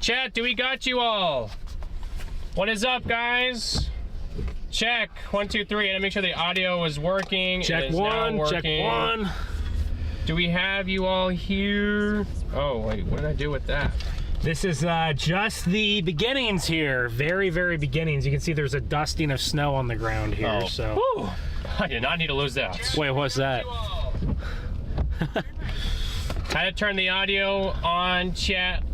Chat, do we got you all? What is up, guys? Check. 1, 2, 3. And make sure the audio is working. Check one. Check one. Do we have you all here? Oh, wait. What did I do with that? This is just the beginnings here. Very, very beginnings. You can see there's a dusting of snow on the ground here. Oh. So. Whew. I did not need to lose that. Wait, what's that? Had to turn the audio on, chat.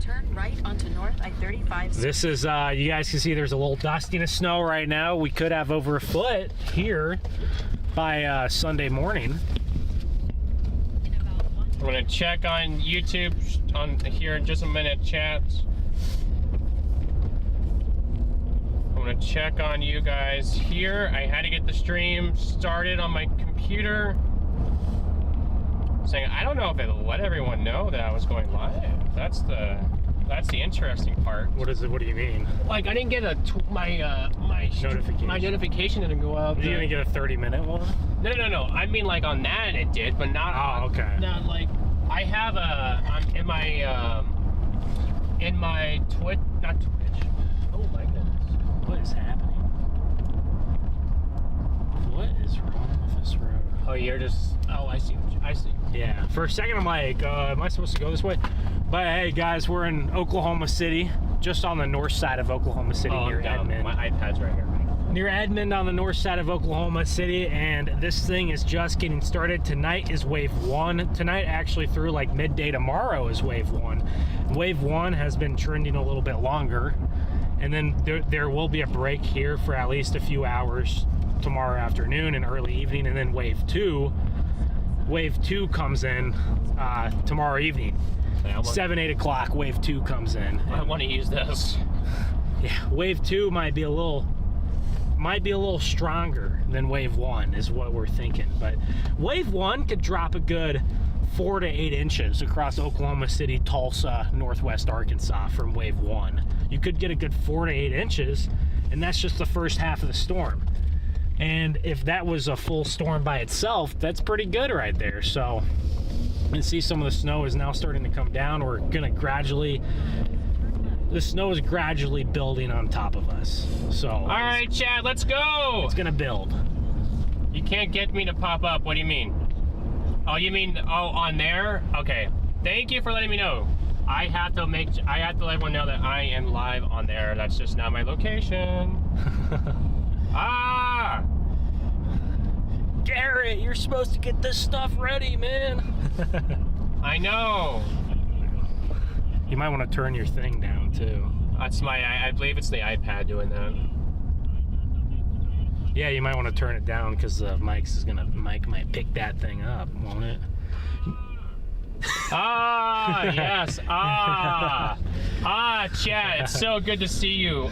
Turn right onto North I-35. This is, you guys can see there's a little dusting of snow right now. We could have over a foot here by Sunday morning. I'm gonna check on YouTube on here in just a minute, chat. I'm gonna check on you guys here. I had to get the stream started on my computer. Saying I don't know if it let everyone know that I was going live. That's the interesting part. What is it? What do you mean? Like I didn't get my Notification. My notification didn't go out. You didn't get a 30-minute one? No. I mean like on that it did, but not. Oh, okay. Not like I have in my Twitch. Oh my goodness. What is happening? What is wrong with this road? Oh, you're just. Oh, I see. I see. Yeah. For a second, I'm like, am I supposed to go this way? But hey, guys, we're in Oklahoma City, just on the north side of Oklahoma City, near Edmond. My iPad's right here. Near Edmond on the north side of Oklahoma City, and this thing is just getting started. Tonight is wave 1. Tonight, actually, through like midday tomorrow is wave 1. Wave 1 has been trending a little bit longer, and then there will be a break here for at least a few hours tomorrow afternoon and early evening, and then wave 2 comes in tomorrow evening. 7, 8 o'clock, wave 2 comes in. I want to use this. Yeah, wave 2 might be a little stronger than wave 1 is what we're thinking. But wave 1 could drop a good 4 to 8 inches across Oklahoma City, Tulsa, Northwest Arkansas from wave 1. You could get a good 4 to 8 inches, and that's just the first half of the storm. And if that was a full storm by itself, that's pretty good right there. So you can see some of the snow is now starting to come down. We're gonna the snow is gradually building on top of us. So all right, Chad, let's go. It's gonna build. You can't get me to pop up. What do you mean? Oh, you mean on there? Okay. Thank you for letting me know. I have to let everyone know that I am live on there. That's just not my location. Ah! Garrett, you're supposed to get this stuff ready, man. I know. You might want to turn your thing down too. That's I believe it's the iPad doing that. Yeah, you might want to turn it down because the mic might pick that thing up, won't it? Ah, yes. Chat. It's so good to see you.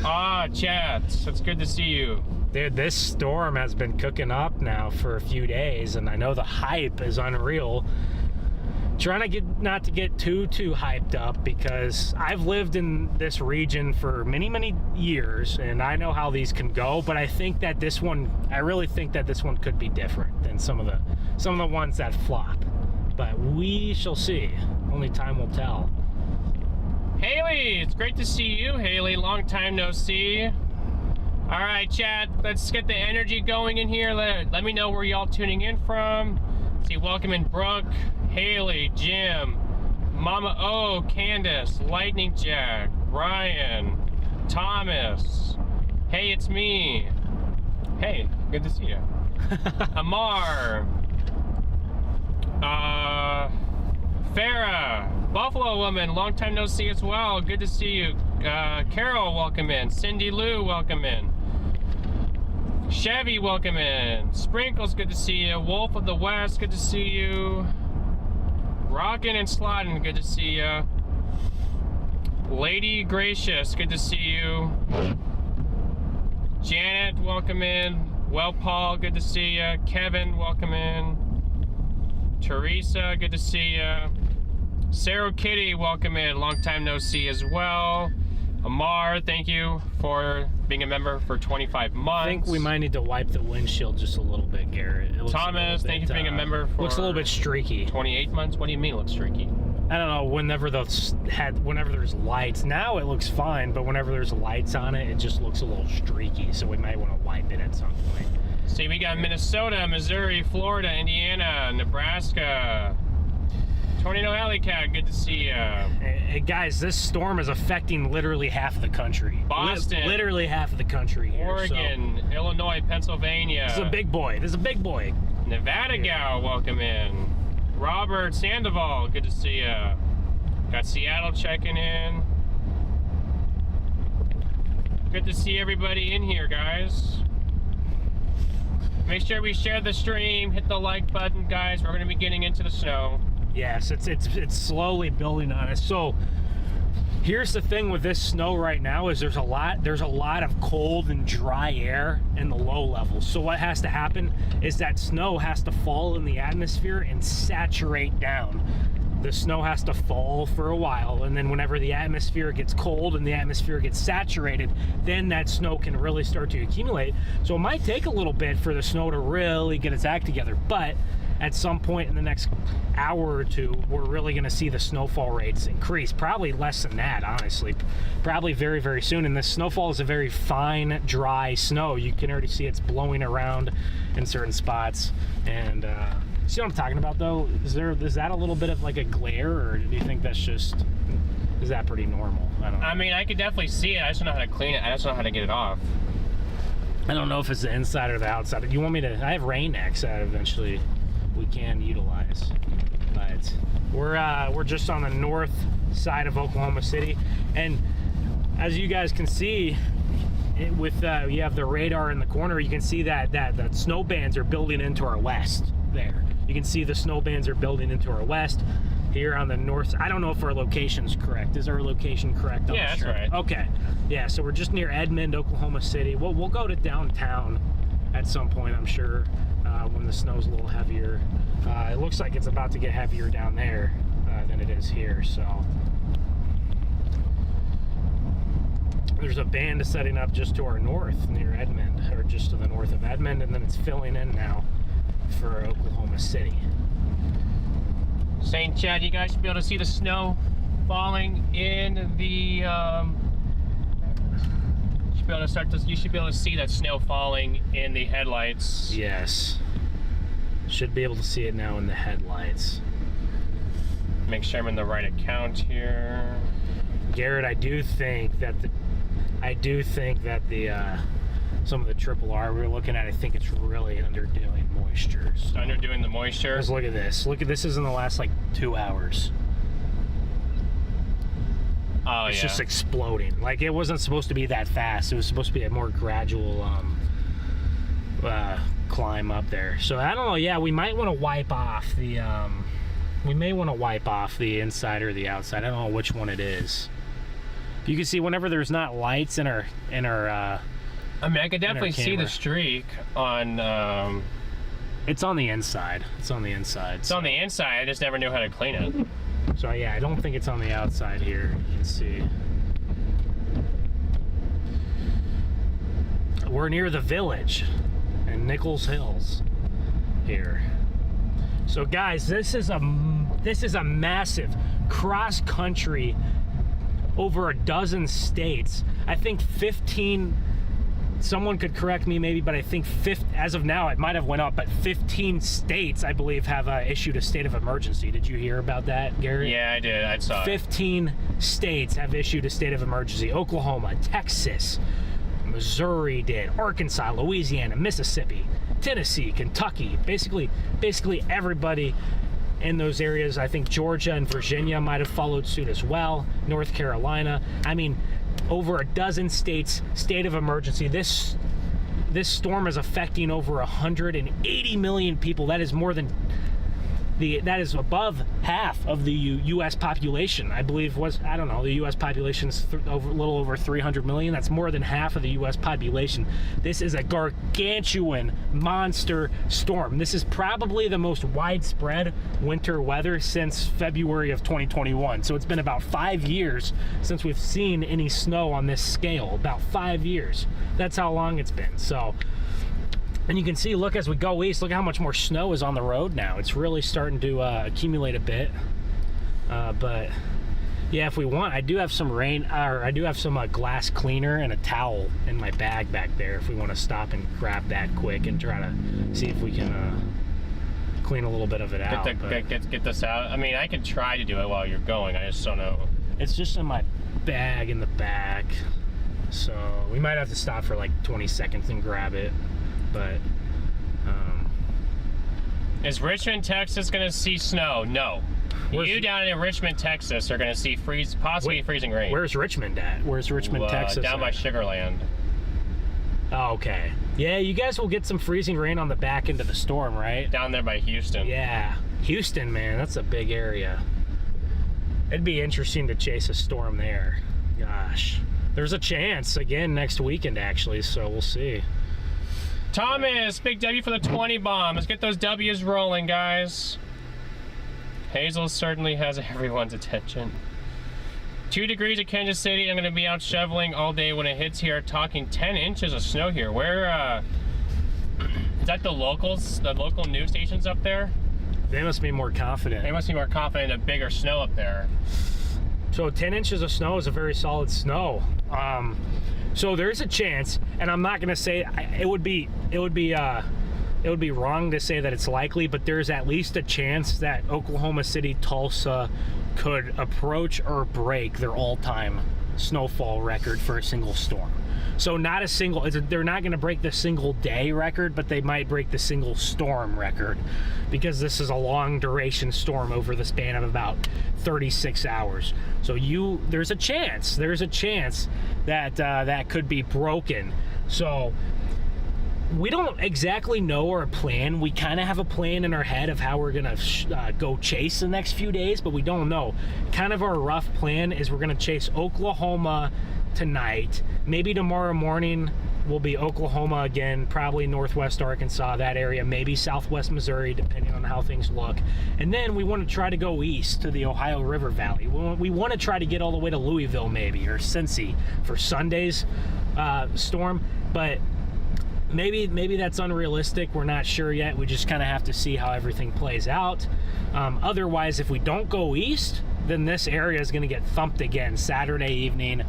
Chat. It's good to see you. Dude, this storm has been cooking up now for a few days, and I know the hype is unreal. Trying to not to get too hyped up, because I've lived in this region for many years, and I know how these can go. But I really think that this one could be different than some of the ones that flop. But we shall see. Only time will tell. Haley, it's great to see you, Haley. Long time no see. All right, chat, let's get the energy going in here. Let me know where y'all tuning in from. See, welcome in Brooke, Haley, Jim, Mama O, Candace, Lightning Jack, Ryan, Thomas. Hey, it's me. Hey, good to see you. Amar. Farah, Buffalo Woman, long time no see as well. Good to see you. Carol, welcome in. Cindy Lou, welcome in. Chevy, welcome in. Sprinkles, good to see you. Wolf of the West, good to see you. Rockin' and Slottin', good to see you. Lady Gracious, good to see you. Janet, welcome in. Well, Paul, good to see you. Kevin, welcome in. Teresa, good to see you. Sarah Kitty, welcome in. Long time no see as well. Amar, thank you for being a member for 25 months. I think we might need to wipe the windshield just a little bit, Garrett. Thomas, thank you for being a member for... Looks a little bit streaky. 28 months? What do you mean it looks streaky? I don't know, whenever there's lights. Now it looks fine, but whenever there's lights on it, it just looks a little streaky, so we might want to wipe it at some point. See, we got Minnesota, Missouri, Florida, Indiana, Nebraska. Tornado Alley Cat, good to see you. Hey, guys, this storm is affecting literally half of the country. Boston. Literally half of the country here. Oregon, so. Illinois, Pennsylvania. This is a big boy. This is a big boy. Nevada gal, welcome in. Robert Sandoval, good to see you. Got Seattle checking in. Good to see everybody in here, guys. Make sure we share the stream, hit the like button, guys. We're going to be getting into the snow. Yes, it's slowly building on us. So here's the thing with this snow right now is there's a lot of cold and dry air in the low levels. So what has to happen is that snow has to fall in the atmosphere and saturate down. The snow has to fall for a while, and then whenever the atmosphere gets cold and the atmosphere gets saturated, then that snow can really start to accumulate. So it might take a little bit for the snow to really get its act together, but at some point in the next hour or two, we're really going to see the snowfall rates increase. Probably less than that, honestly. Probably very, very soon. And this snowfall is a very fine, dry snow. You can already see it's blowing around in certain spots. And see what I'm talking about, though? Is that a little bit of like a glare, or do you think that's just, is that pretty normal? I don't know. I mean, I could definitely see it. I just don't know how to clean it. I just don't know how to get it off. I don't know if it's the inside or the outside. You want me to? I have Rain-X that eventually we can utilize, but we're just on the north side of Oklahoma City, and as you guys can see, you have the radar in the corner. You can see that the snow bands are building into our west. There, you can see the snow bands are building into our west. Here on the north, I don't know if our location's correct. Is our location correct? Yeah, that's right. Okay, yeah. So we're just near Edmond, Oklahoma City. We'll go to downtown at some point, I'm sure. When the snow's a little heavier. It looks like it's about to get heavier down there than it is here, so. There's a band setting up just to our north near Edmond, or just to the north of Edmond, and then it's filling in now for Oklahoma City. St. Chad, you guys should be able to see the snow falling in the you should be able to see that snow falling in the headlights. Yes. Should be able to see it now in the headlights. Make sure I'm in the right account here. Garrett, I do think that the some of the triple R we were looking at, I think it's really underdoing moisture. So underdoing the moisture. Just look at this. Look at this. Is in the last like 2 hours. Oh, it's yeah. just exploding. Like, it wasn't supposed to be that fast. It was supposed to be a more gradual climb up there. So I don't know. Yeah, we might want to wipe off the inside or the outside. I don't know which one it is. You can see whenever there's not lights in our I mean, I could definitely see the streak on it's on the inside. It's on the inside. It's on the inside. I just never knew how to clean it. So yeah, I don't think it's on the outside here. You can see. We're near the Village and Nichols Hills here. So guys, this is a massive cross country over a dozen states. I think 15. Someone could correct me maybe, but I think as of now it might have went up, but 15 states I believe have issued a state of emergency. Did you hear about that, Garrett? Yeah, I did. I saw 15 states have issued a state of emergency. Oklahoma, Texas, Missouri did, Arkansas, Louisiana, Mississippi, Tennessee, Kentucky, basically everybody in those areas. I think Georgia and Virginia might have followed suit as well. North Carolina. I mean, over a dozen states, state of emergency. This storm is affecting over 180 million people. That is more than that is above half of the U.S. population. I believe the U.S. population is a little over 300 million. That's more than half of the U.S. population. This is a gargantuan monster storm. This is probably the most widespread winter weather since February of 2021. So it's been about 5 years since we've seen any snow on this scale. About 5 years. That's how long it's been. So. And you can see, look, as we go east, look how much more snow is on the road now. It's really starting to accumulate a bit. But yeah, if we want, I do have some glass cleaner and a towel in my bag back there. If we want to stop and grab that quick and try to see if we can clean a little bit of it out. Get this out. I mean, I could try to do it while you're going. I just don't know. It's just in my bag in the back, so we might have to stop for like 20 seconds and grab it. But is Richmond, Texas going to see snow? No. You down in Richmond, Texas are going to see possibly freezing rain. Where's Richmond at? Where's Richmond, Texas? Down by Sugarland. Oh, okay. Yeah, you guys will get some freezing rain on the back end of the storm, right? Down there by Houston. Yeah. Houston, man, that's a big area. It'd be interesting to chase a storm there. Gosh. There's a chance, again, next weekend, actually, so we'll see. Thomas, big W for the 20 bomb. Let's get those W's rolling, guys. Hazel certainly has everyone's attention. 2 degrees at Kansas City. I'm going to be out shoveling all day when it hits here. Talking 10 inches of snow here. Where, is that the local news stations up there? They must be more confident. They must be more confident of bigger snow up there. So 10 inches of snow is a very solid snow. So there's a chance, and I'm not going to say it would be wrong to say that it's likely, but there's at least a chance that Oklahoma City, Tulsa could approach or break their all-time snowfall record for a single storm. So not a single, they're not going to break the single day record, but they might break the single storm record, because this is a long duration storm over the span of about 36 hours. So there's a chance that that could be broken. So we don't exactly know our plan. We kind of have a plan in our head of how we're gonna go chase the next few days, but we don't know. Kind of our rough plan is we're gonna chase Oklahoma tonight. Maybe tomorrow morning will be Oklahoma again, probably northwest Arkansas, that area, maybe southwest Missouri, depending on how things look. And then we want to try to go east to the Ohio River Valley. We want to try to get all the way to Louisville maybe, or Cincy for Sunday's storm, but maybe that's unrealistic. We're not sure yet. We just kind of have to see how everything plays out. Otherwise, if we don't go east, then this area is going to get thumped again Saturday evening,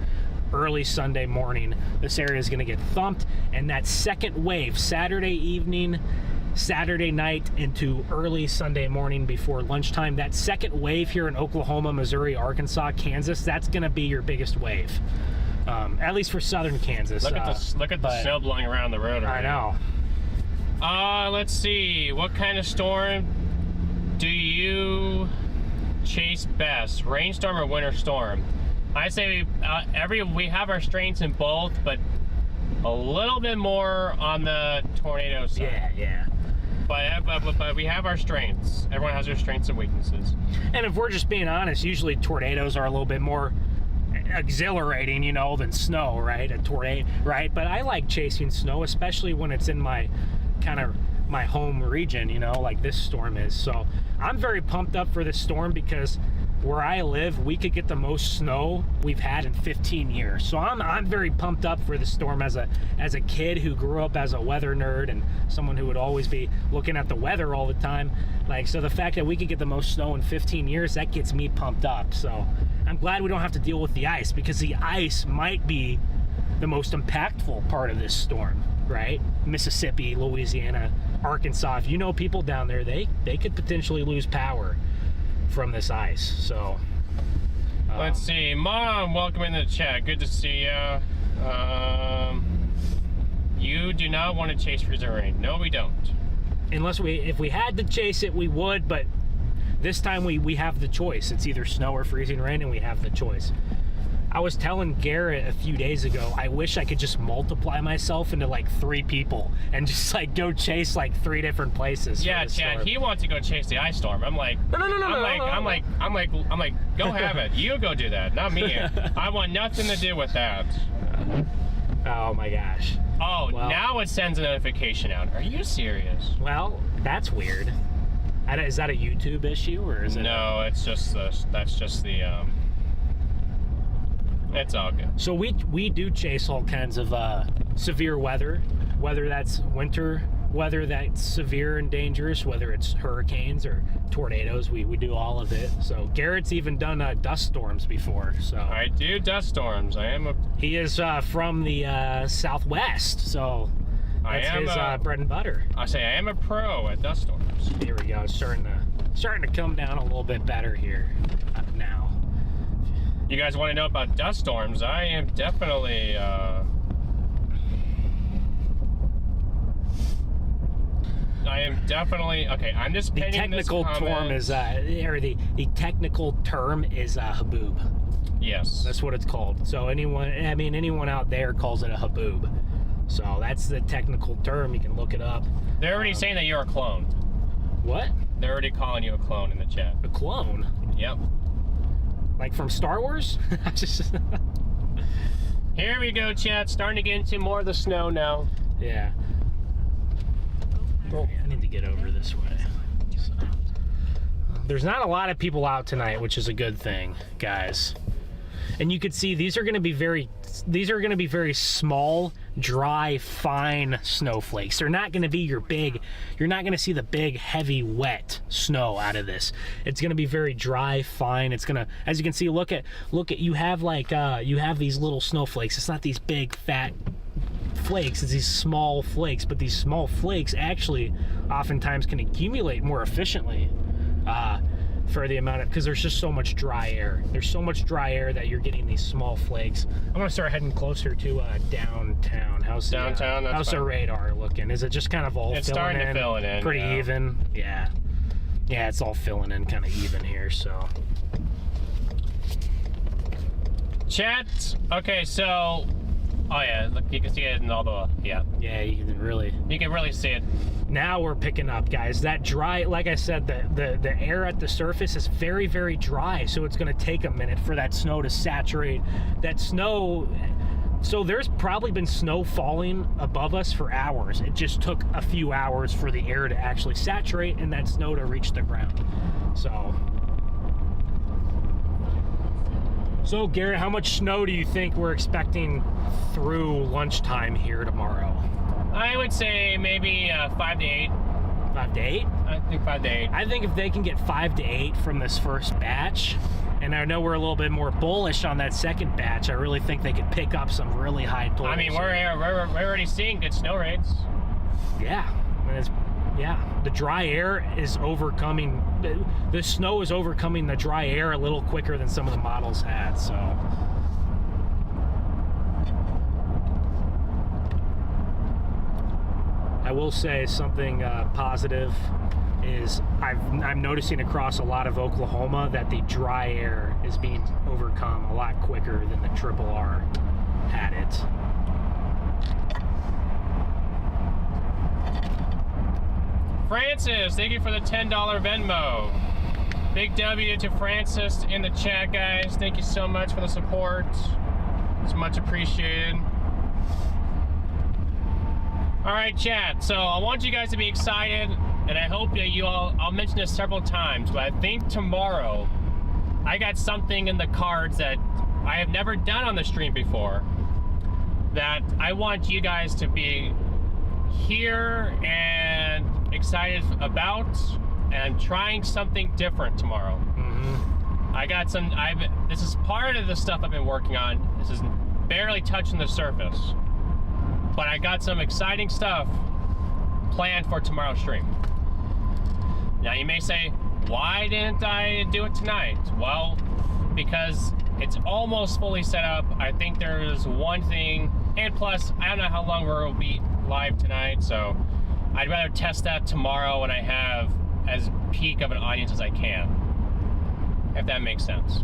early Sunday morning. This area is going to get thumped, and that second wave, Saturday evening, Saturday night into early Sunday morning before lunchtime, that second wave here in Oklahoma, Missouri, Arkansas, Kansas, that's going to be your biggest wave. At least for southern Kansas. Look at the snow blowing around the road. I know. Let's see. What kind of storm do you chase best? Rainstorm or winter storm? I say we have our strengths in both, but a little bit more on the tornado side. Yeah. But we have our strengths. Everyone has their strengths and weaknesses. And if we're just being honest, usually tornadoes are a little bit more exhilarating, than snow, right? A tornado, right? But I like chasing snow, especially when it's in my my home region, like this storm is. So I'm very pumped up for this storm, because where I live, we could get the most snow we've had in 15 years. So I'm very pumped up for the storm as a kid who grew up as a weather nerd and someone who would always be looking at the weather all the time. So the fact that we could get the most snow in 15 years, that gets me pumped up. So I'm glad we don't have to deal with the ice, because the ice might be the most impactful part of this storm, right? Mississippi, Louisiana, Arkansas. If you know people down there, they could potentially lose power from this ice. So let's see. Mom, welcome in the chat. Good to see you. You do not want to chase freezing rain. No, we don't. If we had to chase it, we would, but this time we have the choice. It's either snow or freezing rain, and we have the choice. I was telling Garrett a few days ago, I wish I could just multiply myself into 3 people and just go chase 3 different places. Yeah, Chad, he wants to go chase the ice storm. I'm like, no. I'm like, go have it. You go do that, not me. I want nothing to do with that. Oh my gosh. Oh, well, now it sends a notification out. Are you serious? Well, that's weird. Is that a YouTube issue, or is it? No, it's just that's just the. It's all good. So we do chase all kinds of severe weather, whether that's winter weather that's severe and dangerous, whether it's hurricanes or tornadoes. We do all of it. So Garrett's even done dust storms before. So I do dust storms. He is from the Southwest, so that's his bread and butter. I am a pro at dust storms. Here we go. It's starting to come down a little bit better here now. You guys want to know about dust storms? I am definitely okay. I'm just the painting technical this term is the technical term is haboob. Yes, that's what it's called. So anyone out there calls it a haboob. So that's the technical term. You can look it up. They're already saying that you're a clone. What? They're already calling you a clone in the chat. A clone? Yep. Like from Star Wars? Here we go, chat. Starting to get into more of the snow now. Yeah. Oh, I need to get over this way. So, there's not a lot of people out tonight, which is a good thing, guys. And you can see these are going to be very small, dry, fine snowflakes. They're not going to be your big. You're not going to see the big, heavy, wet snow out of this. It's going to be very dry, fine. It's going to, as you can see, look at. You have you have these little snowflakes. It's not these big, fat flakes. It's these small flakes. But these small flakes actually, oftentimes, can accumulate more efficiently. For the amount of, because there's just so much dry air. There's so much dry air that you're getting these small flakes. I'm gonna start heading closer to downtown. How's downtown? How's the radar looking? Is it just kind of all it's filling starting in? to fill it in. Pretty even. Yeah. Yeah, it's all filling in kind of even here. So. Chat. Okay, so. Oh yeah, look, you can see it in all the Yeah, you can really see it. Now we're picking up, guys. That dry, like I said, the air at the surface is very, very dry, so it's going to take a minute for that snow to saturate. That snow, so there's probably been snow falling above us for hours. It just took a few hours for the air to actually saturate and that snow to reach the ground. So Garrett, how much snow do you think we're expecting through lunchtime here tomorrow? I would say maybe 5 to 8. 5 to 8? I think 5 to 8. I think if they can get 5 to 8 from this first batch, and I know we're a little bit more bullish on that second batch, I really think they could pick up some really high totals. I mean, we're already seeing good snow rates. Yeah, the dry air is overcoming, the snow is overcoming the dry air a little quicker than some of the models had, so. I will say something positive is I'm noticing across a lot of Oklahoma that the dry air is being overcome a lot quicker than the RRR had it. Francis, thank you for the $10 Venmo. Big W to Francis in the chat, guys. Thank you so much for the support. It's much appreciated. All right, chat. So I want you guys to be excited, and I hope that I'll mention this several times, but I think tomorrow I got something in the cards that I have never done on the stream before that I want you guys to be here and excited about, and I'm trying something different tomorrow. I got this is part of the stuff I've been working on. This is barely touching the surface, but I got some exciting stuff planned for tomorrow's stream. Now you may say, why didn't I do it tonight? Well, because it's almost fully set up. I think there's one thing, and plus I don't know how long we'll be live tonight, so I'd rather test that tomorrow when I have as peak of an audience as I can, if that makes sense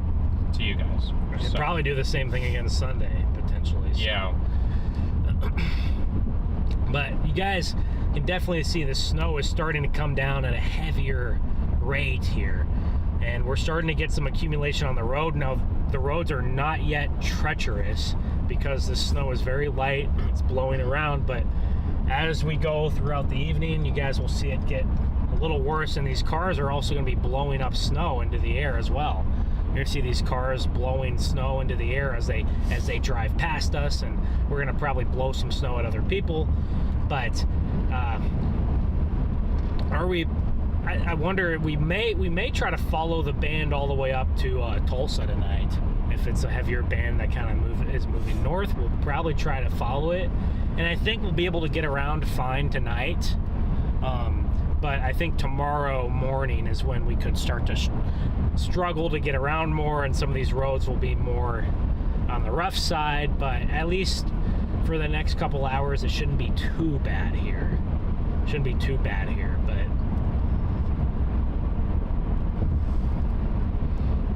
to you guys. We could probably do the same thing again Sunday, potentially. So. Yeah. But you guys can definitely see the snow is starting to come down at a heavier rate here. And we're starting to get some accumulation on the road. Now, the roads are not yet treacherous because the snow is very light. It's blowing around, but as we go throughout the evening, you guys will see it get a little worse, and these cars are also going to be blowing up snow into the air as well. You're going to see these cars blowing snow into the air as they drive past us, and we're going to probably blow some snow at other people. But Are we? I wonder. We may try to follow the band all the way up to Tulsa tonight. If it's a heavier band that kind of is moving north, we'll probably try to follow it. And I think we'll be able to get around fine tonight. But I think tomorrow morning is when we could start to struggle to get around more, and some of these roads will be more on the rough side. But at least for the next couple hours, it shouldn't be too bad here. But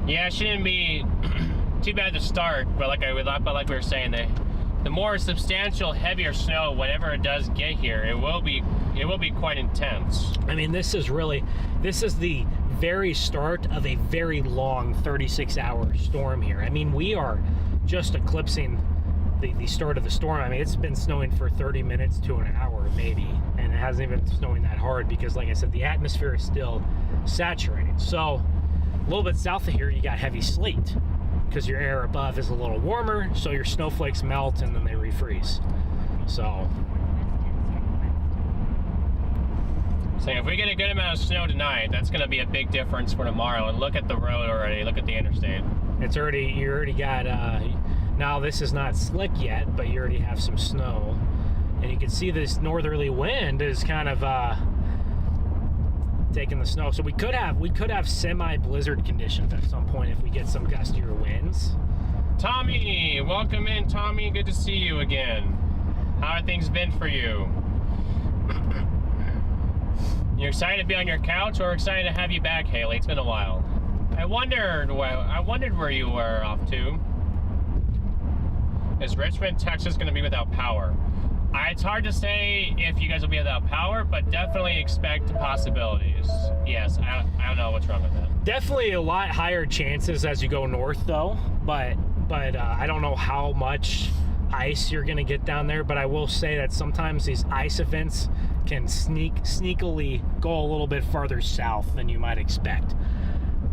yeah, it shouldn't be too bad to start. But like we were saying, the more substantial, heavier snow, whenever it does get here, it will be quite intense. I mean, this is the very start of a very long 36-hour storm here. I mean, we are just eclipsing the start of the storm. I mean, it's been snowing for 30 minutes to an hour maybe, and it hasn't even been snowing that hard because, like I said, the atmosphere is still saturated. So a little bit south of here, you got heavy sleet because your air above is a little warmer, so your snowflakes melt and then they refreeze. So if we get a good amount of snow tonight, that's going to be a big difference for tomorrow. And look at the road already. Look at the interstate. You already got, now this is not slick yet, but you already have some snow. And you can see this northerly wind is kind of taking the snow. So we could have semi-blizzard conditions at some point if we get some gustier winds. Tommy, welcome in, Tommy. Good to see you again. How have things been for you? You excited to be on your couch, or excited to have you back, Haley? It's been a while. I wondered where you were off to. Is Richmond, Texas going to be without power? It's hard to say if you guys will be without power, but definitely expect possibilities. Yes, I don't know what's wrong with that. Definitely a lot higher chances as you go north, though. But I don't know how much ice you're going to get down there. But I will say that sometimes these ice events can sneakily go a little bit farther south than you might expect.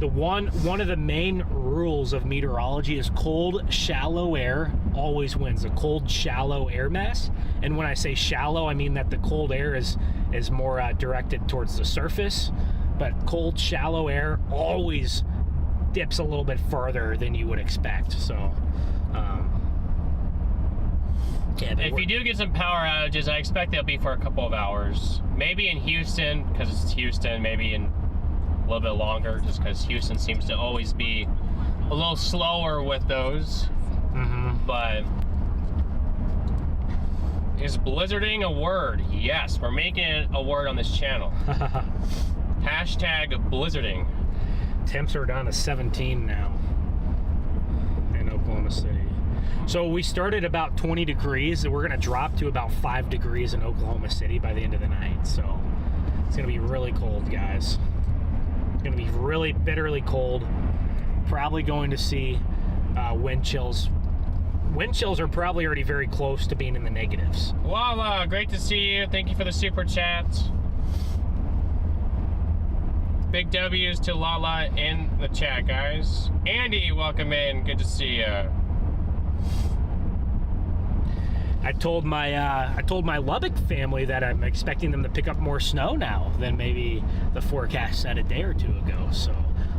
One of the main rules of meteorology is cold, shallow air always wins. A cold, shallow air mass. And when I say shallow, I mean that the cold air is more directed towards the surface. But cold, shallow air always dips a little bit farther than you would expect. So, if you do get some power outages, I expect they'll be for a couple of hours. Maybe in Houston, because it's Houston, maybe in a little bit longer, just because Houston seems to always be a little slower with those. But is blizzarding a word? Yes, we're making it a word on this channel. Hashtag blizzarding. Temps are down to 17 now in Oklahoma City. So we started about 20 degrees, and we're going to drop to about 5 degrees in Oklahoma City by the end of the night. So it's going to be really cold, guys. It's going to be really bitterly cold. Probably going to see wind chills. Wind chills are probably already very close to being in the negatives. Lala, great to see you. Thank you for the super chat. Big W's to Lala in the chat, guys. Andy, welcome in. Good to see you. I told my Lubbock family that I'm expecting them to pick up more snow now than maybe the forecast said a day or two ago. So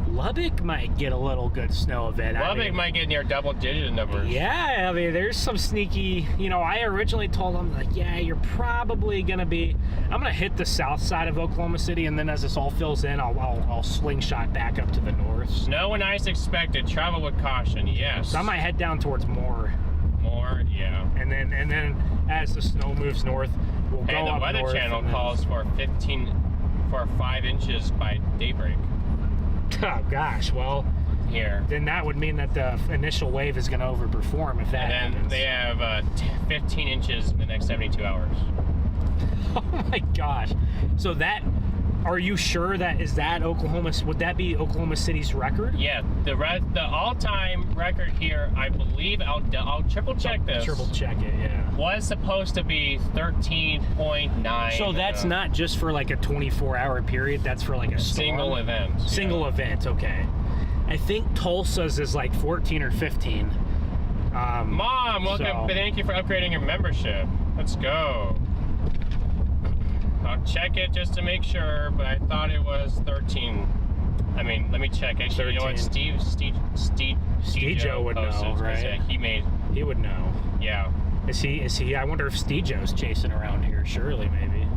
Lubbock might get a little good snow event. Lubbock might get near double-digit numbers. Yeah, I mean, there's some sneaky. I originally told them, like, yeah, you're probably gonna be. I'm gonna hit the south side of Oklahoma City, and then as this all fills in, I'll slingshot back up to the north. Snow and ice expected. Travel with caution. Yes. So I might head down towards Moore. Yeah. And then as the snow moves north, we'll go up north. The Weather Channel calls for 5 inches by daybreak. Oh gosh, well, here. Then that would mean that the initial wave is going to overperform if that happens. And then they have 15 inches in the next 72 hours. Oh my gosh! So that. Are you sure that is that Oklahoma? Would that be Oklahoma City's record? Yeah, the all-time record here, I believe. I'll triple check this. Triple check it, yeah. Was supposed to be 13.9. So that's not just for like a 24-hour period. That's for like a single event. Single event, okay. I think Tulsa's is like 14 or 15. Mom, welcome. Thank you for upgrading your membership. Let's go. I'll check it just to make sure, but I thought it was 13. I mean, let me check. Actually, you know what? Steve Joe would know, right? He would know. Yeah. Is he? I wonder if Steve Joe's chasing around here. Surely, maybe.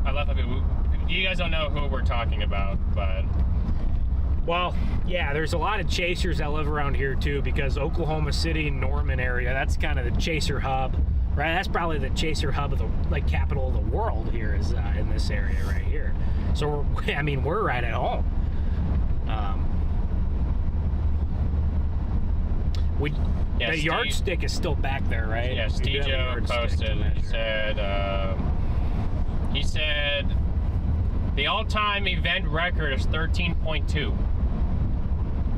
I love that. You guys don't know who we're talking about, but. Well, yeah, there's a lot of chasers that live around here too, because Oklahoma City, Norman area, that's kind of the chaser hub, right? That's probably the chaser hub of the capital of the world here is in this area right here. So we're right at home. The yardstick is still back there, right? Yeah, Steve Joe posted. He said the all-time event record is 13.2.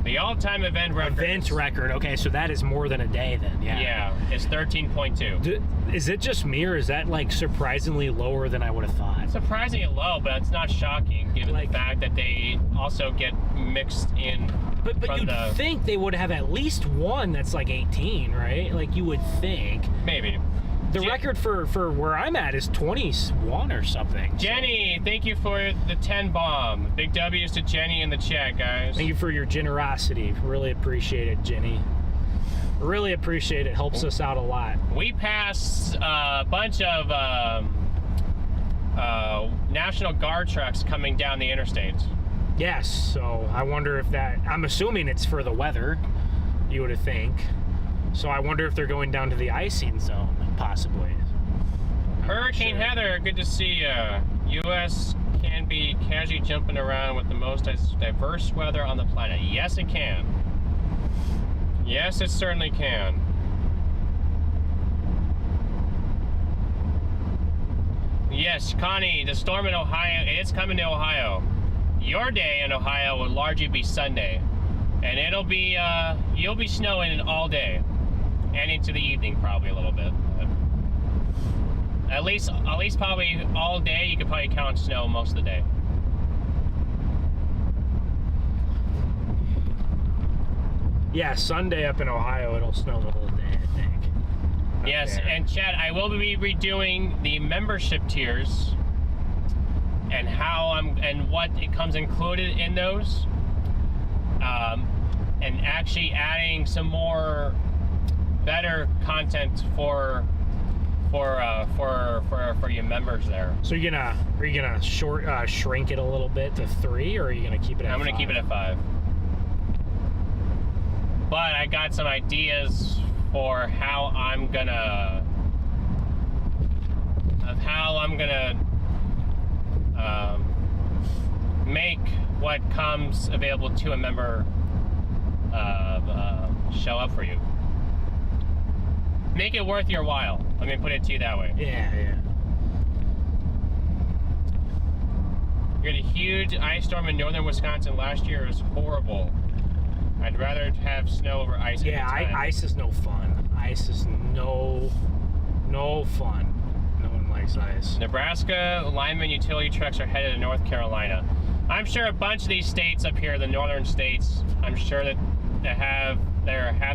The all-time event record. Okay, so that is more than a day then. Yeah. Yeah, it's 13.2. Is it just me, or is that like surprisingly lower than I would have thought? It's surprisingly low, but it's not shocking given the fact that they also get mixed in. But you'd think they would have at least one that's like 18, right? Like you would think. Maybe. The record for where I'm at is 21 or something. Jenny, thank you for the 10 bomb. Big W's to Jenny in the chat, guys. Thank you for your generosity. Really appreciate it, Jenny. Really appreciate it. Helps us out a lot. We passed a bunch of National Guard trucks coming down the interstate. Yes, so I wonder if I'm assuming it's for the weather, you would think. So I wonder if they're going down to the icing zone, possibly. Hurricane Heather, good to see you. U.S. can be casually jumping around with the most diverse weather on the planet. Yes, it can. Yes, it certainly can. Yes, Connie, the storm in Ohio, it's coming to Ohio. Your day in Ohio will largely be Sunday. And it'll be, you'll be snowing all day. And into the evening, probably a little bit. But at least probably all day, you could probably count snow most of the day. Yeah, Sunday up in Ohio, it'll snow the whole day, I think. Yes, there. And Chad, I will be redoing the membership tiers and and what it comes included in those, and actually adding some more better content for your members there. So are you gonna shrink it a little bit to 3, or are you gonna keep it at 5? I'm gonna keep it at 5. But I got some ideas for how I'm gonna make what comes available to a member show up for you. Make it worth your while. Let me put it to you that way. Yeah. We had a huge ice storm in northern Wisconsin last year. It was horrible. I'd rather have snow over ice. Yeah, ice is no fun. Ice is no fun. No one likes ice. Nebraska lineman utility trucks are headed to North Carolina. I'm sure a bunch of these states up here, the northern states, I'm sure that they have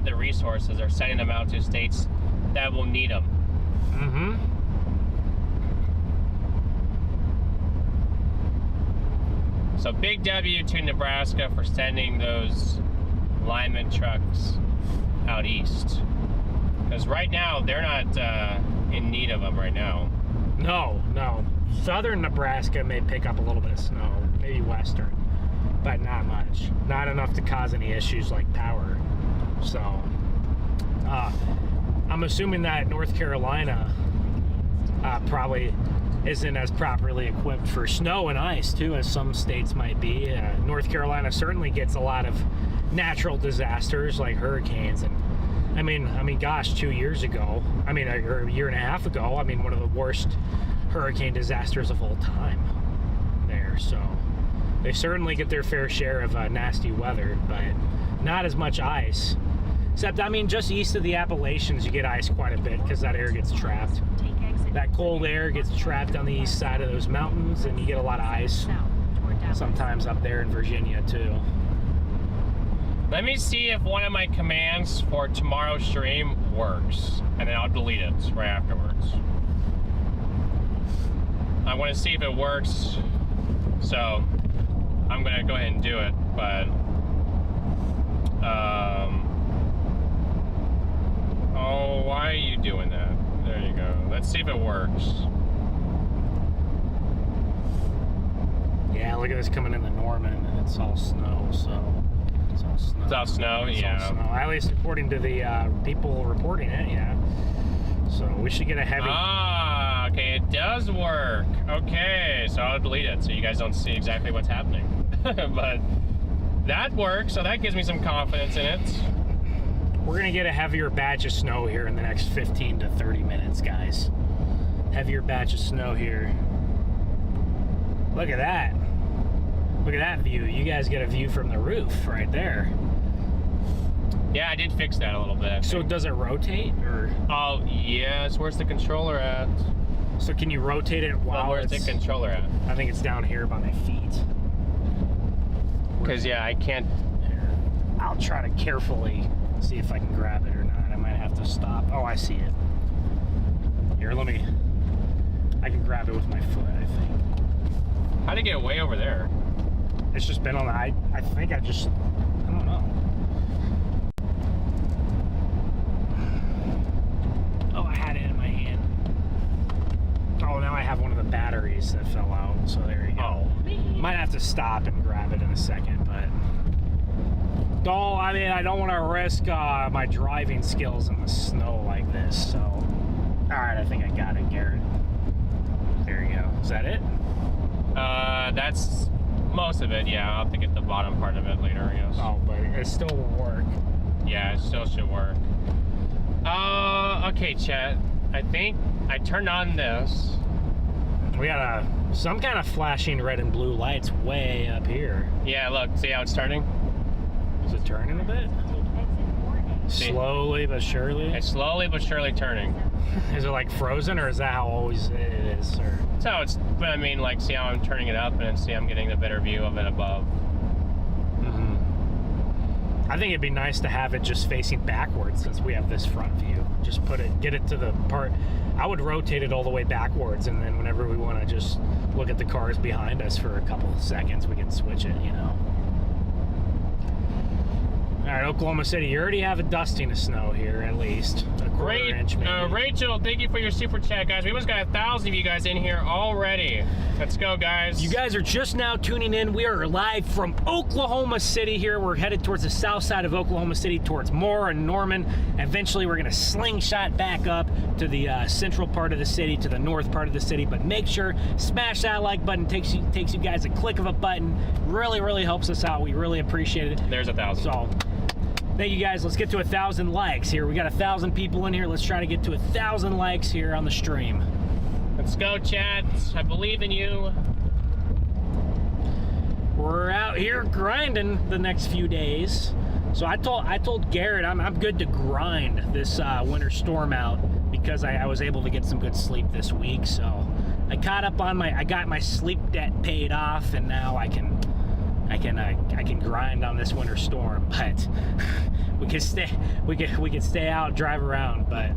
the resources, are sending them out to states that will need them. Mm-hmm. So big W to Nebraska for sending those lineman trucks out east. Because right now, they're not in need of them right now. No. Southern Nebraska may pick up a little bit of snow, maybe western, but not much. Not enough to cause any issues like power. So, I'm assuming that North Carolina probably isn't as properly equipped for snow and ice, too, as some states might be. North Carolina certainly gets a lot of natural disasters like hurricanes. And I mean, gosh, 2 years ago, or a year and a half ago, one of the worst hurricane disasters of all time there. So they certainly get their fair share of nasty weather, but not as much ice. Except, just east of the Appalachians, you get ice quite a bit because that air gets trapped. That cold air gets trapped on the east side of those mountains, and you get a lot of ice sometimes up there in Virginia, too. Let me see if one of my commands for tomorrow's stream works, and then I'll delete it right afterwards. I want to see if it works. So I'm gonna go ahead and do it. But oh, why are you doing that? There you go. Let's see if it works. Yeah, look at this coming into Norman, and it's all snow, so it's all snow. It's all snow, It's yeah. all snow. At least according to the people reporting it, yeah. So we should get a heavy. Ah, okay, it does work. Okay, so I'll delete it so you guys don't see exactly what's happening. But that works, so that gives me some confidence in it. We're gonna get a heavier batch of snow here in the next 15 to 30 minutes, guys. Heavier batch of snow here. Look at that. Look at that view. You guys get a view from the roof right there. Yeah, I did fix that a little bit. So does it rotate, or? Oh, yes. Where's the controller at? So can you rotate it while Where's the it's... controller at? I think it's down here by my feet. Because, yeah, I can't... Here. I'll try to carefully see if I can grab it or not. I might have to stop. Oh, I see it. Here, let me... I can grab it with my foot, I think. How'd it get way over there? It's just been on the... I think I just... I don't know. Oh, I had it in my hand. Oh, now I have one of the batteries that fell out, so there you go. Oh. Might have to stop and grab it in a second, but... I don't want to risk my driving skills in the snow like this, so... Alright, I think I got it, Garrett. There you go. Is that it? That's most of it, yeah. I'll have to get the bottom part of it later, I guess. Oh, but it still will work. Yeah, it still should work. Okay, chat. I think I turned on this. We got some kind of flashing red and blue lights way up here. Yeah, look, see how it's turning? Is it turning a bit? See? Slowly but surely? It's slowly but surely turning. Is it like frozen, or is that how always it is? Or? That's how it's, but I mean, like, see how I'm turning it up, and then see I'm getting a better view of it above. Mm-hmm. I think it'd be nice to have it just facing backwards since we have this front view. Just get it to the part. I would rotate it all the way backwards, and then whenever we want to just look at the cars behind us for a couple of seconds, we can switch it, you know. All right, Oklahoma City, you already have a dusting of snow here, at least. A quarter inch, maybe. Rachel, thank you for your super chat, guys. We almost got 1,000 of you guys in here already. Let's go, guys. You guys are just now tuning in. We are live from Oklahoma City here. We're headed towards the south side of Oklahoma City, towards Moore and Norman. Eventually, we're going to slingshot back up to the central part of the city, to the north part of the city. But make sure, smash that like button. Takes you guys a click of a button. Really, really helps us out. We really appreciate it. There's 1,000. So, thank you guys. Let's get to 1,000 likes here. We got 1,000 people in here. Let's try to get to 1,000 likes here on the stream. Let's go, chat. I believe in you. We're out here grinding the next few days. So I told Garrett I'm good to grind this winter storm out because I was able to get some good sleep this week. So I caught up on I got my sleep debt paid off, and now I can grind on this winter storm. But we could stay out, drive around, but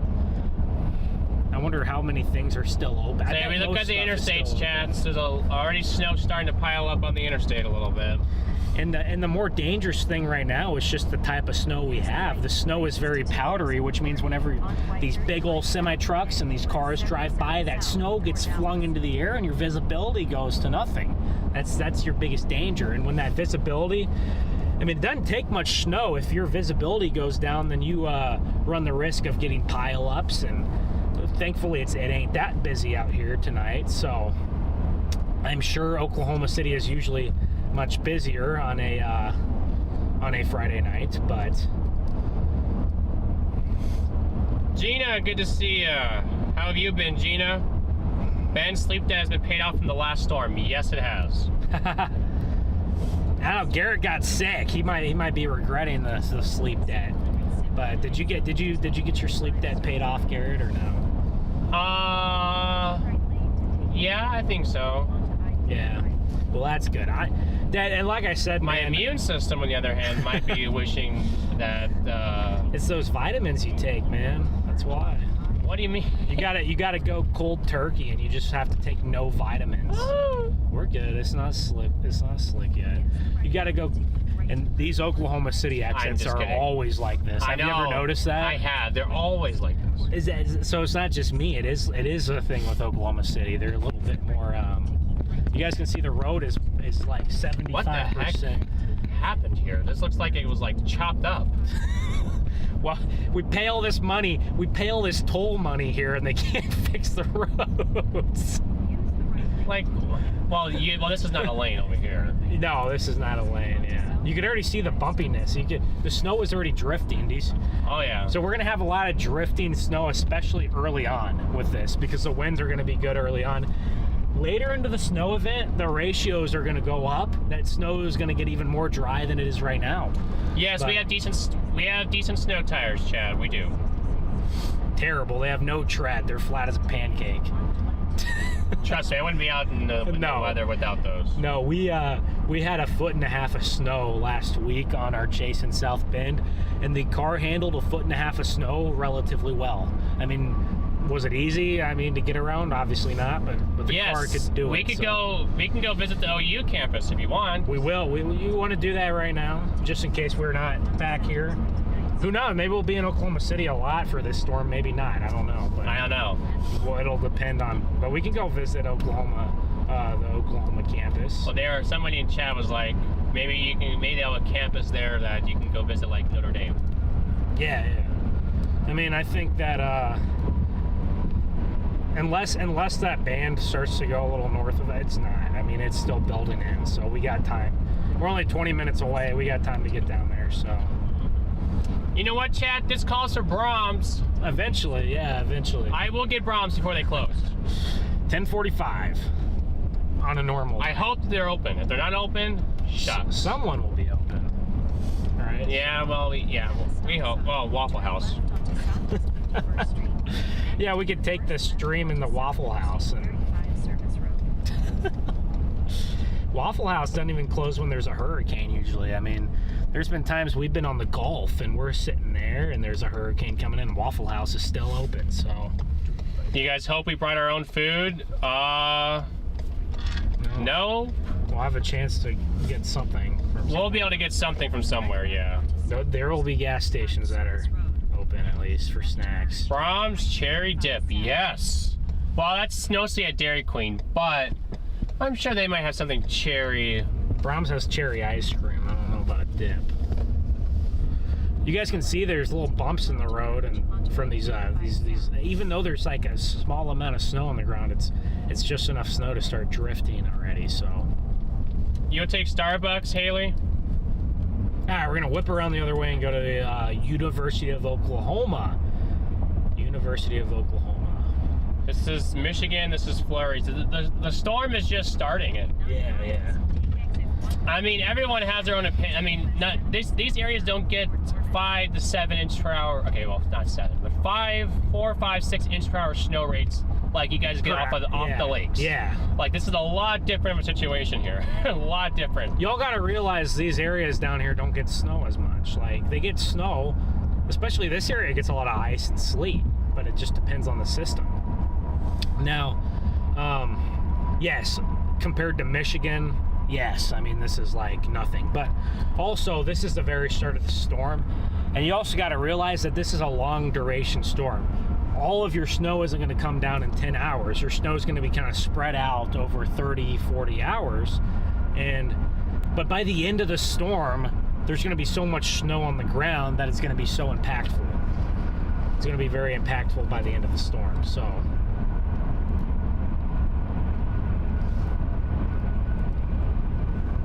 I wonder how many things are still open. So we look at the interstates, chats. There's already snow starting to pile up on the interstate a little bit. And the more dangerous thing right now is just the type of snow we have. The snow is very powdery, which means whenever these big old semi-trucks and these cars drive by, that snow gets flung into the air and your visibility goes to nothing. That's your biggest danger. And when that visibility, I mean, it doesn't take much snow. If your visibility goes down, then you run the risk of getting pile-ups, and thankfully it ain't that busy out here tonight. So I'm sure Oklahoma City is usually much busier on a Friday night, but Gina, good to see you. How have you been, Gina? Ben's sleep debt has been paid off from the last storm. Yes, it has. I don't know, Garrett got sick. He might be regretting the sleep debt. But did you get your sleep debt paid off, Garrett, or no? Yeah, I think so. Yeah. Well, that's good. And like I said, my immune system, on the other hand, might be wishing that it's those vitamins you take, man. That's why. What do you mean? You gotta go cold turkey, and you just have to take no vitamins. We're good. It's not slick. It's not slick yet. You gotta go. And these Oklahoma City exits are always like this. Have you ever noticed that? I have. They're always like this. So it's not just me. It is a thing with Oklahoma City. They're a little bit more. You guys can see the road is like 75%. What the heck happened here? This looks like it was like chopped up. Well, we pay all this money. We pay all this toll money here, and they can't fix the roads. Like, well, this is not a lane over here. No, this is not a lane. Yeah, you could already see the bumpiness. The snow is already drifting. Oh yeah. So we're gonna have a lot of drifting snow, especially early on with this, because the winds are gonna be good early on. Later into the snow event, the ratios are gonna go up. That snow is gonna get even more dry than it is right now. Yes, but we have decent snow tires, Chad. We do. Terrible. They have no tread. They're flat as a pancake. Trust me, I wouldn't be out in the weather without those. No, we had 1.5 foot of snow last week on our chase in South Bend, and the car handled 1.5 foot of snow relatively well. I mean, was it easy? I mean, to get around? Obviously not, but the car could do it. We can go visit the OU campus if you want. We will. You want to do that right now, just in case we're not back here? Who knows? Maybe we'll be in Oklahoma City a lot for this storm. Maybe not. I don't know. But I don't know. Well, it'll depend on. But we can go visit Oklahoma, the Oklahoma campus. Well, somebody in chat was like, maybe they have a campus there that you can go visit, like Notre Dame. Yeah. I mean, I think that unless that band starts to go a little north of it, it's not. I mean, it's still building in, so we got time. We're only 20 minutes away. We got time to get down there, so. You know what, chat? This calls for Brahms. Eventually, yeah, eventually. I will get Brahms before they close. 10:45 on a normal day. I hope they're open. If they're not open, shucks. Someone will be open. All right. Yeah, well, we hope. Well, Waffle House. Yeah, we could take the stream in the Waffle House and. Waffle House doesn't even close when there's a hurricane usually. I mean, there's been times we've been on the Gulf and we're sitting there and there's a hurricane coming in and Waffle House is still open, so. You guys hope we brought our own food? No? We'll have a chance to get something. We'll be able to get something from somewhere, yeah. There will be gas stations that are open at least for snacks. Brahms Cherry Dip, yes. Well, that's Snowsea at Dairy Queen, but I'm sure they might have something cherry. Brahms has cherry ice cream. I don't know about a dip. You guys can see there's little bumps in the road, and from these even though there's like a small amount of snow on the ground, it's just enough snow to start drifting already. So. You'll take Starbucks, Haley? We're gonna whip around the other way and go to the University of Oklahoma. University of Oklahoma. This is Michigan, this is flurries. The storm is just starting it. Yeah. I mean, everyone has their own opinion. I mean, these areas don't get 5 to 7 inch per hour. Okay, well, not 7, but 4, 5, 6 inch per hour snow rates like you guys get off the lakes. Yeah. Like, this is a lot different of a situation here. A lot different. Y'all gotta realize these areas down here don't get snow as much. Like, they get snow, especially this area gets a lot of ice and sleet, but it just depends on the system. Now, yes, compared to Michigan, yes, I mean, this is like nothing. But also, this is the very start of the storm. And you also got to realize that this is a long duration storm. All of your snow isn't going to come down in 10 hours. Your snow is going to be kind of spread out over 30, 40 hours. But by the end of the storm, there's going to be so much snow on the ground that it's going to be so impactful. It's going to be very impactful by the end of the storm. So.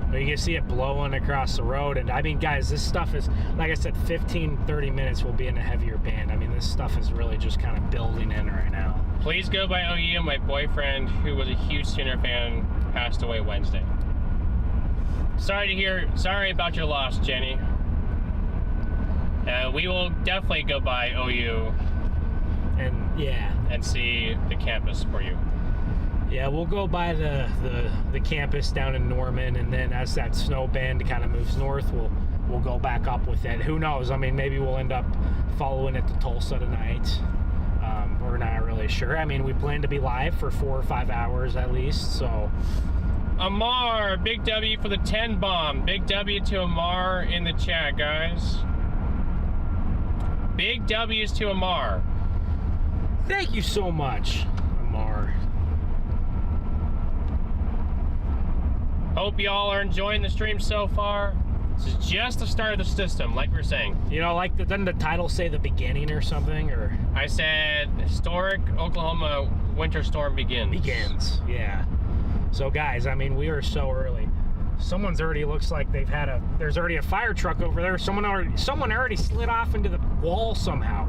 But you can see it blowing across the road. And I mean, guys, this stuff is, like I said, 15, 30 minutes we'll be in a heavier band. I mean, this stuff is really just kind of building in right now. Please go by OU. My boyfriend, who was a huge Sooner fan, passed away Wednesday. Sorry about your loss, Jenny. We will definitely go by OU. And see the campus for you. Yeah, we'll go by the campus down in Norman, and then as that snow band kind of moves north, we'll go back up with it. Who knows? I mean, maybe we'll end up following it to Tulsa tonight. We're not really sure. I mean, we plan to be live for 4 or 5 hours at least, so. Amar, big W for the 10 bomb. Big W to Amar in the chat, guys. Big W's to Amar. Thank you so much, Amar. Hope y'all are enjoying the stream so far. This is just the start of the system, like we were saying. You know, like, doesn't the title say the beginning or something? Or I said, historic Oklahoma winter storm begins. Begins, yeah. So, guys, I mean, we are so early. Someone's already, looks like they've had there's already a fire truck over there. Someone already slid off into the wall somehow.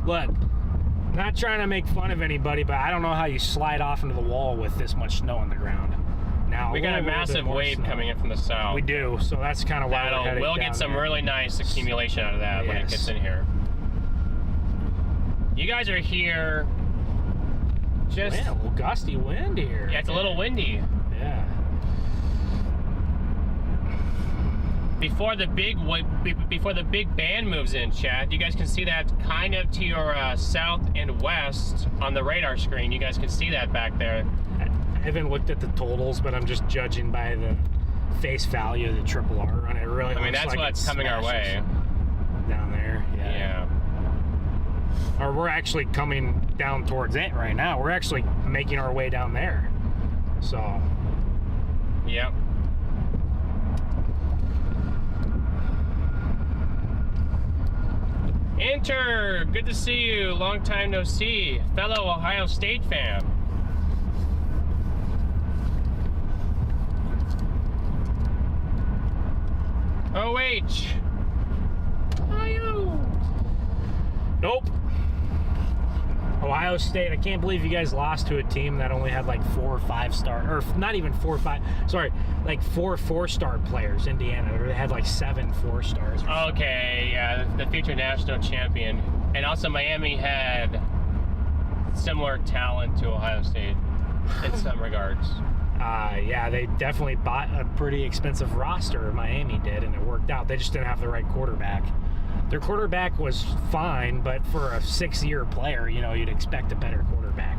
Look, not trying to make fun of anybody, but I don't know how you slide off into the wall with this much snow on the ground. Now, we got a massive wave coming in from the south. We do, so that's kind of why we're heading we'll get down some there. really nice accumulation out of that when it gets in here. You guys are here. Just a little gusty wind here. Yeah, it's a little windy. Yeah. Before the big band moves in, chat, you guys can see that kind of to your south and west on the radar screen. You guys can see that back there. I haven't looked at the totals, but I'm just judging by the face value of the triple R run. It really looks that's like what's coming our way. Down there. Yeah. Or we're actually coming down towards it right now. We're actually making our way down there. So. Yep. Enter. Good to see you. Long time no see. Fellow Ohio State fan. OH. Ohio. Nope. Ohio State, I can't believe you guys lost to a team that only had like 4 or 5 star, or not even 4 or 5, sorry, like 4 4-star players, Indiana, or they had like 7 4-stars. Okay, yeah, the future national champion. And also Miami had similar talent to Ohio State in some regards. Yeah, they definitely bought a pretty expensive roster, Miami did, and it worked out. They just didn't have the right quarterback. Their quarterback was fine, but for a 6-year player, you know, you'd expect a better quarterback.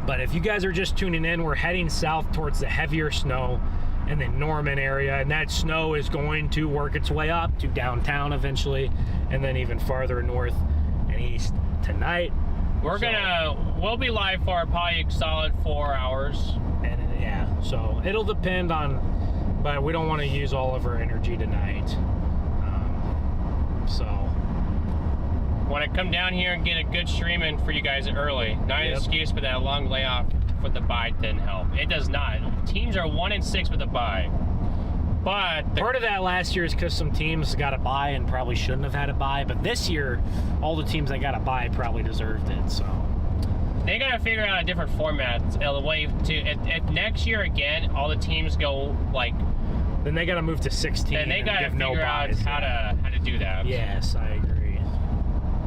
But if you guys are just tuning in, we're heading south towards the heavier snow in the Norman area, and that snow is going to work its way up to downtown eventually, and then even farther north and east tonight. We'll be live for probably a solid 4 hours. And yeah, so it'll depend on, but we don't want to use all of our energy tonight. So want to come down here and get a good stream in for you guys early. Not an excuse, but that long layoff with the bye didn't help. It does not. Teams are 1-6 with the bye. But part of that last year is because some teams got a bye and probably shouldn't have had a bye. But this year, all the teams that got a bye probably deserved it. So they got to figure out a different format. The way to if next year again, all the teams go like. Then they got to move to 16. Then they got to figure out how to do that. Yes, I agree.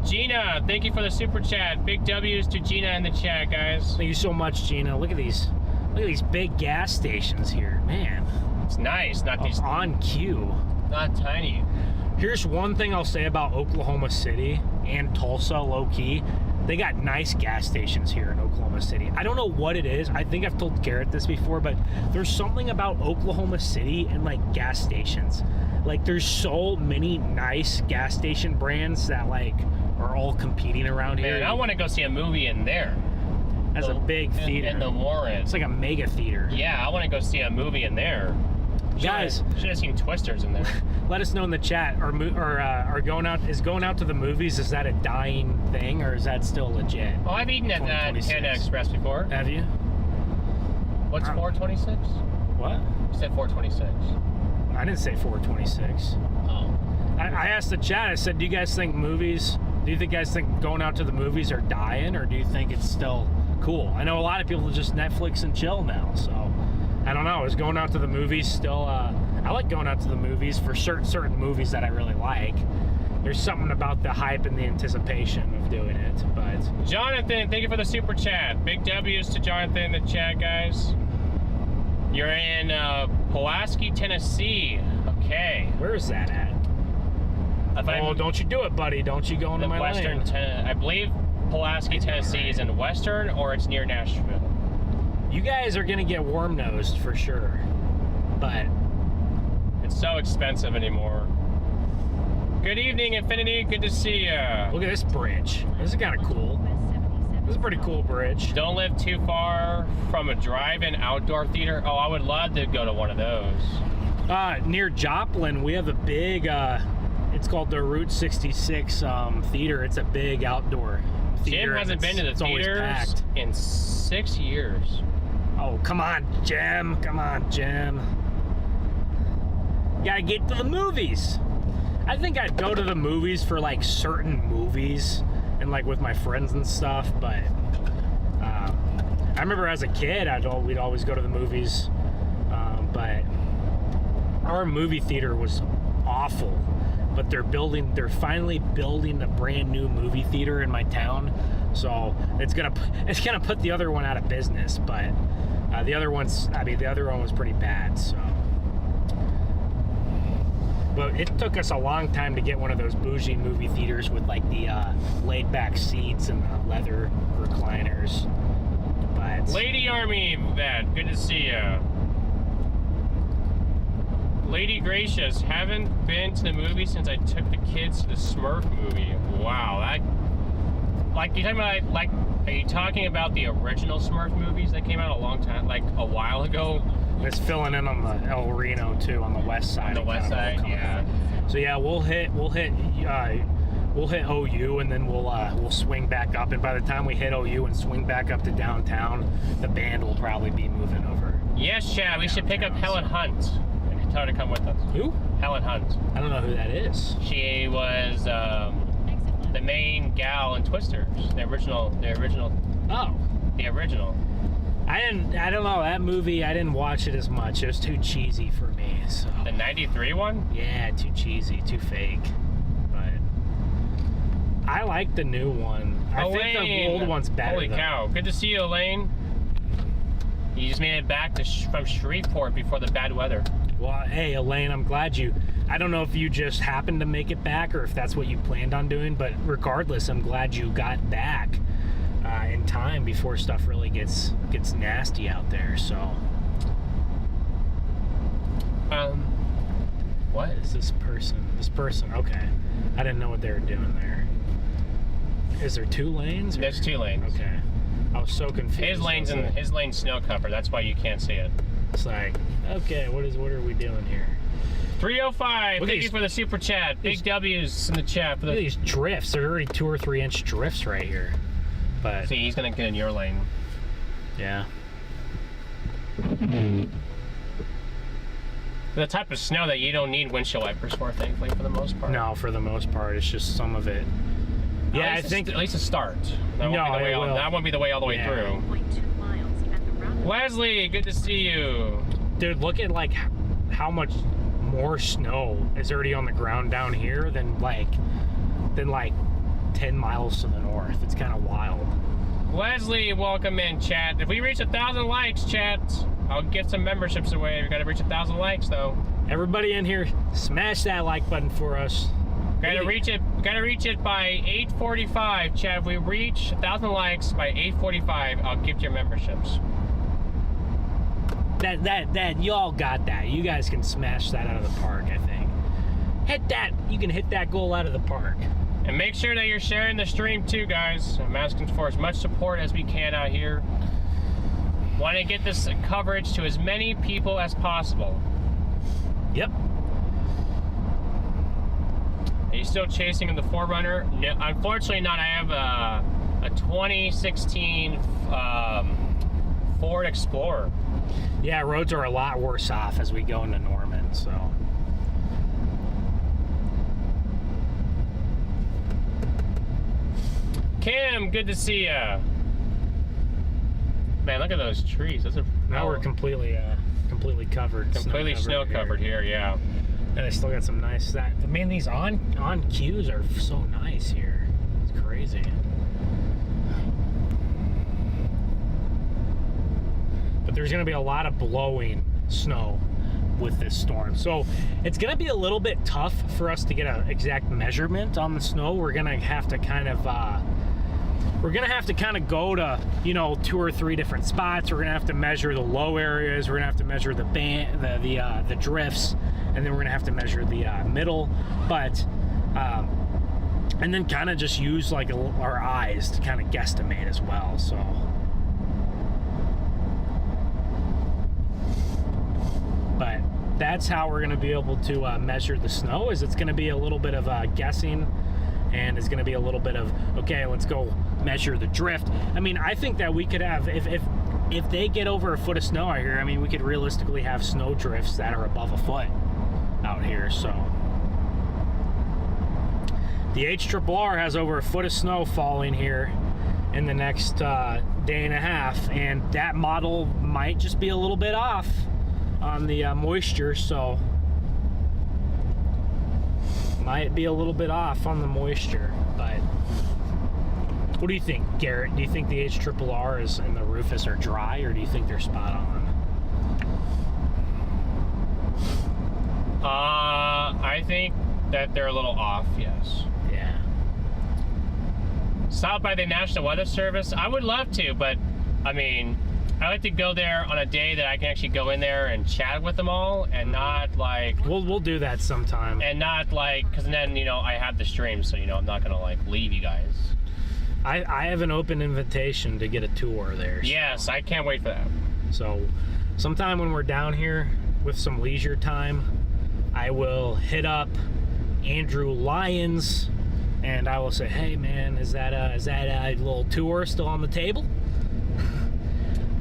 Gina, thank you for the super chat. Big W's to Gina in the chat, guys. Thank you so much, Gina. Look at these big gas stations here, man. It's nice, not these on cue. Not tiny. Here's one thing I'll say about Oklahoma City and Tulsa, low key. They got nice gas stations here in Oklahoma City. I don't know what it is. I think I've told Garrett this before, but there's something about Oklahoma City and like gas stations. Like there's so many nice gas station brands that like are all competing around here. Man, I want to go see a movie in there. That's a big theater. In the Warren. It's like a mega theater. Yeah, I want to go see a movie in there. Guys, should have seen Twisters in there. Let us know in the chat. Are going out to the movies? Is that a dying thing, or is that still legit? Oh, I've eaten at Panda Express before. Have you? What's 426? What? You said 426. I didn't say 426. Oh. I asked the chat. I said, "Do you guys think guys think going out to the movies are dying, or do you think it's still cool?" I know a lot of people just Netflix and chill now, so. I don't know. Is going out to the movies still? I like going out to the movies for certain movies that I really like. There's something about the hype and the anticipation of doing it. But Jonathan, thank you for the super chat. Big W's to Jonathan in the chat, guys. You're in Pulaski, Tennessee. Okay. Where is that at? Oh, don't you do it, buddy. Don't you go into my lane. I believe Pulaski, Tennessee is in Western, or it's near Nashville. You guys are going to get worm-nosed for sure. But it's so expensive anymore. Good evening, Infinity. Good to see ya. Look at this bridge. This is kind of cool. This is a pretty cool bridge. Don't live too far from a drive-in outdoor theater. Oh, I would love to go to one of those. Near Joplin, we have a big, it's called the Route 66 theater. It's a big outdoor theater. Jim hasn't been to the theaters packed. in 6 years. Oh, come on, Jim. Come on, Jim. Gotta get to the movies. I think I'd go to the movies for like certain movies and like with my friends and stuff, but I remember as a kid we'd always go to the movies, but our movie theater was awful. But they're finally building a brand new movie theater in my town, so it's gonna put the other one out of business. But the other one was pretty bad, so. But it took us a long time to get one of those bougie movie theaters with like the laid back seats and the leather recliners. But Lady Army Vet, good to see ya. Lady Gracious, haven't been to the movie since I took the kids to the Smurf movie. Wow, are you talking about the original Smurf movies that came out a while ago? It's filling in on the El Reno too, on the west side. On the west side, yeah. So yeah, we'll hit OU, and then we'll swing back up. And by the time we hit OU and swing back up to downtown, the band will probably be moving over. Yes, Chad. We should pick up Helen Hunt and tell her to come with us. Who? Helen Hunt. I don't know who that is. She was the main gal in Twisters, the original. Oh. The original. I don't know, that movie, I didn't watch it as much. It was too cheesy for me, so. The 93 one? Yeah, too cheesy, too fake. But I like the new one. I think the old one's better. Holy cow. Good to see you, Elaine. You just made it back from Shreveport before the bad weather. Well, hey, Elaine, I'm glad I don't know if you just happened to make it back or if that's what you planned on doing, but regardless, I'm glad you got back in time before stuff really gets nasty out there. So what is this person? Okay, I didn't know what they were doing there. Is there 2 lanes? There's 2 lanes. Okay, I was so confused. His lane's snow covered, that's why you can't see it. It's like, okay, what are we doing here? 305, thank you for the super chat. Big W's in the chat. Look at these drifts. There are already 2 or 3 inch drifts right here. But see, he's gonna get in your lane. Yeah. The type of snow that you don't need windshield wipers for, thankfully, for the most part. No, for the most part, it's just some of it. Yeah, I think at least a start. That won't be the way all the way through. 0.2 miles at the route. Leslie, good to see you. Dude, look at like how much more snow is already on the ground down here than like 10 miles to the north. It's kind of wild. Leslie, welcome in, chat. If we reach 1,000 likes, chat, I'll get some memberships away. We gotta reach 1,000 likes, though. Everybody in here, smash that like button for us. Gotta reach it by 8:45, chat. If we reach 1,000 likes by 8:45, I'll gift your memberships. That y'all got that. You guys can smash that out of the park, I think. You can hit that goal out of the park. And make sure that you're sharing the stream too, guys. I'm asking for as much support as we can out here. Want to get this coverage to as many people as possible. Yep. Are you still chasing in the 4Runner? No, unfortunately not. I have a 2016 Ford Explorer. Yeah, roads are a lot worse off as we go into Norman, so. Kim, good to see ya. Man, look at those trees. Now we're completely covered. Completely snow covered here, yeah. And I still got some nice. These on cues are so nice here. It's crazy. But there's going to be a lot of blowing snow with this storm. So it's going to be a little bit tough for us to get an exact measurement on the snow. We're going to have to kind of go to, 2 or 3 different spots. We're going to have to measure the low areas. We're going to have to measure the drifts, and then we're going to have to measure the middle. But and then kind of just use like our eyes to kind of guesstimate as well. So but that's how we're going to be able to measure the snow. Is it's going to be a little bit of guessing, and it's going to be a little bit of, okay, let's go measure the drift. I mean, I think that we could have, if they get over a foot of snow out here, I mean, we could realistically have snow drifts that are above a foot out here. So the HRRR has over a foot of snow falling here in the next day and a half, and that model might just be a little bit off on the moisture, so might be a little bit off on the moisture. But what do you think, Garrett? Do you think the HRRRs and the Rufus are dry, or do you think they're spot on? I think that they're a little off, yes. Yeah. Stop by the National Weather Service. I would love to, but I mean, I like to go there on a day that I can actually go in there and chat with them all, and not like... We'll do that sometime. And not like, because then, I have the stream, so, I'm not going to like leave you guys. I have an open invitation to get a tour there. So. Yes, I can't wait for that. So sometime when we're down here with some leisure time, I will hit up Andrew Lyons, and I will say, hey man, is that a little tour still on the table?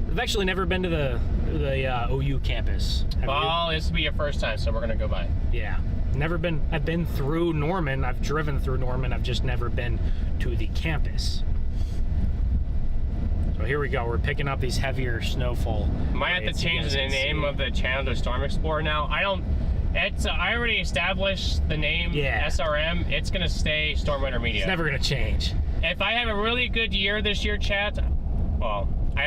I've actually never been to the OU campus. Well, this will be your first time, so we're gonna go by. Yeah, never been. I've been through Norman. I've driven through Norman. I've just never been to the campus. So here we go. We're picking up these heavier snowfall. Might have to change the name of the channel to Storm Explorer now. I already established the name SRM. It's gonna stay StormRunner Media. It's never gonna change. If I have a really good year this year, chat, well, we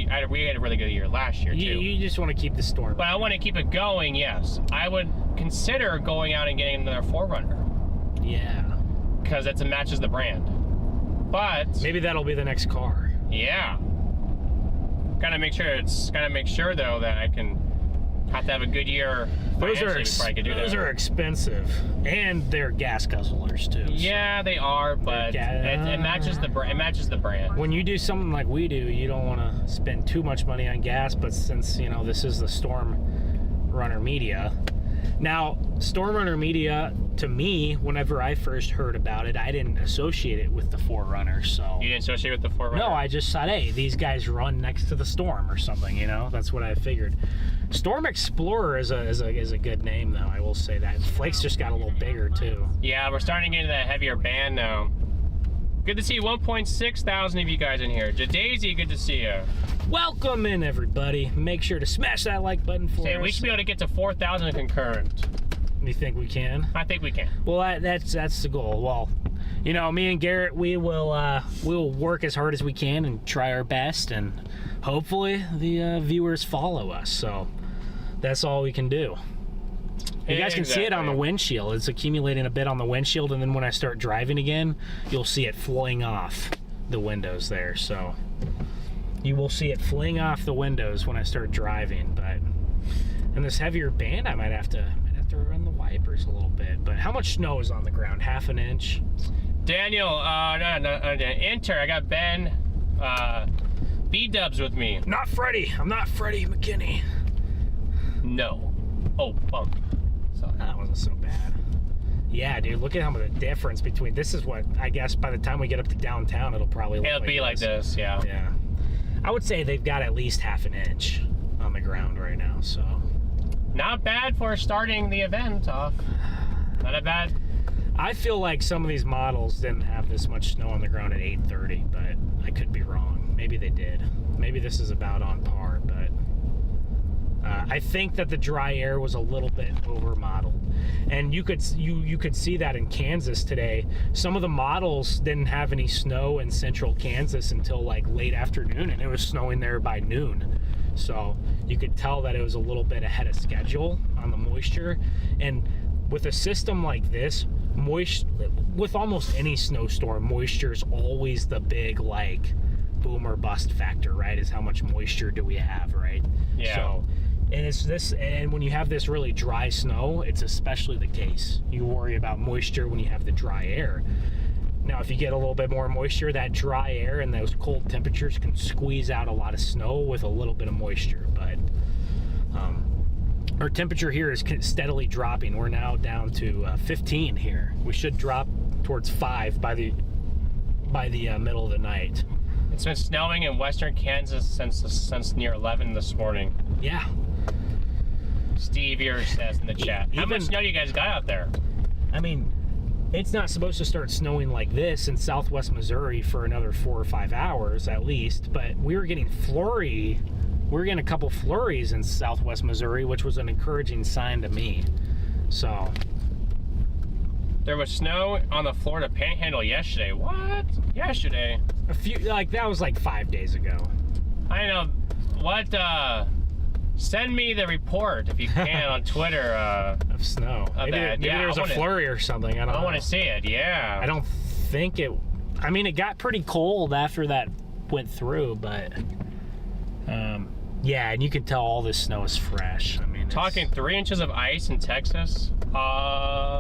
had a really good year last year too. You just want to keep the storm. But I want to keep it going. Yes, I would consider going out and getting another 4Runner. Yeah. Because it matches the brand. But maybe that'll be the next car. Yeah. Gotta make sure though that I can have to have a good year. Those are expensive, and they're gas guzzlers too. Yeah, they are, but it matches the brand. It matches the brand. When you do something like we do, you don't want to spend too much money on gas. But since this is the StormRunner Media. Now, StormRunner Media, to me, whenever I first heard about it, I didn't associate it with the 4Runner. So you didn't associate with the 4Runner? No, I just thought, hey, these guys run next to the Storm or something. That's what I figured. Storm Explorer is a good name, though. I will say that. Flake's just got a little bigger too. Yeah, we're starting to get into that heavier band now. Good to see 1.6 thousand of you guys in here. Jadaisy, good to see you. Welcome in, everybody. Make sure to smash that like button for us. We should be able to get to 4,000 concurrent. You think we can? I think we can. Well, that's the goal. Well, me and Garrett, we will work as hard as we can and try our best, and hopefully the viewers follow us. So that's all we can do. You guys can see it on the windshield. It's accumulating a bit on the windshield, and then when I start driving again, you'll see it fling off the windows there. So you will see it fling off the windows when I start driving. But in this heavier band, I might have to run the wipers a little bit. But how much snow is on the ground? Half an inch? Daniel, enter. I got Ben B-dubs with me. Not Freddie. I'm not Freddie McKinney. No. Oh, bump. Sorry. That wasn't so bad. Yeah, dude, look at how much the difference between, this is what, I guess by the time we get up to downtown, it'll probably look like this, yeah. Yeah. I would say they've got at least half an inch on the ground right now, so. Not bad for starting the event off. Not a bad. I feel like some of these models didn't have this much snow on the ground at 8:30, but I could be wrong. Maybe they did. Maybe this is about on par, but I think that the dry air was a little bit over modeled, and you could see that in Kansas today. Some of the models didn't have any snow in central Kansas until like late afternoon, and it was snowing there by noon. So you could tell that it was a little bit ahead of schedule on the moisture. And with a system like this, with almost any snowstorm, moisture is always the big like boom or bust factor, right? Is how much moisture do we have, right? Yeah. So, and when you have this really dry snow, it's especially the case. You worry about moisture when you have the dry air. Now, if you get a little bit more moisture, that dry air and those cold temperatures can squeeze out a lot of snow with a little bit of moisture. But our temperature here is steadily dropping. We're now down to 15 here. We should drop towards 5 by the middle of the night. It's been snowing in western Kansas since near 11 this morning. Yeah. Steve here says in the chat. How much snow you guys got out there? I mean, it's not supposed to start snowing like this in southwest Missouri for another 4 or 5 hours at least, but we were getting a couple flurries in southwest Missouri, which was an encouraging sign to me. So there was snow on the Florida Panhandle yesterday. What? Yesterday? That was like 5 days ago. I know. What? Send me the report if you can on Twitter. Of snow. Maybe there was a flurry or something. I want to see it. Yeah. I don't think it. I mean, it got pretty cold after that went through, but yeah, and you can tell all this snow is fresh. I mean, talking 3 inches of ice in Texas. I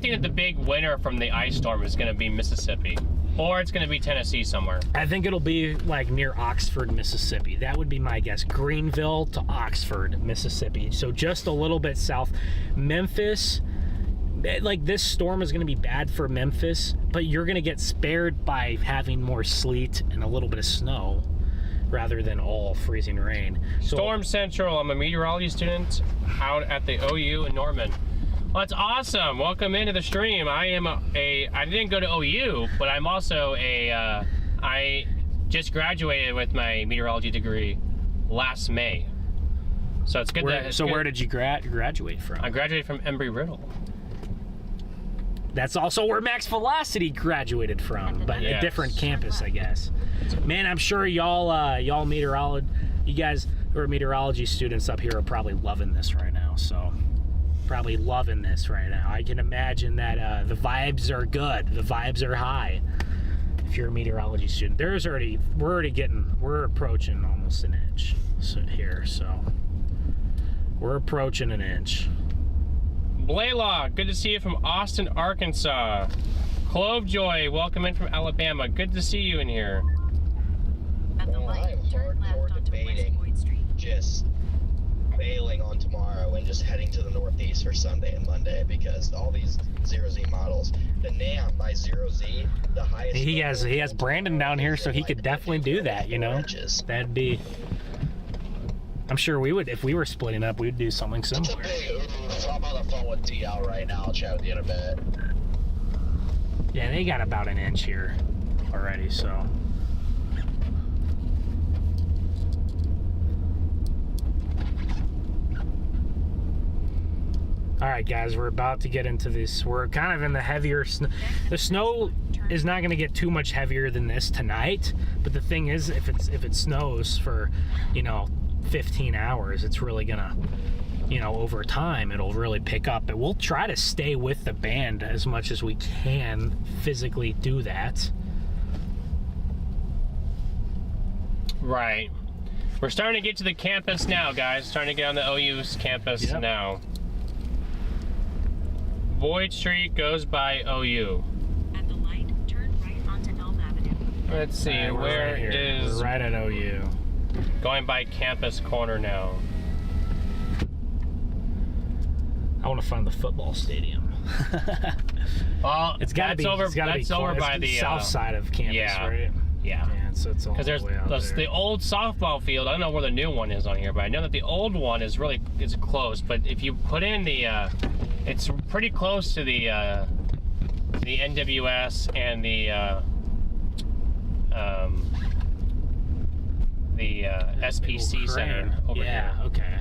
think that the big winner from the ice storm is going to be Mississippi, or it's going to be Tennessee somewhere. I think it'll be like near Oxford, Mississippi. That would be my guess. Greenville to Oxford, Mississippi. So just a little bit south. Memphis, like this storm is going to be bad for Memphis, but you're going to get spared by having more sleet and a little bit of snow rather than all freezing rain. Storm Central. I'm a meteorology student out at the OU in Norman. Well, that's awesome. Welcome into the stream. I didn't go to OU, but I'm also I just graduated with my meteorology degree last May. So it's good. Where did you graduate from? I graduated from Embry-Riddle. That's also where Max Velocity graduated from, but a different campus, I guess. Man, I'm sure you guys who are meteorology students up here are probably loving this right now. So. Probably loving this right now. I can imagine that the vibes are good. The vibes are high. If you're a meteorology student, we're approaching almost an inch here. So we're approaching an inch. Blaylock, good to see you from Austin, Arkansas. Clovejoy, welcome in from Alabama. Good to see you in here. At the light, turn left onto West Boyd Street. Just bailing on tomorrow and just heading to the northeast for Sunday and Monday, because all these 0Z models, the NAM by 0Z, the highest. He has Brandon down here, so he could definitely do that. You know, that'd be. I'm sure we would, if we were splitting up, we'd do something similar. I'm on the phone with DL right now. I'll chat with you in a bit. Yeah, they got about an inch here already, so. All right, guys, we're about to get into this. We're kind of in the heavier snow. The snow is not going to get too much heavier than this tonight, but the thing is, if it snows for, 15 hours, it's really gonna, over time, it'll really pick up. But we'll try to stay with the band as much as we can physically do that. Right. We're starting to get to the campus now, guys. Starting to get on the OU's campus now. Boyd Street goes by OU. At the light, turn right onto Elm Avenue. Let's see, where is... We're right at OU. Going by Campus Corner now. I want to find the football stadium. Well, it's got to be. It's over by the south side of campus, right? Yeah. So it's all because the way out there's the old softball field. I don't know where the new one is on here, but I know that the old one is close. But if you put in the, it's pretty close to the NWS and the SPC Center over here. Yeah. Okay.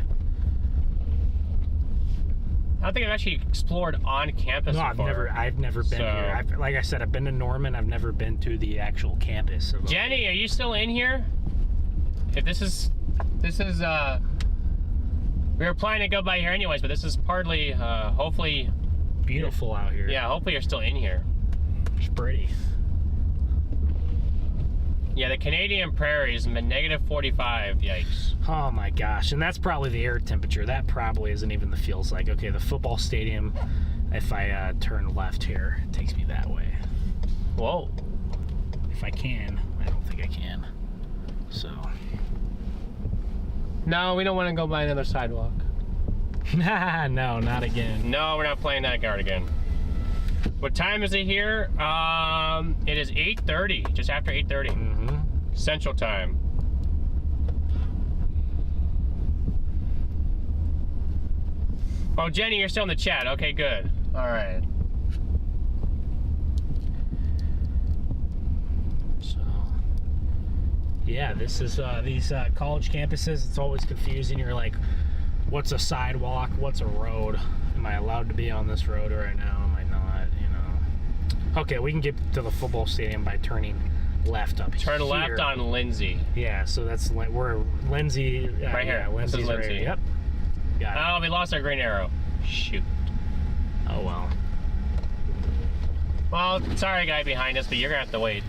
I don't think I've actually explored on campus before. I've never been here. Like I said, I've been to Norman. I've never been to the actual campus. Jenny, are you still in here? If this is This is we were planning to go by here anyways, but this is partly hopefully Beautiful out here. yeah, hopefully you're still in here. It's pretty. Yeah, the Canadian prairies, -45. Yikes. Oh my gosh, and that's probably the air temperature. That probably isn't even the feels like. Okay, the football stadium, if I turn left here, it takes me that way. Whoa. If I can. I don't think I can. So. No, we don't want to go by another sidewalk. No, not again. No, we're not playing that card again. What time is it here? It is 8:30, just after 8:30. Mm-hmm. Central Time. Oh, Jenny, you're still in the chat. Okay, good. All right. So, yeah, this is these college campuses. It's always confusing. You're like, what's a sidewalk? What's a road? Am I allowed to be on this road right now? Am I not? You know. Okay, we can get to the football stadium by turning left up here. Turn left on Lindsay. Yeah, so that's we're Lindsay. Right here. Yeah, This is Lindsay's right Lindsay. here. Yep. Got it. Oh, we lost our green arrow. Shoot. Oh well. Well, sorry, guy behind us, but you're gonna have to wait.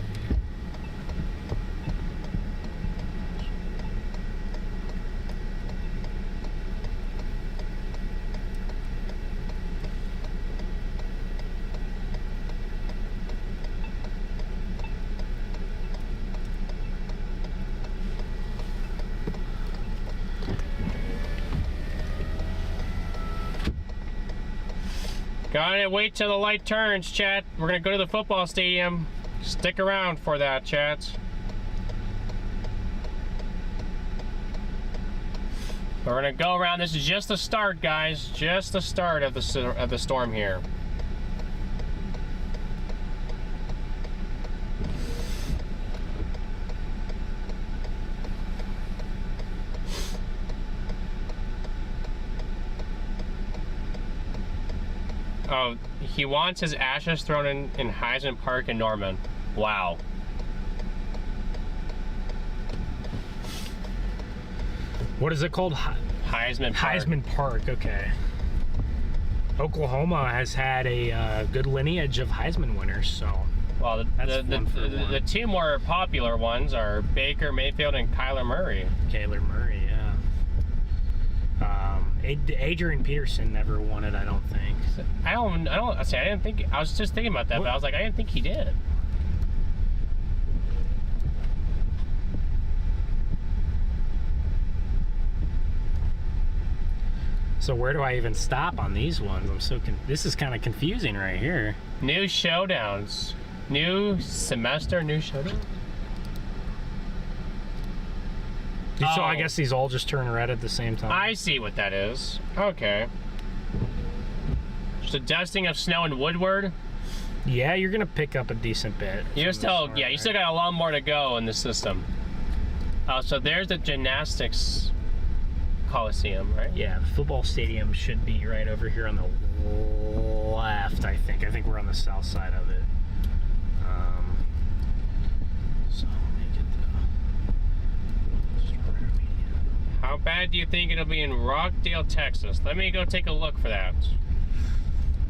Gotta wait till the light turns, chat. We're gonna go to the football stadium. Stick around for that, chat. We're gonna go around. This is just the start, guys. Just the start of the storm here. Oh, he wants his ashes thrown in Heisman Park in Norman. Wow. What is it called? Heisman Park. Heisman Park. Okay. Oklahoma has had a good lineage of Heisman winners, so. Well, the two more popular ones are Baker Mayfield and Kyler Murray. Kyler Murray, yeah. Adrian Peterson never won it, I don't think. I didn't think. I was just thinking about that, but I was like, I didn't think he did. So where do I even stop on these ones? I'm so this is kind of confusing right here. New showdowns. New semester, new showdown? So I guess these all just turn red at the same time. I see what that is. Okay. Just a dusting of snow in Woodward. Yeah, you're gonna pick up a decent bit. You still, yeah, you still got a lot more to go in the system. So there's the gymnastics Coliseum, right? Yeah, the football stadium should be right over here on the left, I think. I think we're on the south side of it. So let me get the StormRunner Media. How bad do you think it'll be in Rockdale, Texas? Let me go take a look for that.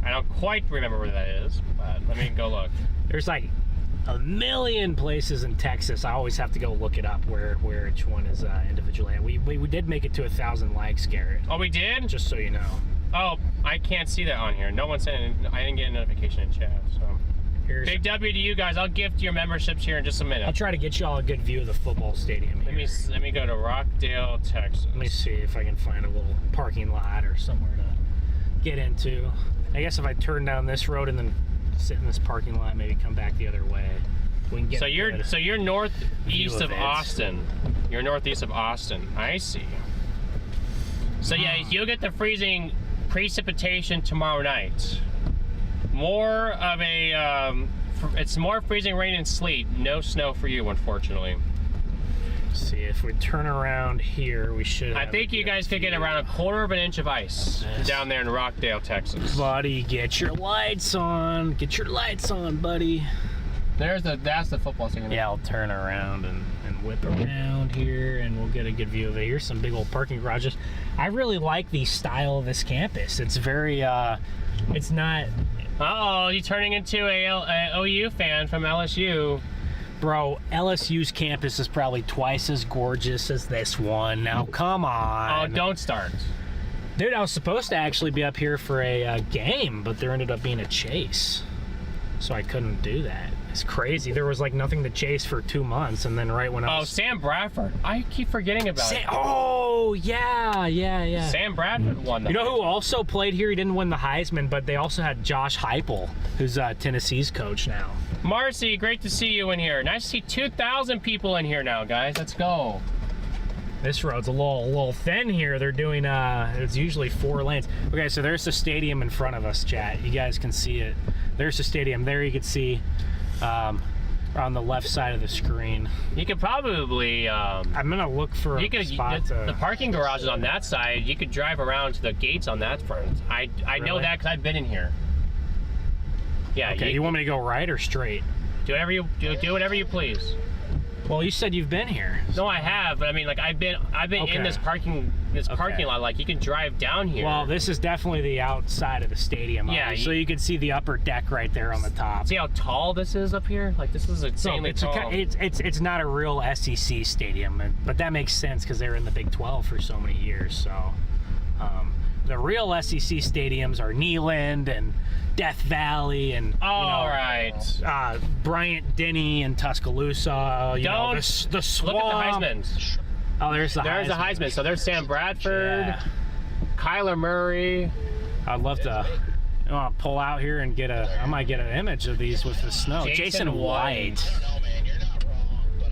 I don't quite remember where that is, but let me go look. There's like a million places in Texas. I always have to go look it up where each one is individually. We did make it to 1,000 likes, Garrett. Oh, we did? Just so you know. Oh, I can't see that on here. No one sent. I didn't get a notification in chat. So big W to you guys. I'll gift your memberships here in just a minute. I'll try to get y'all a good view of the football stadium here. Let me go to Rockdale, Texas. Let me see if I can find a little parking lot or somewhere to get into. I guess if I turn down this road and then sit in this parking lot, maybe come back the other way. We can get so you're northeast of Austin. You're northeast of Austin. I see. So yeah, you'll get the freezing precipitation tomorrow night. More of a it's more freezing rain and sleet. No snow for you, unfortunately. Let's see if we turn around here, we should. I think you guys could get around 1/4 of an inch of ice down there in Rockdale, Texas. Buddy, get your lights on. Get your lights on, buddy. That's the football stadium. Yeah, I'll turn around and whip around here, and we'll get a good view of it. Here's some big old parking garages. I really like the style of this campus. It's very, it's not... Uh-oh, you're turning into a OU fan from LSU. Bro, LSU's campus is probably twice as gorgeous as this one. Now, come on. Oh, don't start. Dude, I was supposed to actually be up here for a game, but there ended up being a chase. So I couldn't do that. It's crazy. There was like nothing to chase for 2 months, and then right when I was... Oh, Sam Bradford. I keep forgetting about it. Oh, yeah. Sam Bradford won the You know who also played here? He didn't win the Heisman, but they also had Josh Heupel, who's Tennessee's coach now. Marcy, great to see you in here. Nice to see 2,000 people in here now, guys. Let's go. This road's a little thin here. They're doing, it's usually 4 lanes. Okay, so there's the stadium in front of us, chat. You guys can see it. There's the stadium. There you can see on the left side of the screen. You could probably... I'm going to look for a spot to... The parking garage is on that side. You could drive around to the gates on that front. I know that because I've been in here. Yeah. Okay, you want me to go right or straight? Do whatever you please. Well, you said you've been here. No, I have, but I mean, like I've been Okay. in this parking lot. Like you can drive down here. Well, this is definitely the outside of the stadium. Yeah, so you can see the upper deck right there on the top. See how tall this is up here? Like this is insanely tall. It's not a real SEC stadium, but that makes sense because they're in the Big 12 for so many years. So the real SEC stadiums are Neyland and Death Valley and right. Bryant Denny and Tuscaloosa. The swamp. Look at the Heismans. Oh, there's the Heisman. So there's Sam Bradford, Yeah. Kyler Murray. I'd love to. I want to pull out here and I might get an image of these with the snow. Jason White. I don't know, man. You're not wrong, but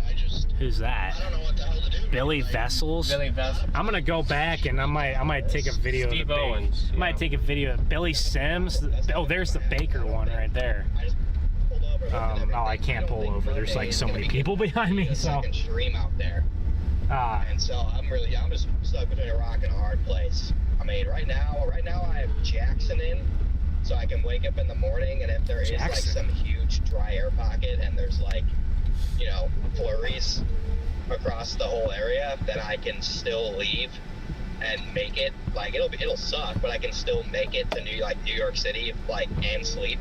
Who's that? I don't know what the hell to do. Billy Vessels. I'm gonna go back and I might take a video. Steve of the Owens. I might take a video of Billy Sims. Oh, there's the Baker one right there. I just pulled over. I can't pull over. There's like so many people behind me. So. Second stream out there. And so I'm just stuck between a rock and a hard place. I mean, right now I have Jackson in, so I can wake up in the morning, and if there is like some huge dry air pocket and there's like, flurries across the whole area, then I can still leave and make it. Like it'll suck, but I can still make it to New York City, and sleep.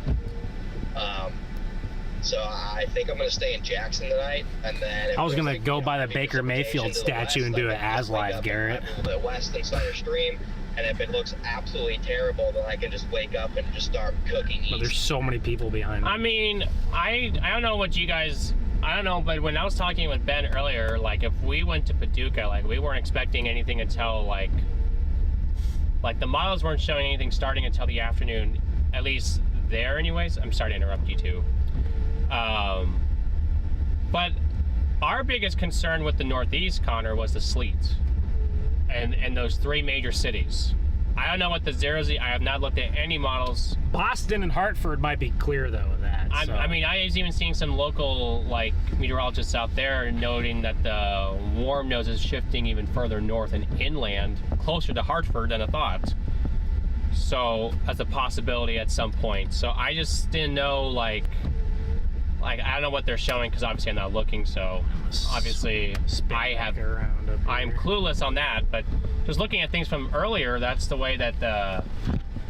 So I think I'm gonna stay in Jackson tonight, and then I was gonna go by the Baker Mayfield statue and do it as live, Garrett. The west and center stream, and if it looks absolutely terrible, then I can just wake up and just start cooking. But there's so many people behind me. I mean, I don't know what you guys. I don't know, but when I was talking with Ben earlier, like if we went to Paducah, like we weren't expecting anything until like the models weren't showing anything starting until the afternoon, at least there anyways. I'm sorry to interrupt you too. But our biggest concern with the Northeast, Connor, was the sleet and those 3 major cities. I don't know what the 0Z, I have not looked at any models. Boston and Hartford might be clear though of that. So. I mean, I was even seeing some local meteorologists out there noting that the warm nose is shifting even further north and inland, closer to Hartford than I thought. So that's a possibility at some point. So I just didn't know I don't know what they're showing because obviously I'm not looking. So obviously I'm clueless on that. But just looking at things from earlier, that's the way that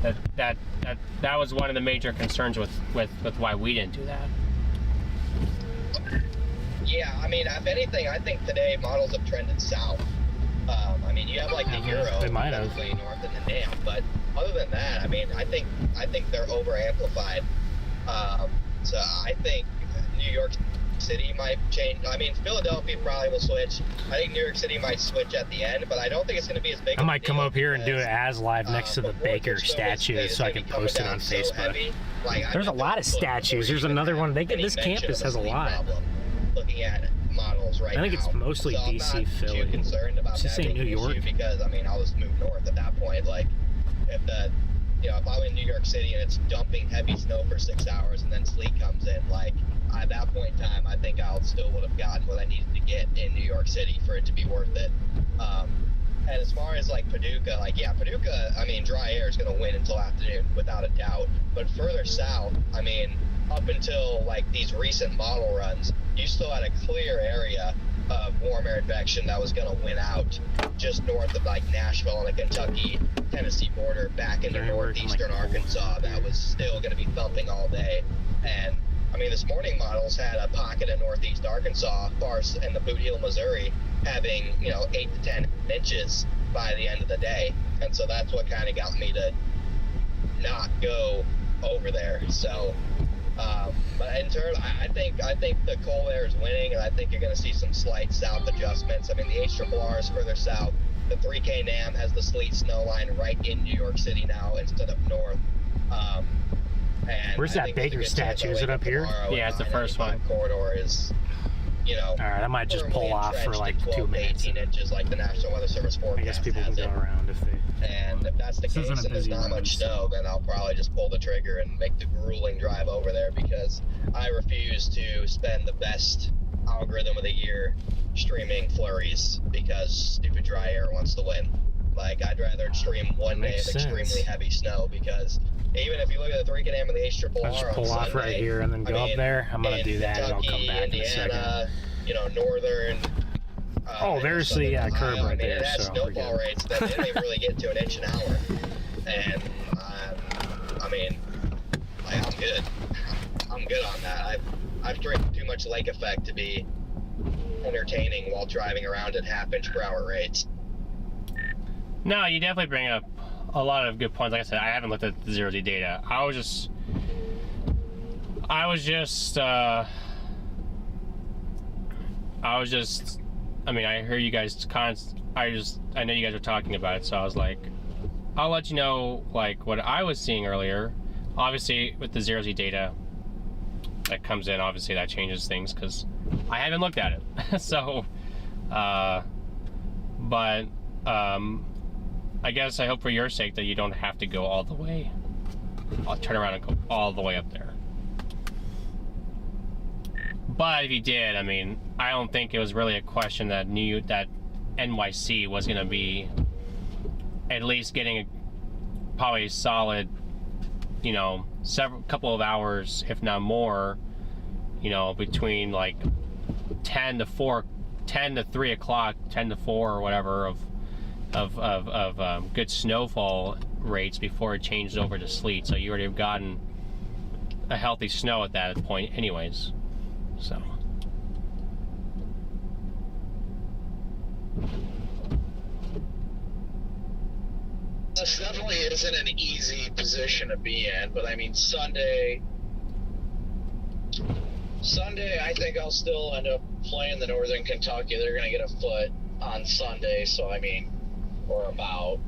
that was one of the major concerns with why we didn't do that. Yeah, I mean, if anything, I think today models have trended south. I mean, you have the Euro, they might have north and the NAM, but other than that, I mean, I think they're over amplified. So I think New York City might change. I mean, Philadelphia probably will switch. I think New York City might switch at the end, but I don't think it's going to be as big. I might come up here and do it as live next to the Baker statue so I can post it on Facebook. There's a lot of statues. There's another one. This campus has a lot. Looking at models right now. I think it's mostly DC, Philly. Just say New York. Because I mean, I'll just move north at that point. Like, if I'm in New York City and it's dumping heavy snow for 6 hours and then sleet comes in, at that point in time, I think I would have gotten what I needed to get in New York City for it to be worth it. And as far as Paducah, Paducah, I mean, dry air is going to win until afternoon without a doubt. But further south, I mean, up until like these recent model runs, you still had a clear area of warm air advection that was going to win out just north of like Nashville on the Kentucky-Tennessee border back into northeastern Arkansas. That was still going to be thumping all day. And I mean, this morning models had a pocket in northeast Arkansas, far in the Boot Heel, Missouri, having 8 to 10 inches by the end of the day. And so that's what kind of got me to not go over there. So but in turn, I think the cold air is winning, and I think you're going to see some slight south adjustments. I mean, the HRRR is further south. The 3K NAM has the sleet snow line right in New York City now instead of north. And where's that Baker statue? Is it up here? Yeah, it's the first one. Corridor is, all right, I might just pull off for like 2 minutes. 18 inches, like the National Weather Service forecast. I guess people can go around if they. And if that's the case, and there's not much snow, then I'll probably just pull the trigger and make the grueling drive over there, because I refuse to spend the best algorithm of the year streaming flurries because stupid dry air wants to win. Like, I'd rather stream one day of extremely heavy snow, because even if you look at the 3K NAM and the HRRR, I'll just pull off Sunday, right here and then go up there. I'm gonna do that, and I'll come back Indiana, in a second. Northern. There's the curb right there. It has snowfall rates that they don't even really get to an inch an hour, and I mean, like, I'm good on that. I've drank too much lake effect to be entertaining while driving around at half-inch per hour rates. No, you definitely bring up a lot of good points. Like I said, I haven't looked at the 0Z data. I was just I mean, I hear you guys I know you guys are talking about it, so I was like, I'll let you know like what I was seeing earlier. Obviously with the 0Z data that comes in, obviously that changes things because I haven't looked at it. So but I guess I hope for your sake that you don't have to go all the way. I'll turn around and go all the way up there. But if you did, I mean, I don't think it was really a question that NYC was going to be at least getting probably solid, couple of hours, if not more, between like 10 to 3 o'clock, 10 to 4 or whatever of good snowfall rates before it changed over to sleet. So you already have gotten a healthy snow at that point anyways. So this definitely isn't an easy position to be in, but I mean, Sunday I think I'll still end up playing the Northern Kentucky. They're going to get a foot on Sunday, so I mean, or about.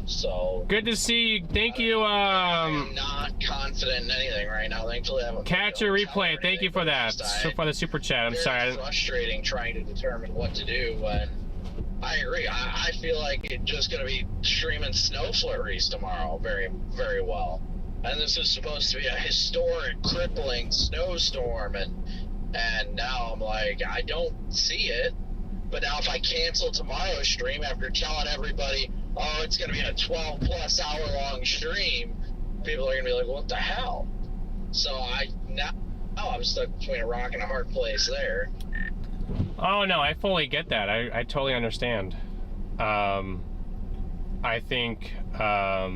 So good to see you. Thank you. I'm not confident in anything right now. Thankfully, I haven't. Catch a replay. Thank you for that. For the super chat. I'm sorry. It's frustrating trying to determine what to do when. I agree. I feel like it's just going to be streaming snow flurries tomorrow very, very well. And this is supposed to be a historic, crippling snowstorm, and now I'm like, I don't see it. But now if I cancel tomorrow's stream after telling everybody, oh, it's going to be a 12-plus hour-long stream, people are going to be like, what the hell? So now I'm stuck between a rock and a hard place there. Oh, no, I fully get that. I totally understand. I think, I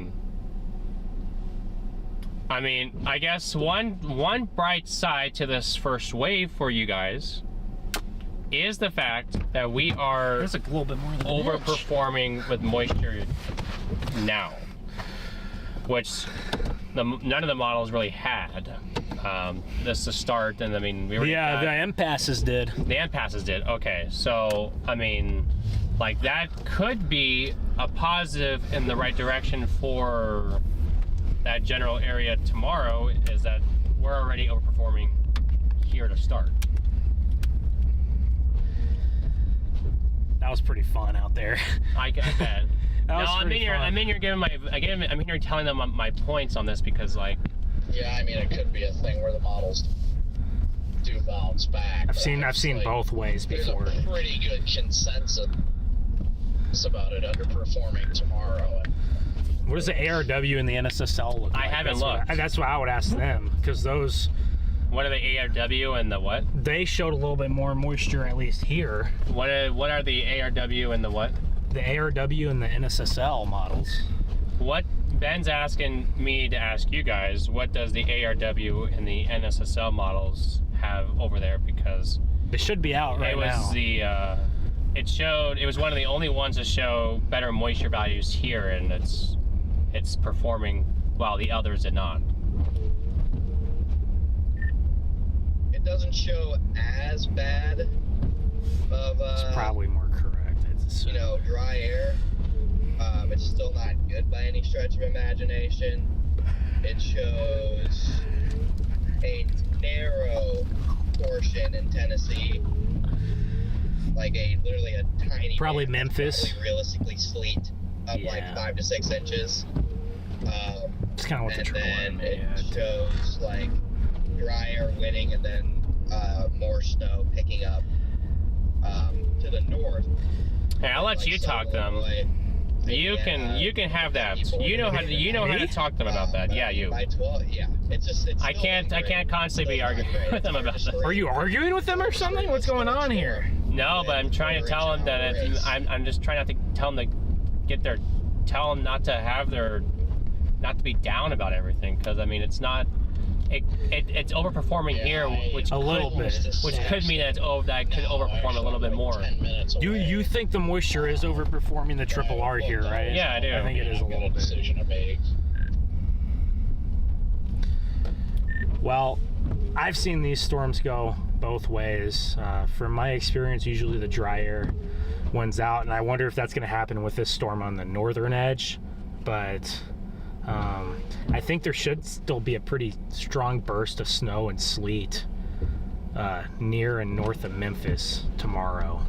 mean, I guess one bright side to this first wave for you guys is the fact that we are There's a little bit more than overperforming with moisture now, which none of the models really had. This to start, and I mean, we already the M passes did. The M passes did. Okay, so I mean, like that could be a positive in the right direction for that general area tomorrow. Is that we're already overperforming here to start. That was pretty fun out there. I get that. No, I'm in here giving I'm here telling them my points on this because like. Yeah, I mean, it could be a thing where the models do bounce back. I've seen both ways before. There's a pretty good consensus about it underperforming tomorrow. What does the ARW and the NSSL look like? I haven't looked. That's what I would ask them, because those... What are the ARW and the what? They showed a little bit more moisture, at least here. What are the ARW and the what? The ARW and the NSSL models. What Ben's asking me to ask you guys, what does the ARW and the NSSL models have over there? Because they should be out right now. It was one of the only ones to show better moisture values here, and it's performing while the others did not. It doesn't show as bad of it's probably more correct. It's, dry air. It's still not good by any stretch of imagination. It shows a narrow portion in Tennessee, like literally a tiny. Probably Memphis. Probably realistically sleet of like 5 to 6 inches. It's kind of what the triple and then it shows like dry air winning, and then more snow picking up to the north. Hey, I'll let you talk to them. You can have that. You know how to talk to them about that. Yeah, you. By 12, yeah. It's I can't constantly be arguing with them about that. Are you arguing with them or something? What's going on here? No, but I'm trying to tell them that I'm just trying not to tell them to tell them not to be down about everything, because I mean it's overperforming here, which a little bit, which could mean that I could overperform a little bit more. You think the moisture is overperforming the triple R here, right? Yeah, I do. I think it is a little bit. Well, I've seen these storms go both ways. From my experience, usually the dry air wins out, and I wonder if that's going to happen with this storm on the northern edge. But I think there should still be a pretty strong burst of snow and sleet near and north of Memphis tomorrow.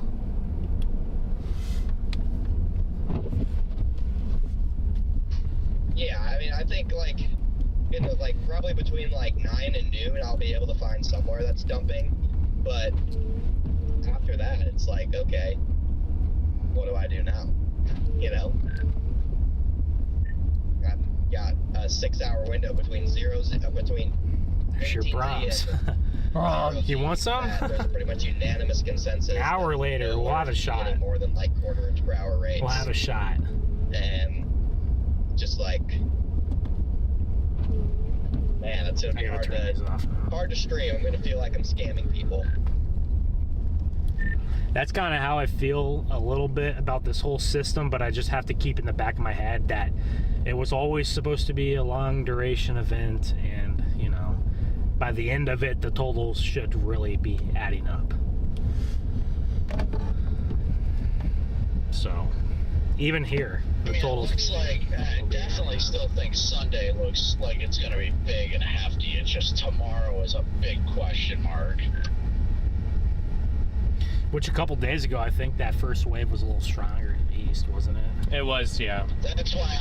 Yeah, I mean, I think probably between 9 and noon, I'll be able to find somewhere that's dumping. But after that, it's like, okay, what do I do now? I've got a 6-hour window between between. There's your Brahms. You want some? There's a pretty much unanimous consensus. An hour later, we'll have a shot. More than quarter inch per hour rates. We'll have a shot. And just man, that's gonna be hard to stream. I'm gonna feel like I'm scamming people. That's kind of how I feel a little bit about this whole system, but I just have to keep in the back of my head that it was always supposed to be a long duration event, and by the end of it, the totals should really be adding up. So, even here, the totals. It looks like, I definitely still think Sunday looks like it's going to be big and hefty. It's just tomorrow is a big question mark. Which a couple days ago, I think that first wave was a little stronger in the east, wasn't it? It was, yeah. That's why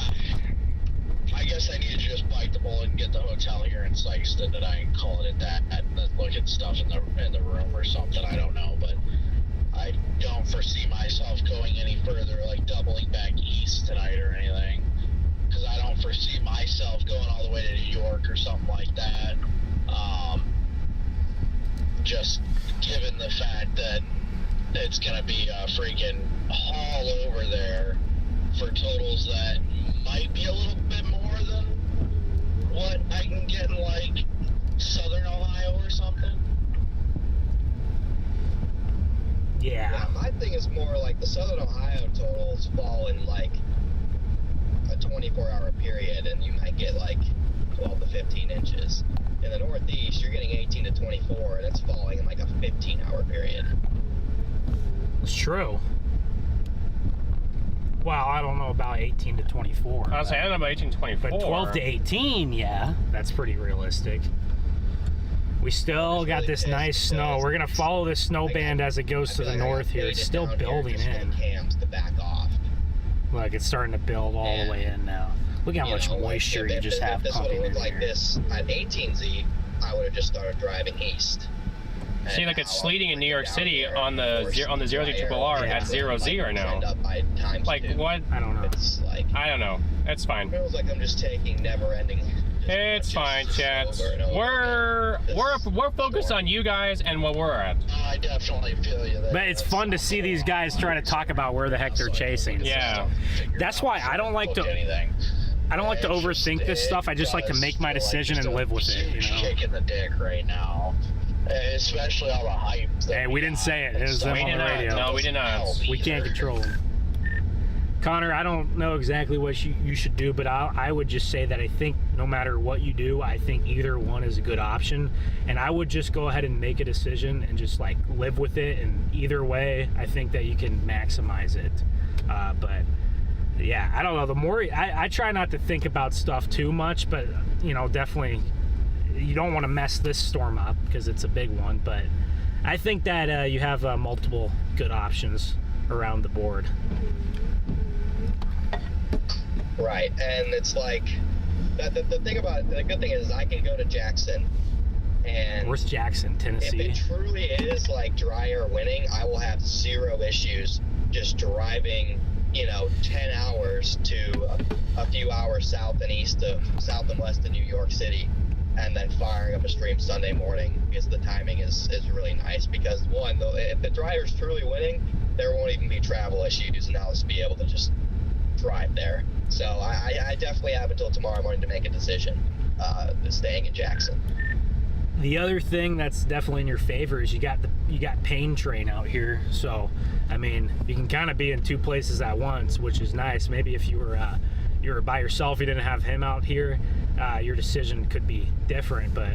I guess I need to just bite the bullet and get the hotel here in Sykeston that I ain't calling it that. Look at stuff in the room or something. I don't know, but I don't foresee myself going any further, doubling back east tonight or anything, because I don't foresee myself going all the way to New York or something like that. Just given the fact that it's gonna be a freaking haul over there for totals that might be a little bit more than what I can get in southern Ohio or something. Yeah. My thing is more the southern Ohio totals fall in a 24-hour period, and you might get 12 to 15 inches. In the Northeast, you're getting 18 to 24, and it's falling in a 15-hour period. It's true. Well, I don't know about 18 to 24. I was saying, I don't know about 18 to 24. But 12 to 18, yeah, that's pretty realistic. We still got this nice snow. We're going to follow this snow band as it goes to the north here. It's still building in. Cams to back off. Look, it's starting to build all the way in now. Look how much moisture you just have pumping in here. This at 18Z, I would have just started driving east. See, look, it's sleeting in New York City on the 0Z at 0Z right now. Like, what? I don't know. It's like, I don't know. It's fine. it feels like I'm just taking never-ending. It's fine, chat. We're focused on you guys and what we're at. I definitely feel you there. But it's fun to see these guys try to talk about where the heck they're chasing. Yeah. That's why I don't like to. I don't like to overthink this stuff. I just like to make my decision and live with it. You know. Kicking the dick right now, especially all the hype. Hey, we didn't say it. It was them on the radio. No, we did not. We can't control them. Connor, I don't know exactly what you should do, but I would just say that I think no matter what you do, I think either one is a good option. And I would just go ahead and make a decision and just like live with it. And either way, I think that you can maximize it. But yeah, I don't know. The more I try not to think about stuff too much, but you know, definitely you don't want to mess this storm up because it's a big one. But I think that you have multiple good options around the board. Right, and it's like the good thing is I can go to Jackson, and where's Jackson, Tennessee? If it truly is like dry or winning, I will have zero issues just driving, 10 hours to a few hours south and west of New York City, and then firing up a stream Sunday morning because the timing is really nice. Because one, though, if the dryer's truly winning, there won't even be travel issues, and I'll just be able to just drive there. So I definitely have until tomorrow morning to make a decision, staying in Jackson. The other thing that's definitely in your favor is you got Pain Train out here. So I mean, you can kind of be in two places at once, which is nice. Maybe if you were by yourself, you didn't have him out here, your decision could be different. But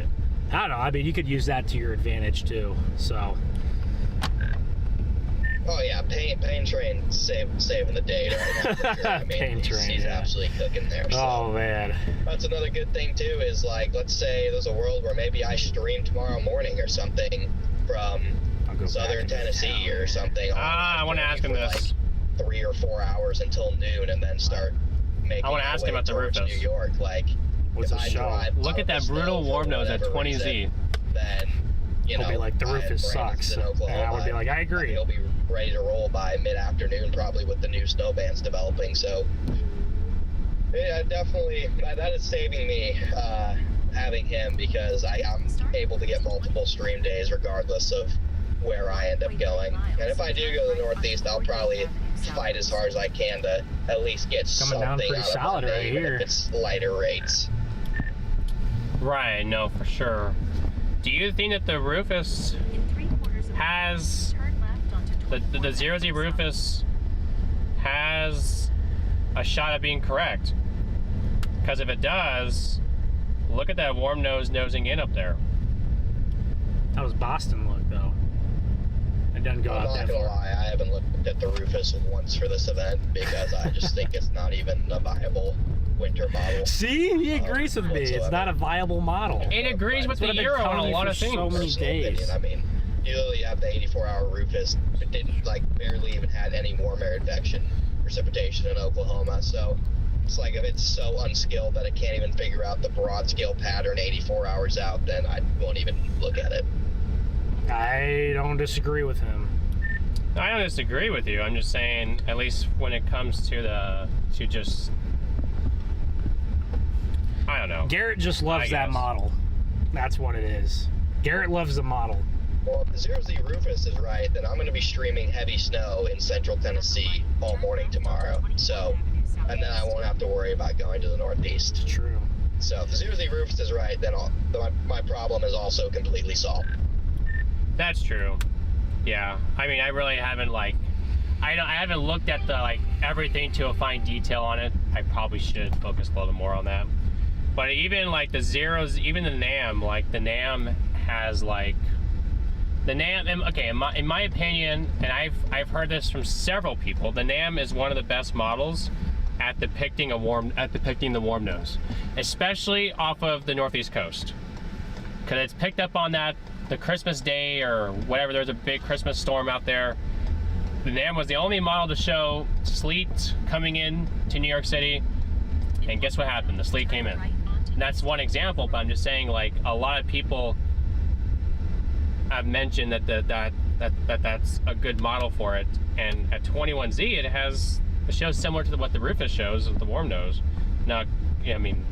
I don't know. I mean, you could use that to your advantage too. So. Oh yeah, Pain Train saving the day right now. Sure. I mean, Pain Train, he's yeah. absolutely cooking there. So. Oh man. That's another good thing too. Is like, let's say there's a world where maybe I stream tomorrow morning or something from Southern Tennessee or something. I want to ask him this. Like 3 or 4 hours until noon, and then start making. I want to ask him about the Rufus. New York, like. What's a shot? Look at that brutal warm nose at 20Z. Then. He'll be like, the Rufus sucks. And I would be like, I agree. He'll be ready to roll by mid-afternoon, probably with the new snow bands developing. So, yeah, definitely, that is saving me having him, because I'm able to get multiple stream days regardless of where I end up going. And if I do go to the Northeast, I'll probably fight as hard as I can to at least get coming down pretty solid right here. If it's lighter rates. Right, no, for sure. Do you think that the Rufus has the 0Z Rufus has a shot at being correct? Because if it does, look at that warm nose nosing in up there. That was Boston look though. It doesn't go out that far. I'm not gonna lie, I haven't looked at the Rufus once for this event because I just think it's not even a viable winter model. See, he agrees with me. It's not a viable model. It agrees with the Euro on a lot of things. So many days. I mean, you literally have the 84-hour Rufus. It didn't barely even had any warm air advection precipitation in Oklahoma. So it's like, if it's so unskilled that it can't even figure out the broad scale pattern 84 hours out, then I won't even look at it. I don't disagree with him. I don't disagree with you. I'm just saying, at least when it comes to just. I don't know. Garrett just loves that model. That's what it is. Garrett loves the model. Well, if the 0Z Rufus is right, then I'm going to be streaming heavy snow in central Tennessee all morning tomorrow. So, and then I won't have to worry about going to the Northeast. It's true. So if the 0Z Rufus is right, then my problem is also completely solved. That's true. Yeah. I mean, I really haven't I haven't looked at the everything to a fine detail on it. I probably should focus a little bit more on that. But even the zeros, even the NAM, the NAM has the NAM. Okay, in my opinion, and I've heard this from several people, the NAM is one of the best models at depicting the warm nose, especially off of the Northeast coast, because it's picked up on the Christmas day or whatever. There's a big Christmas storm out there. The NAM was the only model to show sleet coming in to New York City, and guess what happened? The sleet came in. And that's one example, but I'm just saying, a lot of people I've mentioned that's a good model for it, and at 21Z it shows similar to what the Rufus shows with the warm nose. Now, I mean,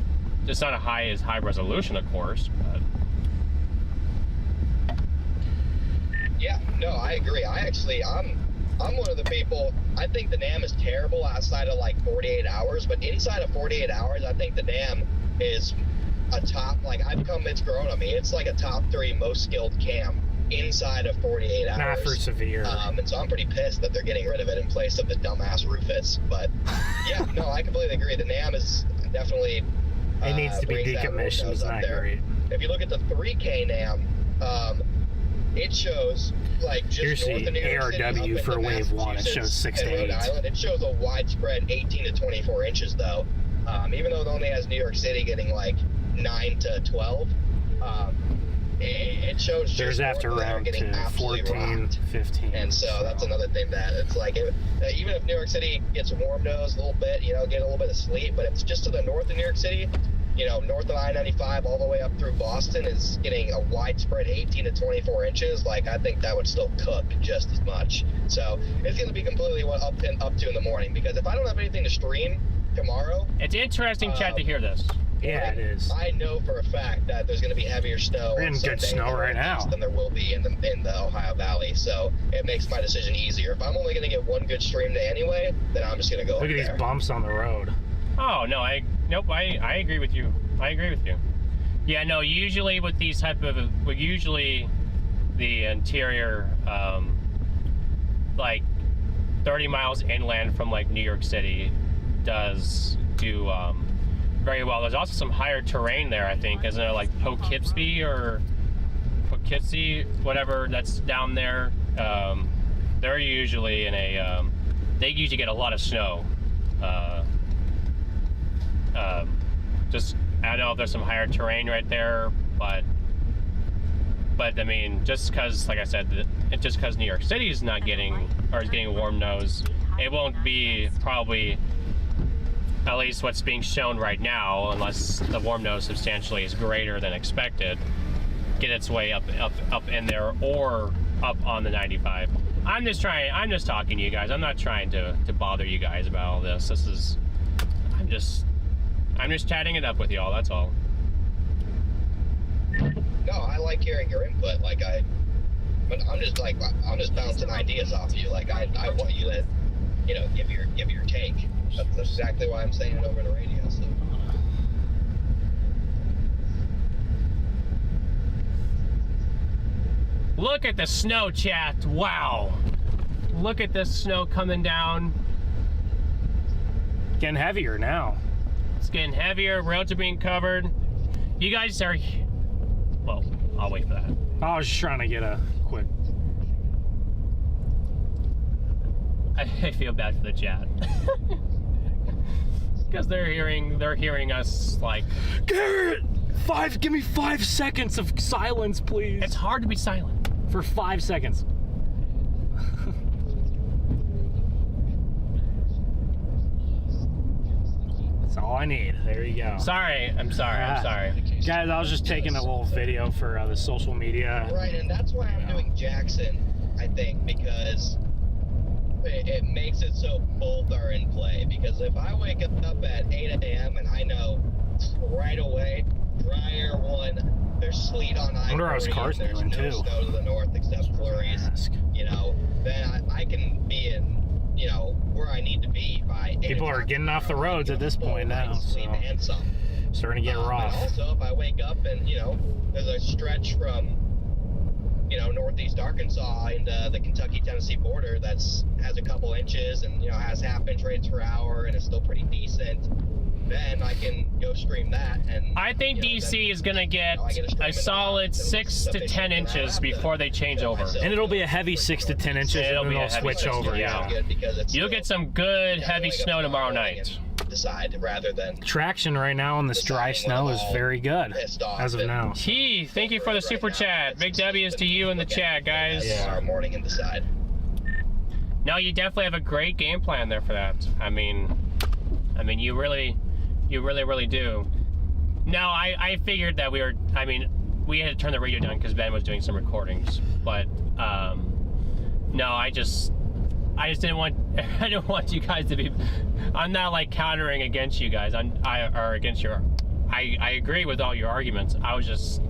just not as high resolution, of course, but. Yeah, no, I agree. I'm one of the people, I think the NAM is terrible outside of like 48 hours, but inside of 48 hours, I think the NAM is a top, like it's grown on me. It's like a top 3 most skilled cam inside of 48 hours. Not for severe. And so I'm pretty pissed that they're getting rid of it in place of the dumbass Rufus. But yeah, no, I completely agree. The NAM is definitely it needs to be decommissioned. It's not great. If you look at the 3K NAM, it shows like just here's north the of New York ARW City, for wave 1. It shows 6 to 8. Island. It shows a widespread 18 to 24 inches though. Even though it only has New York City getting like 9 to 12, it shows there's after around getting 14, rocked. 15. And so that's another thing that it's like, even if New York City gets warm nose a little bit, get a little bit of sleep, but it's just to the north of New York City. North of I-95 all the way up through Boston is getting a widespread 18 to 24 inches. Like, I think that would still cook just as much. So it's going to be completely up to in the morning, because if I don't have anything to stream tomorrow... It's interesting, Chad, to hear this. Yeah, it is. I know for a fact that there's going to be heavier snow. We're in good snow right now than there will be in the Ohio Valley. So it makes my decision easier. If I'm only going to get one good stream day anyway, then I'm just going to go. Look at these bumps on the road. Oh no, I agree with you. Yeah, no, usually with these type of, usually the interior, like 30 miles inland from like New York City does do very well. There's also some higher terrain there, I think, isn't there, like Poughkeepsie or Poughkeepsie, whatever that's down there. They're usually in a, they usually get a lot of snow. Just, I don't know if there's some higher terrain right there, but I mean, just because, like I said, just because New York City is not getting, or is getting a warm nose, it won't be probably, at least what's being shown right now, unless the warm nose substantially is greater than expected, get its way up in there or up on the 95. I'm just talking to you guys. I'm not trying to bother you guys about all this. I'm just chatting it up with y'all, that's all. No, I like hearing your input. But I'm just bouncing ideas off you. Like I want you to, give your take. That's exactly why I'm saying it over the radio. So. Look at the snow, chat. Wow. Look at this snow coming down. Getting heavier now. It's getting heavier. Roads are being covered. You guys are... Well, I'll wait for that. I was just trying to get a quick... I feel bad for the chat. Because they're hearing us like... Garrett! Give me 5 seconds of silence, please. It's hard to be silent. For 5 seconds. That's all I need. There you go. I'm sorry. Guys, I was just taking a little video for the social media. Right, and that's why I'm doing Jackson, I think, because it makes it so both are in play. Because if I wake up at 8 a.m. and I know right away, drier one, there's sleet on I-40, wonder how his car's doing, there's no too. snow to the north except flurries, then I can be in, where I need to be by 8 People are getting off the roads at this point now, so and some. starting to get rough. Also, if I wake up and, there's a stretch from, northeast Arkansas into the Kentucky-Tennessee border that's has a couple inches and, has half-inch rates per hour and it's still pretty decent, then I can go stream that. And I think DC is going to get a solid 6 to 10 inches before they change over. And it'll be a heavy 6 to 10 inches, It'll and be then a they'll heavy switch 6 to over. 10, Yeah. You'll get some good heavy snow tomorrow night. Decide rather than Traction right now on this dry snow is very good as of now. T, thank you for the super chat. Big W's to you in the chat, guys. tomorrow morning and decide. No, you definitely have a great game plan there for that. I mean, you really do. Now, I figured that we had to turn the radio down because Ben was doing some recordings. But no, I just didn't want I didn't want you guys to be. I'm not like countering against you guys. Or against your. I agree with all your arguments. I was just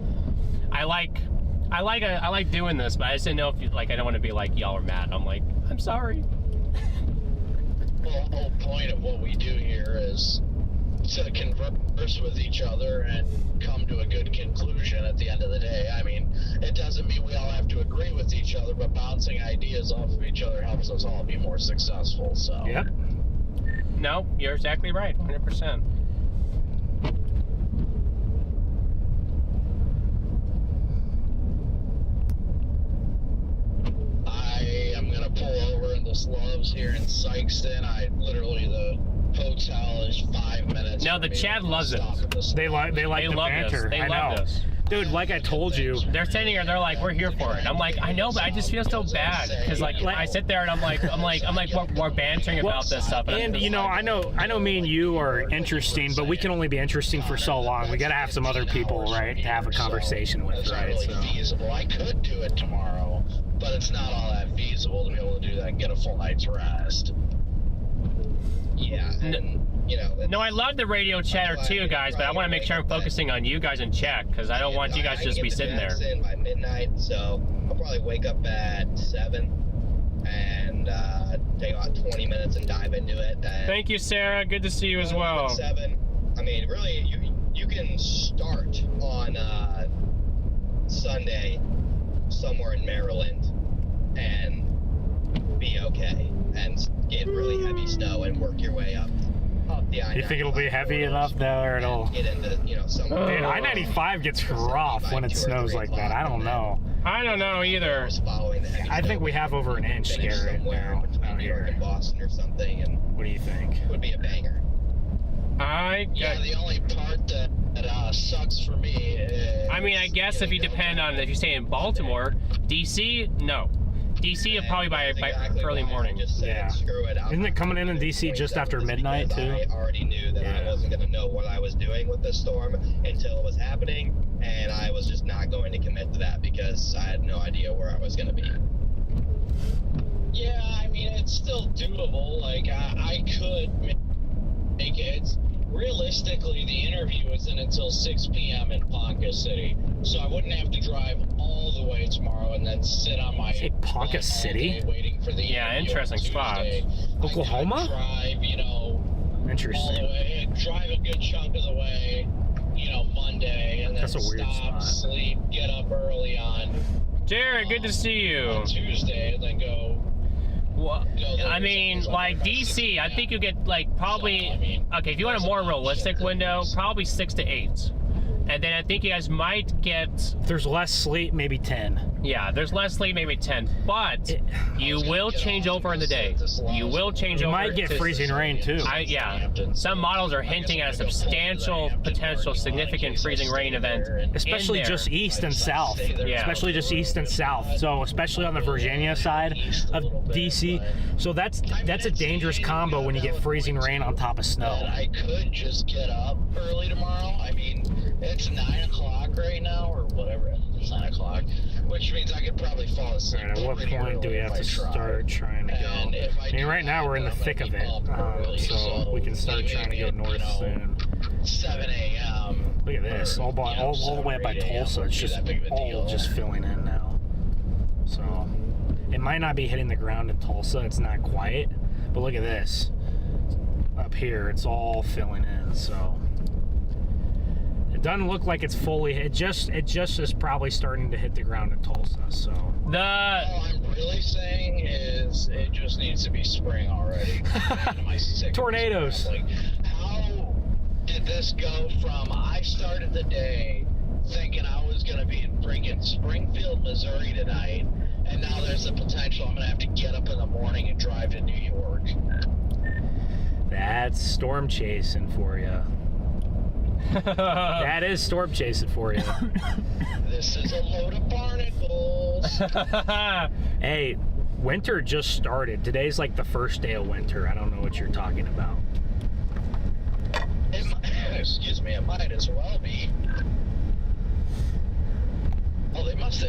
I like doing this, but I just didn't know if you, like I don't want to be like y'all are mad. I'm like, I'm sorry. Well, the whole point of what we do here is to converse with each other and come to a good conclusion at the end of the day. I mean, it doesn't mean we all have to agree with each other, but bouncing ideas off of each other helps us all be more successful. So. Yep. No, you're exactly right, 100%. Pull over in the slubs here in Sykeston. The hotel is 5 minutes. No, the Chad loves it. They like the banter. They I love know. this. Dude, like I told you, they're sitting here. They're like, we're here for it. I'm like, I know, but I just feel so bad because like I sit there and I'm like, we're bantering about this stuff. And you know, I know, me and you are interesting, but we can only be interesting for so long. We got to have some other people, right, to have a conversation with, right? So. Feasible. I could do it tomorrow, but it's not all that feasible to be able to do that and get a full night's rest. Yeah, and you know. No, I love the radio chatter too, guys, but I want to make sure I'm focusing on you guys in chat because I don't want you guys to just be sitting there. In by midnight, so I'll probably wake up at 7 and take about 20 minutes and dive into it. Thank you, Sarah. Good to see you as well. 7. I mean, really, you can start on Sunday somewhere in Maryland and be okay and get really heavy snow and work your way up the I-95. You think it'll be heavy enough there? It'll get into, you know, some. Dude, I-95 gets rough when it snows like that. I don't know. I don't know either. I think we have over an inch, Garrett, now out New York here. and Boston or something, and What do you think? would be a banger. Yeah, the only part that sucks for me is... I mean, I guess if you stay in Baltimore, DC, no. DC probably by early morning. Yeah. Isn't it coming in DC just after midnight too? I already knew that I wasn't going to know what I was doing with this storm until it was happening, and I was just not going to commit to that because I had no idea where I was going to be. Yeah, I mean, it's still doable. Like, I could make it. Realistically, the interview isn't until 6 p.m. in Ponca City, so I wouldn't have to drive all the way tomorrow and then sit on my Ponca City? waiting for the interesting spot. Oklahoma? Drive, Interesting. all the way, drive a good chunk of the way, Monday, and then That's a weird stop, spot. sleep, get up early on Jared, good to see you. on Tuesday, and then go. Well, I mean, like DC, I think you get like probably, okay, if you want a more realistic window, probably 6 to 8. And then I think you guys might get... If there's less sleep, maybe 10. Yeah, there's less sleep, maybe 10. But you will change over in the day. You will change over. You might get freezing rain, too. Yeah. Some models are hinting at a substantial, potential, significant freezing rain event. Especially just east and south. Yeah. Especially just east and south. So especially on the Virginia side of DC. So that's a dangerous combo when you get freezing rain on top of snow. I could just get up early tomorrow. I mean, it's 9 o'clock right now, or whatever. It's 9 o'clock, which means I could probably fall asleep. All right, at what point do we have to start trying to go? I mean, right now we're in the thick of it, so we can start trying to go north soon. 7 a.m. Look at this, all the way up by Tulsa. It's just all just filling in now. So it might not be hitting the ground in Tulsa. It's not quite, but look at this. Up here, it's all filling in. So. It doesn't look like it's fully. It just is probably starting to hit the ground in Tulsa. So all I'm really saying is it just needs to be spring already. Tornadoes. Like, how did this go from I started the day thinking I was going to be in freaking Springfield, Missouri tonight, and now there's the potential I'm going to have to get up in the morning and drive to New York. That's storm chasing for you. That is storm chasing for you. This is a load of barnacles. Hey, winter just started. Today's like the first day of winter. I don't know what you're talking about. Excuse me, it might as well be. Oh, they must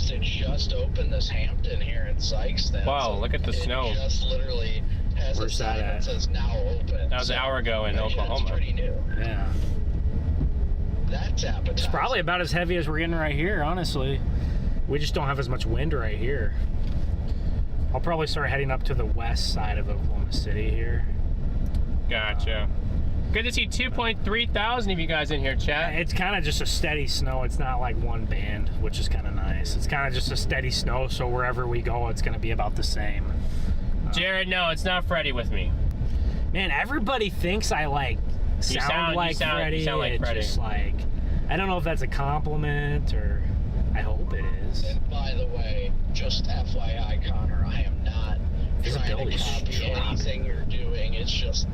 have just opened this Hampton here in Sykes. Wow, look at the snow. It just literally has Where's a sign that at? that says now open. That was an hour ago in That's Oklahoma. pretty new. Yeah. That's appetizing. It's probably about as heavy as we're getting right here, honestly. We just don't have as much wind right here. I'll probably start heading up to the west side of Oklahoma City here. Gotcha. Good to see 2.3 thousand of you guys in here, chat. It's kind of just a steady snow. It's not like one band, which is kind of nice. It's kind of just a steady snow, so wherever we go, it's going to be about the same. Jared, no, it's not Freddie with me. Man, everybody thinks I sound like Freddie. You sound like It's Freddie. just like, I don't know if that's a compliment or I hope it is. And by the way, just FYI, Connor, I am not trying to copy anything you're doing. It's just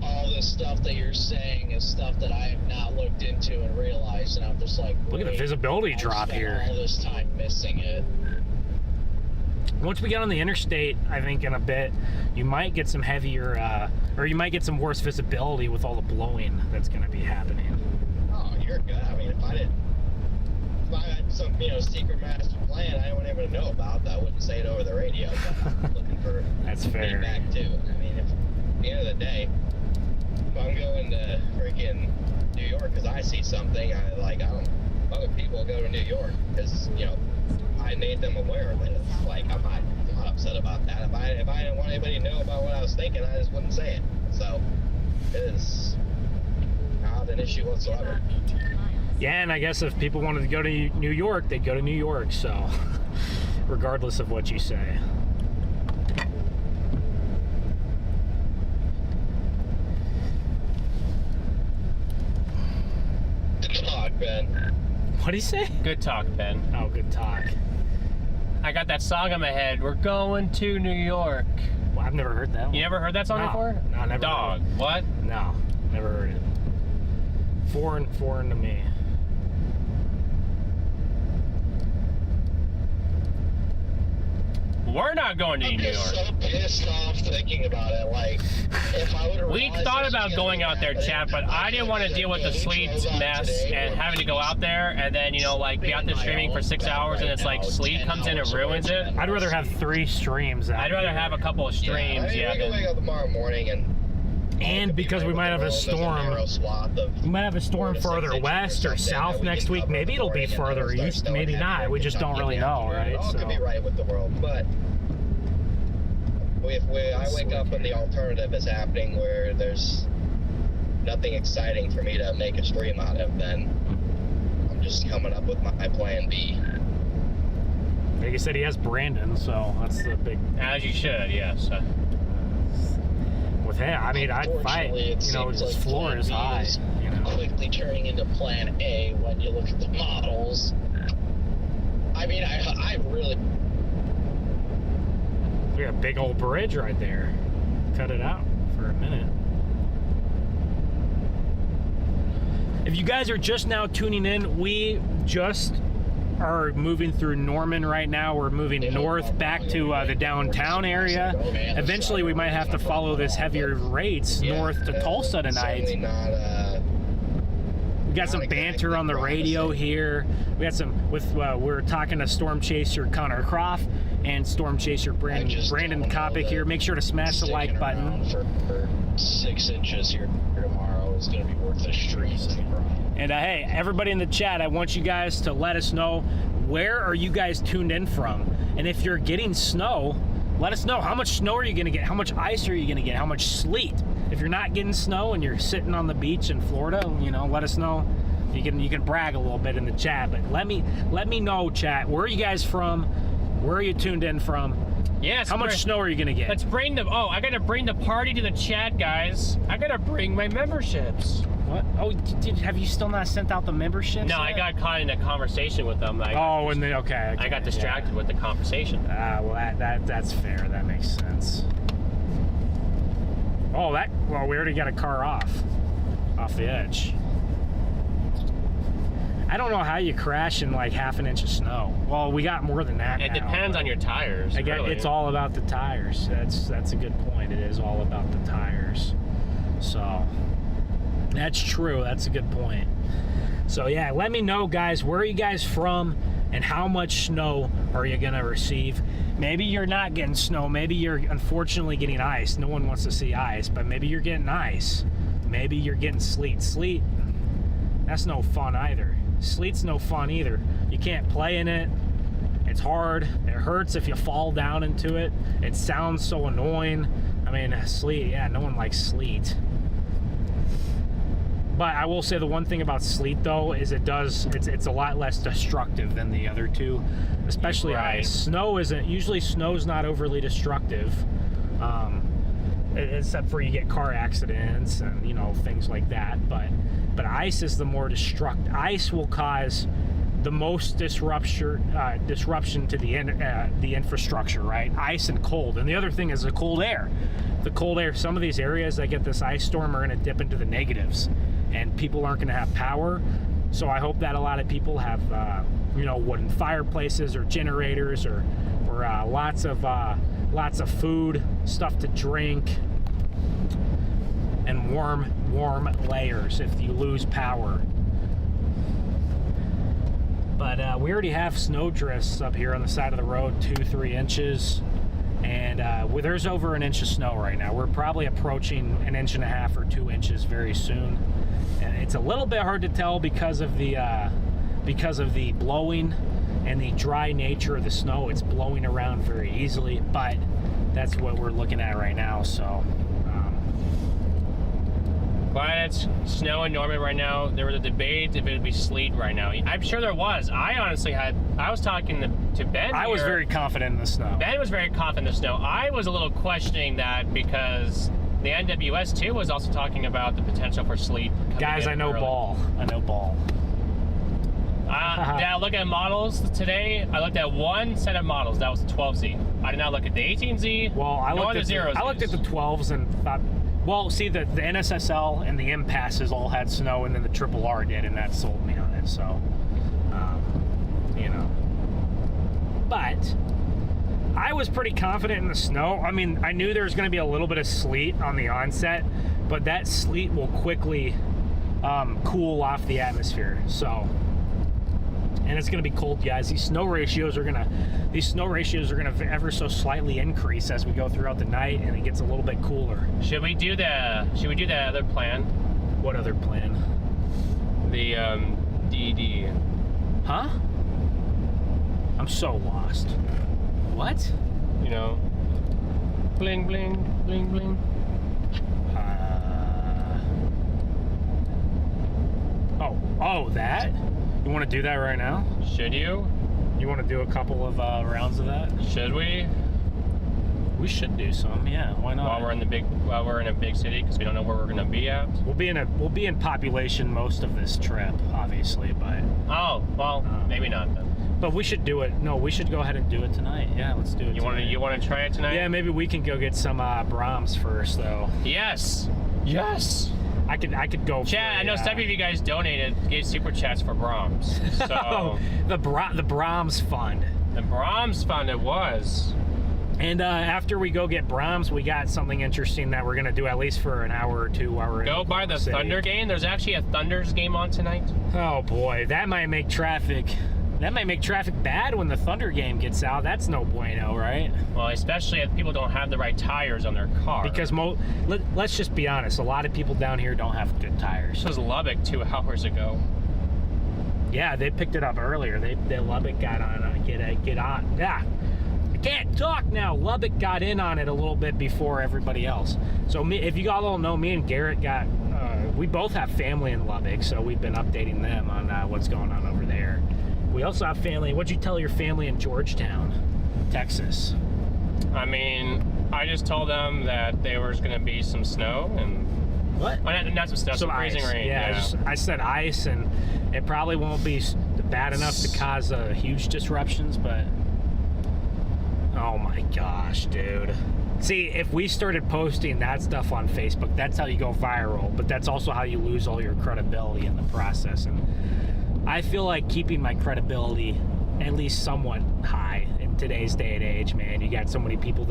all this stuff that you're saying is stuff that I have not looked into and realized, and I'm just like, Look at the visibility drop here. All this time missing it. Once we get on the interstate, I think in a bit, you might get some heavier, or you might get some worse visibility with all the blowing that's going to be happening. Oh, you're good. I mean, if I had some, secret master plan I wouldn't even know about, I wouldn't say it over the radio, but I'm looking for That's fair. feedback too. I mean, at the end of the day, if I'm going to freaking New York because I see something, other people go to New York because, I made them aware of it. It's like, I'm not upset about that. If I didn't want anybody to know about what I was thinking, I just wouldn't say it. So, it is not an issue whatsoever. Yeah, and I guess if people wanted to go to New York, they'd go to New York, so regardless of what you say. Good talk, Ben. What'd he say? Good talk, Ben. Oh, good talk. I got that song in my head. We're going to New York. Well, I've never heard that one. You never heard that song No. before? No, never Dog. heard What? it. No, never heard it. Foreign to me. We're not going to I'm New just York. so pissed off thinking about it. Like, if I would have We thought about going out there, chat, but I didn't want to deal with the sleet mess and having to go out there and then, be out there streaming for 6 hours and it's like sleet comes in and ruins it. I'd rather have 3 streams. I'd rather have a couple of streams, we can wake up tomorrow morning And because we might have a storm, we might have a storm further west or south next week. Maybe it'll be further east, maybe not. We just don't really know, right? All could be right with the world, but if I wake up and the alternative is happening where there's nothing exciting for me to make a stream out of, then I'm just coming up with my plan B. Like I said, he has Brandon, so that's the big. As you should, yes. With him, I mean, I'd fight. His floor is high. Quickly turning into Plan A when you look at the models. I mean, I really. We got a big old bridge right there. Cut it out for a minute. If you guys are just now tuning in, we just are moving through Norman right now. We're moving north back to the downtown area. Eventually, we might have to follow this heavier rates north to Tulsa tonight. We got some banter on the radio here. We got some we're talking to Storm Chaser Connor Croft and Storm Chaser Brandon Kopic here. Make sure to smash the like button. For 6 inches here tomorrow is going to be worth a stream. And hey, everybody in the chat, I want you guys to let us know, where are you guys tuned in from? And if you're getting snow, let us know. How much snow are you going to get? How much ice are you going to get? How much sleet? If you're not getting snow and you're sitting on the beach in Florida, let us know. You can brag a little bit in the chat, but let me know, chat. Where are you guys from? Where are you tuned in from? Yes. How much snow are you gonna get? Let's bring them. Oh, I gotta bring the party to the chat, guys. I gotta bring my memberships. What? Oh, have you still not sent out the memberships? No, yet? I got caught in a conversation with them. Okay. I got distracted with the conversation. Well, that's fair. That makes sense. Oh, we already got a car off the edge. I don't know how you crash in like half an inch of snow. Well, we got more than that. It depends on your tires. Really. It's all about the tires. That's a good point. It is all about the tires. So that's true. That's a good point. So yeah, let me know, guys. Where are you guys from? and how much snow are you going to receive. Maybe you're not getting snow. Maybe you're unfortunately getting ice. No one wants to see ice, but maybe you're getting ice. Maybe you're getting sleet. Sleet, that's no fun either. Sleet's no fun either. You can't play in it. It's hard. It hurts if you fall down into it. It sounds so annoying. I mean, sleet, yeah, no one likes sleet. But I will say the one thing about sleet, though, is it's a lot less destructive than the other two, especially ice. Snow isn't, usually snow's not overly destructive, except for you get car accidents and, you know, things like that. But ice is the more destructive. Ice will cause the most disruption to the infrastructure, right? Ice and cold. And the other thing is the cold air. The cold air, some of these areas that get this ice storm are going to dip into the negatives, and people aren't going to have power. So I hope that a lot of people have, you know, wooden fireplaces or generators or lots of food, stuff to drink, and warm layers if you lose power. But we already have snow drifts up here on the side of the road, 2-3 inches. And there's over an inch of snow right now. We're probably approaching 1.5 inches or 2 inches very soon. And it's a little bit hard to tell because of the blowing and the dry nature of the snow. It's blowing around very easily, but that's what we're looking at right now. So glad it's snowing normally right now. There was a debate if it would be sleet right now. I'm sure there was. I was talking to Ben. I was very confident in the snow. Ben was very confident in the snow. I was a little questioning that because the NWS too was also talking about the potential for sleet. Guys, I know ball. Yeah, look at models today. I looked at one set of models. That was the 12Z. I did not look at the 18Z. Well, I looked at the 12s and thought. Well, see, the NSSL and the M-Passes all had snow, and then the Triple R did, and that sold me on it. So, you know. But I was pretty confident in the snow. I mean, I knew there was going to be a little bit of sleet on the onset, but that sleet will quickly cool off the atmosphere. So, and it's going to be cold, guys. These snow ratios are going to ever so slightly increase as we go throughout the night, and it gets a little bit cooler. Should we do the other plan? What other plan? The DD. Huh? I'm so lost. What? You know, bling bling bling bling. Oh, that? You want to do that right now? Should you? You want to do a couple of rounds of that? Should we? We should do some, yeah. Why not? While we're in a big city, because we don't know where we're gonna be at. We'll be in population most of this trip, obviously, but. Oh well, maybe not then. But we should do it. No, we should go ahead and do it tonight. Yeah, let's do it. You want to try it tonight? Yeah, maybe we can go get some Brahms first, though. Yes. I could go. Chat. I know some of you guys gave super chats for Brahms. So the Brahms fund. The Brahms fund it was. And after we go get Brahms, we got something interesting that we're gonna do at least for an hour or two while we're go by the city. Thunder game. There's actually a Thunders game on tonight. Oh boy, that might make traffic bad when the Thunder game gets out. That's no bueno, right? Well, especially if people don't have the right tires on their car. Because let's just be honest, a lot of people down here don't have good tires. This was Lubbock 2 hours ago. Yeah, they picked it up earlier. They Lubbock got on get on. Yeah, I can't talk now. Lubbock got in on it a little bit before everybody else. So if you all don't know, me and Garrett we both have family in Lubbock, so we've been updating them on what's going on over there. We also have family. What'd you tell your family in Georgetown, Texas? I mean, I just told them that there was going to be some snow and what? Well, not some snow, some freezing rain. Yeah, I said ice, and it probably won't be bad enough to cause huge disruptions, but oh my gosh, dude. See, if we started posting that stuff on Facebook, that's how you go viral, but that's also how you lose all your credibility in the process. And I feel like keeping my credibility at least somewhat high in today's day and age, man. You got so many people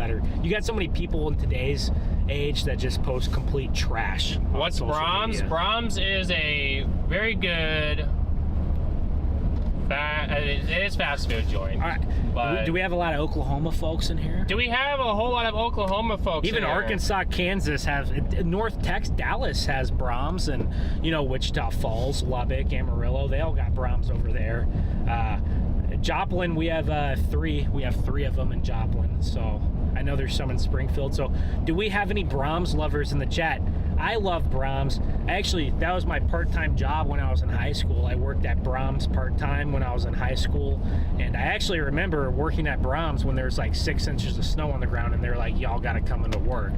in today's age that just post complete trash. What's Brahms? Media. Brahms is a very good It is fast food joint. All right. But Do we have a lot of Oklahoma folks in here? do we have a whole lot of Oklahoma folks? Even in here? Arkansas, Kansas has, North Texas, Dallas has Brahms, and Wichita Falls, Lubbock, Amarillo, they all got Brahms over there. Joplin, we have 3. We have 3 of them in Joplin, so I know there's some in Springfield. So do we have any Brahms lovers in the chat? I love Brahms. Actually, that was my part-time job when I was in high school. I worked at Brahms part-time when I was in high school, and I actually remember working at Brahms when there was like 6 inches of snow on the ground, and they're like, y'all gotta come into work.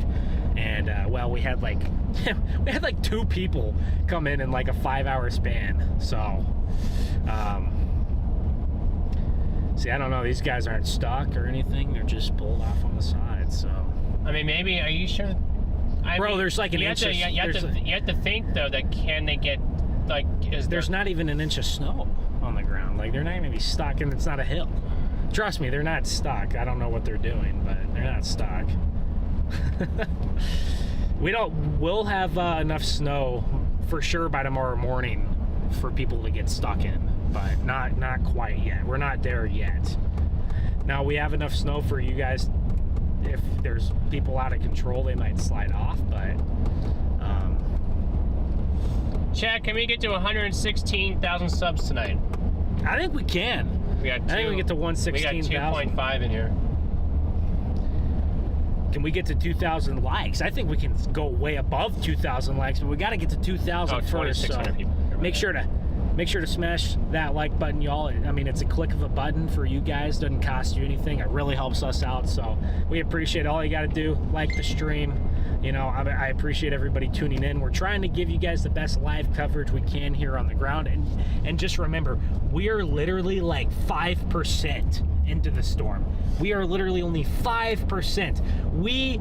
And we had like we had like 2 people come in like a 5-hour span. So see, I don't know, these guys aren't stuck or anything, they're just pulled off on the side. So I mean, maybe, are you sure? Bro, there's like an inch. You have to think though that can they get like? There's not even an inch of snow on the ground. Like, they're not gonna be stuck, and it's not a hill. Trust me, they're not stuck. I don't know what they're doing, but they're not stuck. We'll have enough snow for sure by tomorrow morning for people to get stuck in, but not quite yet. We're not there yet. Now we have enough snow for you guys. If there's people out of control, they might slide off, but Chad, can we get to 116,000 subs tonight? I think we can. I think we get to 116,000. We got 2.5 in here. Can we get to 2,000 likes? I think we can go way above 2,000 likes, but we got to get to 2,000 first. So people. make sure to smash that like button, y'all. I mean, it's a click of a button for you guys. Doesn't cost you anything. It really helps us out. So we appreciate all you got to do. Like the stream. I appreciate everybody tuning in. We're trying to give you guys the best live coverage we can here on the ground. And just remember, we are literally like 5% into the storm. We are literally only 5%. We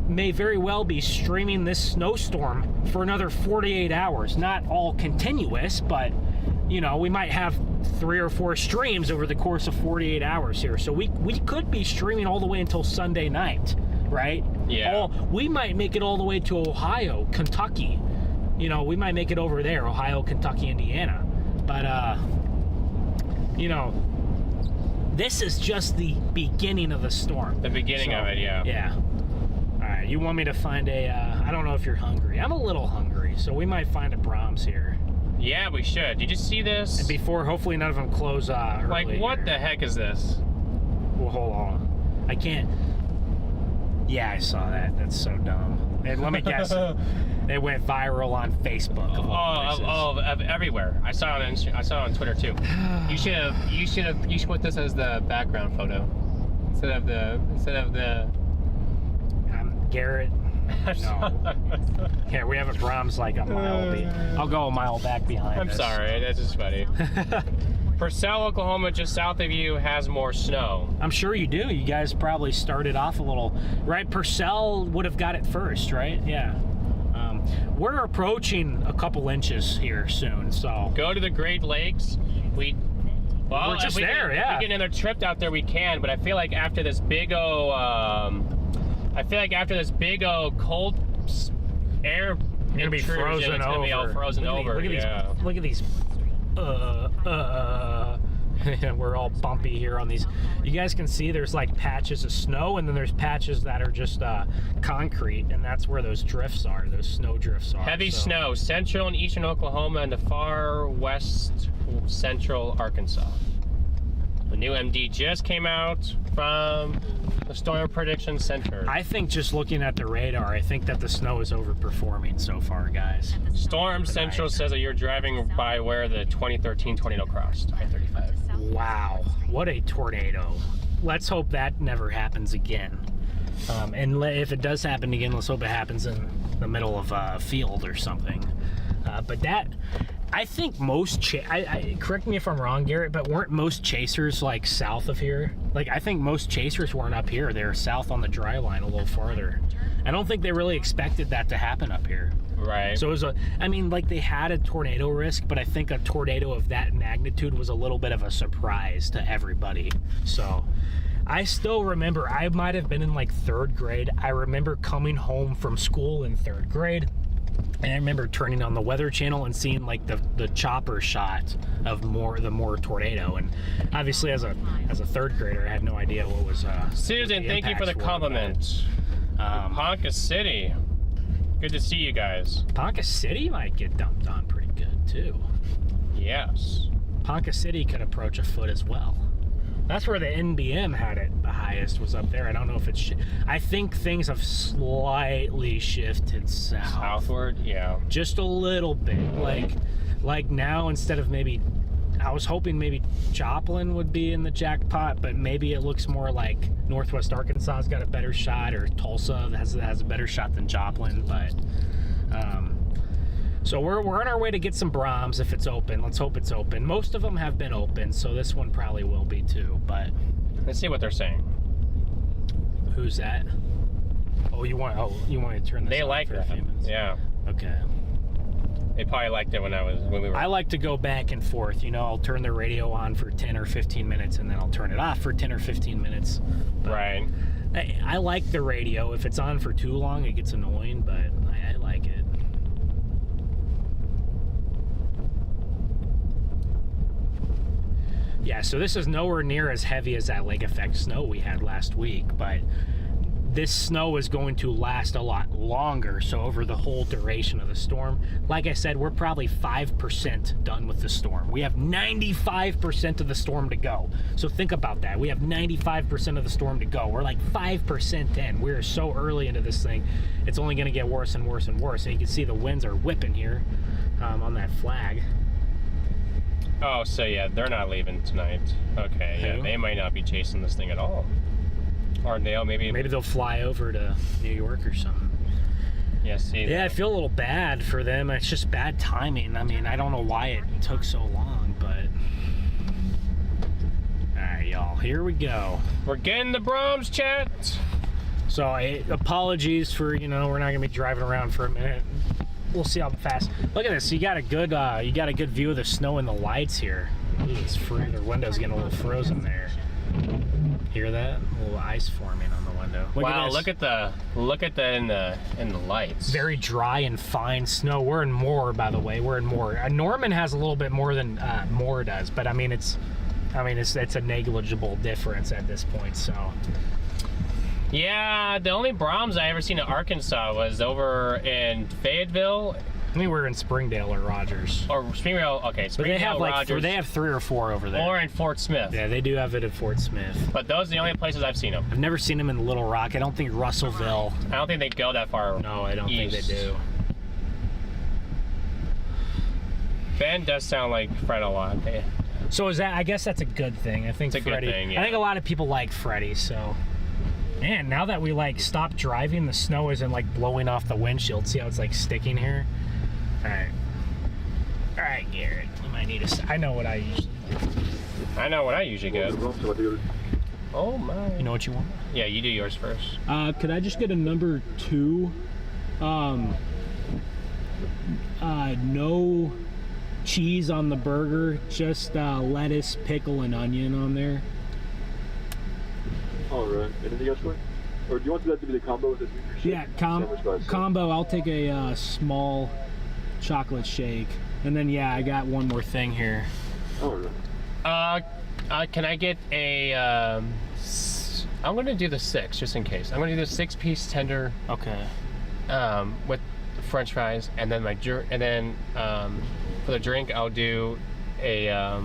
may very well be streaming this snowstorm for another 48 hours. Not all continuous, but we might have 3 or 4 streams over the course of 48 hours here. So we could be streaming all the way until Sunday night, right? Yeah. We might make it all the way to Ohio, Kentucky. We might make it over there, Ohio, Kentucky, Indiana. But this is just the beginning of the storm. The beginning of it, yeah. Yeah. All right, you want me to find I don't know if you're hungry. I'm a little hungry, so we might find a Brahms here. Yeah, we should. Did you see this? And before, hopefully none of them close early. Like, what the heck is this? Well, hold on. I can't. Yeah, I saw that. That's so dumb. And let me guess. It went viral on Facebook. Of everywhere. I saw it on Twitter too. You should put this as the background photo instead of the. Garrett. No. Here, we have a Brahms like a mile. I'll go a mile back behind I'm us. sorry, that's just funny. Purcell, Oklahoma, just south of you, has more snow. I'm sure you do. You guys probably started off a little, right? Purcell would have got it first, right? Yeah. We're approaching a couple inches here soon, so. Go to the Great Lakes. We're just there, yeah. If we get another trip out there, we can, but I feel like after this big cold air, You're gonna be frozen it's over. Gonna be all frozen over. Look at these. We're all bumpy here on these. You guys can see there's like patches of snow, and then there's patches that are just concrete, and that's where those drifts are. Those snow drifts are. Heavy snow, central and eastern Oklahoma, and the far west central Arkansas. The new MD just came out from the Storm Prediction Center. I think just looking at the radar, I think that the snow is overperforming so far, guys. Storm Central says that you're driving by where the 2013 tornado crossed, I-35. Wow, what a tornado. Let's hope that never happens again. And if it does happen again, let's hope it happens in the middle of a field or something. But that... I think most, correct me if I'm wrong, Garrett, but weren't most chasers like south of here? Like, I think most chasers weren't up here. They were south on the dry line a little farther. I don't think they really expected that to happen up here. Right. So it was they had a tornado risk, but I think a tornado of that magnitude was a little bit of a surprise to everybody. So I still remember, I might have been in like 3rd grade. I remember coming home from school in 3rd grade. And I remember turning on the Weather Channel and seeing like the chopper shot of the Moore tornado. And obviously, as a third grader, I had no idea what was. Susan, thank you for the compliment. Ponca City. Good to see you guys. Ponca City might get dumped on pretty good too. Yes. Ponca City could approach a foot as well. That's where the NBM had it the highest, was up there. I don't know if it's... I think things have slightly shifted south. Southward, yeah. Just a little bit. Like now, instead of maybe... I was hoping maybe Joplin would be in the jackpot, but maybe it looks more like Northwest Arkansas has got a better shot, or Tulsa has a better shot than Joplin. But so we're on our way to get some Brahms if it's open. Let's hope it's open. Most of them have been open, so this one probably will be too. But let's see what they're saying. Who's that? Oh, you want to turn this? They on like for that. a few minutes? Yeah. Okay. They probably liked it when we were. I like to go back and forth. You know, I'll turn the radio on for 10 or 15 minutes, and then I'll turn it off for 10 or 15 minutes. But right. I like the radio. If it's on for too long, it gets annoying, but I like it. Yeah, so this is nowhere near as heavy as that lake effect snow we had last week, but this snow is going to last a lot longer, so over the whole duration of the storm. Like I said, we're probably 5% done with the storm. We have 95% of the storm to go. So think about that. We have 95% of the storm to go. We're like 5% in. We're so early into this thing. It's only going to get worse and worse and worse. And you can see the winds are whipping here on that flag. Oh, so yeah, they're not leaving tonight. Okay, yeah, they might not be chasing this thing at all. Or maybe they'll fly over to New York or something. Yeah, see. Yeah, I feel a little bad for them. It's just bad timing. I mean, I don't know why it took so long, but... Alright, y'all, here we go. We're getting the Brahms, chat. So, apologies for, we're not going to be driving around for a minute. We'll see how fast. Look at this. You got a good view of the snow and the lights here. Ooh, it's free. The window's getting a little frozen there. Hear that? A little ice forming on the window. Wow! Look at the in the lights. Very dry and fine snow. We're in Moore, by the way. We're in Moore. Norman has a little bit more than Moore does, but I mean it's a negligible difference at this point. So. Yeah, the only Brahms I ever seen in Arkansas was over in Fayetteville. I mean, we're in Springdale or Rogers. Or Springdale, okay, Springdale, Rogers. They have 3 or 4 over there. Or in Fort Smith. Yeah, they do have it at Fort Smith. But those are the only places I've seen them. I've never seen them in Little Rock. I don't think Russellville. I don't think they go that far. No, I don't think they do. Ben does sound like Fred a lot. So is that? I guess that's a good thing. I think it's Freddie. A good thing, yeah. I think a lot of people like Freddie. So. Man, now that we stopped driving, the snow isn't blowing off the windshield. See how it's sticking here? All right, Garrett. You might need I know what I usually do. I know what I usually get. Oh my. You know what you want? Yeah, you do yours first. Could I just get a number 2? No cheese on the burger, just lettuce, pickle, and onion on there. All right. Anything else for you? Or do you want that to be the combo with the sweet shake? Yeah, combo. I'll take a small chocolate shake, and then I got one more thing here. All right. Can I get a? I'm gonna do the 6 just in case. I'm gonna do the 6-piece tender. Okay. With French fries, and then for the drink I'll do a.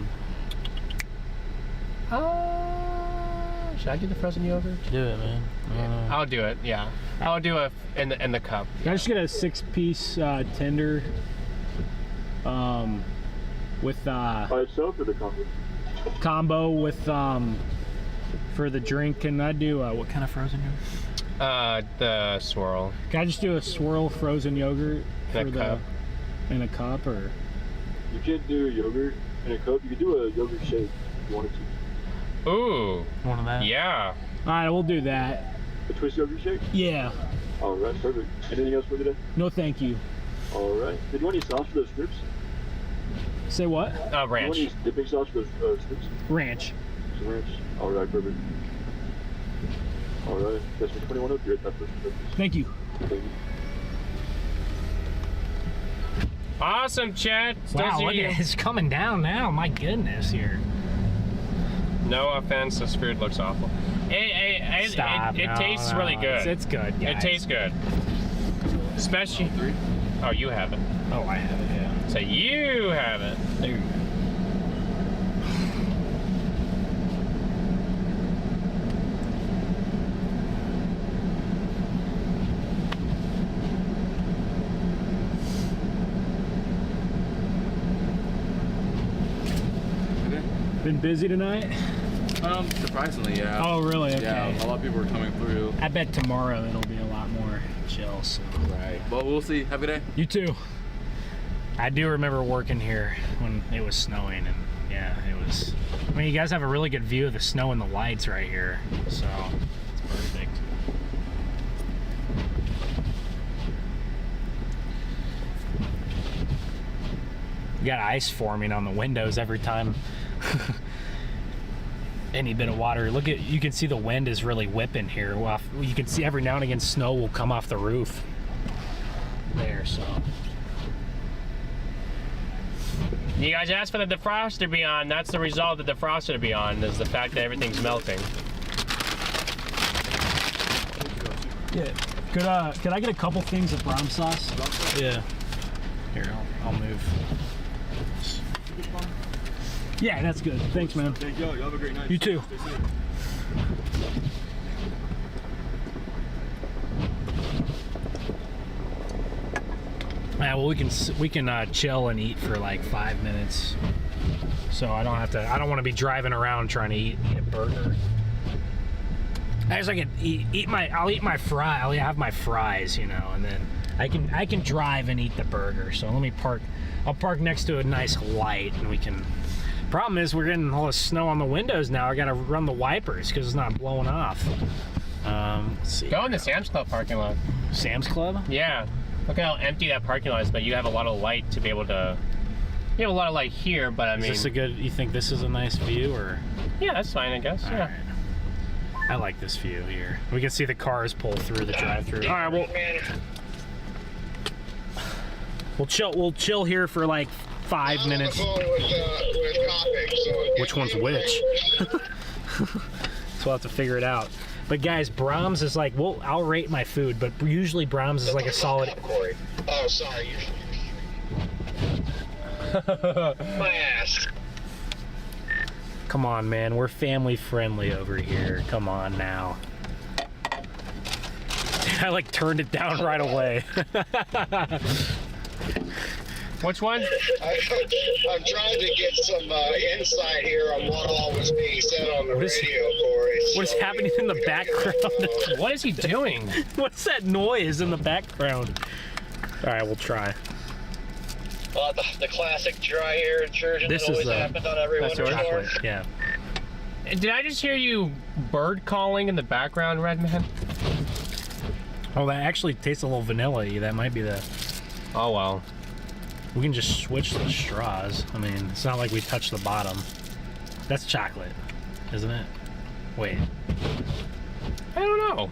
Should I do the frozen yogurt? Do it, man. I'll do it. Yeah, I'll do it in the cup. Can I just get a 6-piece tender? With by itself or the combo? Combo with for the drink. Can I do what kind of frozen yogurt? The swirl. Can I just do a swirl frozen yogurt in a cup? In a cup, or? You can't do yogurt in a cup. You can do a yogurt shake if you wanted to. Ooh. One of that? Yeah. All right, we'll do that. A twist yogurt shake? Yeah. All right, perfect. Anything else for today? No, thank you. All right. Did you want any sauce for those strips? Say what? Ranch. Do you want any dipping sauce for those strips? Ranch. Some ranch. All right, perfect. All right. That's for 21 up here at that first. Thank you. Thank you. Awesome, Chet. Still Wow, see look you. at it. It's coming down now. My goodness, here. No offense, this food looks awful. Stop. It tastes really good. It's good, guys. It tastes good. Especially. Oh, you have it. Oh, I have it, yeah. So you have it. There you go. Been busy tonight? Surprisingly, yeah. Oh, really? Okay. Yeah, a lot of people are coming through. I bet tomorrow it'll be a lot more chill. So. Right. Well, we'll see. Have a good day. You too. I do remember working here when it was snowing, and yeah, it was. I mean, you guys have a really good view of the snow and the lights right here, so it's perfect. You got ice forming on the windows every time. Any bit of water. Look at, you can see the wind is really whipping here. Well, you can see every now and again snow will come off the roof there, so. You guys asked for the defroster to be on. That's the result of the defroster to be on, is the fact that everything's melting. Yeah. Could I get a couple things of Brahms sauce? Yeah. Here, I'll move. Yeah, that's good. Thanks, man. Thank you. You have a great night. You too. Stay safe. Yeah, well, we can chill and eat for like 5 minutes, so I don't have to. I don't want to be driving around trying to eat a burger. I guess I can I'll eat my fry. I'll have my fries, you know, and then I can drive and eat the burger. So let me park. I'll park next to a nice light, and we can. Problem is, we're getting all the snow on the windows now. I got to run the wipers because it's not blowing off. Let's see. Go in the Sam's Club parking lot. Sam's Club? Yeah. Look how empty that parking lot is, but you have a lot of light to be able to. You have a lot of light here, but I mean. Is this a good? You think this is a nice view, or? Yeah, that's fine, I guess. All Yeah. right. I like this view here. We can see the cars pull through the drive-through. All right, we'll chill here for like 5 minutes. Which one's which? So we'll have to figure it out. But guys, Brahms is like, I'll rate my food, but usually Brahms is like a solid. Oh, sorry. My ass. Come on, man. We're family friendly over here. Come on now. I like turned it down right away. Which one? I'm trying to get some insight here on what all was being said on the radio, Corey. What is happening in the background? What is he doing? What's that noise in the background? All right, we'll try. The classic dry air intrusion This that is always happened on every that's winter storm. Chocolate, yeah. Did I just hear you bird calling in the background, Redman? Oh, that actually tastes a little vanilla-y. That might be the. Oh well. We can just switch the straws. I mean, it's not like we touch the bottom. That's chocolate, isn't it? Wait. I don't know.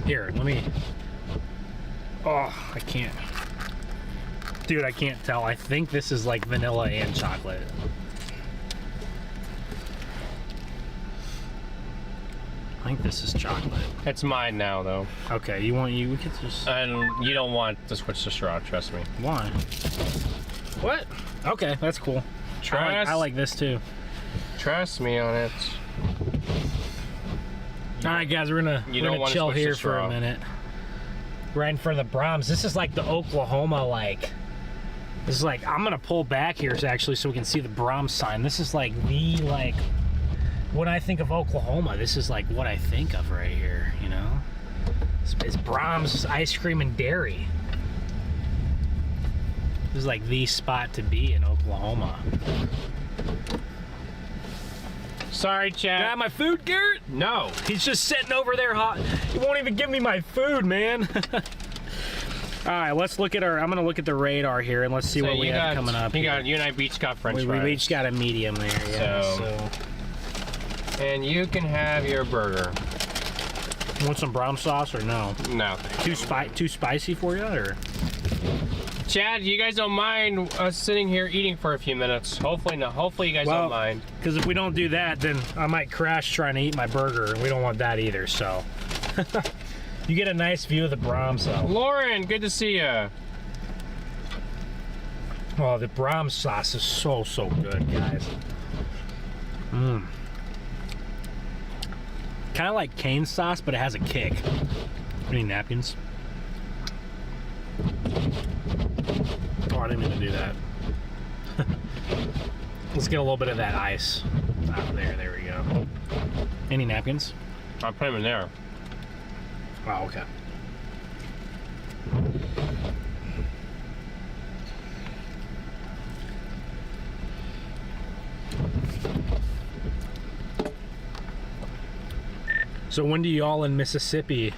Here, let me. Oh, I can't. Dude, I can't tell. I think this is like vanilla and chocolate. I think this is chocolate. It's mine now, though. Okay, we could just. And you don't want to switch the straw, trust me. Why? What? Okay, that's cool. I like this too. Trust me on it. All right, guys, we're gonna chill here for a minute. Right in front of the Brahms. This is like the Oklahoma, like. This is like, I'm gonna pull back here actually so we can see the Brahms sign. This is like the, like, when I think of Oklahoma, this is like what I think of right here, you know? It's Brahms Ice Cream and Dairy. This is like the spot to be in Oklahoma. Sorry, Chad. Can I have my food, Garrett? No. He's just sitting over there hot. He won't even give me my food, man. All right, let's look at I'm gonna look at the radar here and let's see what we have coming up. You and I each got French fries. We each got a medium there, yeah. So. And you can have your burger. Want some brown sauce or no? No, thank you. Too spicy for you, or? Chad, you guys don't mind us sitting here eating for a few minutes? Hopefully not. Hopefully you guys don't mind. Because if we don't do that, then I might crash trying to eat my burger, and we don't want that either. So you get a nice view of the Brahms, though. Lauren, good to see you. Oh, the Brahms sauce is so good, guys. Mmm. Kind of like cane sauce, but it has a kick. Any napkins? Oh, I didn't mean to do that. Let's get a little bit of that ice. There we go. Any napkins? I'll put them in there. Oh, okay. So when do y'all in Mississippi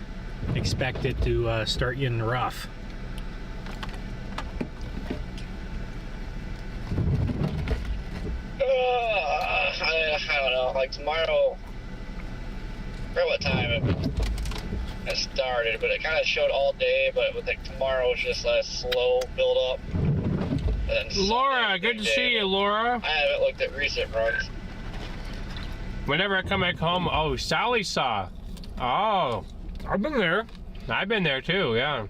expect it to start getting rough? I don't know. Like tomorrow, I forget what time it started, but it kind of showed all day. But with like tomorrow, it's just a slow build up. And then Laura, good to see you, Laura. I haven't looked at recent runs. Whenever I come back home, oh, Sally saw. Oh, I've been there. I've been there too, yeah.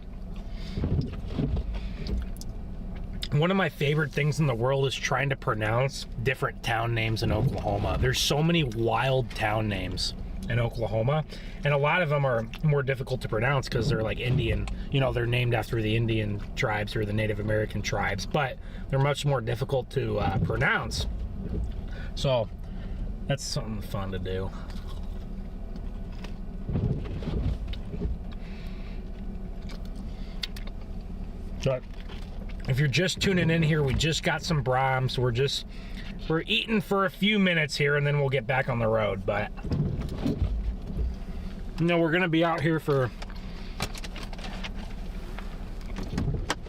One of my favorite things in the world is trying to pronounce different town names in Oklahoma. There's so many wild town names in Oklahoma, and a lot of them are more difficult to pronounce because they're like Indian, you know, they're named after the Indian tribes or the Native American tribes, but they're much more difficult to pronounce. So that's something fun to do. So if you're just tuning in here, we just got some Brahms. We're eating for a few minutes here, and then we'll get back on the road. But you know, we're gonna be out here for.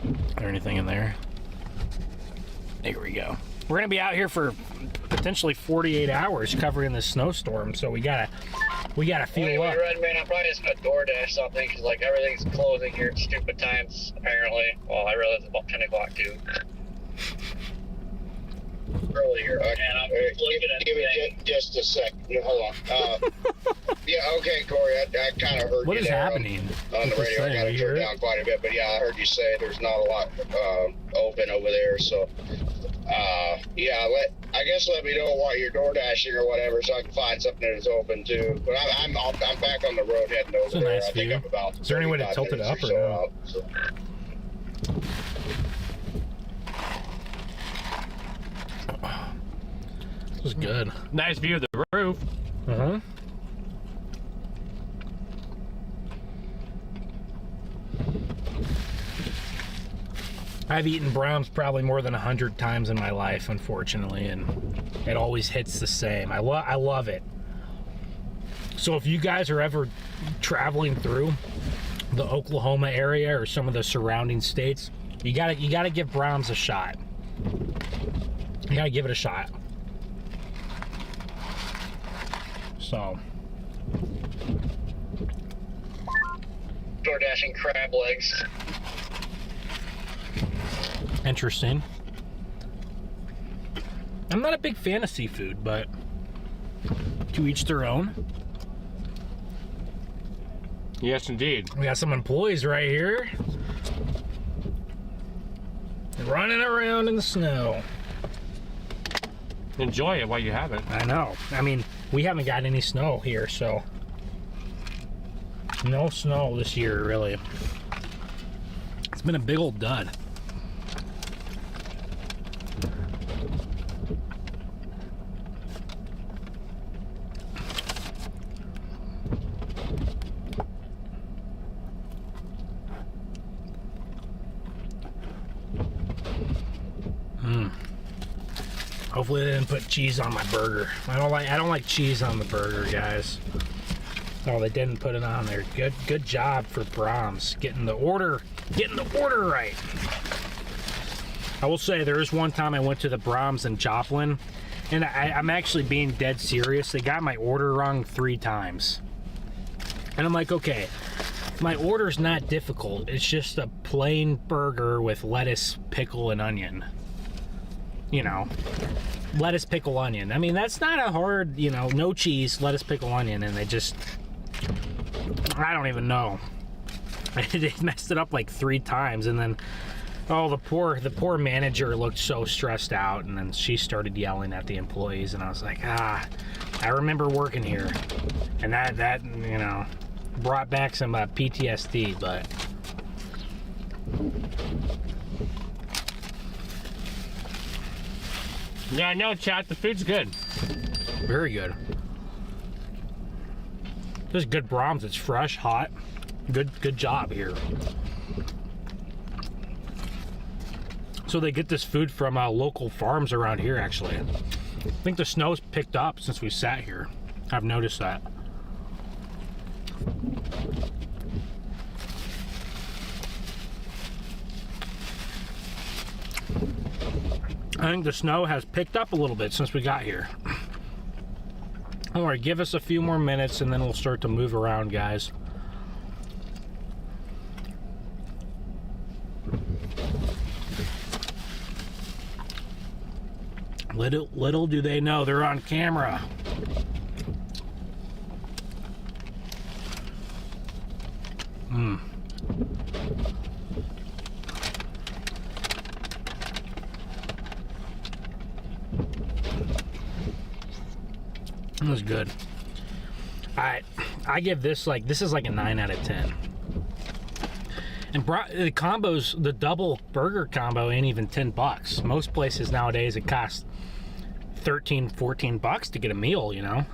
Is there anything in there? There we go. We're gonna be out here for potentially 48 hours covering this snowstorm, so we gotta fuel up. Red Man, I'm probably just gonna DoorDash something because like everything's closing here at stupid times apparently. Well, I realize it's about 10 o'clock too. Earlier. And I'm looking at give me just a sec. Hold on. Yeah, okay, Corey. I kind of heard What you is there happening? on the What's radio. I got to you turn hear it? down quite a bit, but yeah, I heard you say there's not a lot open over there. So, yeah, I guess let me know what you're door dashing or whatever, so I can find something that's open too. But I'm back on the road heading over It's a there. nice I think view. I'm about. Is there any way to 35 tilt it minutes up or so no? out, so. This is good. Nice view of the roof. Uh-huh. I've eaten Brahms probably more than 100 times in my life, unfortunately, and it always hits the same. I love it. So if you guys are ever traveling through the Oklahoma area or some of the surrounding states, you gotta give Brahms a shot. You gotta give it a shot. So. door dashing crab legs. Interesting. I'm not a big fan of seafood, but to each their own. Yes, indeed. We got some employees right here. Running around in the snow. Enjoy it while you have it. I know. I mean, we haven't got any snow here, so. No snow this year, really. It's been a big old dud. Hopefully they didn't put cheese on my burger. I don't like cheese on the burger, guys. No, they didn't put it on there. Good job for Brahms getting the order right. I will say there is one time I went to the Brahms in Joplin, and I'm actually being dead serious. They got my order wrong 3 times. And I'm like, okay, my order's not difficult. It's just a plain burger with lettuce, pickle, and onion. You know, lettuce, pickle, onion. I mean, that's not a hard, you know, no cheese, lettuce, pickle, onion, and they just, I don't even know. They messed it up like 3 times, and then, oh, the poor manager looked so stressed out, and then she started yelling at the employees, and I was like, I remember working here, and that you know, brought back some PTSD, but Yeah, no, chat. The food's good. very good. This is good Brahms. It's fresh, hot. Good job here. So they get this food from local farms around here, actually. I think the snow's picked up since we sat here. I've noticed that. I think the snow has picked up a little bit since we got here. Don't worry, give us a few more minutes and then we'll start to move around, guys. Little do they know they're on camera. It was good. I give this this is like a 9 out of 10. And the combos, the double burger combo ain't even $10. Most places nowadays it costs $13-14 to get a meal, you know.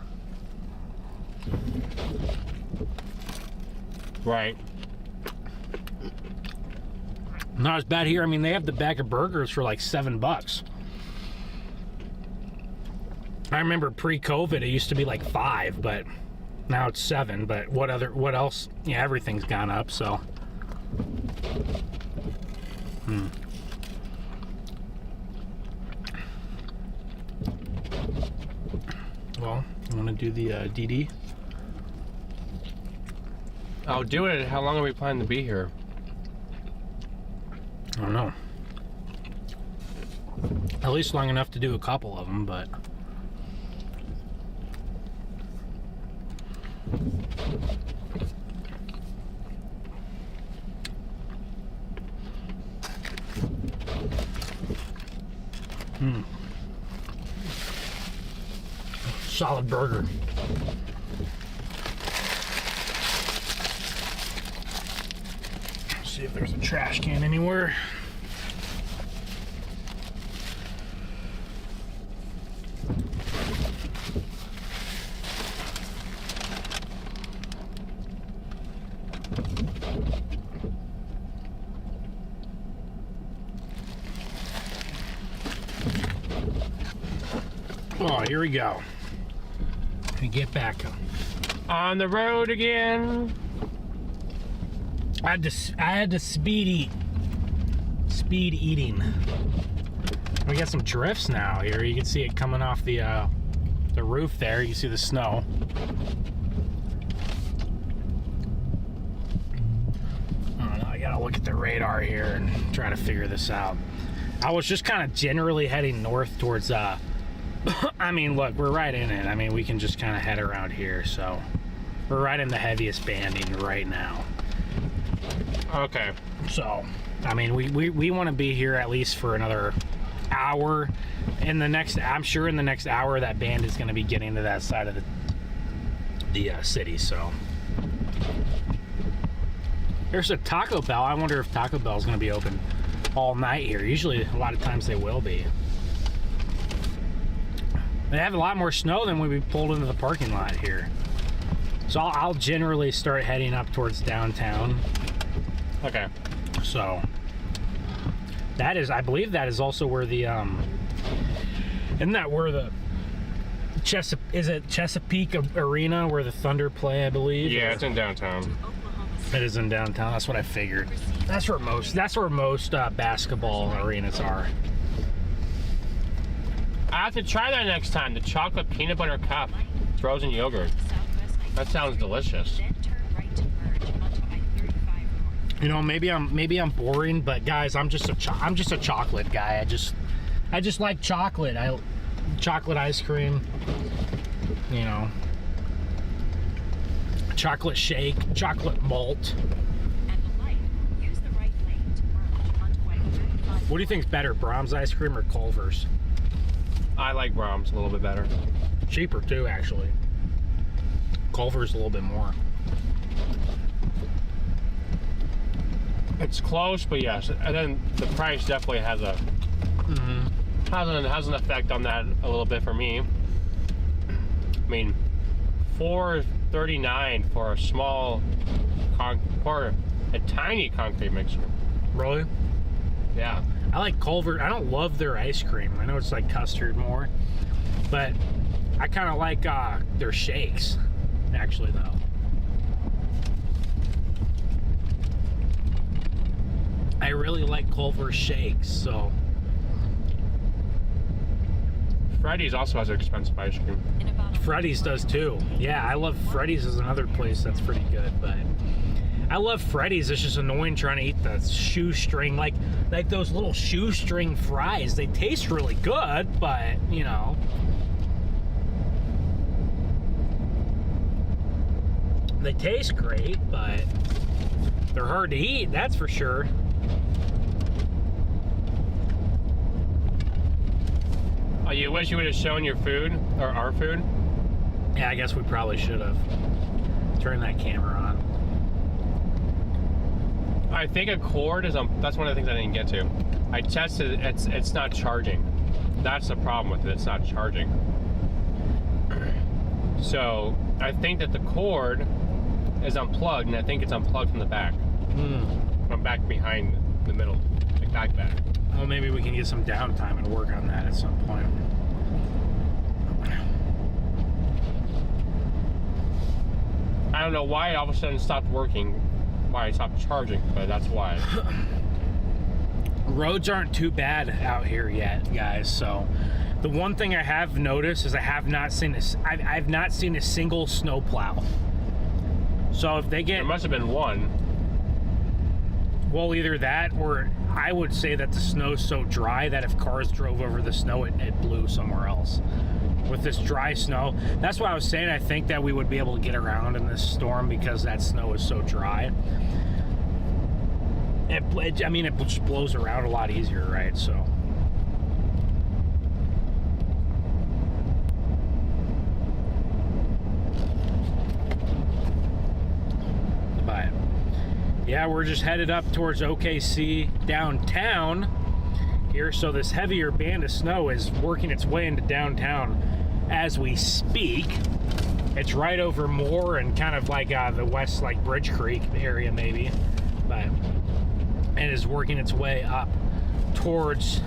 Right. Not as bad here. I mean, they have the bag of burgers for like $7. I remember pre-COVID it used to be like $5, but now it's $7. But what else? Yeah, everything's gone up, so. Well, you want to do the DD? I'll do it. How long are we planning to be here? I don't know. At least long enough to do a couple of them, but. Solid burger. See if there's a trash can anywhere. Oh, here we go. And get back On the road again. I had to speed eating. We got some drifts now here. You can see it coming off the roof there. You can see the snow. I don't know. I gotta look at the radar here and try to figure this out. I was just kind of generally heading north towards I mean, look, we're right in it. I mean, we can just kind of head around here, so we're right in the heaviest banding right now. Okay. So, I mean, we want to be here at least for another hour. I'm sure in the next hour that band is going to be getting to that side of the city, so. There's a Taco Bell. I wonder if Taco Bell is going to be open all night here. Usually, a lot of times they will be. They have a lot more snow than when we pulled into the parking lot here. So I'll generally start heading up towards downtown. Okay. So that is, I believe that is also where the isn't that where the Chesapeake Arena where the Thunder play, I believe? Yeah, it's in downtown. It is in downtown. That's what I figured. That's where most basketball arenas are. I have to try that next time. The chocolate peanut butter cup, frozen yogurt. That sounds delicious. You know, maybe I'm boring, but guys, I'm just a chocolate guy. I just like chocolate. Chocolate ice cream. You know, chocolate shake, chocolate malt. At the light, use the right lane to merge onto I-35. What do you think's better, Brahms ice cream or Culver's? I like Brahms a little bit better. Cheaper too, actually. Culver's a little bit more. It's close, but yes. And then the price definitely has a has an effect on that a little bit for me. I mean, $4.39 for a small, for a tiny concrete mixer. Really? Yeah. I like Culver. I don't love their ice cream. I know it's like custard more, but I kind of like their shakes, actually, though. I really like Culver shakes, so. Freddy's also has expensive ice cream. In about a Freddy's does too. Yeah, I love Freddy's is another place that's pretty good, but I love Freddy's. It's just annoying trying to eat the shoestring, like those little shoestring fries. They taste really good, but you know. They taste great, but they're hard to eat, that's for sure. Oh, you wish you would have shown your food, or our food? Yeah, I guess we probably should have turned that camera on. I think a cord is, that's one of the things I didn't get to. I tested it, it's not charging. That's the problem with it, it's not charging. So, I think that the cord is unplugged, and I think it's unplugged from the back. From back behind the middle, like back. Well, maybe we can get some downtime and work on that at some point. I don't know why it all of a sudden stopped working, why it stopped charging, but that's why. Roads aren't too bad out here yet, guys. So, the one thing I have noticed is I've not seen a single snowplow. So if they get, There must have been one. well, either that or I would say that the snow's so dry that if cars drove over the snow, it blew somewhere else. With this dry snow, that's why I was saying I think that we would be able to get around in this storm because that snow is so dry. I mean, it just blows around a lot easier, right? So. But yeah, we're just headed up towards OKC downtown here. So this heavier band of snow is working its way into downtown as we speak. It's right over Moore and kind of like the west, like Bridge Creek area maybe, but it is working its way up towards.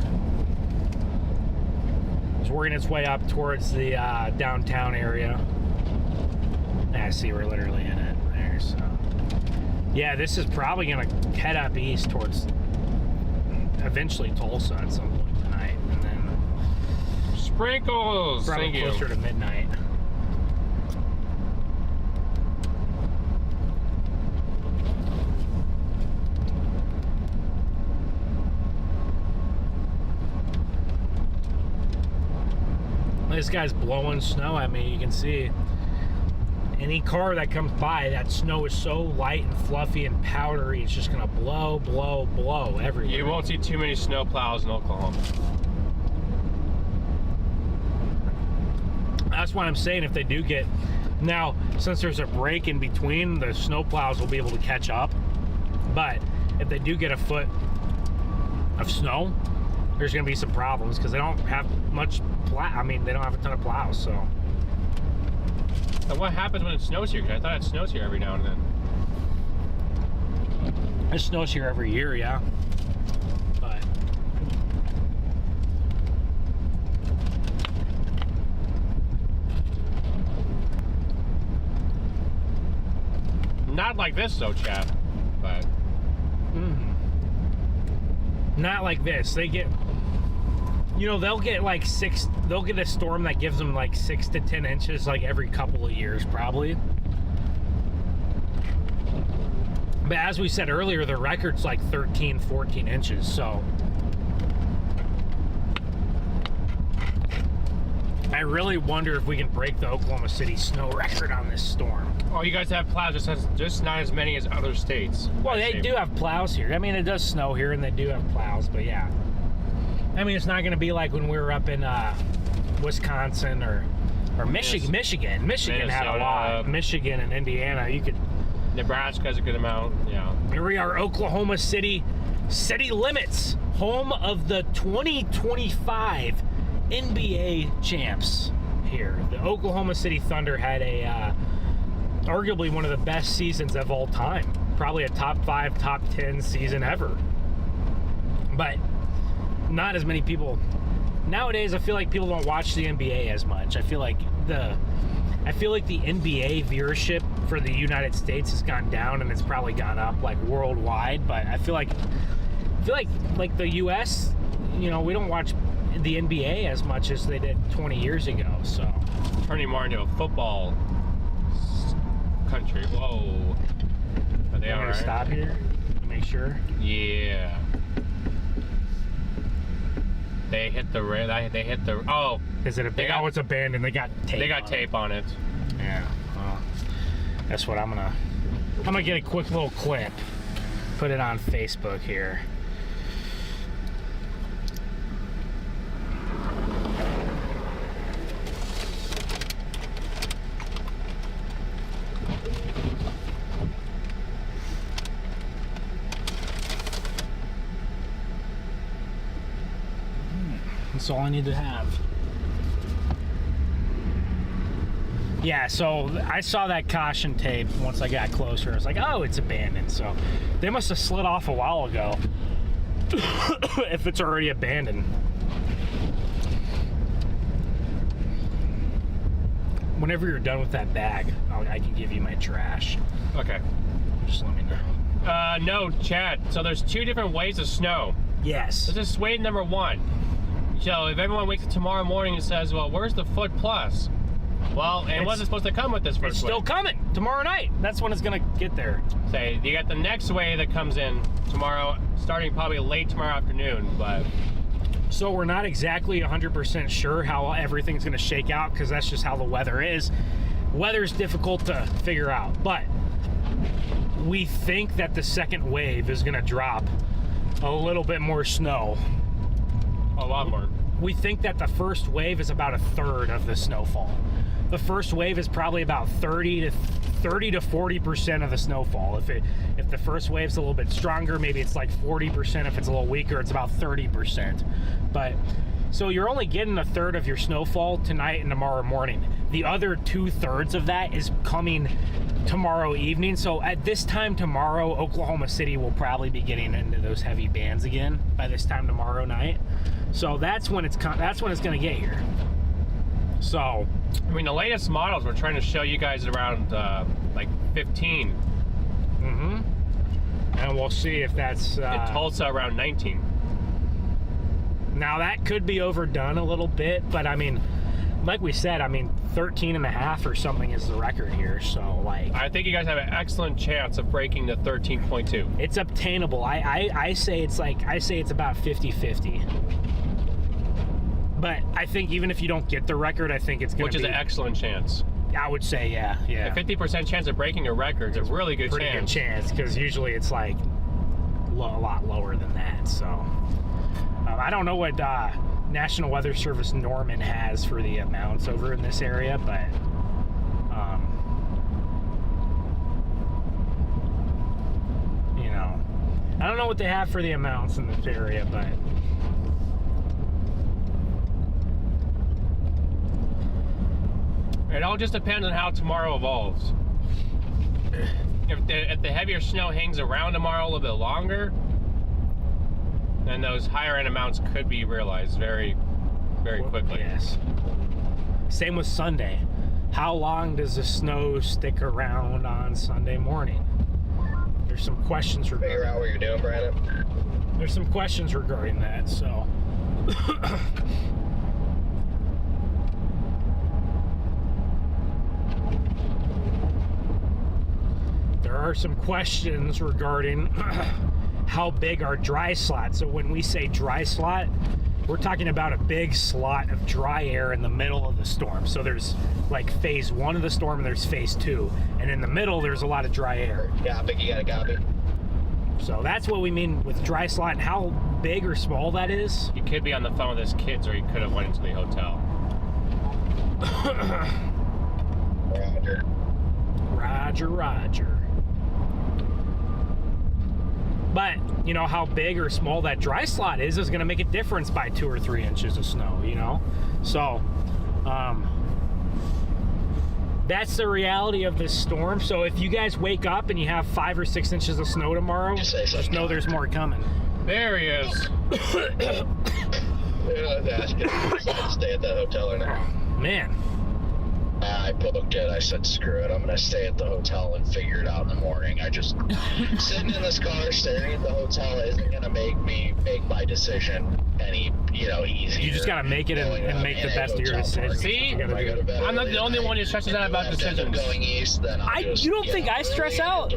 It's working its way up towards the downtown area. I see we're literally in it there. So yeah, this is probably gonna head up east towards eventually Tulsa at some point tonight, and then Sprinkles! probably Thank closer you. to midnight. This guy's blowing snow at me. You can see any car that comes by, that snow is so light and fluffy and powdery, it's just gonna blow, blow, blow everywhere. You won't see too many snow plows in Oklahoma. That's why I'm saying if they do get, now since there's a break in between, the snow plows will be able to catch up. But if they do get a foot of snow, there's gonna be some problems because they don't have much they don't have a ton of plows, so. And what happens when it snows here? 'Cause I thought it snows here every now and then. It snows here every year, yeah. But Not like this though, Chad. But not like this. They get, they'll get like they'll get a storm that gives them like 6 to 10 inches like every couple of years probably. But as we said earlier, the record's like 13, 14 inches, so I really wonder if we can break the Oklahoma City snow record on this storm. Oh, you guys have plows, just not as many as other states. Well, they do have plows here. I mean, it does snow here, and they do have plows, but yeah. I mean, it's not going to be like when we were up in Wisconsin or Michigan. Michigan had a lot. Michigan and Indiana, you could. Nebraska has a good amount, yeah. Here we are, Oklahoma City limits, home of the 2025 NBA champs here. The Oklahoma City Thunder had a arguably one of the best seasons of all time. Probably a top 5, top 10 season ever. But not as many people. Nowadays, I feel like people don't watch the NBA as much. I feel like the NBA viewership for the United States has gone down, and it's probably gone up like worldwide. But I feel like the U.S., you know, we don't watch the NBA as much as they did 20 years ago. So Turning more into a football country. Whoa. Are they all right? Stop here to make sure. Yeah. They hit the oh. Is it it's abandoned. They got tape. They got tape on it. Yeah. Well, that's what I'm gonna get a quick little clip, put it on Facebook here. That's all I need to have. Yeah, so I saw that caution tape once I got closer. I was like, oh, it's abandoned. So they must have slid off a while ago if it's already abandoned. Whenever you're done with that bag, I can give you my trash. Okay. Just let me know. No, Chad. So there's 2 different waves of snow. Yes. This is wave number 1. So if everyone wakes up tomorrow morning and says, well, where's the foot plus? Well, and what's it supposed to come with this first It's still wave? coming tomorrow night. That's when it's going to get there. Say, you got the next wave that comes in tomorrow, starting probably late tomorrow afternoon, but... So we're not exactly 100% sure how everything's going to shake out, because that's just how the weather is. Weather's difficult to figure out, but we think that the second wave is going to drop a little bit more snow. A lot more. We think that the first wave is about 1/3 of the snowfall. The first wave is probably about 30 to 40% of the snowfall. If the first wave's a little bit stronger, maybe it's like 40%. If it's a little weaker, it's about 30%. But so you're only getting 1/3 of your snowfall tonight and tomorrow morning. The other 2/3 of that is coming tomorrow evening. So at this time tomorrow, Oklahoma City will probably be getting into those heavy bands again by this time tomorrow night. So that's when it's going to get here. So, I mean, the latest models we're trying to show you guys around like 15. And we'll see if that's In Tulsa around 19. Now that could be overdone a little bit, but I mean, like we said, I mean 13.5 or something is the record here. So like, I think you guys have an excellent chance of breaking the 13.2. it's obtainable. I say it's about 50-50. But I think even if you don't get the record, I think it's going to be... Which is an excellent chance. I would say, yeah. A 50% chance of breaking a record is a really good Pretty chance. good chance, because usually it's like a lot lower than that. So I don't know what National Weather Service Norman has for the amounts over in this area, but you know, I don't know what they have for the amounts in this area, but it all just depends on how tomorrow evolves. If the heavier snow hangs around tomorrow a little bit longer, then those higher end amounts could be realized very, very quickly. Yes. Same with Sunday. How long does the snow stick around on Sunday morning? There's some questions regarding. Figure out what you're doing, Brandon. There's some questions regarding that. So. There are some questions regarding how big our dry slot. So when we say dry slot, we're talking about a big slot of dry air in the middle of the storm. So there's like phase 1 of the storm and there's phase 2. And in the middle, there's a lot of dry air. Yeah, Big, you got a copy. So that's what we mean with dry slot, and how big or small that is. He could be on the phone with his kids, or he could have went into the hotel. Roger. Roger, roger. But, you know, how big or small that dry slot is going to make a difference by 2 or 3 inches of snow, you know? So, that's the reality of this storm. So if you guys wake up and you have 5 or 6 inches of snow tomorrow, just know there's more coming. There he is. Yeah, ask if you decide to stay at that hotel or not. Man. I booked it. I said, screw it. I'm going to stay at the hotel and figure it out in the morning. I just, sitting in this car staring at the hotel isn't going to make my decision any, easier. You just got to make it and make the best of your decision. See? I'm not the only one who stresses out about decisions. Going east, then You don't think I stress out?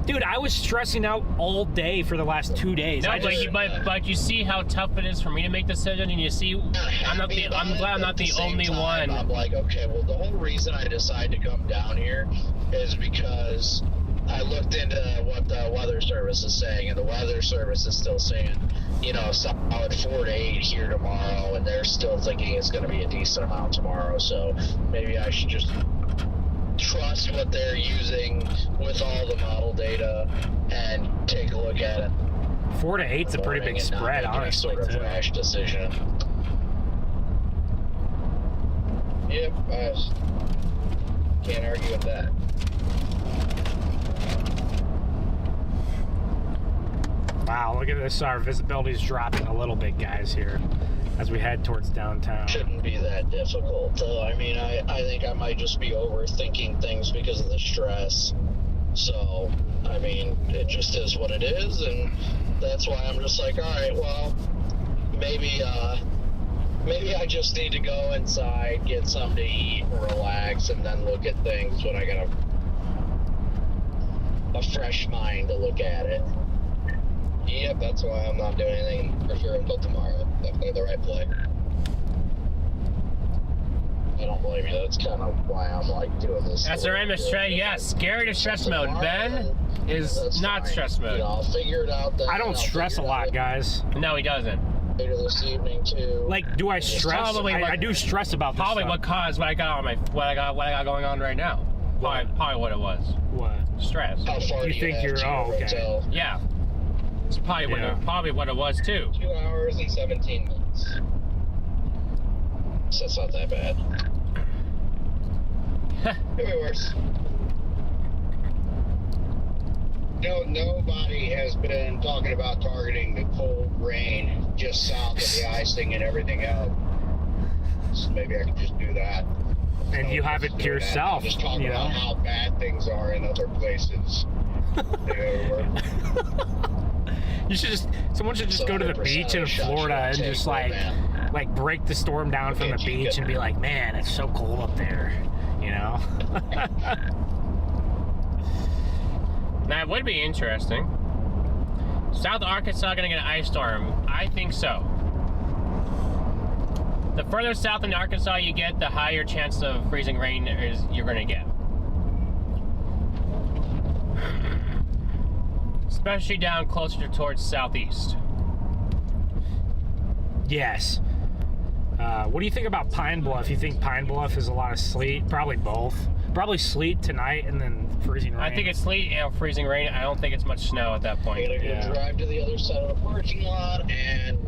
Dude, I was stressing out all day for the last 2 days. No, but you see how tough it is for me to make decisions, and you see, I'm glad I'm not the only one. I'm like, okay, well, the whole reason I decided to come down here is because I looked into what the weather service is saying, and the weather service is still saying, solid 4 to 8 here tomorrow, and they're still thinking it's going to be a decent amount tomorrow. So maybe I should just trust what they're using with all the model data and take a look at it. 4 to 8's a pretty big spread, honestly. Sort of rash decision. Yep, I can't argue with that. Wow, look at this. Our visibility's dropping a little bit, guys, here as we head towards downtown. Shouldn't be that difficult, though. I mean, I think I might just be overthinking things because of the stress. So, I mean, it just is what it is, and that's why I'm just like, all right, well, maybe I just need to go inside, get something to eat, and relax, and then look at things when I got a fresh mind to look at it. Yep, that's why I'm not doing anything for sure until tomorrow. Definitely the right play. I don't blame you. That's kind of why I'm like doing this. SRM is stress. Yes, Garrett is stress mode. Ben is not stress mode. I'll figure it out. I don't stress a lot, guys. No, he doesn't. Later this evening too. Like, do I stress? I do stress about this probably stuff. what caused what I got going on right now. Probably what it was. What? Stress. How far You think you're? Oh, okay. Hotel? Yeah. It's probably what it was too. 2 hours and 17 minutes. So that's not that bad. Could be worse. Nobody has been talking about targeting the cold rain just south of the icing and everything else. So maybe I can just do that. And you have it to yourself. Just talk about how bad things are in other places. Someone should just go to the beach in Florida and just like break the storm down from the beach and be like, man, it's so cold up there, Now, it would be interesting. South Arkansas gonna get an ice storm? I think so. The further south in Arkansas you get, the higher chance of freezing rain you're gonna get. Especially down closer towards southeast. Yes. What do you think about Pine Bluff? You think Pine Bluff is a lot of sleet? Probably both. Probably sleet tonight and then freezing rain. I think it's sleet and freezing rain. I don't think it's much snow at that point. I'm gonna go drive to the other side of the parking lot and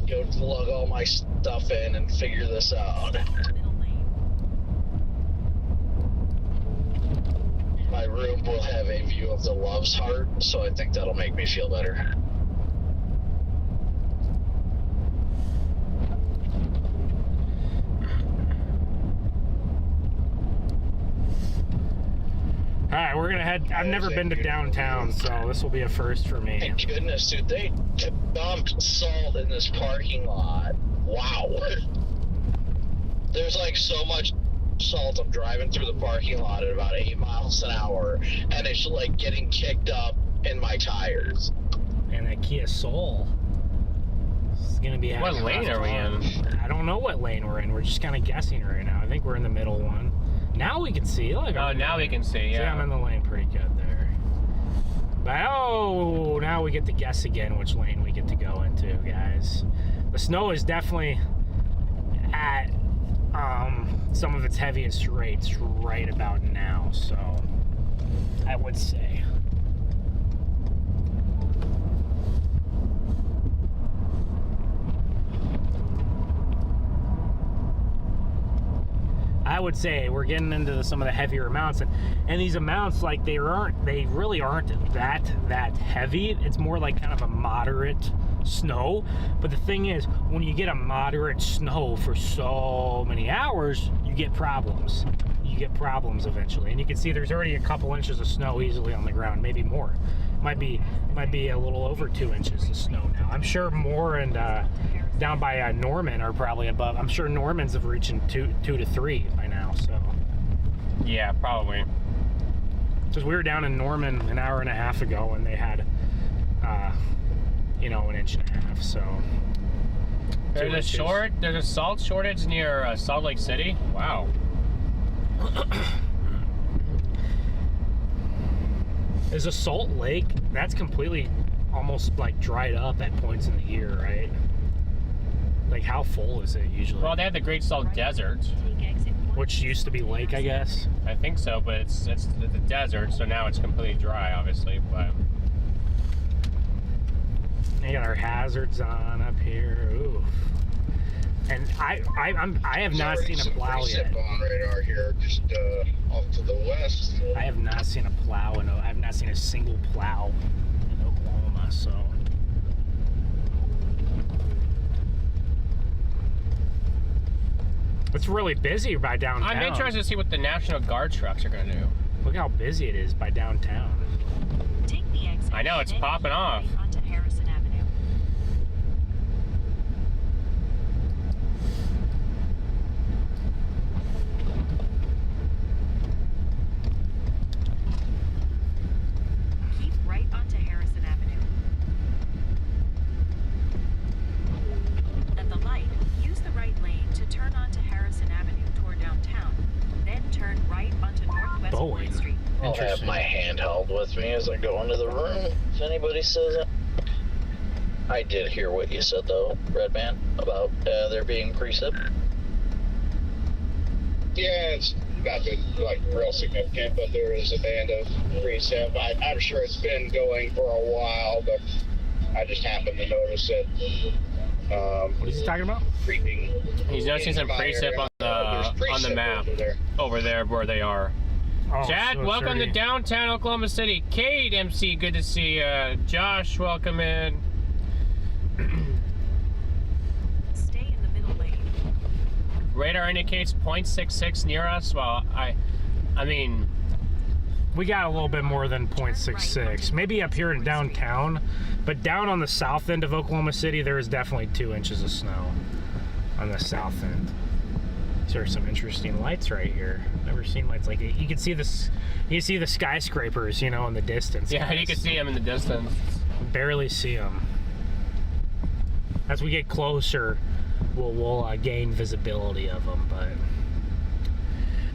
go plug all my stuff in and figure this out. Middle lane. My room will have a view of the Love's Heart, so I think that'll make me feel better. All right, we're gonna head. I've never been to downtown, so this will be a first for me. Thank goodness, dude. They dumped salt in this parking lot. Wow. There's like so much salt. I'm driving through the parking lot at about 8 miles an hour, and it's like getting kicked up in my tires. And that Kia Soul is gonna be. What lane are we in? I don't know what lane we're in. We're just kind of guessing right now. I think we're in the middle one. Now we can see. Look. Oh, now we can see. See, Yeah. I'm in the lane pretty good there. But oh, now we get to guess again which lane we get to go into, guys. The snow is definitely at some of its heaviest rates right about now, so I would say. I would say we're getting into some of the heavier amounts, and these amounts, like, they really aren't that heavy. It's more like kind of a moderate snow. But the thing is, when you get a moderate snow for so many hours, you get problems. You get problems eventually, and you can see there's already a couple inches of snow easily on the ground, maybe more. Might be a little over 2 inches of snow now. I'm sure more and down by Norman are probably above. I'm sure Norman's have reached 2 to 3 by now. So Yeah, probably. because we were down in Norman an hour and a half ago, and they had, an inch and a half. So There's a salt shortage near Salt Lake City. Wow. Is a Salt Lake, that's completely almost like dried up at points in the year, right? Like, how full is it usually? Well, they have the Great Salt Desert. Take exit Which used to be lake, I guess. I think so, but it's the desert, so now it's completely dry, obviously. But We got our hazards on up here. Ooh. And I have not seen a plow yet. On radar here, just off to the west. I have not seen a plow, and I have not seen a single plow in Oklahoma. So it's really busy by downtown. I'm interested to see what the National Guard trucks are going to do. Look how busy it is by downtown. Take the exit. I know, it's then popping keep off. right onto Harrison Avenue. Keep right onto Harrison Avenue. At the light, use the right lane to turn onto Harrison Avenue toward downtown. Then turn right onto Northwest Boeing. 4th Street. I'll have my handheld with me as I go into the room. If anybody says it. I did hear what you said, though, Redman, about there being precip. Yeah, it's nothing like real significant, but there is a band of precip. I'm sure it's been going for a while, but I just happened to notice it. What is he talking about? Creeping. He's noticing some precip on the map over there where they are. Oh, Chad, so it's welcome to already- downtown Oklahoma City. Kate, MC, good to see you. Josh, welcome in. Stay in the middle lane. Radar indicates 0.66 near us. Well, I mean, We got a little bit more than 0.66. Maybe up here in downtown, but down on the south end of Oklahoma City, there is definitely 2 inches of snow on the south end. These are some interesting lights right here. Never seen lights like it. You can see this. You can see the skyscrapers, in the distance. yeah, guys. you can see him in the distance. Barely see them. As we get closer, we'll gain visibility of them. But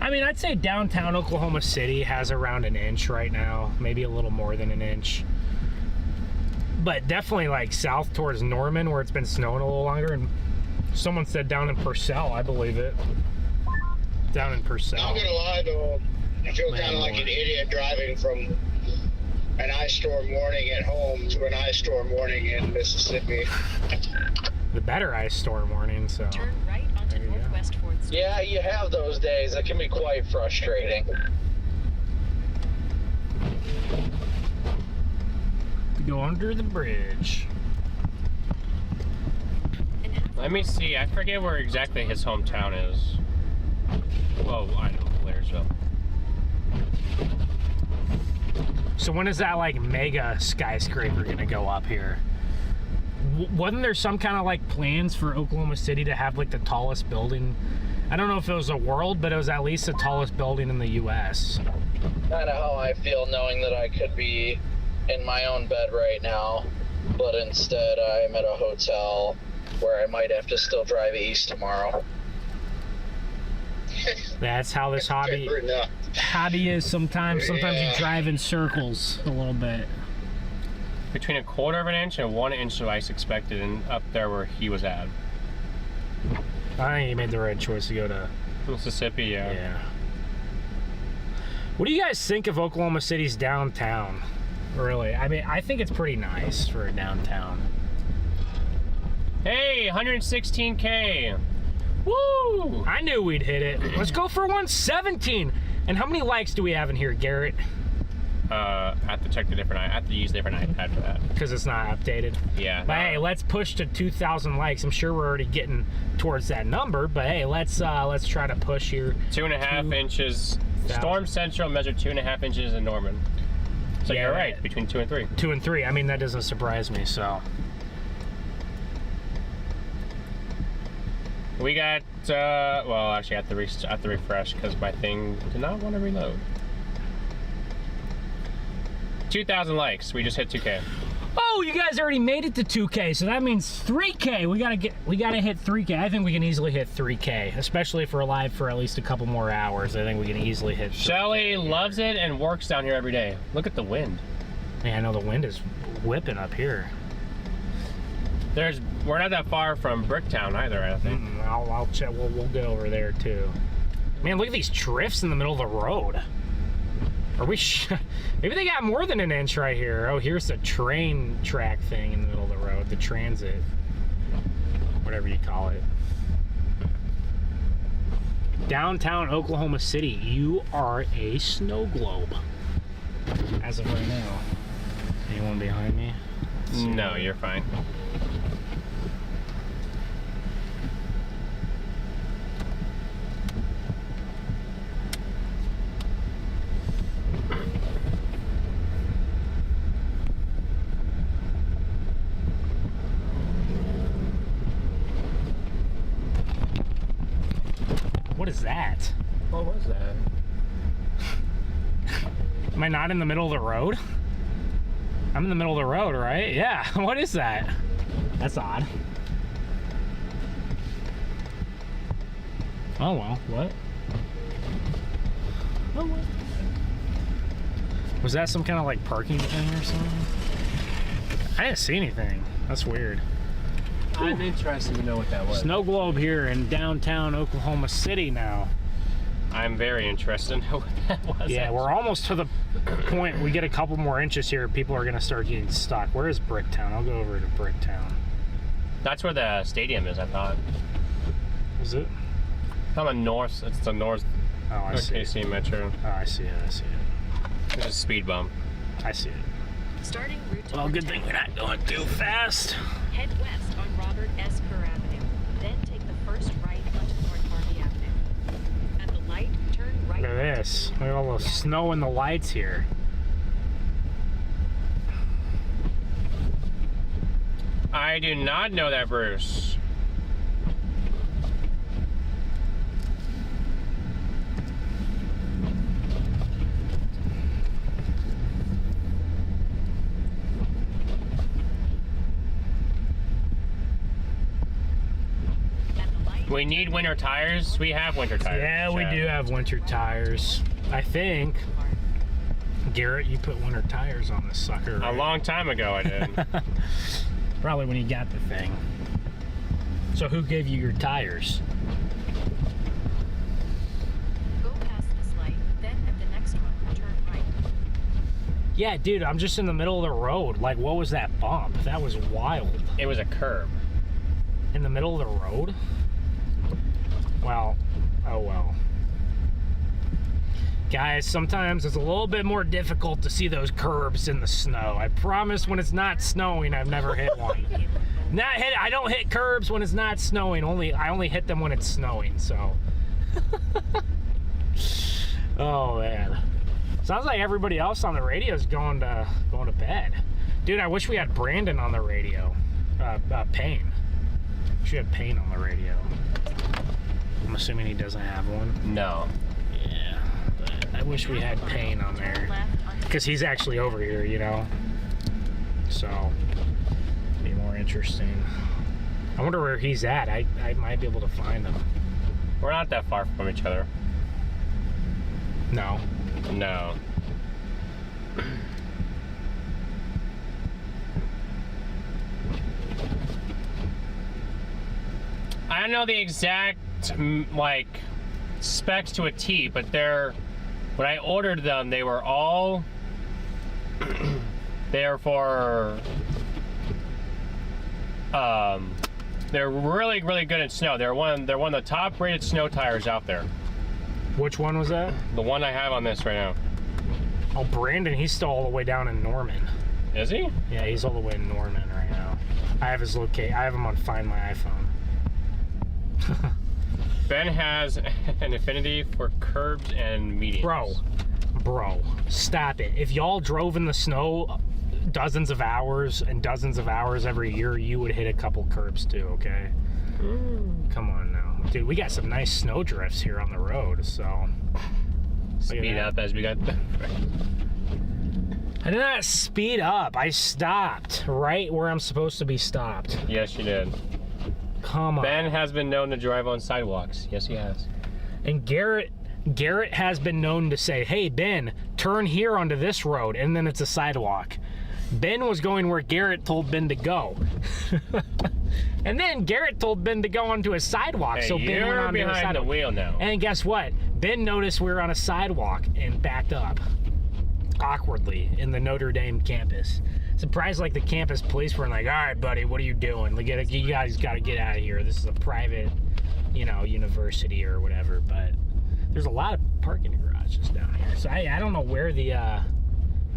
I mean, I'd say downtown Oklahoma City has around an inch right now, maybe a little more than an inch. But definitely like south towards Norman, where it's been snowing a little longer. And someone said down in Purcell, I believe it. Down in Purcell. Not gonna lie though, I feel Man, kind of like Lord. an idiot driving from an ice storm warning at home to an ice storm warning in Mississippi. The better ice storm warning. So Turn right onto There you go. Northwest 4th Street. Yeah, you have those days. That can be quite frustrating. go under the bridge. And half Let me see. I forget where exactly his hometown is. Whoa, I know, Blairsville. So when is that like mega skyscraper gonna go up here? wasn't there some kind of like plans for Oklahoma City to have like the tallest building? I don't know if it was the world, but it was at least the tallest building in the U.S. Kind of how I feel knowing that I could be in my own bed right now, but instead I'm at a hotel where I might have to still drive east tomorrow. That's how this hobby is sometimes. Sometimes you drive in circles a little bit. Between 1/4 of an inch and 1 inch of ice expected, and up there where he was at. I think you made the right choice to go to Mississippi, yeah. What do you guys think of Oklahoma City's downtown? Really? I mean, I think it's pretty nice for a downtown. Hey, 116K. Woo! I knew we'd hit it. Let's go for 117. And how many likes do we have in here, Garrett? I have to check the different. I have to use a different iPad for that. Because it's not updated. Yeah. But hey, let's push to 2,000 likes. I'm sure we're already getting towards that number. But hey, let's try to push here. 2.5 inches. Storm Central measured 2.5 inches in Norman. So Yeah, you're right, between 2 and 3. 2 and 3. I mean, that doesn't surprise me. So We got. Well, actually, I have to refresh because my thing did not want to reload. 2,000 likes. We just hit 2K. oh, you guys already made it to 2K, so that means 3K. We gotta hit 3K. I think we can easily hit 3K, especially if we're live for at least a couple more hours. I think we can easily hit 3K. Shelly loves it and works down here every day. Look at the wind. Yeah, I know the wind is whipping up here. We're not that far from Bricktown either, I don't think. I'll check. We'll get over there too. Man, look at these drifts in the middle of the road. Are we? Maybe they got more than an inch right here. Oh, here's the train track thing in the middle of the road. The transit, whatever you call it. Downtown Oklahoma City, you are a snow globe. As of right now. Anyone behind me? No, you're fine. What is that? What was that? Am I not in the middle of the road? I'm in the middle of the road, right? Yeah. What is that? That's odd. Oh well. What? Oh well. Was that some kind of like parking thing or something? I didn't see anything. That's weird. I'm interested to know what that was. Snow globe here in downtown Oklahoma City now. I'm very interested to know what that was. Yeah, we're almost to the point. We get a couple more inches here. People are going to start getting stuck. Where is Bricktown? I'll go over to Bricktown. That's where the stadium is, I thought. Is it? On the north. It's the north. Oh, I see. KC Metro. Oh, I see it. I see it. There's a speed bump. I see it. Starting route to Well, good Bricktown. thing we're not going too fast. Head west on Robert S. Kerr Avenue. Then take the first right onto North Harvey Avenue. At the light, turn right. Look at this. Look at all the snow and the lights here. I do not know that, Bruce. We need winter tires. We have winter tires. Yeah, we do have winter tires. I think. Garrett, you put winter tires on this sucker, right? A long time ago, I did. Probably when you got the thing. So who gave you your tires? Go past this light, then at the next one, turn right. Yeah, dude, I'm just in the middle of the road. Like, what was that bump? That was wild. It was a curb. In the middle of the road? Well, oh well. Guys, sometimes it's a little bit more difficult to see those curbs in the snow. I promise when it's not snowing, I've never hit one. I don't hit curbs when it's not snowing. I only hit them when it's snowing, so. Oh man. Sounds like everybody else on the radio is going to bed. Dude, I wish we had Brandon on the radio. Payne. Should have Payne on the radio. I'm assuming he doesn't have one. No. Yeah, but I wish we had Payne on there. Because he's actually over here, you know? So, be more interesting. I wonder where he's at. I might be able to find him. We're not that far from each other. No. No. I don't know the exact like specs to a T, but when I ordered them, they were all they're for they're really good in snow. They're one of the top rated snow tires out there. Which one was that? The one I have on this right now. Oh, Brandon, he's still all the way down in Norman. Is he? Yeah, he's all the way in Norman right now. I have his I have him on Find My iPhone. Ben has an affinity for curbs and medians. Bro, stop it. If y'all drove in the snow dozens of hours every year, you would hit a couple curbs too, okay? Come on now. Dude, we got some nice snow drifts here on the road, so... Speed up as we got... I did not speed up. I stopped right where I'm supposed to be stopped. Yes, you did. Come on. Ben has been known to drive on sidewalks. Yes, he has. And Garrett has been known to say, hey, Ben, turn here onto this road, and then it's a sidewalk. Ben was going where Garrett told Ben to go. And then Garrett told Ben to go onto a sidewalk, Hey, so Ben went onto a sidewalk. the wheel now. And guess what? Ben noticed we were on a sidewalk and backed up awkwardly in the Notre Dame campus. Surprised, like, the campus police were like, all right, buddy, what are you doing? Like, you guys got to get out of here. This is a private, you know, university or whatever. But there's a lot of parking garages down here. So I don't know where the, I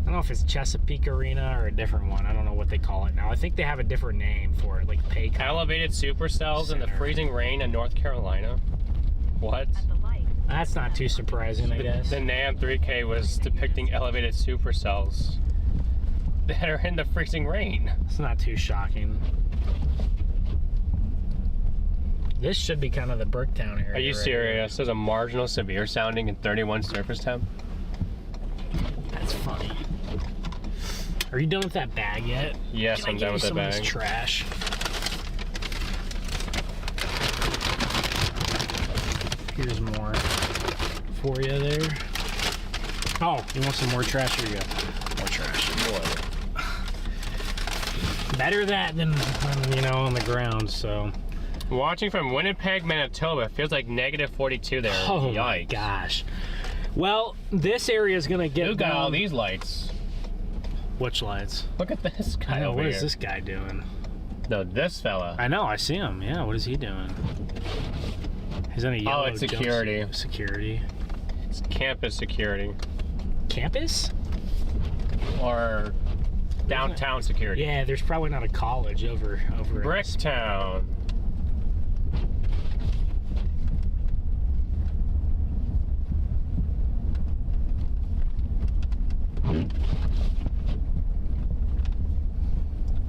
don't know if it's Chesapeake Arena or a different one. I don't know what they call it now. I think they have a different name for it, like Paycom. Elevated supercells in the freezing rain in North Carolina. What? That's not too surprising, I guess. The NAM 3K was depicting elevated supercells that are in the freezing rain. It's not too shocking. This should be kind of the Bricktown area. Are you serious? There's a marginal severe sounding and 31 surface temp. That's funny. Are you done with that bag yet? Yes, I'm done with that bag. This trash. Here's more for you there. Oh, you want some more trash? Here you go. More trash. Better that than you know, on the ground, so. Watching from Winnipeg, Manitoba, feels like negative 42 there. Oh Yikes. my gosh. Well, this area is gonna get. Who got all these lights? Which lights? Look at this guy I know, over what here. is this guy doing? No, this fella. I know, I see him. Yeah, what is he doing? He's in a yellow. Oh, it's security. jumpsuit. Security. It's campus security. Campus? Or downtown security. Yeah, there's probably not a college over in Bricktown.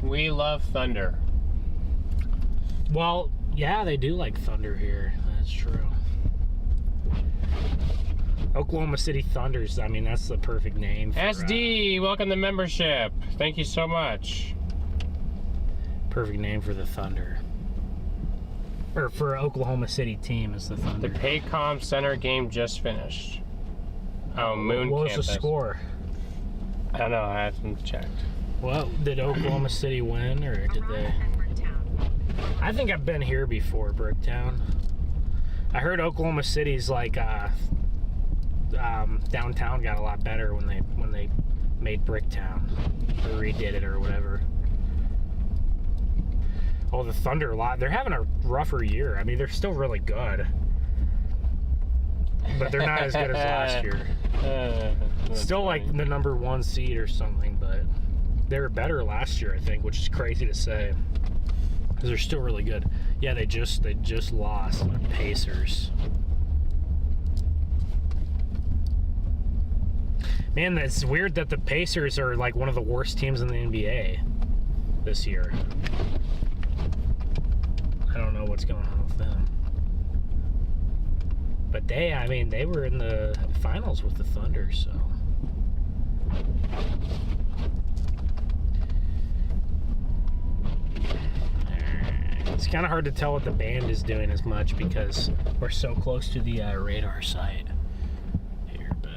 We love thunder. Well, yeah, they do like thunder here. That's true. Oklahoma City Thunders. I mean, that's the perfect name for, SD, welcome to membership. Thank you so much. perfect name for the Thunder. Or for Oklahoma City team is the Thunder. The Paycom Center game just finished. Oh, Moon What was Campus. the score? I don't know. I haven't checked. Well, did Oklahoma City win, or did they? I think I've been here before, Bricktown. I heard Oklahoma City's like downtown got a lot better when they made Bricktown or redid it or whatever. Oh, the Thunder they're having a rougher year. I mean, they're still really good, but they're not as good as last year. Still like the #1 seed or something, but they were better last year, I think, which is crazy to say because they're still really good. Yeah, they just lost the Pacers. Man, it's weird that the Pacers are like one of the worst teams in the NBA this year. what's going on with them. But they were in the finals with the Thunder, so. It's kind of hard to tell what the band is doing as much because we're so close to the radar site here, but.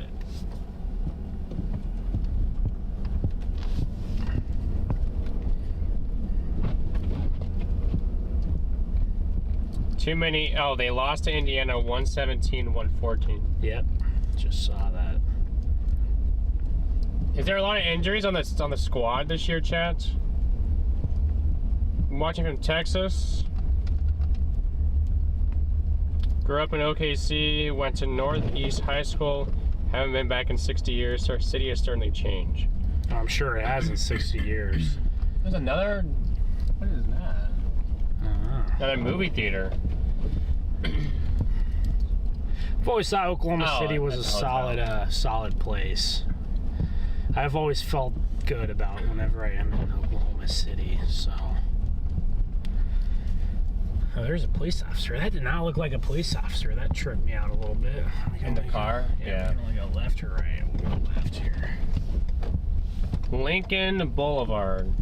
Too many. Oh, they lost to Indiana 117-114. Yep, just saw that. Is there a lot of injuries on the squad this year, chat? I'm watching from Texas. Grew up in OKC, went to Northeast High School. Haven't been back in 60 years. So our city has certainly changed. I'm sure it has in 60 years. There's another. What is that? Another movie theater. I've always thought Oklahoma City was a that's a solid place. I've always felt good about whenever I am in Oklahoma City, so. Oh, there's a police officer. That did not look like a police officer. That tripped me out a little bit. In the car? Yeah. We're gonna go left or right? We'll go left here. Lincoln Boulevard.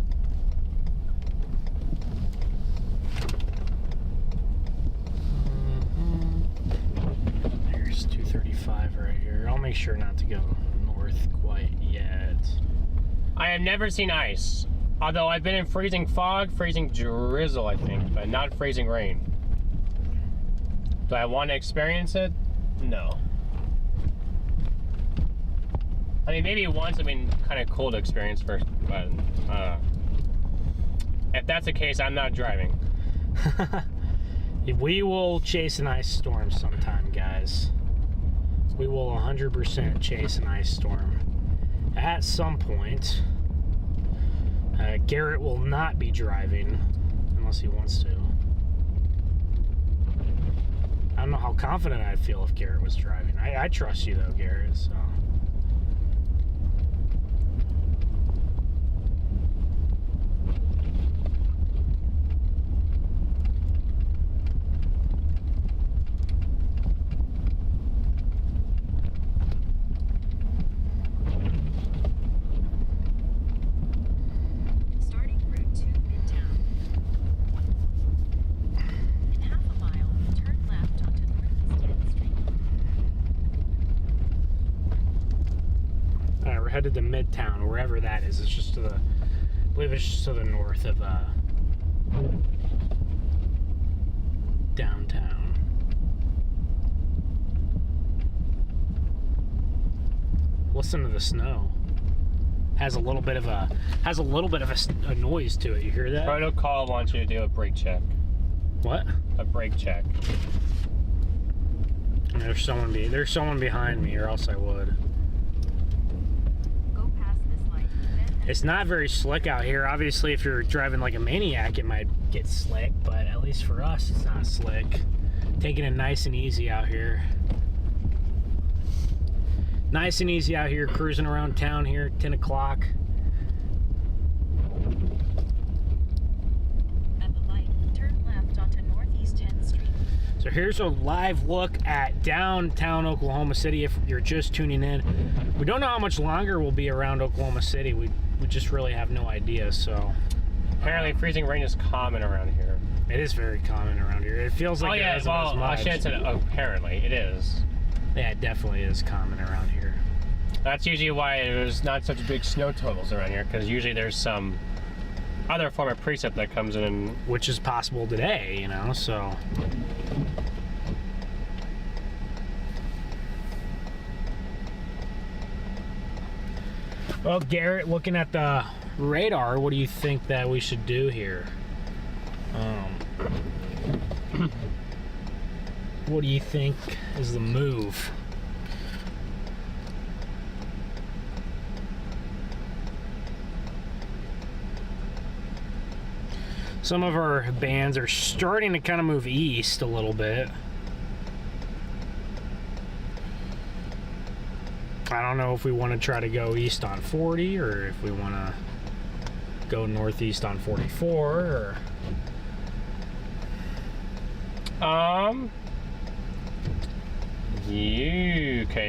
There's 235 right here. I'll make sure not to go north quite yet. I have never seen ice. Although I've been in freezing fog, freezing drizzle, I think, but not freezing rain. Do I want to experience it? No. I mean, maybe once, kind of cool to experience first, but if that's the case, I'm not driving. We will chase an ice storm sometime, guys. We will 100% chase an ice storm at some point. Garrett will not be driving unless he wants to. I don't know how confident I'd feel if Garrett was driving. I trust you though, Garrett, so. Headed to Midtown, wherever that is. It's just to the, I believe it's just to the north of downtown. Listen to the snow. Has a little bit of a noise to it. You hear that? Protocol wants you to do a brake check. What? A brake check. And there's someone behind me, or else I would. It's not very slick out here. Obviously, if you're driving like a maniac, it might get slick, but at least for us, it's not slick. Taking it nice and easy out here. Nice and easy out here, cruising around town here at 10 o'clock. At the light, turn left onto Northeast 10th Street. So here's a live look at downtown Oklahoma City if you're just tuning in. We don't know how much longer we'll be around Oklahoma City. We just really have no idea, so. Apparently freezing rain is common around here. It is very common around here. It feels like it isn't as much. I shouldn't say apparently, it is. Yeah, it definitely is common around here. That's usually why there's not such big snow totals around here, because usually there's some other form of precip that comes in. Which is possible today, you know, so. Well, Garrett, looking at the radar, what do you think that we should do here? What do you think is the move? Some of our bands are starting to kind of move east a little bit. I don't know if we want to try to go east on 40 or if we want to go northeast on 44 or Okay,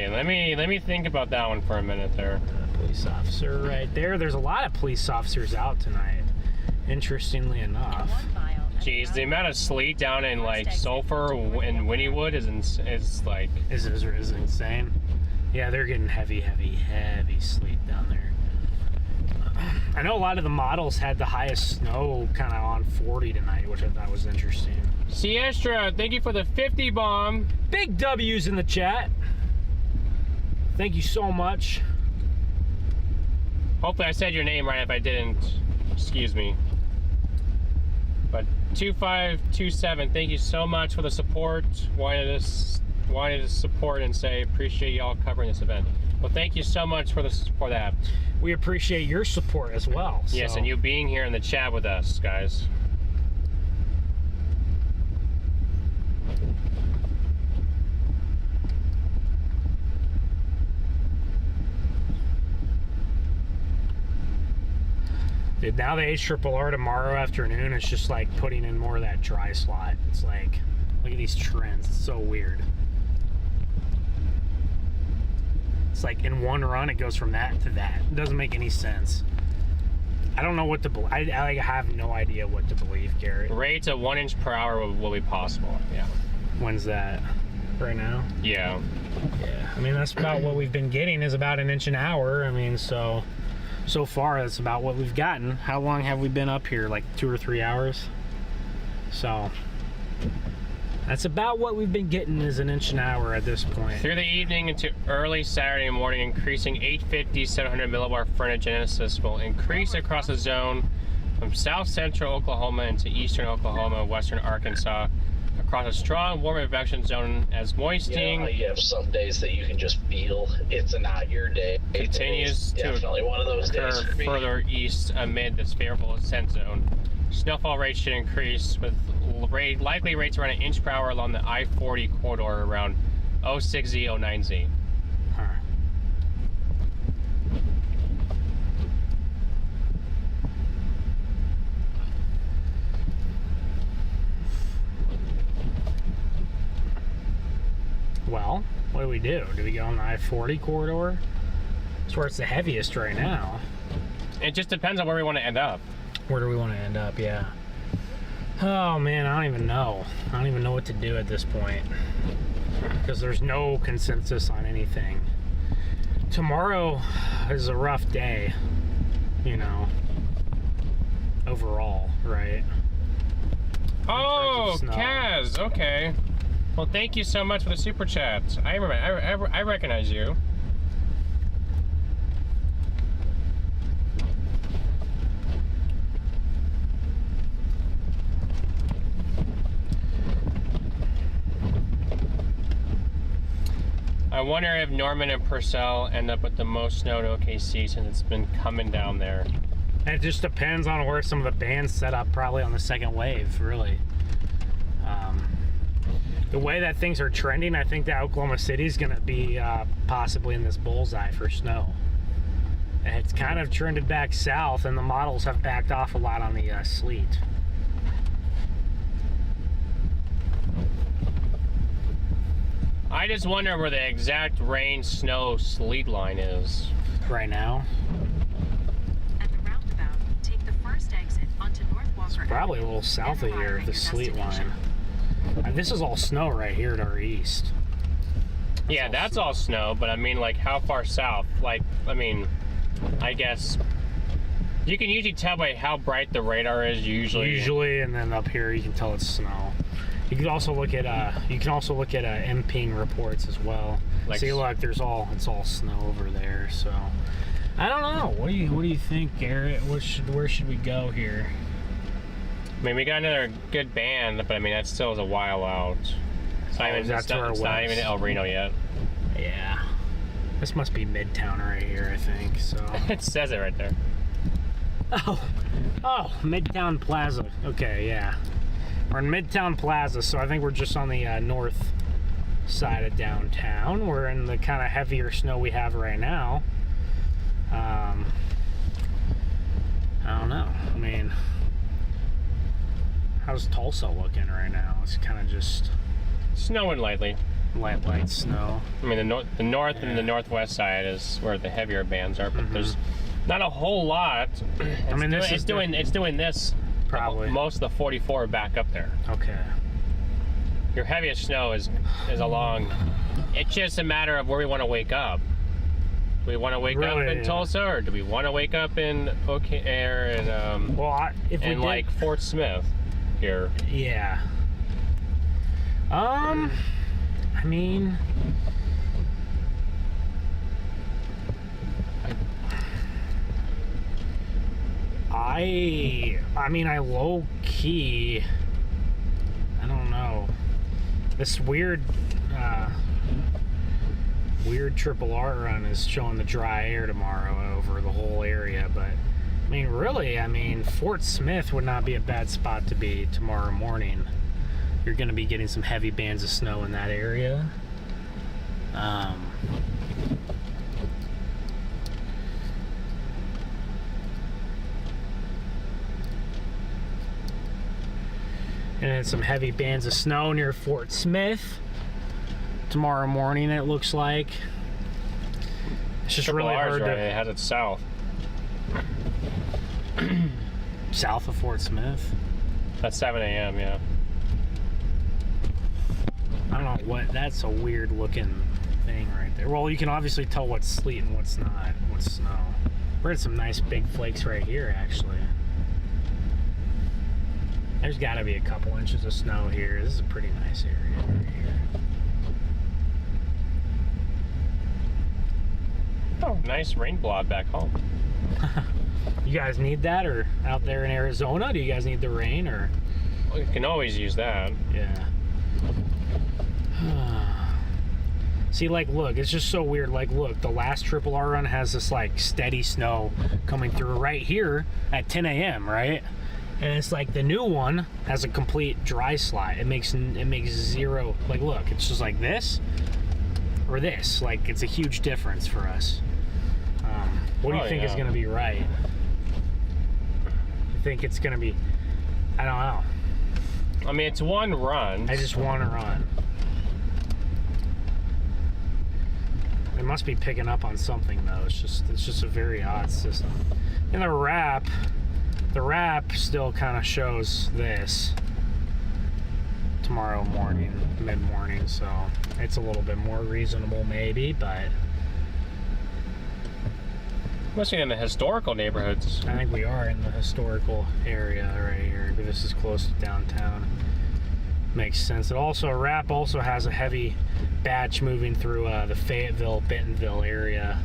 let me think about that one for a minute there. Police officer right there. There's a lot of police officers out tonight, interestingly enough. Jeez, the amount of sleet down in like Sulphur and Wynnewood is insane. Yeah, they're getting heavy sleet down there. I know a lot of the models had the highest snow kind of on 40 tonight, which I thought was interesting. Siestra, thank you for the 50 bomb. Big W's in the chat. Thank you so much. Hopefully I said your name right. If I didn't, excuse me. But 2527, thank you so much for the support. Wanted to support and say appreciate y'all covering this event. Well, thank you so much for that. We appreciate your support as well. Yes, and you being here in the chat with us, guys. Dude, now the HRRR tomorrow afternoon is just like putting in more of that dry slot. It's like, look at these trends. It's so weird. It's like in one run it goes from that to that. It doesn't make any sense. I don't know what to believe. I have no idea what to believe, Garrett. Rates at 1 inch per hour will be possible. Yeah. When's that? Right now? Yeah. Yeah. I mean, that's about what we've been getting, is about 1 inch an hour. I mean, so far that's about what we've gotten. How long have we been up here? Like 2 or 3 hours? So that's about what we've been getting, is 1 inch an hour at this point. Through the evening into early Saturday morning, increasing 850, 700 millibar frontage Genesis will increase across the zone from south central Oklahoma into eastern Oklahoma, western Arkansas, across a strong warm advection zone as moistening. You have some days that you can just feel it's not your day. Continues to definitely one of those days for me. Further east amid this favorable ascent zone. Snowfall rates should increase with likely rates around 1 inch per hour along the I-40 corridor around 06Z, 09Z. Huh. Well, what do we do? Do we go on the I-40 corridor? That's where it's the heaviest right now. It just depends on where we want to end up. Where do we want to end up? Yeah. Oh man, I don't even know. I don't even know what to do at this point, because there's no consensus on anything. Tomorrow is a rough day, you know, overall, right? Oh, Kaz, okay. Well, thank you so much for the super chat. I remember, I recognize you. I wonder if Norman and Purcell end up with the most snow in OKC since it's been coming down there. It just depends on where some of the bands set up, probably on the second wave, really. The way that things are trending, I think that Oklahoma City is going to be possibly in this bullseye for snow. And it's kind of trended back south, and the models have backed off a lot on the sleet. I just wonder where the exact rain, snow, sleet line is. Right now? At the roundabout, take the first exit onto North Walker. It's probably a little south of here, the sleet line. This is all snow right here to our east. Yeah, that's all snow, but I mean, like, how far south? Like, I mean, I guess you can usually tell by how bright the radar is usually. And then up here you can tell it's snow. You can also look at MPing reports as well. Like, see, look, it's all snow over there. So I don't know. What do you think, Garrett? Where should we go here? I mean, we got another good band, but I mean, that still is a while out. It's not even El Reno yet. Yeah. This must be Midtown right here, I think. So it says it right there. Oh, Midtown Plaza. Okay, yeah. We're in Midtown Plaza, so I think we're just on the north side of downtown. We're in the kind of heavier snow we have right now. I don't know. I mean, How's Tulsa looking right now? It's kind of just Snowing lightly. light snow. I mean, the north and the northwest side is where the heavier bands are, but there's not a whole lot. I mean, it's doing this probably most of the 44 back up there. Okay. Your heaviest snow is along. It's just a matter of where we want to wake up. Do we want to wake up in Tulsa, or do we want to wake up in like Fort Smith here? Yeah. I mean, I low key, I don't know. This weird triple R run is showing the dry air tomorrow over the whole area, but I mean, really, Fort Smith would not be a bad spot to be tomorrow morning. You're going to be getting some heavy bands of snow in that area. And then some heavy bands of snow near Fort Smith tomorrow morning, it looks like. It's just really hard to... It has it south. South of Fort Smith? That's 7 a.m., yeah. I don't know what... That's a weird looking thing right there. Well, you can obviously tell what's sleet and what's not, what's snow. We're at some nice big flakes right here, actually. There's got to be a couple inches of snow here. This is a pretty nice area right here. Oh, nice rain blob back home. You guys need that, or out there in Arizona? Do you guys need the rain, or? Well, you can always use that. Yeah. See, like, look, it's just so weird. Like, look, the last Triple R run has this, like, steady snow coming through right here at 10 a.m., right? And it's like the new one has a complete dry slide. It makes zero, like, look, it's just like this or this. Like, it's a huge difference for us. What do you think is going to be right? You think it's going to be, I don't know. I mean, it's one run. I just want to run. It must be picking up on something, though. It's just a very odd system. And the wrap still kind of shows this tomorrow morning, mid-morning, so it's a little bit more reasonable maybe, but must be in the historical neighborhoods. I think we are in the historical area right here. This is close to downtown. Makes sense. It also, wrap also has a heavy batch moving through the Fayetteville, Bentonville area,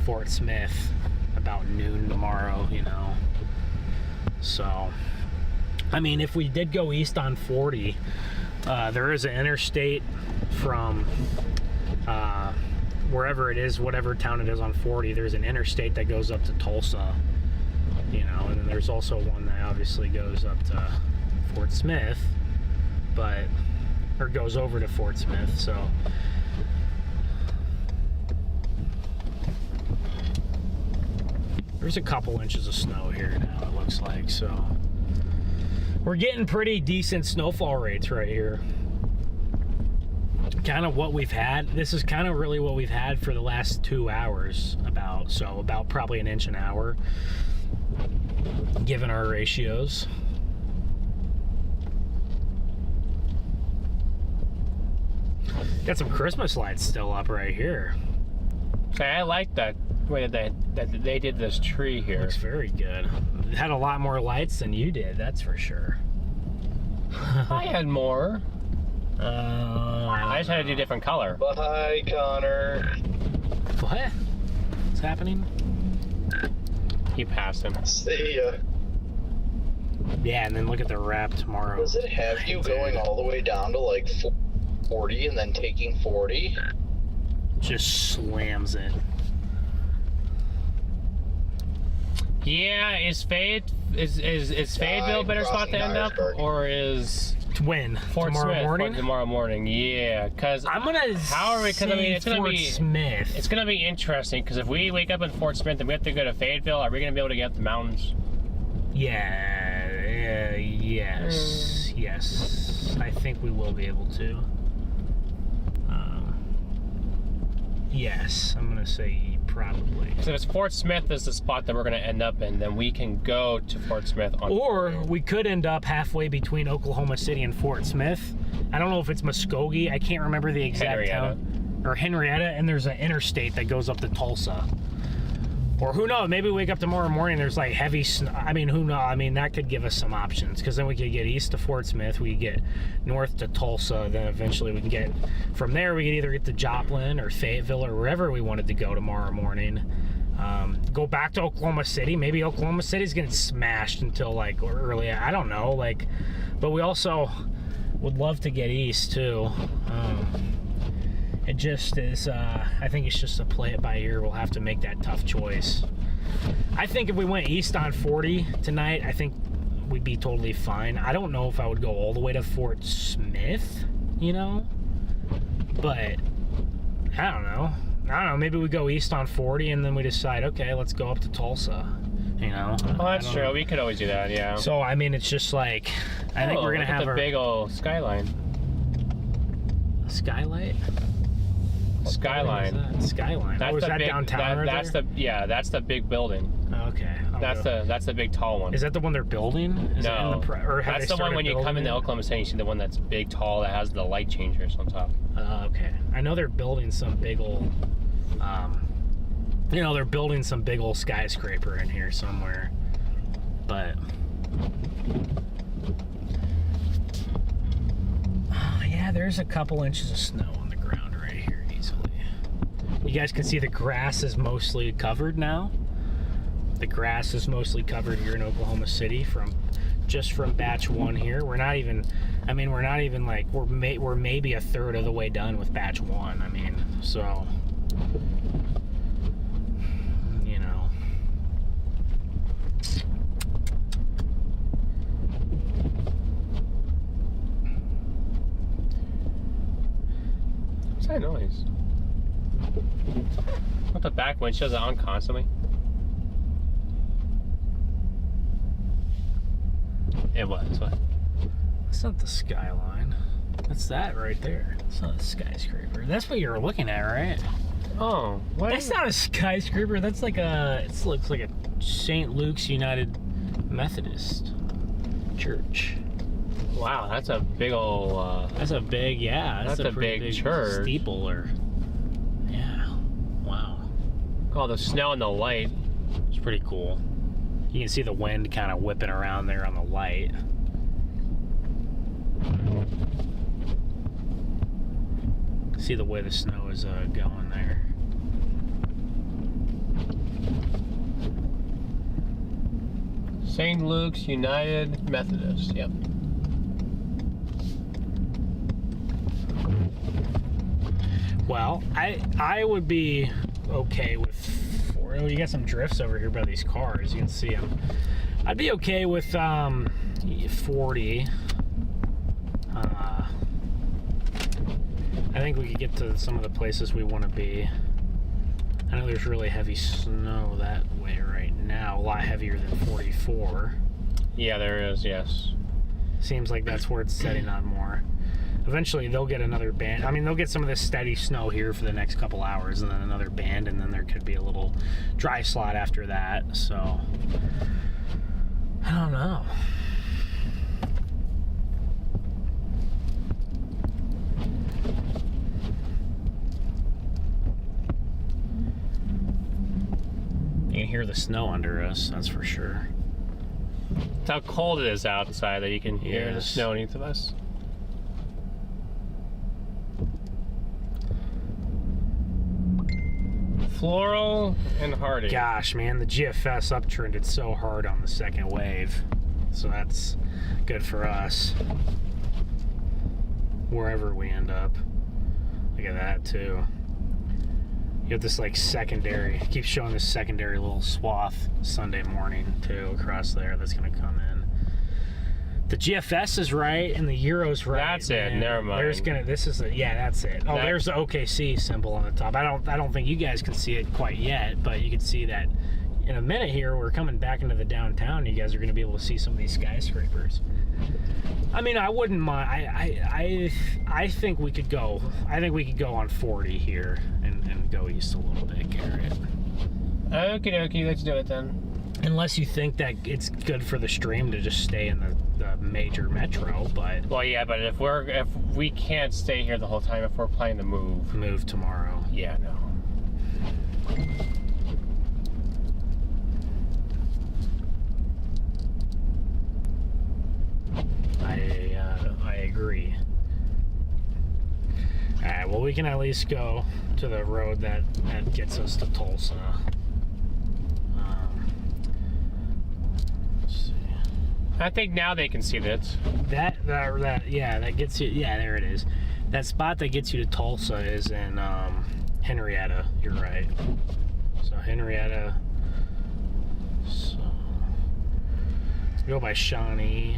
Fort Smith, about noon tomorrow, you know. So, I mean, if we did go east on 40, there is an interstate from wherever it is, whatever town it is on 40, there's an interstate that goes up to Tulsa, you know, and then there's also one that obviously goes up to Fort Smith, or goes over to Fort Smith, so. There's a couple inches of snow here now, it looks like, so. We're getting pretty decent snowfall rates right here. Kind of what we've had. This is kind of really what we've had for the last 2 hours, about probably an inch an hour, given our ratios. Got some Christmas lights still up right here. Okay, I like that way that they did this tree here. Looks very good. It had a lot more lights than you did, that's for sure. I had more. I just had to do different color. Bye, Connor. What? What's happening? He passed him. See ya. Yeah, and then look at the wrap tomorrow. Does it have you going all the way down to like 40 and then taking 40? Just slams it. Yeah, is Fayetteville a better spot to end up, or is When? Fort Tomorrow Smith morning? tomorrow morning? Yeah, because I'm gonna it's gonna Fort be Smith. It's gonna be interesting because if we wake up in Fort Smith and we have to go to Fayetteville, are we gonna be able to get up the mountains? Yeah. Yes. Yes. I think we will be able to. Yes, I'm gonna say probably. So if Fort Smith is the spot that we're going to end up in, then we can go to Fort Smith on Or Friday. we could end up halfway between Oklahoma City and Fort Smith. I don't know if it's Muskogee. I can't remember the exact town. Or Henrietta, and there's an interstate that goes up to Tulsa. Or who knows? Maybe we wake up tomorrow morning, there's like heavy snow. I mean, who knows? I mean, that could give us some options, because then we could get east to Fort Smith, we could get north to Tulsa, then eventually we can get, from there we could either get to Joplin or Fayetteville or wherever we wanted to go tomorrow morning. Go back to Oklahoma City. Maybe Oklahoma City's getting smashed until like early, I don't know, like, but we also would love to get east too. It just is, I think it's just a play it by ear. We'll have to make that tough choice. I think if we went east on 40 tonight, I think we'd be totally fine. I don't know if I would go all the way to Fort Smith, you know? But, I don't know. Maybe we go east on 40 and then we decide, okay, let's go up to Tulsa, you know? Oh, that's true. We could always do that, yeah. So, I mean, it's just like, I think we're going to have the big old skyline. A skylight? Skyline. Skyline. That's was the that big, downtown? that's the big building. Okay. That's the big tall one. Is that the one they're building? Is No. That's the one when you come into Oklahoma City, you see the one that's big, tall, that has the light changers on top. Okay. I know they're building some big old, they're building some big old skyscraper in here somewhere. But, yeah, there's a couple inches of snow on the ground right here easily. You guys can see the grass is mostly covered now. The grass is mostly covered here in Oklahoma City from batch 1 here. We're not even like, we're maybe a third of the way done with batch 1. I mean, so, you know. What's that noise? What, the back windshield's on constantly? It was. What? That's not the skyline. That's that right there. It's not a skyscraper. That's what you're looking at, right? Oh, what? That's not a skyscraper. That's like it looks like a St. Luke's United Methodist Church. Wow, that's a big old. That's a big, yeah. That's a pretty big church. Steeple, or yeah. Wow. All the snow and the light. It's pretty cool. You can see the wind kind of whipping around there on the light. See the way the snow is going there. St. Luke's United Methodist. Yep. Well, I would be okay with. Oh, you got some drifts over here by these cars. You can see them. I'd be okay with 40. I think we could get to some of the places we want to be. I know there's really heavy snow that way right now, a lot heavier than 44. Yeah, there is, yes. Seems like that's where it's setting on more. Eventually they'll get another band. I mean, they'll get some of this steady snow here for the next couple hours, and then another band, and then there could be a little dry slot after that. So, I don't know. You can hear the snow under us, that's for sure. It's how cold it is outside that you can hear the Yes. snow beneath of us. Floral and hardy. Gosh, man, the GFS uptrended so hard on the second wave. So that's good for us. Wherever we end up. Look at that, too. You have this, like, secondary. It keeps showing this secondary little swath Sunday morning, too, across there that's going to come in. The GFS is right, and the Euro's right. That's it. Man. Never mind. Yeah, that's it. Oh, there's the OKC symbol on the top. I don't think you guys can see it quite yet, but you can see that in a minute here, we're coming back into the downtown. You guys are going to be able to see some of these skyscrapers. I mean, I wouldn't mind. I think we could go. I think we could go on 40 here and go east a little bit, Garrett. Okie dokie, let's do it then. Unless you think that it's good for the stream to just stay in the major metro, but Well, yeah, but if we can't stay here the whole time, if we're planning to move tomorrow. yeah, no. I agree. All right, well, we can at least go to the road that gets us to Tulsa. Let's see. I think now they can see that. That gets you. Yeah, there it is. That spot that gets you to Tulsa is in Henrietta. You're right. So Henrietta. So go by Shawnee.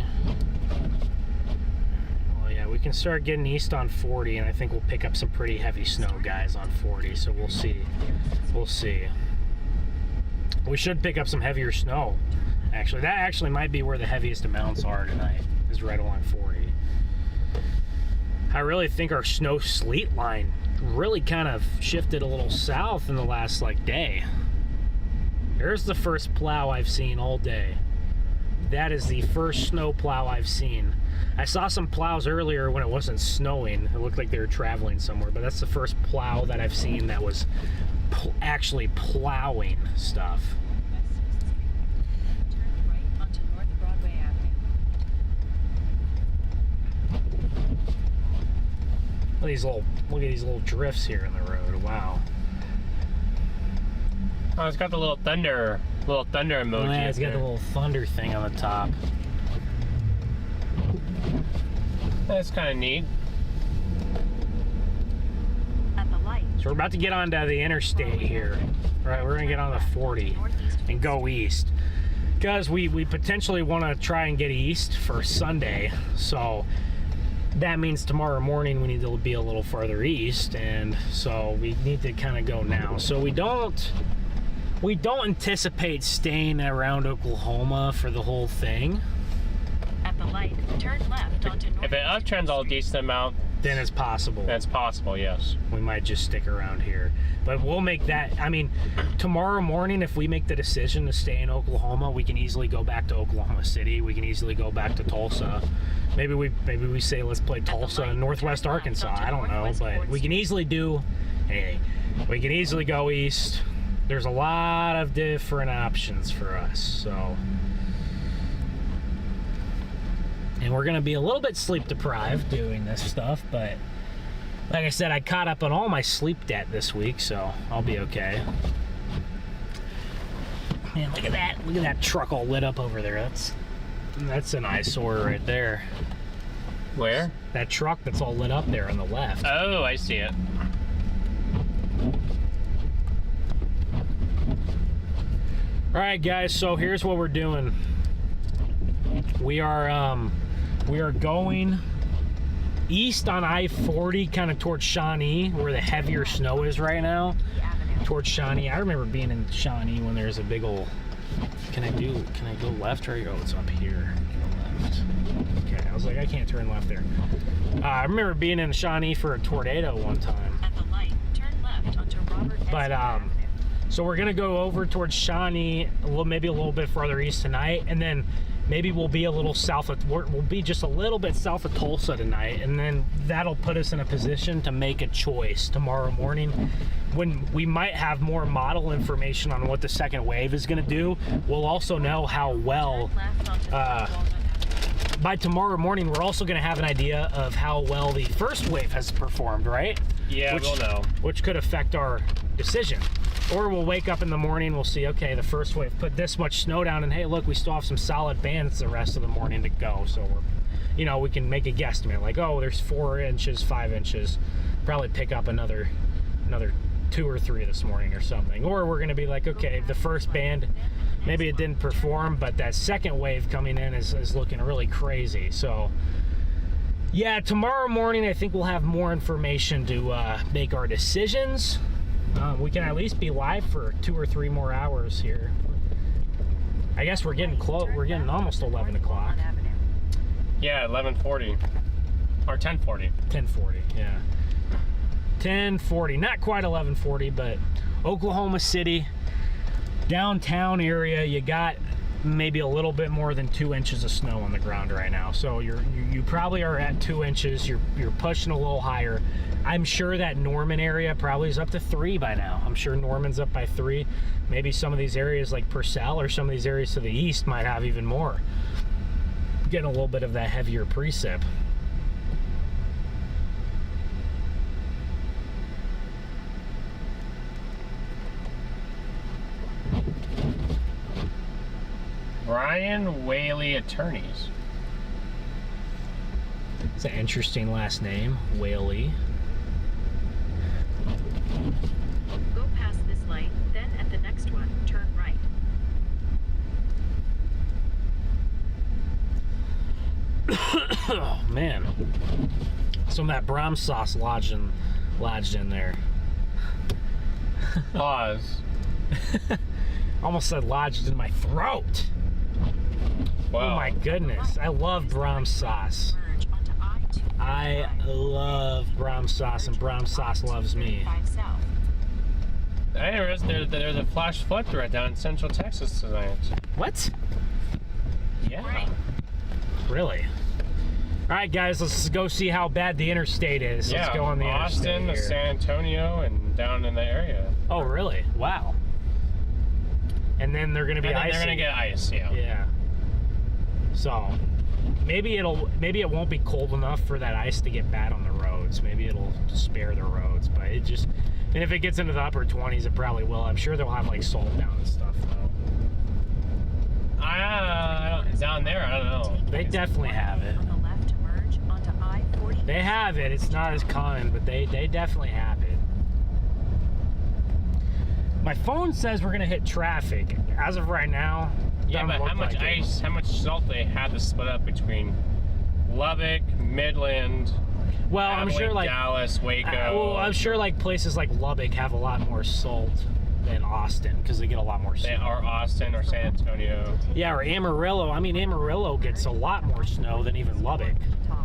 Well, yeah, we can start getting east on 40, and I think we'll pick up some pretty heavy snow, guys, on 40. So we'll see. We'll see. We should pick up some heavier snow. Actually, that actually might be where the heaviest amounts are tonight, is right along 40. I really think our snow sleet line really kind of shifted a little south in the last day. There's the first plow I've seen all day. That is the first snow plow I've seen. I saw some plows earlier when it wasn't snowing. It looked like they were traveling somewhere, but that's the first plow that I've seen that was actually plowing stuff. Look at these little drifts here in the road. Wow. Oh, it's got the little thunder emoji. Yeah, it's got the little thunder thing on the top. That's kind of neat. At the light. So we're about to get onto the interstate here. All right, we're gonna get on the 40 and go east. Because we potentially want to try and get east for Sunday. So that means tomorrow morning we need to be a little farther east, and so we need to kind of go now. So we don't anticipate staying around Oklahoma for the whole thing. At the light, turn left onto North. If it uptrends all decent amount, Then it's possible. that's possible, yes. We might just stick around here. But we'll make that, I mean, tomorrow morning, if we make the decision to stay in Oklahoma, we can easily go back to Oklahoma City. We can easily go back to Tulsa. Maybe we say let's play Tulsa in Northwest Arkansas. I don't know, but we can easily do anything. We can easily go east. There's a lot of different options for us, so. And we're gonna be a little bit sleep deprived doing this stuff, but like I said, I caught up on all my sleep debt this week, so I'll be okay. Man, look at that truck all lit up over there. That's an eyesore right there. Where? That truck that's all lit up there on the left. Oh, I see it. All right, guys, so here's what we're doing. We are going east on I-40, kind of towards Shawnee, where the heavier snow is right now. Towards Shawnee. I remember being in Shawnee when there's a big old. Can I go left or go? It's up here. Go left. Okay, I was like, I can't turn left there. I remember being in Shawnee for a tornado one time. At the light, turn left onto Robert S. But Avenue. so we're gonna go over towards Shawnee, maybe a little bit farther east tonight, and then maybe we'll be a little south of. We'll be just a little bit south of Tulsa tonight, and then that'll put us in a position to make a choice tomorrow morning, when we might have more model information on what the second wave is gonna do. We'll also know how well. By tomorrow morning, we're also gonna have an idea of how well the first wave has performed, right? Yeah, we'll know. Which could affect our decision. Or we'll wake up in the morning, we'll see, okay, the first wave put this much snow down, and hey, look, we still have some solid bands the rest of the morning to go. So we can make a guesstimate, like, oh, there's 4 inches, 5 inches. Probably pick up another 2 or 3 this morning or something. Or we're gonna be like, okay, the first band, maybe it didn't perform, but that second wave coming in is looking really crazy. So yeah, tomorrow morning I think we'll have more information to make our decisions. We can at least be live for 2 or 3 more hours here. I guess we're getting close. We're getting almost 11 o'clock. Yeah, 11:40 or 10:40. 10:40. Yeah. 10:40. Not quite 11:40, but Oklahoma City, downtown area. You got maybe a little bit more than 2 inches of snow on the ground right now. So you probably are at 2 inches. You're pushing a little higher. I'm sure that Norman area probably is up to 3 by now. I'm sure Norman's up by 3. Maybe some of these areas like Purcell or some of these areas to the east might have even more. Getting a little bit of that heavier precip. Brian Whaley Attorneys. It's an interesting last name, Whaley. Go past this light, then at the next one, turn right. Oh man, some of that Brahms sauce lodged in there. Pause. Almost said lodged in my throat. Wow. Oh my goodness, I love Brahms sauce. Merge onto I-235. I love Brahms sauce, and Brahms sauce loves me. I-235 south. I didn't realize there's a flash flood threat down in Central Texas tonight. What? Yeah. Really? All right, guys, let's go see how bad the interstate is. Yeah, Let's go on the Austin, interstate here. San Antonio, and down in the area. Oh, really? Wow. And then they're gonna be And then icy. they're gonna get ice. Yeah. Yeah. So maybe it won't be cold enough for that ice to get bad on the roads. Maybe it'll spare the roads, but and if it gets into the upper 20s, it probably will. I'm sure they'll have like salt down and stuff though. Down there, I don't know. They definitely have it. On the left, merge onto I-40. They have it. It's not as common, but they definitely have it. My phone says we're gonna hit traffic. As of right now, Yeah, but how much ice, how much salt they had to split up between Lubbock, Midland, Well, I'm sure like Dallas, Waco. I'm sure like places like Lubbock have a lot more salt than Austin because they get a lot more snow. Or Austin or San Antonio. Yeah, or Amarillo. I mean, Amarillo gets a lot more snow than even Lubbock.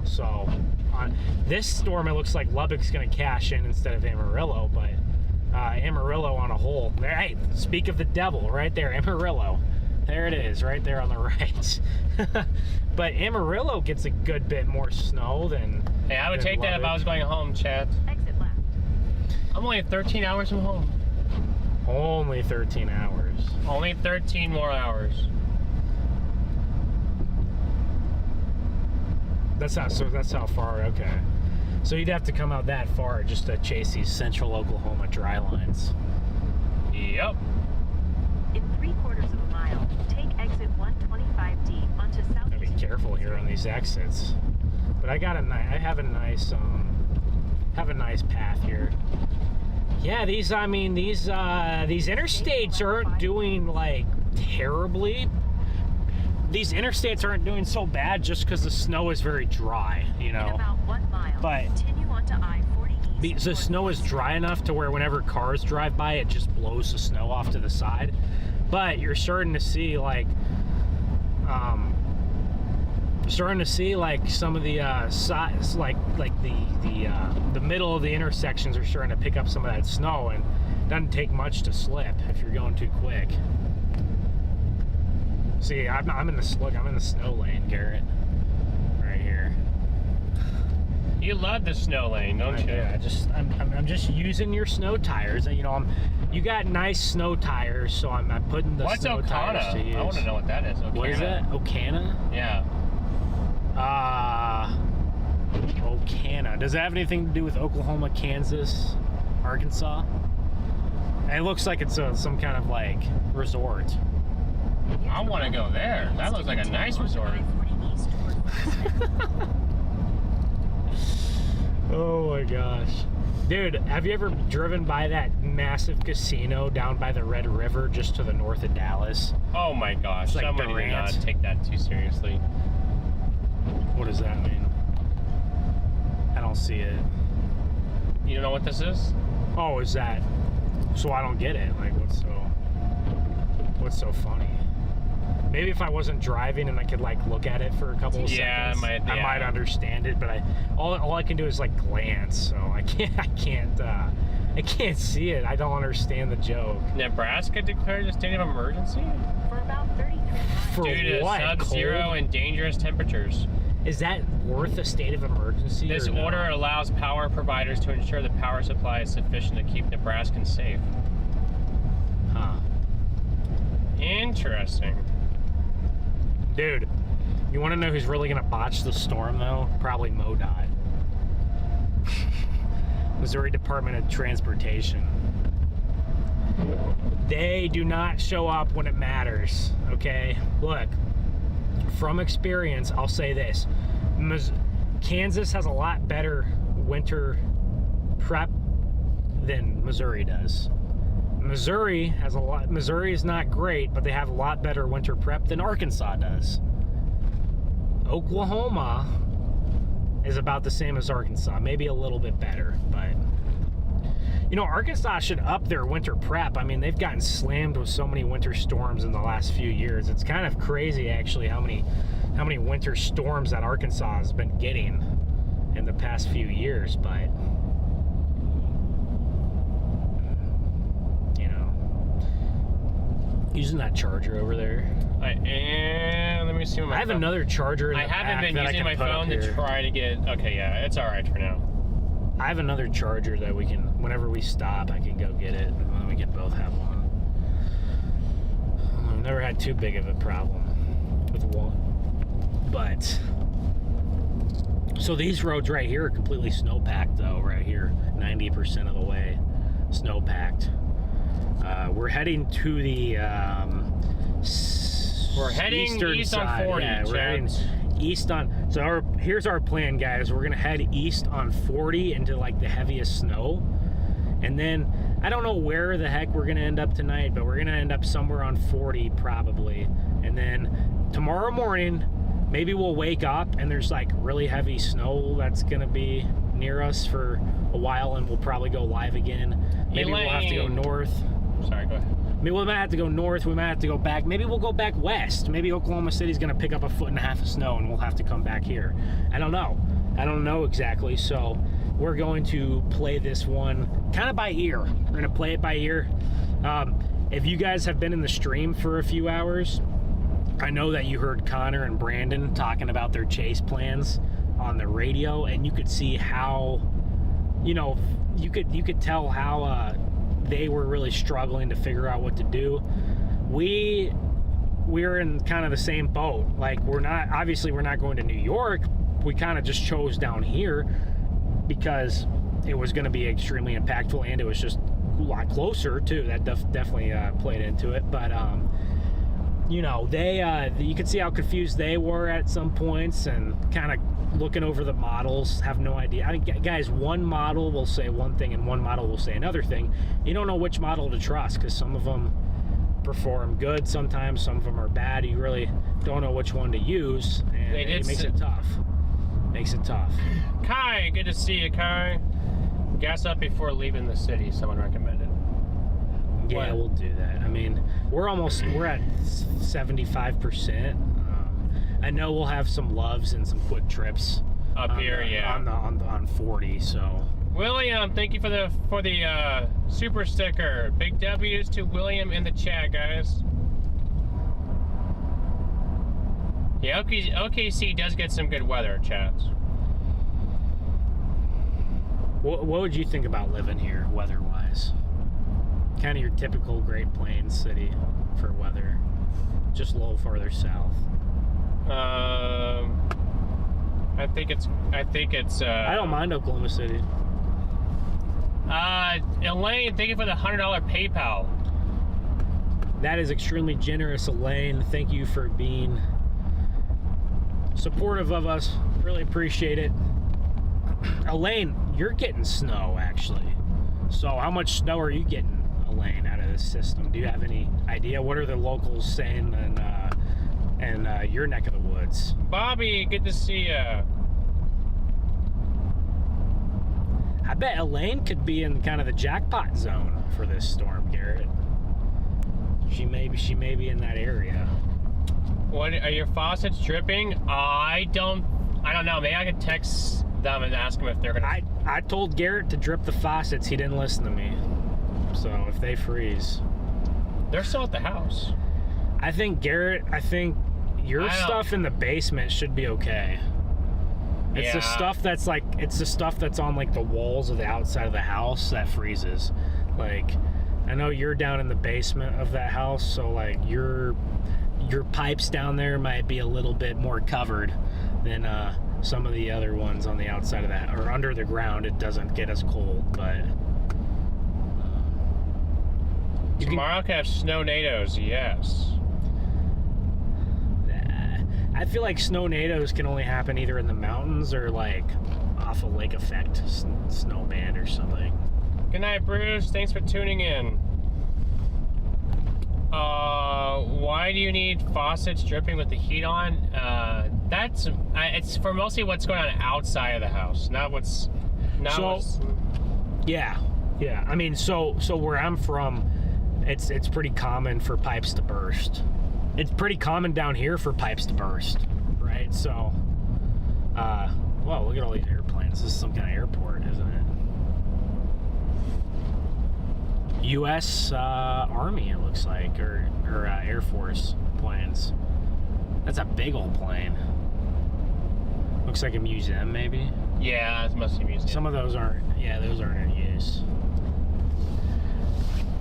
So on this storm, it looks like Lubbock's going to cash in instead of Amarillo, but Amarillo on a whole. Hey, speak of the devil, right there, Amarillo. There it is, right there on the right. But Amarillo gets a good bit more snow than. Hey, I would than take that if Lubbock. I was going home, chat. Exit left. I'm only 13 hours from home. Only 13 hours. Only 13 more hours. That's how far. Okay. So you'd have to come out that far just to chase these central Oklahoma dry lines. Yep. In 3/4 of a mile, take exit 125D onto South. Gotta be careful here on these exits. But I have a nice path here. Yeah, these interstates aren't doing like terribly. These interstates aren't doing so bad just because the snow is very dry, you In know. about 1 mile, But continue onto I-40 east. the snow is dry enough to where whenever cars drive by, it just blows the snow off to the side. But you're starting to see like some of the sides, like the middle of the intersections are starting to pick up some of that snow, and it doesn't take much to slip if you're going too quick. See, I'm in the snow lane, Garrett, right here. You love the snow lane, don't you? Yeah, I'm just using your snow tires. You know, you got nice snow tires, so I'm putting the What's snow tires to use. Okana? I want to know what that is. What is that? Okana? Yeah. Okana. Does it have anything to do with Oklahoma, Kansas, Arkansas? And it looks like it's some kind of like resort. I want to go there. That looks like a nice resort. I-40 east toward Oh my gosh. Dude, have you ever driven by that massive casino down by the Red River just to the north of Dallas? Oh my gosh. It's like Somebody did not Durant. take that too seriously. What does that mean? I don't see it. You don't know what this is? Oh, is that? So I don't get it. Like, what's so funny? Maybe if I wasn't driving and I could like look at it for a couple of seconds, I might understand it. But all I can do is like glance, so I can't see it. I don't understand the joke. Nebraska declared a state of emergency For about 33 miles. For due to what? sub-zero Cold? and dangerous temperatures. Is that worth a state of emergency? This or no? order allows power providers to ensure the power supply is sufficient to keep Nebraskans safe. Huh. Interesting. Dude, you want to know who's really going to botch the storm, though? Probably MoDOT. Missouri Department of Transportation. They do not show up when it matters, okay? Look, from experience, I'll say this. Kansas has a lot better winter prep than Missouri does. Missouri is not great, but they have a lot better winter prep than Arkansas does. Oklahoma is about the same as Arkansas, maybe a little bit better, but you know, Arkansas should up their winter prep. I mean, they've gotten slammed with so many winter storms in the last few years. It's kind of crazy, actually, how many winter storms that Arkansas has been getting in the past few years, but using that charger over there. I am. Let me see what my I have phone. another charger in the I haven't back been that I using can my put up phone to here. try to get. Okay, yeah, it's all right for now. I have another charger that we can, whenever we stop, I can go get it, and then we can both have one. I've never had too big of a problem with one. But, so these roads right here are completely snow-packed, though, right here. 90% of the way snow-packed. We're heading to the We're heading eastern east side. on 40. Yeah, we're heading east on. So here's our plan, guys. We're gonna head east on 40 into like the heaviest snow, and then I don't know where the heck we're gonna end up tonight, but we're gonna end up somewhere on 40 probably. And then tomorrow morning, maybe we'll wake up and there's like really heavy snow that's gonna be near us for a while, and we'll probably go live again. Maybe we'll have to go north. Sorry, go ahead. Maybe we might have to go north. We might have to go back. Maybe we'll go back west. Maybe Oklahoma City's going to pick up 1.5 feet of snow and we'll have to come back here. I don't know. I don't know exactly. So we're going to play this one kind of by ear. We're going to play it by ear. If you guys have been in the stream for a few hours, I know that you heard Connor and Brandon talking about their chase plans on the radio, and you could see how, you could tell how they were really struggling to figure out what to do. We're in kind of the same boat. Like, we're not going to New York. We kind of just chose down here because it was going to be extremely impactful, and it was just a lot closer too. That definitely played into it. But they you could see how confused they were at some points, and kind of looking over the models, have no idea. Guys, one model will say one thing and one model will say another thing. You don't know which model to trust because some of them perform good sometimes, some of them are bad. You really don't know which one to use, and it makes it tough. Kai, good to see you, Kai. Gas up before leaving the city, someone recommended. Yeah, we'll do that. I mean, we're at 75%. I know we'll have some loves and some quick trips up here, yeah, on 40. So William, thank you for the super sticker. Big W's to William in the chat, guys. Yeah, OKC does get some good weather, chats. What would you think about living here, weather-wise? Kind of your typical Great Plains city for weather, just a little farther south. I think it's. I don't mind Oklahoma City. Elaine, thank you for the $100 PayPal. That is extremely generous, Elaine. Thank you for being supportive of us. Really appreciate it. Elaine, you're getting snow, actually. So how much snow are you getting, Elaine, out of this system? Do you have any idea? What are the locals saying in your neck of the woods? Bobby, good to see you. I bet Elaine could be in kind of the jackpot zone for this storm, Garrett. She may be in that area. What are your faucets dripping? I don't know. Maybe I could text them and ask them if they're gonna. I told Garrett to drip the faucets. He didn't listen to me. So if they freeze, They're still at the house. I think your stuff in the basement should be okay. It's the stuff that's on like the walls of the outside of the house that freezes. Like, I know you're down in the basement of that house, so like your pipes down there might be a little bit more covered than some of the other ones on the outside of that, or under the ground. It doesn't get as cold, but Tomorrow could have snow-nados, yes. I feel like snow-nados can only happen either in the mountains or like off a lake effect snowband or something. Good night, Bruce. Thanks for tuning in. Why do you need faucets dripping with the heat on? It's for mostly what's going on outside of the house, not what's. Yeah. I mean, so where I'm from, it's pretty common for pipes to burst. It's pretty common down here for pipes to burst, right? So, well, look at all these airplanes. This is some kind of airport, isn't it? U.S. Army, it looks like, or Air Force planes. That's a big old plane. Looks like a museum, maybe. Yeah, it's mostly museum. Some of those aren't. Yeah, those aren't in use.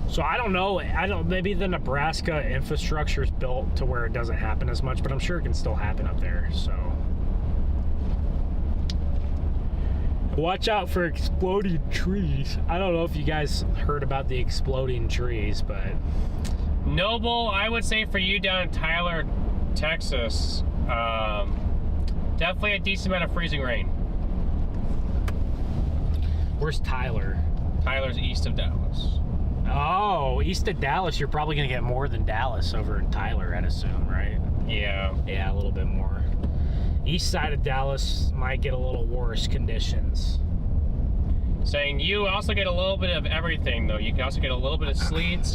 So I don't know. Maybe the Nebraska infrastructure is built to where it doesn't happen as much, but I'm sure it can still happen up there. So watch out for exploding trees. I don't know if you guys heard about the exploding trees, but Noble, I would say for you down in Tyler, Texas, definitely a decent amount of freezing rain. Where's Tyler? Tyler's east of Dallas. Oh, east of Dallas, you're probably going to get more than Dallas over in Tyler, I'd assume, right? Yeah. Yeah, a little bit more. East side of Dallas might get a little worse conditions. Saying you also get a little bit of everything, though. You can also get a little bit of sleet.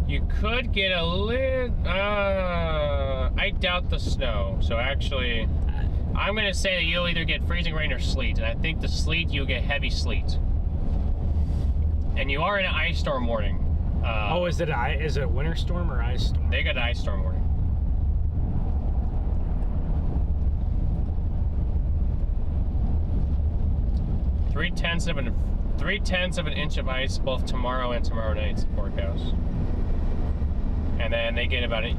You could get a little... I doubt the snow. So actually, I'm going to say that you'll either get freezing rain or sleet. And I think the sleet, you'll get heavy sleet. And you are in an ice storm warning. Is it a winter storm or ice storm? They got an ice storm warning. Three-tenths of an inch of ice both tomorrow and tomorrow night's forecast. And then they get about an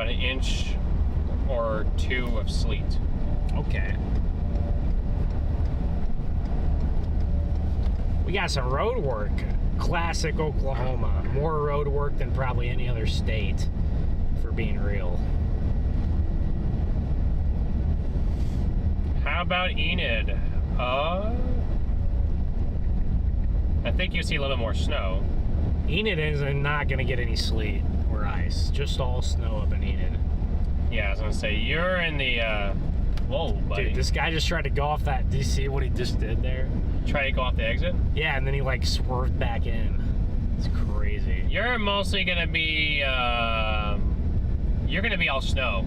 inch or two of sleet. Okay. We got some road work. Classic Oklahoma. More road work than probably any other state, for being real. How about Enid? I think you see a little more snow. Enid is not going to get any sleet or ice. Just all snow up in Enid. Yeah, I was going to say, you're in the... Whoa, buddy. Dude, this guy just tried to go off that... Do you see what he just did there? Try to go off the exit? Yeah, and then he like swerved back in. It's crazy. You're mostly gonna be you're gonna be all snow.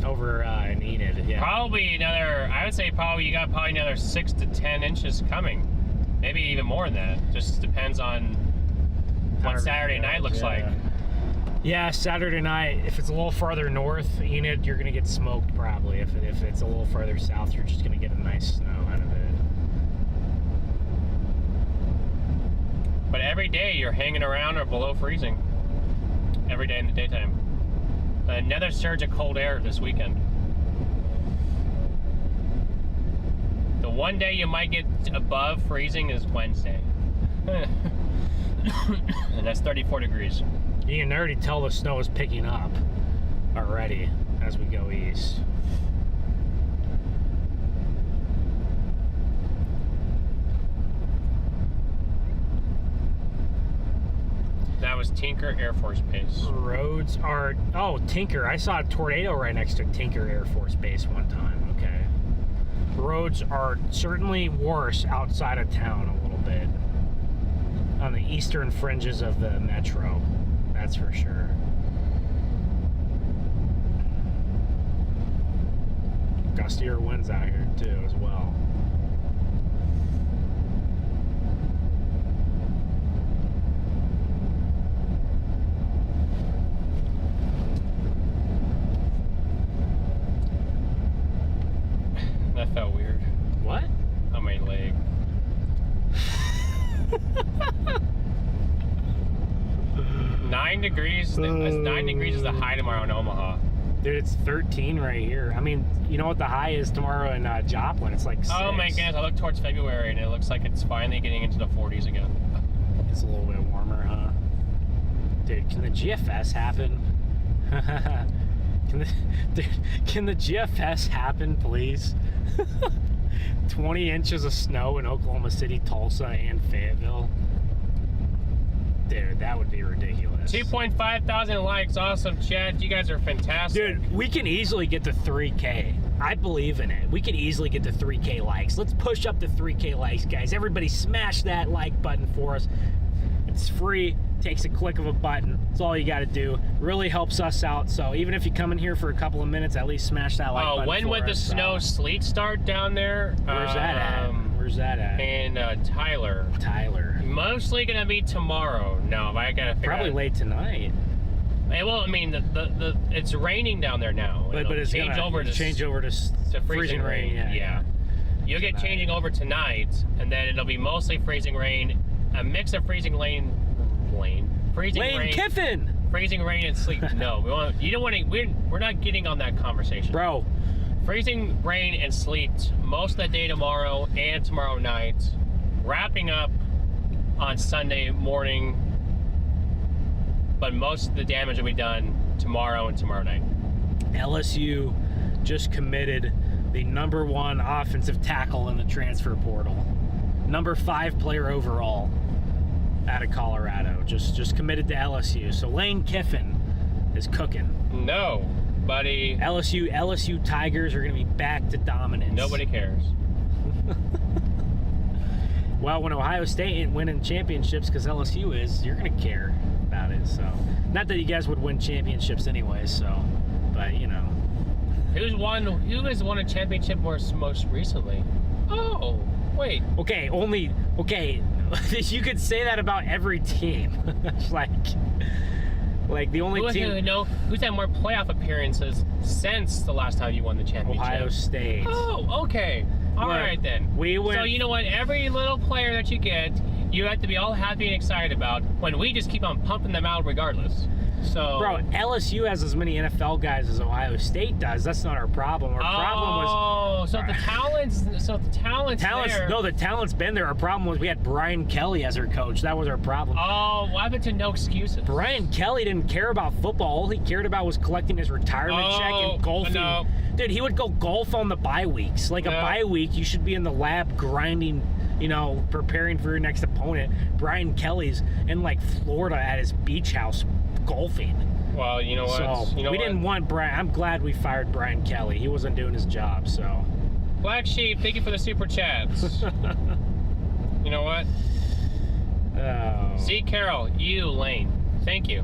Over in Enid, yeah. Probably another, I would say you got another 6 to 10 inches coming. Maybe even more than that. Just depends on what Saturday night looks like. Yeah, Saturday night, if it's a little farther north, Enid, you're going to get smoked probably. If it's a little farther south, you're just going to get a nice snow out of it. But every day you're hanging around or below freezing. Every day in the daytime. Another surge of cold air this weekend. The one day you might get above freezing is Wednesday. And that's 34 degrees. You can already tell the snow is picking up already as we go east. That was Tinker Air Force Base. Roads are... Oh, Tinker. I saw a tornado right next to Tinker Air Force Base one time. Okay. Roads are certainly worse outside of town a little bit. on the eastern fringes of the metro. That's for sure. Gustier winds out here too as well. That felt weird. What? On my leg. Nine degrees. 9 degrees is the high tomorrow in Omaha. Dude, it's 13 right here. I mean, you know what the high is tomorrow in Joplin? It's like 6. Oh my goodness, I look towards February and it looks like it's finally getting into the 40s again. It's a little bit warmer, huh? Dude, can the GFS happen? Can the GFS happen, please? 20 inches of snow in Oklahoma City, Tulsa, and Fayetteville. Dude, that would be ridiculous. 2.5 thousand likes. Awesome, Chad. You guys are fantastic. Dude, we can easily get to 3K. I believe in it. We can easily get to 3K likes. Let's push up to 3K likes, guys. Everybody smash that like button for us. It's free. Takes a click of a button. That's all you got to do. Really helps us out. So even if you come in here for a couple of minutes, at least smash that like button. When would the snow sleet start down there? Where's that at? Where's that at? In Tyler. Tyler. Mostly gonna be tomorrow. No, I gotta figure Probably out. late tonight. Well, I mean, the it's raining down there now. But it's change gonna over to freezing rain. Yeah. You'll get changing over tonight, and then it'll be mostly freezing rain, a mix of freezing rain, freezing Lane rain, Kiffin. freezing rain and sleet. No, you don't want to. We're not getting on that conversation, Bro. Freezing rain and sleet most of the day tomorrow and tomorrow night, wrapping up on Sunday morning, but most of the damage will be done tomorrow and tomorrow night. LSU just committed the #1 offensive tackle in the transfer portal. #5 player overall out of Colorado. Just committed to LSU. So Lane Kiffin is cooking. No, buddy. LSU Tigers are going to be back to dominance. Nobody cares. Well, when Ohio State ain't winning championships because LSU is, you're going to care about it. So, not that you guys would win championships anyway. So, but you know, Who has won a championship most recently? Oh, wait. okay. You could say that about every team. like the only team. Who's had more playoff appearances since the last time you won the championship? Ohio State. Oh, okay. All right then. We went. So you know what? Every little player that you get, you have to be all happy and excited about. When we just keep on pumping them out regardless. So. Bro, LSU has as many NFL guys as Ohio State does. That's not our problem. Our problem was. So the talent's there. No, the talent's been there. Our problem was we had Brian Kelly as our coach. That was our problem. Oh, what happened to no excuses? Brian Kelly didn't care about football. All he cared about was collecting his retirement check and golfing. No. Dude, he would go golf on the bye weeks. Like a bye week, you should be in the lab grinding, preparing for your next opponent. Brian Kelly's in like Florida at his beach house golfing. Well, you know what? So we didn't want Brian. I'm glad we fired Brian Kelly. He wasn't doing his job. So. Black Sheep, thank you for the super chats. You know what? Oh. See, Carol, Lane, thank you.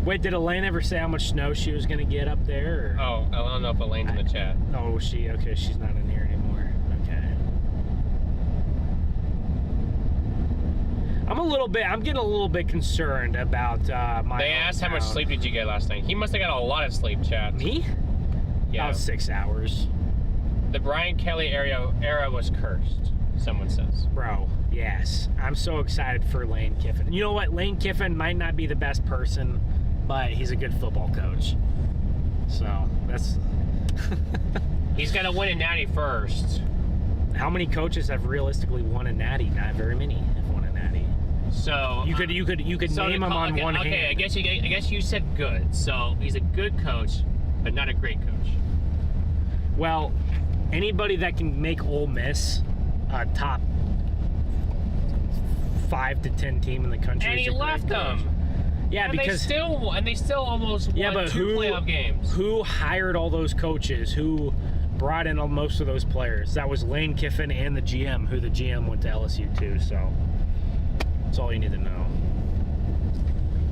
Wait, did Elaine ever say how much snow she was going to get up there? Or? Oh, I don't know if Elaine's in the chat. Oh, was she? Okay, she's not in here anymore. Okay. I'm getting a little bit concerned about my They asked how much hometown. sleep did you get last night. He must have got a lot of sleep, chat. Me? Yeah. About 6 hours. The Brian Kelly era was cursed, someone says. Bro, yes. I'm so excited for Lane Kiffin. You know what? Lane Kiffin might not be the best person, but he's a good football coach. So, that's... He's got to win a natty first. How many coaches have realistically won a natty? Not very many have won a natty. So you could name them on one hand. Okay, I guess you said good. So he's a good coach, but not a great coach. Well, anybody that can make Ole Miss a top 5 to 10 team in the country. And is he a great left coach. them. Yeah, and because they still almost won 2 playoff games. Who hired all those coaches? Who brought in most of those players? That was Lane Kiffin and the GM, who the GM went to LSU too. So That's all you need to know.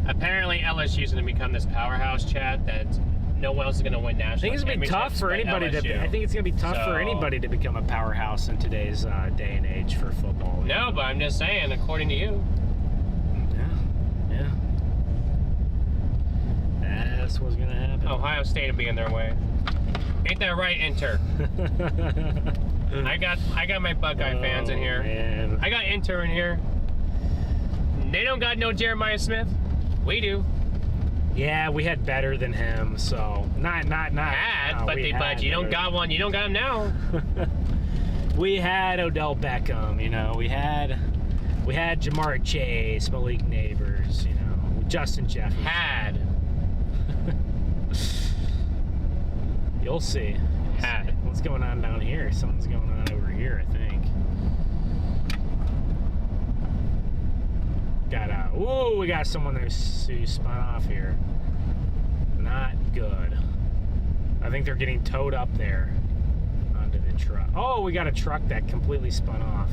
Apparently, LSU's going to become this powerhouse, Chad, that no one else is going to win national. I think it's gonna be tough for anybody to. I think it's gonna be tough for anybody to become a powerhouse in today's day and age for football. No, but I'm just saying, according to you. Yeah. That's what's gonna happen. Ohio State will be in their way. Ain't that right, Inter? I got my Buckeye fans in here. Man. I got Inter in here. They don't got no Jeremiah Smith. We do. Yeah, we had better than him, so not. But you don't got one. You don't got him now. We had Odell Beckham, you know. We had Jamar Chase, Malik Neighbors, you know, Justin Jefferson. Had. You'll see. Had. What's going on down here? Something's going on over here, I think. We got someone who spun off here. Not good. I think they're getting towed up there onto the truck. Oh, we got a truck that completely spun off.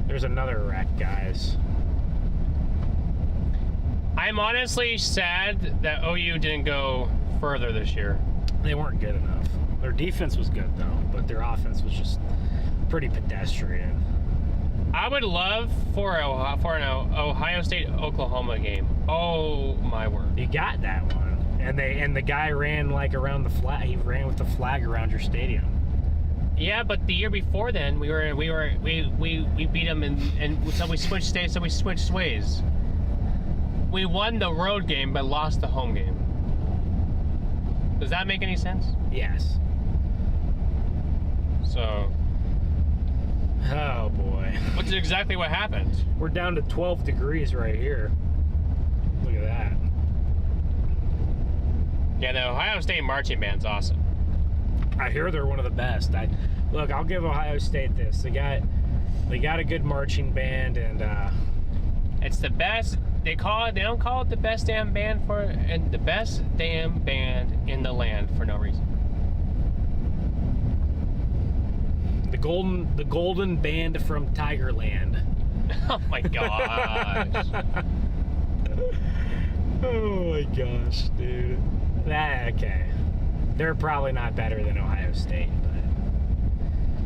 There's another wreck, guys. I'm honestly sad that OU didn't go further this year. They weren't good enough. Their defense was good, though, but their offense was just pretty pedestrian. I would love for an Ohio State-Oklahoma game. Oh, my word. You got that one. And the guy ran like around the flag. He ran with the flag around your stadium. Yeah, but the year before then, we beat them, and so we switched states, so we switched ways. We won the road game, but lost the home game. Does that make any sense? Yes. So. Oh boy. Which is exactly what happened. We're down to 12 degrees right here. Look at that. Yeah, the Ohio State marching band's awesome. I hear they're one of the best. Look, I'll give Ohio State this. They got a good marching band, and it's the best. They don't call it the best damn band the best damn band in the land for no reason. The golden band from Tigerland. Oh my gosh. Oh my gosh, dude. Okay. They're probably not better than Ohio State, but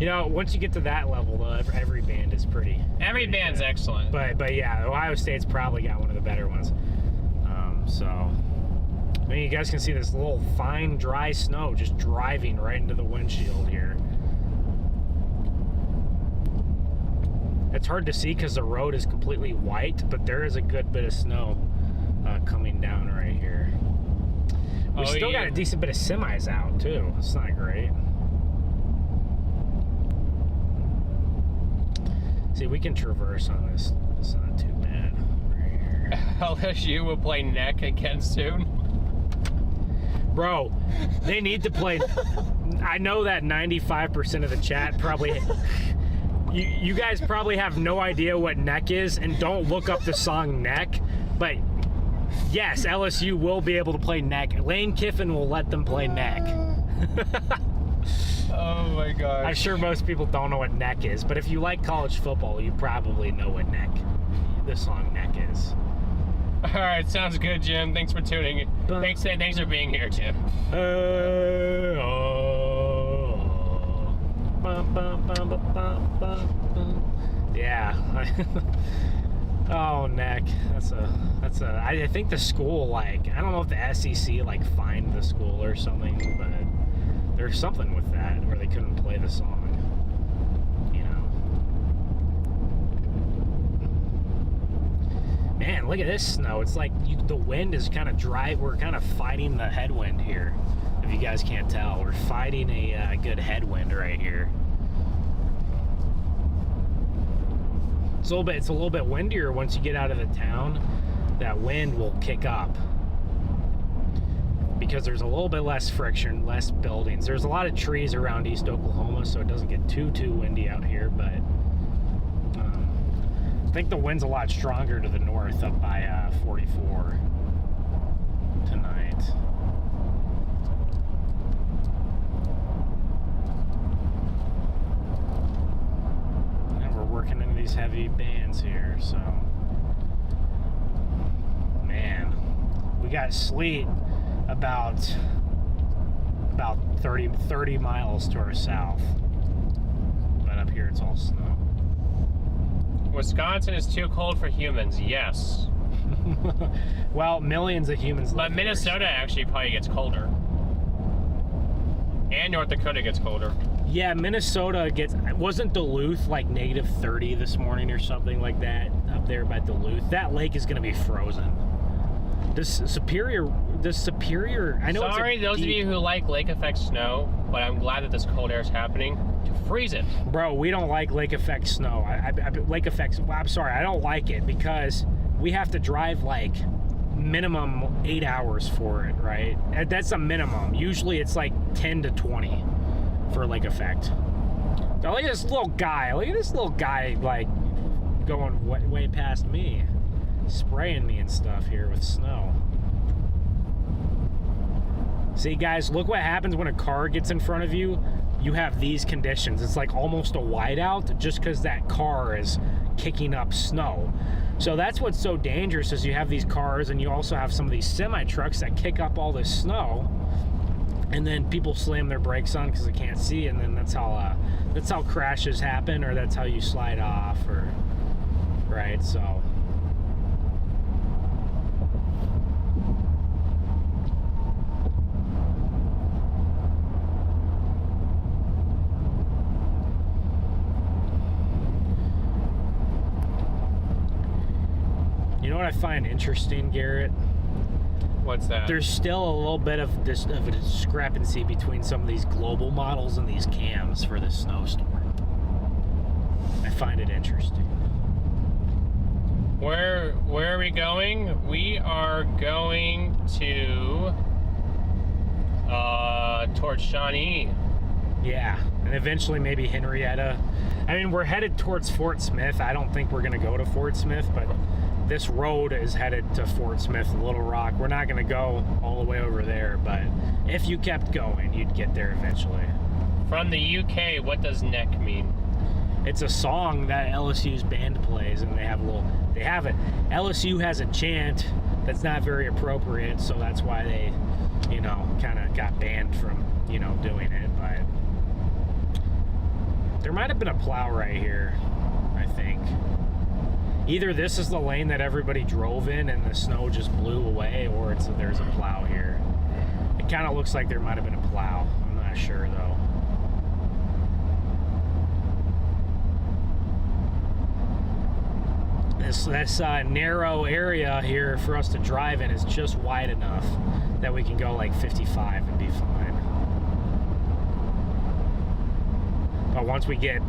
you know, once you get to that level, though, every band is pretty. Every band's good. Excellent. But yeah, Ohio State's probably got one of the better ones. So, I mean, you guys can see this little fine, dry snow just driving right into the windshield here. It's hard to see because the road is completely white, but there is a good bit of snow coming down right here. We still got a decent bit of semis out, too. It's not great. See, we can traverse on this. It's not too bad right here. LSU will play neck again soon. Bro, they need to play. I know that 95% of the chat probably... You guys probably have no idea what neck is and don't look up the song Neck, but yes, LSU will be able to play neck. Lane Kiffin will let them play neck. Oh my gosh. I'm sure most people don't know what neck is, but if you like college football, you probably know what the song Neck is. All right, sounds good, Jim. Thanks for tuning in. Thanks for being here, Jim. Yeah. Oh, Neck. I think the school, like, I don't know if the SEC like fined the school or something, but there's something with that where they couldn't play the song. You know. Man, look at this snow. It's like the wind is kind of dry. We're kind of fighting the headwind here. If you guys can't tell, we're fighting a good headwind right here. It's a little bit windier once you get out of the town. That wind will kick up because there's a little bit less friction, less buildings. There's a lot of trees around East Oklahoma, so it doesn't get too windy out here. But I think the wind's a lot stronger to the north, up by 44 tonight. working into these heavy bands here, so. Man, we got sleet about 30 miles to our south. But up here it's all snow. Wisconsin is too cold for humans, yes. Well, millions of humans live But Minnesota there, so. actually probably gets colder. And North Dakota gets colder. Yeah, Minnesota wasn't Duluth like negative 30 this morning or something like that up there by Duluth? That lake is going to be frozen. This Superior, I know Sorry, it's a those of you who like lake effect snow, but I'm glad that this cold air is happening to freeze it. Bro, we don't like lake effect snow. Lake effects, well, I'm sorry, I don't like it because we have to drive like minimum 8 hours for it, right? That's a minimum. Usually it's like 10 to 20 for lake effect. So look at this little guy. Look at this little guy like going way past me, spraying me and stuff here with snow. See, guys, look what happens when a car gets in front of you. You have these conditions. It's like almost a whiteout just because that car is kicking up snow. So that's what's so dangerous is you have these cars and you also have some of these semi-trucks that kick up all this snow, and then people slam their brakes on because they can't see, and then that's how crashes happen, or that's how you slide off, or right. So you know what I find interesting, Garrett? What's that? There's still a little bit of a discrepancy between some of these global models and these cams for this snowstorm. I find it interesting. Where are we going? We are going to towards Shawnee. Yeah, and eventually maybe Henrietta. I mean, we're headed towards Fort Smith. I don't think we're gonna go to Fort Smith, but this road is headed to Fort Smith, Little Rock. We're not gonna go all the way over there, but if you kept going, you'd get there eventually. From the UK, what does neck mean? It's a song that LSU's band plays, and they have it. LSU has a chant that's not very appropriate, so that's why they, kind of got banned from, doing it. But there might have been a plow right here, I think. Either this is the lane that everybody drove in and the snow just blew away, or there's a plow here. It kind of looks like there might have been a plow. I'm not sure though. This narrow area here for us to drive in is just wide enough that we can go like 55 and be fine. But once we get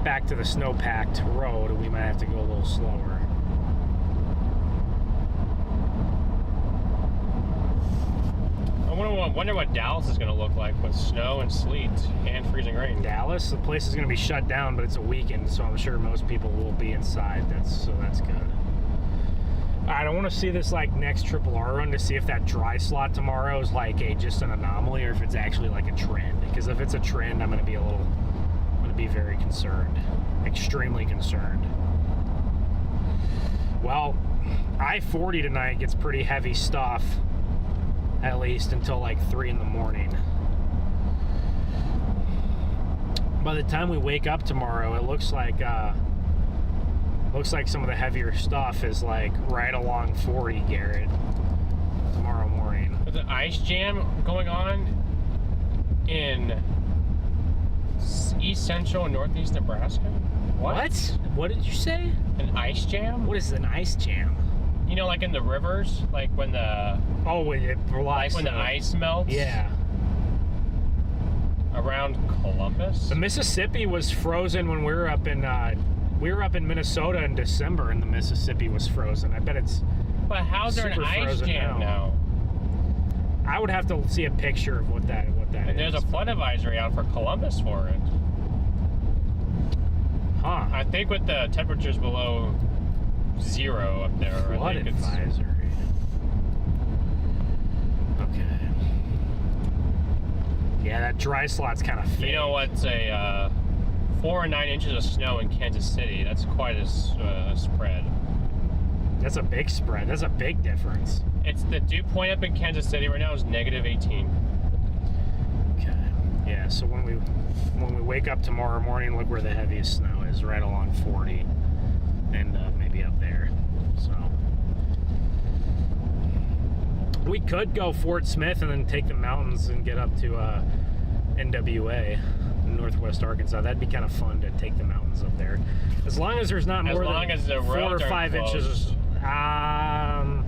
back to the snow-packed road, we might have to go a little slower. I wonder what Dallas is going to look like with snow and sleet and freezing rain. Dallas, the place is going to be shut down, but it's a weekend, so I'm sure most people will be inside. So that's good. All right, I want to see this next Triple R run to see if that dry slot tomorrow is just an anomaly or if it's actually like a trend. Because if it's a trend, I'm going to be very concerned, extremely concerned. Well, I-40 tonight gets pretty heavy stuff, at least until like 3 in the morning. By the time we wake up tomorrow, it looks like some of the heavier stuff is like right along 40, Garrett, tomorrow morning. There's an ice jam going on in East Central and Northeast Nebraska. What? What did you say? An ice jam? What is an ice jam? Like in the rivers, like when the ice melts. Yeah. Around Columbus. The Mississippi was frozen when we were up in Minnesota in December, and the Mississippi was frozen. I bet it's. But how's there an ice jam now? I would have to see a picture of what that is. And there's a flood advisory out for Columbus for it. Huh. I think with the temperatures below 0 up there. Flood advisory. Okay. Yeah, that dry slot's kind of fake. You know what's a 4 and 9 inches of snow in Kansas City. That's quite a spread. That's a big spread. That's a big difference. It's the dew point up in Kansas City right now is -18. Okay. Yeah. So when we wake up tomorrow morning, look where the heaviest snow is, right along 40, and maybe up there. So we could go Fort Smith and then take the mountains and get up to NWA, Northwest Arkansas. That'd be kind of fun to take the mountains up there, as long as there's not more than 4 or 5 inches. And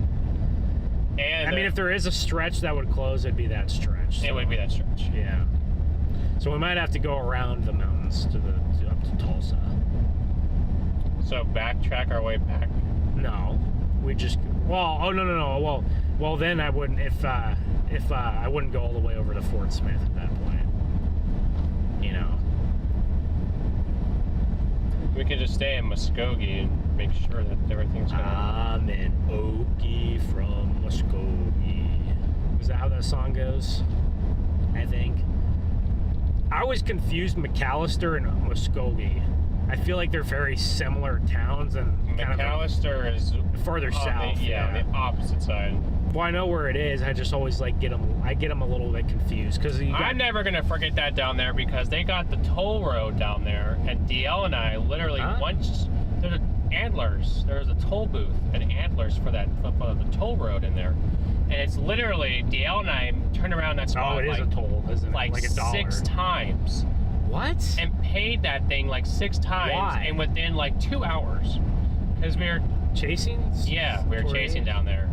I mean, if there is a stretch that would close, it'd be that stretch. So. It would be that stretch. Yeah. So we might have to go around the mountains up to Tulsa. So backtrack our way back. No, we just. Well, no. Well, then I wouldn't if I wouldn't go all the way over to Fort Smith at that point. You know. We could just stay in Muskogee and make sure that everything's gonna. I'm in Okie from Muskogee. Is that how that song goes? I think. I always confused McAllister and Muskogee. I feel like they're very similar towns and McAllister is farther south. On the opposite side. Well, I know where it is. I just always like get them. I get them a little bit confused because I'm never gonna forget that down there because they got the toll road down there, and DL and I literally once there's antlers. There's a toll booth and antlers for the toll road in there, and it's literally DL and I turned around that spot. Oh, it is a toll, isn't it? Like $1. 6 times. What? And paid that thing like 6 times. Why? And within like 2 hours, because we were chasing. Yeah, we were chasing down there.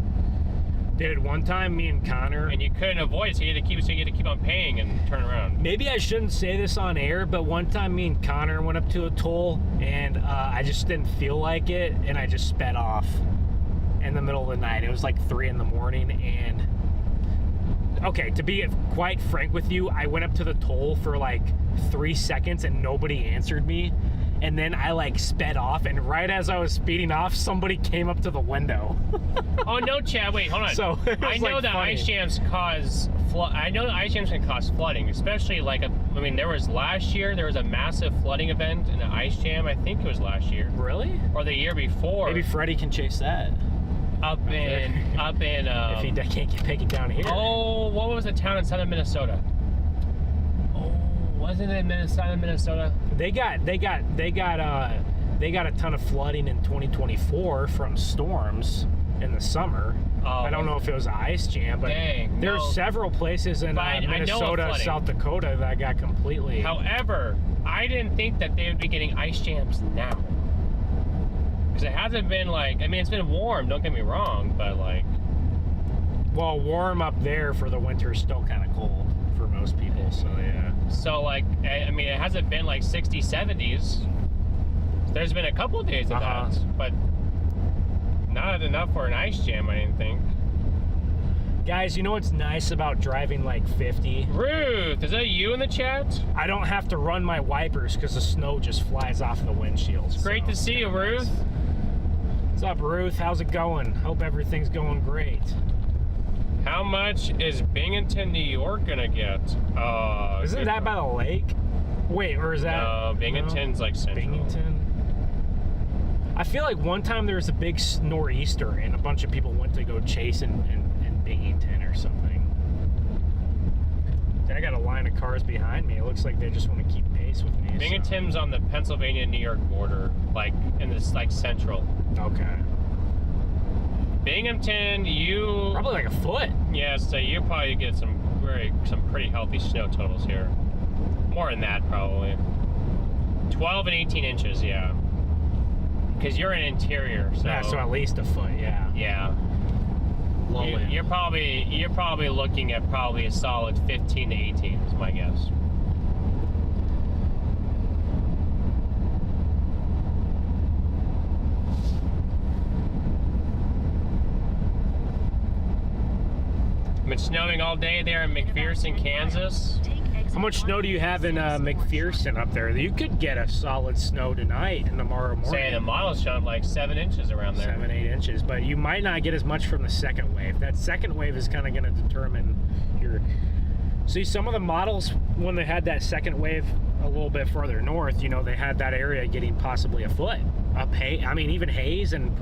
Did one time me and Connor, and you couldn't avoid it, so you had to keep on paying and turn around. Maybe I shouldn't say this on air, but one time me and Connor went up to a toll, and I just didn't feel like it, and I just sped off in the middle of the night. It was like 3 in the morning, and okay, to be quite frank with you, I went up to the toll for like 3 seconds, and nobody answered me. And then I like sped off, and right as I was speeding off, somebody came up to the window. Oh no, Chad! Wait, hold on. So I know that ice jams cause I know that ice jams can cause flooding, especially like there was last year there was a massive flooding event in an ice jam. I think it was last year. Really? Or the year before. Maybe Freddie can chase that. Up in. If he can't take it down here. Oh, what was the town in southern Minnesota? Wasn't it Minnesota? They got a ton of flooding in 2024 from storms in the summer. I don't know if it was an ice jam, but there's several places in Minnesota, South Dakota that got completely. However, I didn't think that they would be getting ice jams now. Because it hasn't been it's been warm, don't get me wrong, but well, warm up there for the winter is still kind of cold for most people, so yeah. So it hasn't been like 60s, 70s. There's been a couple of days of that, but not enough for an ice jam, I didn't think. Guys, you know what's nice about driving like 50? Ruth, is that you in the chat? I don't have to run my wipers because the snow just flies off the windshield. It's great to see you, Ruth. What's up, Ruth? How's it going? Hope everything's going great. How much is Binghamton, New York gonna get? Isn't that by the lake? Wait, or is that? No, Binghamton's like central. Binghamton. I feel like one time there was a big nor'easter and a bunch of people went to go chase in Binghamton or something. I got a line of cars behind me. It looks like they just want to keep pace with me. Binghamton's on the Pennsylvania-New York border, in this central. Okay. Binghamton, you probably like a foot. Yeah, so you probably get some pretty healthy snow totals here. More than that, probably. 12 and 18 inches, yeah. Because you're in interior, so yeah, so at least a foot, yeah. Yeah. Low end. You're probably looking at a solid 15 to 18 is my guess. Been snowing all day there in McPherson, Kansas. How much snow do you have in McPherson up there? You could get a solid snow tonight and tomorrow morning. Say the model's showing like 7 inches around there. 7, 8 inches, but you might not get as much from the second wave. That second wave is kind of going to determine your. See, some of the models when they had that second wave a little bit further north, you know, they had that area getting possibly a foot up. I mean, even Hayes and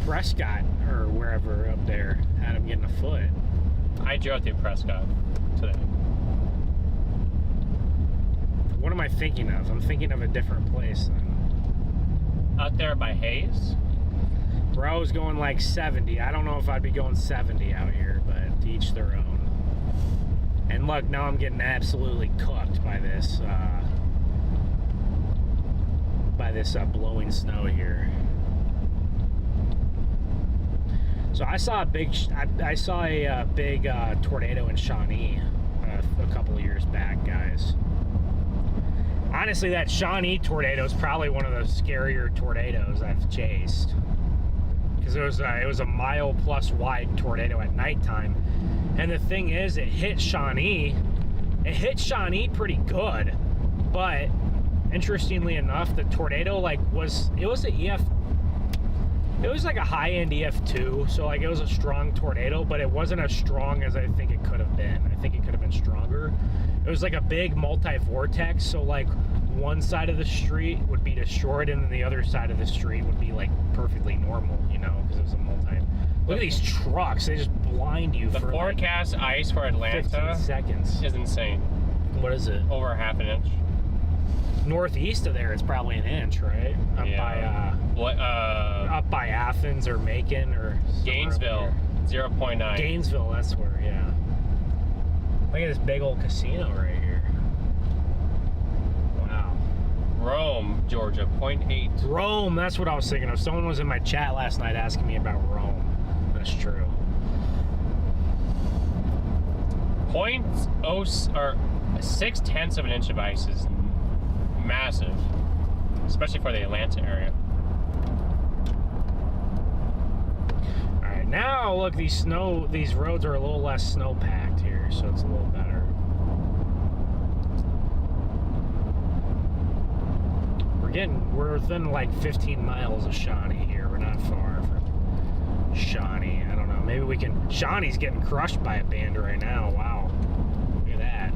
Prescott or wherever up there had them getting a foot. I drove through Prescott today. What am I thinking of? I'm thinking of a different place then. Out there by Hayes? Where I was going like 70. I don't know if I'd be going 70 out here, but to each their own. And look, now I'm getting absolutely cooked by this blowing snow here. So I saw a big tornado in Shawnee a couple of years back, guys. Honestly, that Shawnee tornado is probably one of the scarier tornadoes I've chased, because it was a mile plus wide tornado at nighttime. And the thing is, it hit Shawnee pretty good, but interestingly enough, the tornado was like a high-end EF2, so like it was a strong tornado, but it wasn't as strong as I think it could have been. I think it could have been stronger. It was like a big multi-vortex, so like one side of the street would be destroyed and then the other side of the street would be like perfectly normal, you know, because it was a multi. Look at these trucks, they just blind you. The for forecast like ice for Atlanta 15 seconds. is insane. What is it? Over half an inch. Northeast of there, it's probably an inch, right? Up by Athens or Macon or Gainesville, 0.9. Gainesville, that's where, yeah. Look at this big old casino right here. Wow. Rome, Georgia, 0.8. Rome, that's what I was thinking of. Someone was in my chat last night asking me about Rome. That's true. 0.6 of an inch of ice is massive, especially for the Atlanta area. All right, now look, these roads are a little less snow packed here, so it's a little better. We're within like 15 miles of Shawnee here. We're not far from Shawnee. I don't know. Maybe we can. Shawnee's getting crushed by a band right now. Wow. Look at that.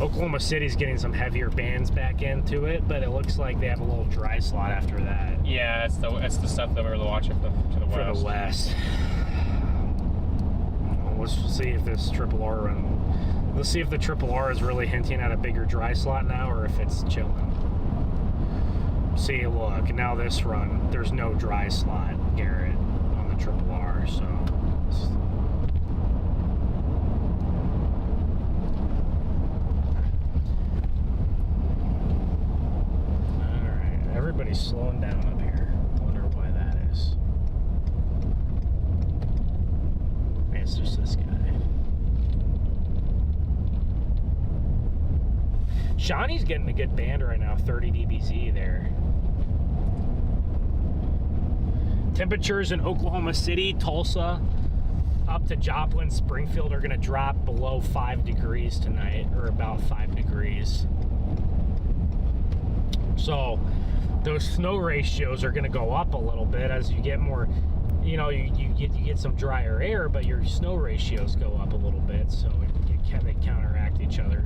Oklahoma City's getting some heavier bands back into it, but it looks like they have a little dry slot after that. Yeah, that's the stuff that we're watching to the west. For the west. Well, let's see if this triple R run. Let's see if the triple R is really hinting at a bigger dry slot now, or if it's chilling. See, look, now this run, there's no dry slot, Garrett, on the triple R, so. Alright, everybody's slowing down up here. Wonder why that is. Maybe it's just this guy. Shawnee's getting a good band right now, 30 dBz there. Temperatures in Oklahoma City, Tulsa, up to Joplin, Springfield are going to drop below 5 degrees tonight, or about 5 degrees. So those snow ratios are going to go up a little bit as you get more, you know, you get some drier air, but your snow ratios go up a little bit, so they counteract each other.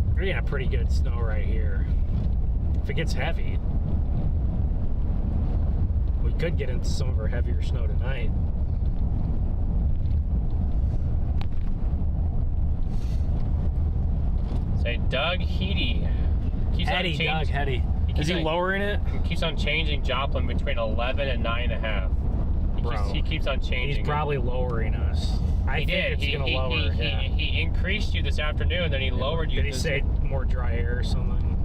We're getting a pretty good snow right here. If it gets heavy, we could get into some of our heavier snow tonight. Say Doug Heady. Doug Heady. Is he lowering it? He keeps on changing Joplin between 11 and 9.5. He keeps on changing. He's probably lowering us. He did. He's gonna lower. He increased you this afternoon, then he lowered you. Did he say more dry air or something?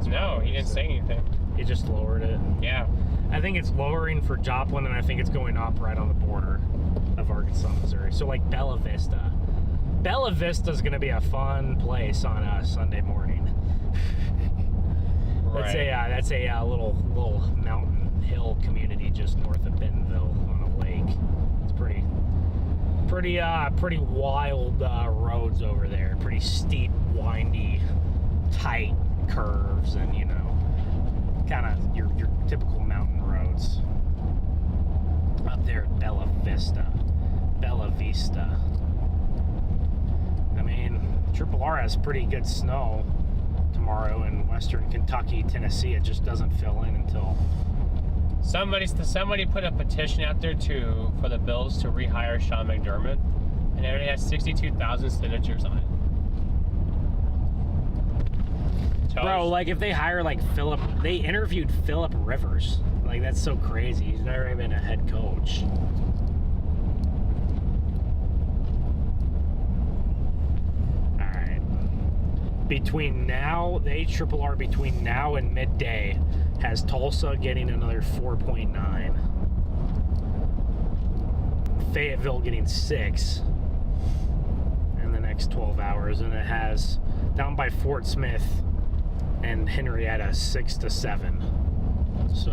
No, he didn't say anything. He just lowered it. Yeah. I think it's lowering for Joplin, and I think it's going up right on the border of Arkansas, Missouri. So like Bella Vista. Bella Vista's gonna be a fun place on a Sunday morning. Right. That's a little mountain hill community just north of Bentonville on a lake. It's pretty wild roads over there. Pretty steep, windy, tight curves, and you know, kind of your typical mountain roads. Up there at Bella Vista. I mean, Triple R has pretty good snow tomorrow in western Kentucky, Tennessee. It just doesn't fill in until... Somebody put a petition out there for the Bills to rehire Sean McDermott, and it already has 62,000 signatures on it. Bro, like if they hire like they interviewed Phillip Rivers. Like that's so crazy. He's never even been a head coach. All right. Between now and midday has Tulsa getting another 4.9. Fayetteville getting 6 in the next 12 hours, and it has down by Fort Smith and Henrietta 6 to 7. So,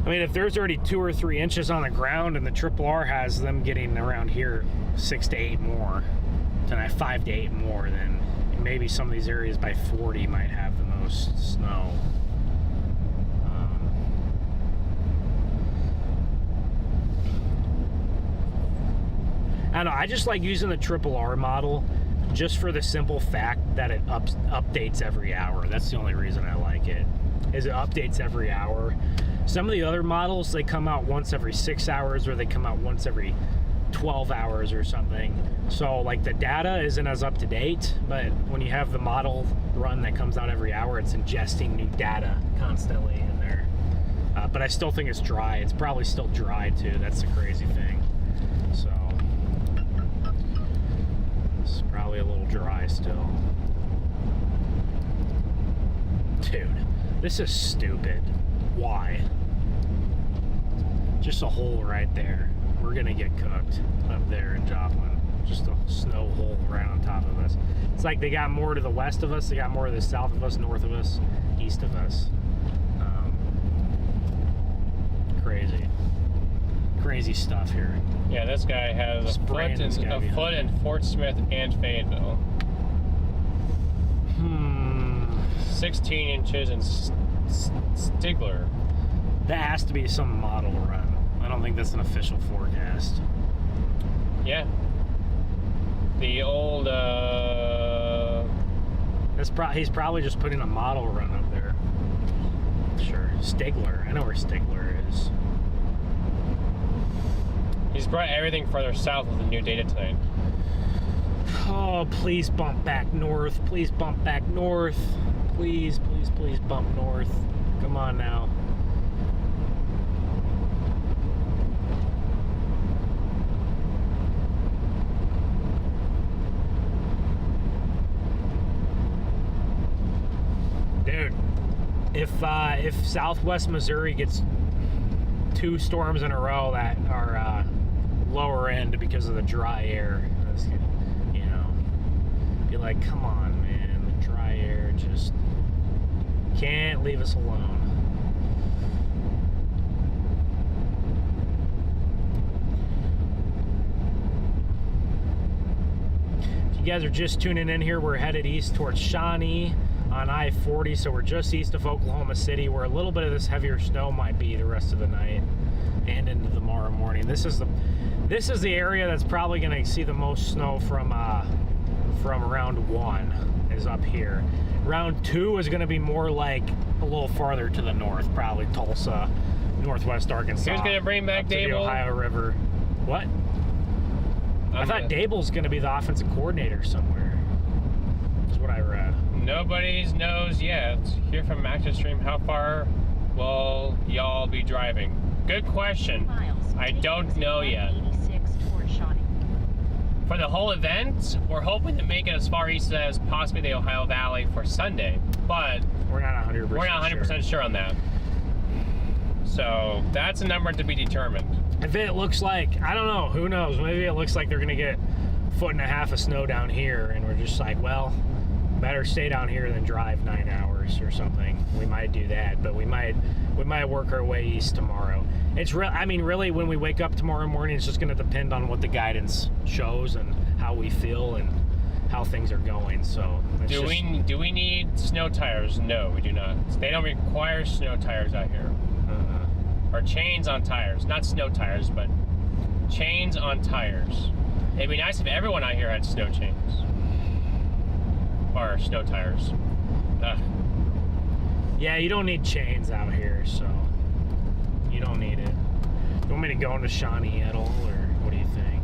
I mean, if there's already 2 or 3 inches on the ground, and the Triple R has them getting around here 6 to 8 more tonight, 5 to 8 more, then maybe some of these areas by 40 might have the most snow. I don't know. I just like using the Triple R model just for the simple fact that it updates every hour. That's the only reason I like it, is it updates every hour. Some of the other models, they come out once every 6 hours, or they come out once every 12 hours or something. So like the data isn't as up to date, but when you have the model run that comes out every hour, it's ingesting new data constantly in there. But I still think it's dry. It's probably still dry too. That's the crazy thing. So it's probably a little dry still. Dude, this is stupid. Why? Just a hole right there. We're gonna get cooked up there in Joplin. Just a snow hole right on top of us. It's like they got more to the west of us, they got more to the south of us, north of us, east of us. Crazy stuff here. Yeah, this guy has a foot in Fort Smith and Fayetteville. 16 inches in Stigler. That has to be some model run. I don't think that's an official forecast. Yeah. The old, he's probably just putting a model run up there. Sure. Stigler. I know where Stigler is. He's brought everything further south with the new data tonight. Oh, please bump back north. Please bump back north. Please, please, please bump north. Come on now. Dude, if Southwest Missouri gets 2 storms in a row that are lower end because of the dry air, you know, be like, come on, man, the dry air just can't leave us alone. If you guys are just tuning in here, we're headed east towards Shawnee on I-40, so we're just east of Oklahoma City, where a little bit of this heavier snow might be the rest of the night and into tomorrow morning. This is the area that's probably going to see the most snow from round 1 is up here. Round 2 is going to be more like a little farther to the north, probably Tulsa, northwest Arkansas. Who's going to bring back Dable? The Ohio River. What? I thought Dable's going to be the offensive coordinator somewhere. That's what I read. Nobody knows yet. Here from Active Stream, how far will y'all be driving? Good question. I don't know yet. For the whole event, we're hoping to make it as far east as possibly the Ohio Valley for Sunday, but we're not 100% sure on that. So that's a number to be determined. If it looks like, I don't know, who knows? Maybe it looks like they're gonna get 1.5 feet of snow down here, and we're just like, well, better stay down here than drive 9 hours or something. We might do that, but we might work our way east tomorrow. It's real. I mean, really, when we wake up tomorrow morning, it's just going to depend on what the guidance shows and how we feel and how things are going. So, do we need snow tires? No, we do not. They don't require snow tires out here, or chains on tires. Not snow tires, but chains on tires. It'd be nice if everyone out here had snow chains. Or snow tires. Ugh. Yeah, you don't need chains out here, so you don't need it. You want me to go into Shawnee at all, or what do you think?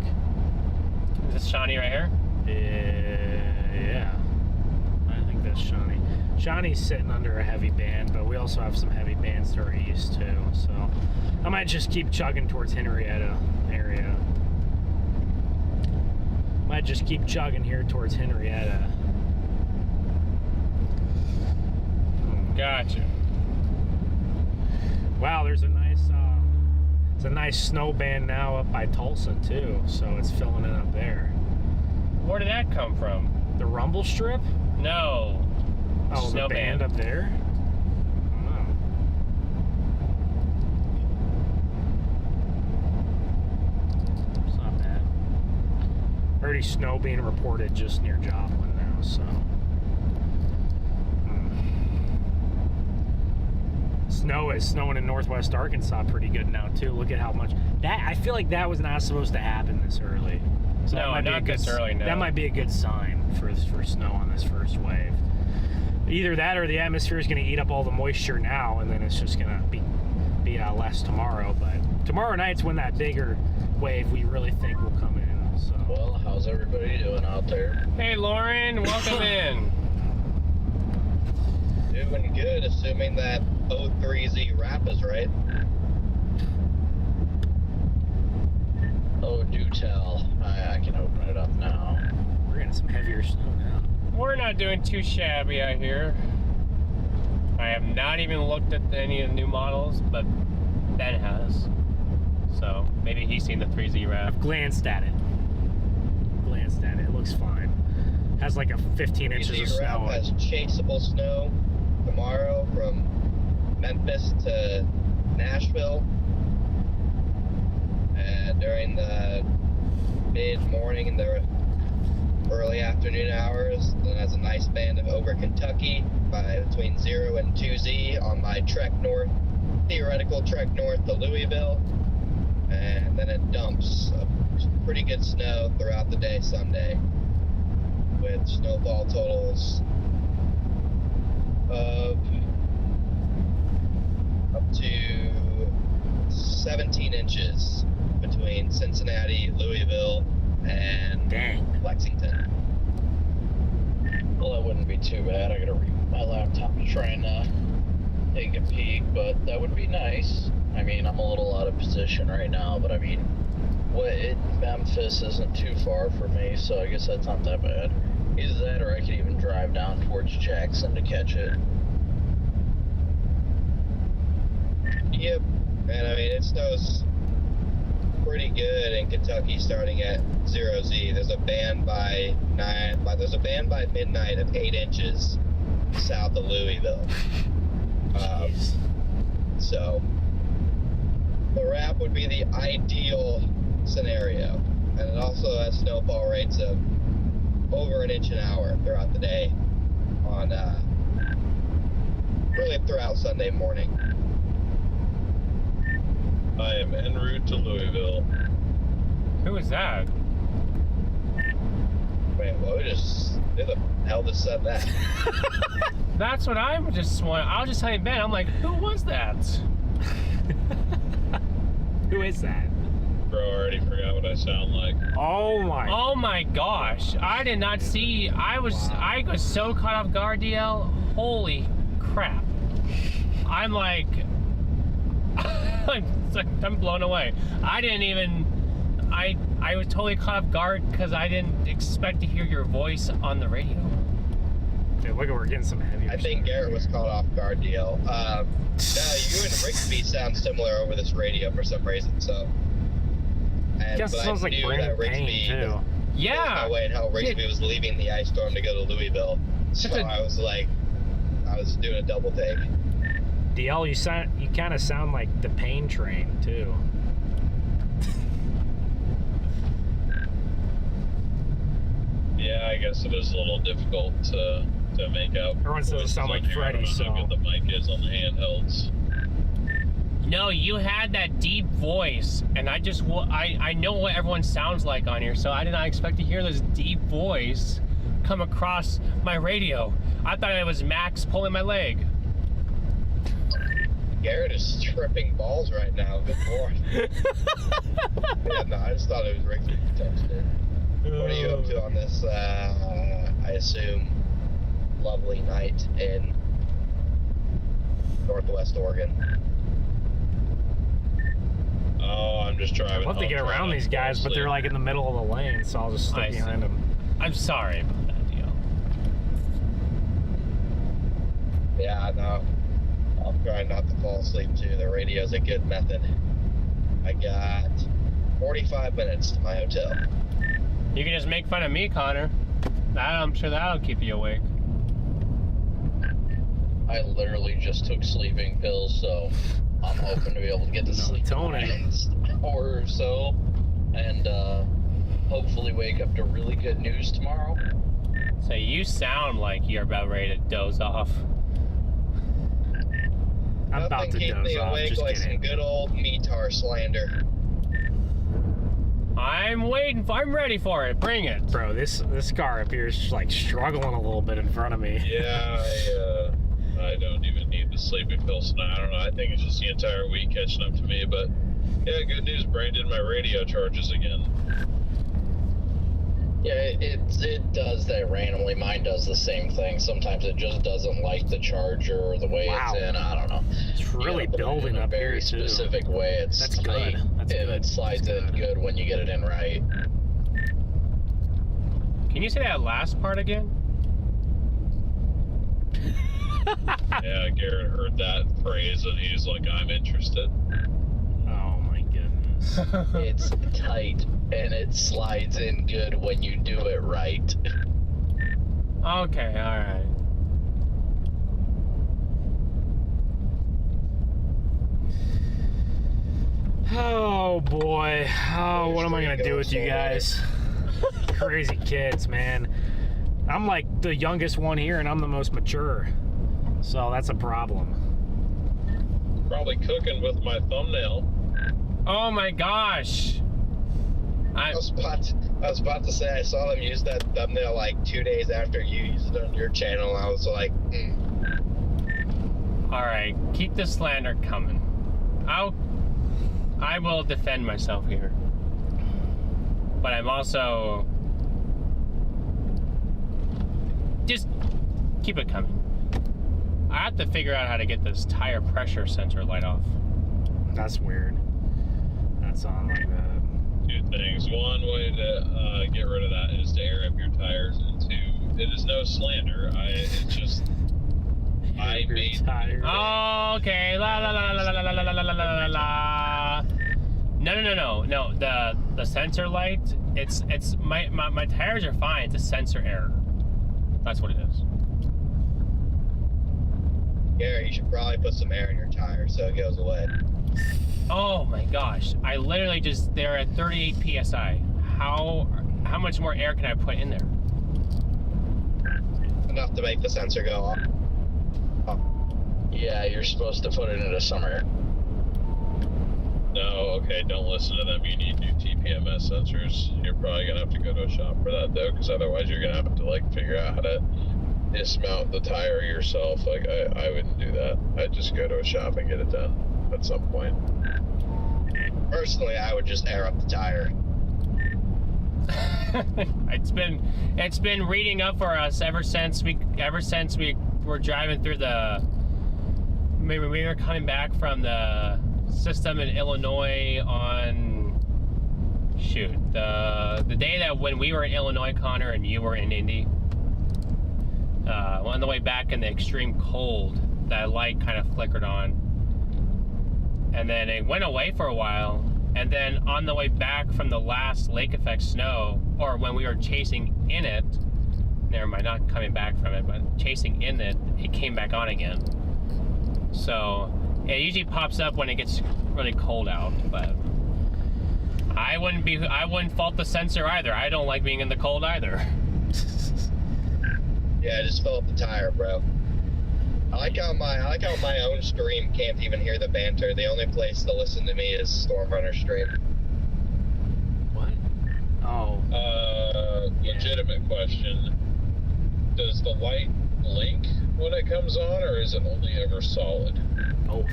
Is this Shawnee right here? Yeah. I think that's Shawnee. Shawnee's sitting under a heavy band, but we also have some heavy bands to our east too, so I might just keep chugging towards Henrietta area. Might just keep chugging here towards Henrietta. Gotcha. Wow, there's a nice snow band now up by Tulsa too, so it's filling it up there. Where did that come from? The rumble strip? No. Oh, Snow the band up there? Oh. It's not bad. Already snow being reported just near Joplin now, so. Snow is snowing in northwest Arkansas pretty good now too. Look at how much that I feel like that was not supposed to happen this early. So No, not this early, no. That might be a good sign for snow on this first wave. Either that or the atmosphere is going to eat up all the moisture now, and then it's just going to be less tomorrow. But tomorrow night's when that bigger wave we really think will come in. So. Well, how's everybody doing out there? Hey, Lauren, welcome in. Doing good, assuming that 030 wrap is right. Oh, do tell. I can open it up now. We're getting some heavier snow now. We're not doing too shabby out here. I have not even looked at any of the new models, but Ben has. So maybe he's seen the 3Z wrap. I've glanced at it. It looks fine. Has like a 15 inches of snow. Wrap has chaseable snow tomorrow from Memphis to Nashville. And during the mid-morning and the early afternoon hours, then has a nice band of over Kentucky by between 0 and 2Z on my theoretical trek north to Louisville. And then it dumps pretty good snow throughout the day Sunday, with snowfall totals of up to 17 inches between Cincinnati, Louisville, and Lexington. Well, that wouldn't be too bad. I gotta read my laptop to try and take a peek, but that would be nice. I mean, I'm a little out of position right now, but I mean, Memphis isn't too far for me, so I guess that's not that bad. Either that or I could even drive down towards Jackson to catch it. Yep, and I mean, it snows pretty good in Kentucky starting at 0Z. There's a band by midnight of 8 inches south of Louisville. So the wrap would be the ideal scenario, and it also has snowfall rates of over an inch an hour throughout the day on really throughout Sunday morning. I am en route to Louisville. Who is that? Wait, who the hell just said that? That's what I just want. I'll just tell you, Ben. I'm like, who was that? Who is that? Bro, I already forgot what I sound like. Oh my gosh! I did not see. I was so caught off guard, DL. Holy crap! I'm like, I'm blown away. I didn't even. I was totally caught off guard because I didn't expect to hear your voice on the radio. Dude, look at we're getting some heavy. I think Garrett was caught off guard, DL. No, you and Rigsby sound similar over this radio for some reason, so. It just sounds like Brandon Payne, too. Yeah. No way in hell Rigsby was leaving the ice storm to go to Louisville. So I was doing a double take. DL, you kind of sound like the Payne train, too. Yeah, I guess it is a little difficult to make out. Everyone says it sounds like Freddie, so. How good the mic is on the handhelds. No, you had that deep voice, and I know what everyone sounds like on here, so I did not expect to hear this deep voice come across my radio. I thought it was Max pulling my leg. Garrett is tripping balls right now. Good lord. Yeah, no, I just thought it was Ricky texted. What are you up to on this, I assume, lovely night in Northwest Oregon? Oh, I'm just driving. I'd love to get around these guys, but they're like in the middle of the lane, so I'll just stick behind them. I'm sorry about that deal. Yeah, no. I'm trying not to fall asleep too. The radio's a good method. I got 45 minutes to my hotel. You can just make fun of me, Connor. I'm sure that'll keep you awake. I literally just took sleeping pills, so I'm hoping to be able to get to sleep in an hour or so, and hopefully wake up to really good news tomorrow. So you sound like you're about ready to doze off. I'm about to keep doze me off, awake just like kidding. some good old Meteor slander. I'm ready for it. Bring it. Bro, this car up here is like struggling a little bit in front of me. Yeah, I don't even need the sleeping pills tonight. I don't know. I think it's just the entire week catching up to me. But yeah, good news. Brain did my radio charges again. Yeah, it does that randomly. Mine does the same thing. Sometimes it just doesn't like the charger or the way it's in. I don't know. It's really building up here too. Very specific way. It's That's tight, good. That's and good. it slides in good when you get it in right. Can you say that last part again? Yeah, Garrett heard that phrase and he's like, I'm interested. Oh my goodness. It's tight and it slides in good when you do it right. Okay, alright. Oh boy. Oh, what am I gonna do with you guys? Crazy kids, man. I'm like the youngest one here and I'm the most mature. So that's a problem. Probably cooking with my thumbnail. Oh my gosh. I was about to say I saw them use that thumbnail like 2 days after you used it on your channel. I was like, Alright, keep the slander coming. I will defend myself here. But I'm also... Just keep it coming. I have to figure out how to get this tire pressure sensor light off. That's weird. That's on like that. Two things. One way to get rid of that is to air up your tires, and two, it is no slander. I made tires. Oh, okay. La la la la la la la la la la la la. No. The sensor light. It's my tires are fine. It's a sensor error. That's what it is. Gary, you should probably put some air in your tire so it goes away. Oh my gosh! I literally they're at 38 psi. How much more air can I put in there? Enough to make the sensor go off. Yeah, you're supposed to put it into summer. No, okay, don't listen to them. You need new TPMS sensors. You're probably gonna have to go to a shop for that though, because otherwise you're gonna have to like figure out how to dismount the tire yourself. Like I wouldn't do that. I'd just go to a shop and get it done at some point. Personally, I would just air up the tire. It's been reading up for us ever since we were driving through we were coming back from the system in Illinois on the day that when we were in Illinois, Connor, and you were in Indy. On the way back in the extreme cold, that light kind of flickered on. And then it went away for a while. And then on the way back from the last lake effect snow, or when we were chasing in it, never mind, not coming back from it, but chasing in it, it came back on again. So it usually pops up when it gets really cold out, but I wouldn't fault the sensor either. I don't like being in the cold either. Yeah, just fill up the tire, bro. I like how my own stream can't even hear the banter. The only place to listen to me is StormRunner stream. What? Oh. Legitimate question. Does the light blink when it comes on, or is it only ever solid? Both.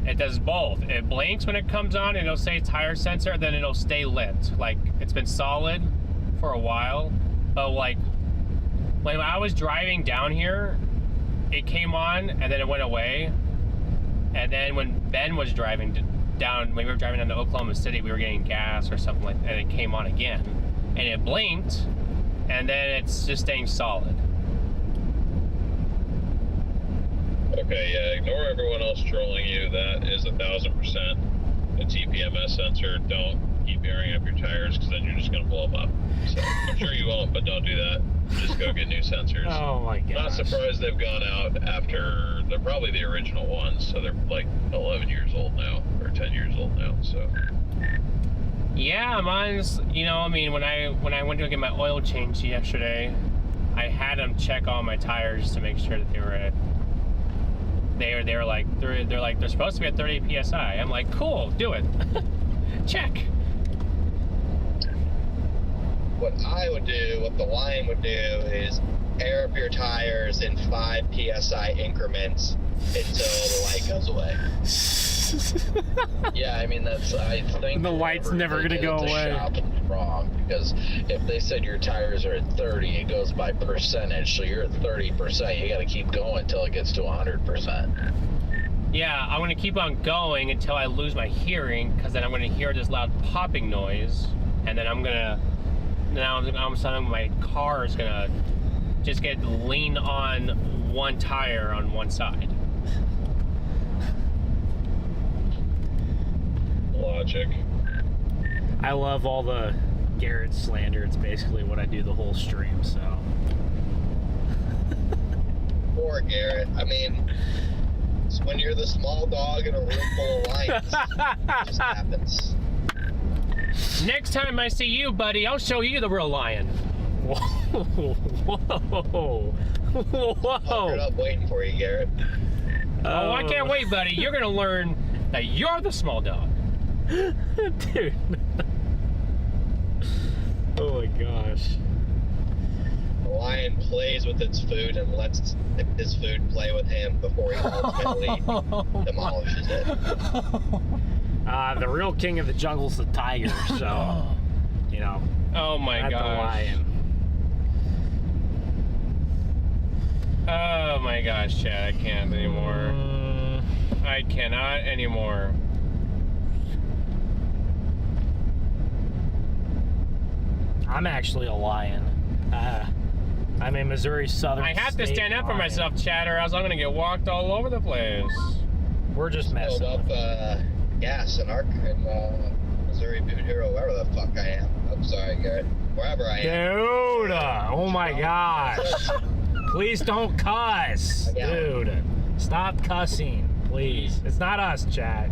It does both. It blinks when it comes on, and it'll say tire sensor, then it'll stay lit. Like, it's been solid for a while, but like, when I was driving down here, it came on, and then it went away. And then when Ben was driving down, when we were driving down to Oklahoma City, we were getting gas or something like that, and it came on again. And it blinked, and then it's just staying solid. Okay, yeah, ignore everyone else trolling you. That is 1000% a TPMS sensor. Don't keep airing up your tires, because then you're just going to blow them up. So I'm sure you won't, but don't do that. Just go get new sensors. Oh my god. Not surprised they've gone out after, they're probably the original ones, so they're like 11 years old now, or 10 years old now, so. Yeah, mine's, you know, I mean, when I went to get my oil change yesterday, I had them check all my tires to make sure that they were at, they're like, they're supposed to be at 30 PSI. I'm like, cool, do it. Check. What I would do, what the Lion would do, is air up your tires in 5 PSI increments until the light goes away. Yeah, I mean, I think The light's never gonna go away. Shop is wrong, because if they said your tires are at 30, it goes by percentage, so you're at 30%, you gotta keep going until it gets to 100%. Yeah, I'm gonna keep on going until I lose my hearing, because then I'm gonna hear this loud popping noise, and then now all of a sudden my car is gonna just get lean on one tire on one side. Logic. I love all the Garrett slander. It's basically what I do the whole stream, so. Poor Garrett. I mean, it's when you're the small dog in a room full of lions, it just happens. Next time I see you, buddy, I'll show you the real lion. Whoa. Whoa. Hunkered up waiting for you, Garrett. Oh, I can't wait, buddy. You're gonna learn that you're the small dog. Dude. Oh my gosh. The lion plays with its food and lets his food play with him before he ultimately demolishes it. The real king of the jungle's the tiger, so, you know. Oh my not gosh. the lion. Oh my gosh, Chad, I can't anymore. I cannot anymore. I'm actually a lion. I'm a Missouri Southern I have to State stand up for lion. myself, Chad, or else I'm gonna get walked all over the place. We're just messing. Filled up gas in Missouri Bureau, wherever the fuck I am. I'm sorry, Garrett. Wherever I am. Dude! Oh my gosh. Please don't cuss. Yeah. Dude. Stop cussing, please. It's not us, Chad.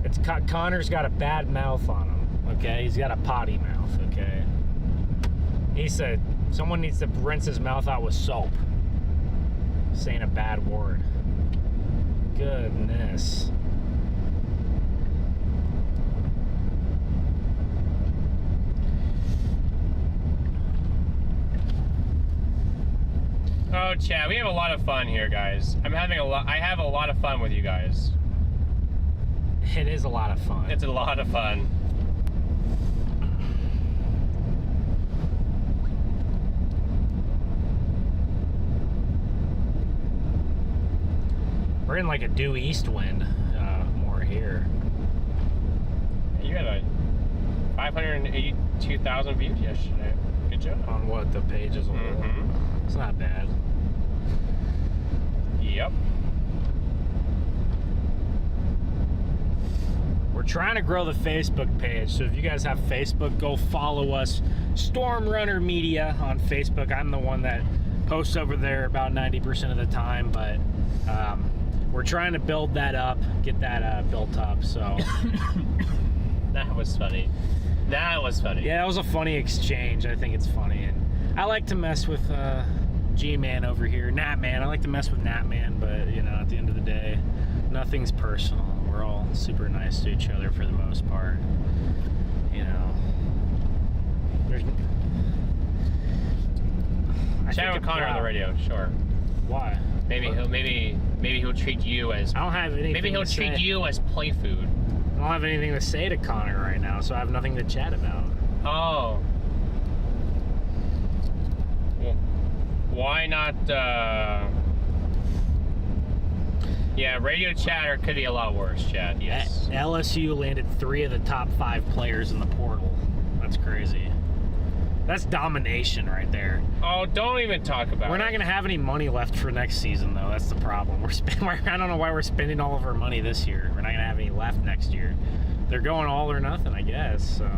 It's Connor's got a bad mouth on him, okay? He's got a potty mouth, okay? He said someone needs to rinse his mouth out with soap. Saying a bad word. Goodness. Oh, Chad, we have a lot of fun here, guys. I have a lot of fun with you guys. It is a lot of fun. It's a lot of fun. We're in like a due east wind more here. You had a 582,000 views yesterday. Good job. On what, the pages? Mm-hmm. It's not bad. Yep. We're trying to grow the Facebook page, so if you guys have Facebook, go follow us. StormRunner Media on Facebook. I'm the one that posts over there about 90% of the time, but we're trying to build that up, get that built up, so. That was funny. That was funny. Yeah, that was a funny exchange. I think it's funny. And I like to mess with G-Man over here. Natman. I like to mess with Natman, but, you know, at the end of the day, nothing's personal. We're all super nice to each other for the most part. You know. There's... Chat with Connor on the radio, sure. Why? Maybe he'll treat you as... I don't have anything Maybe he'll to treat say. you as play food. I don't have anything to say to Connor right now, so I have nothing to chat about. Oh. Well, why not, Yeah, radio chatter could be a lot worse, chat, yes. LSU landed 3 of the top 5 players in the portal. That's crazy. That's domination right there. Oh, don't even talk about it. We're not going to have any money left for next season, though. That's the problem. I don't know why we're spending all of our money this year. We're not going to have any left next year. They're going all or nothing, I guess. So,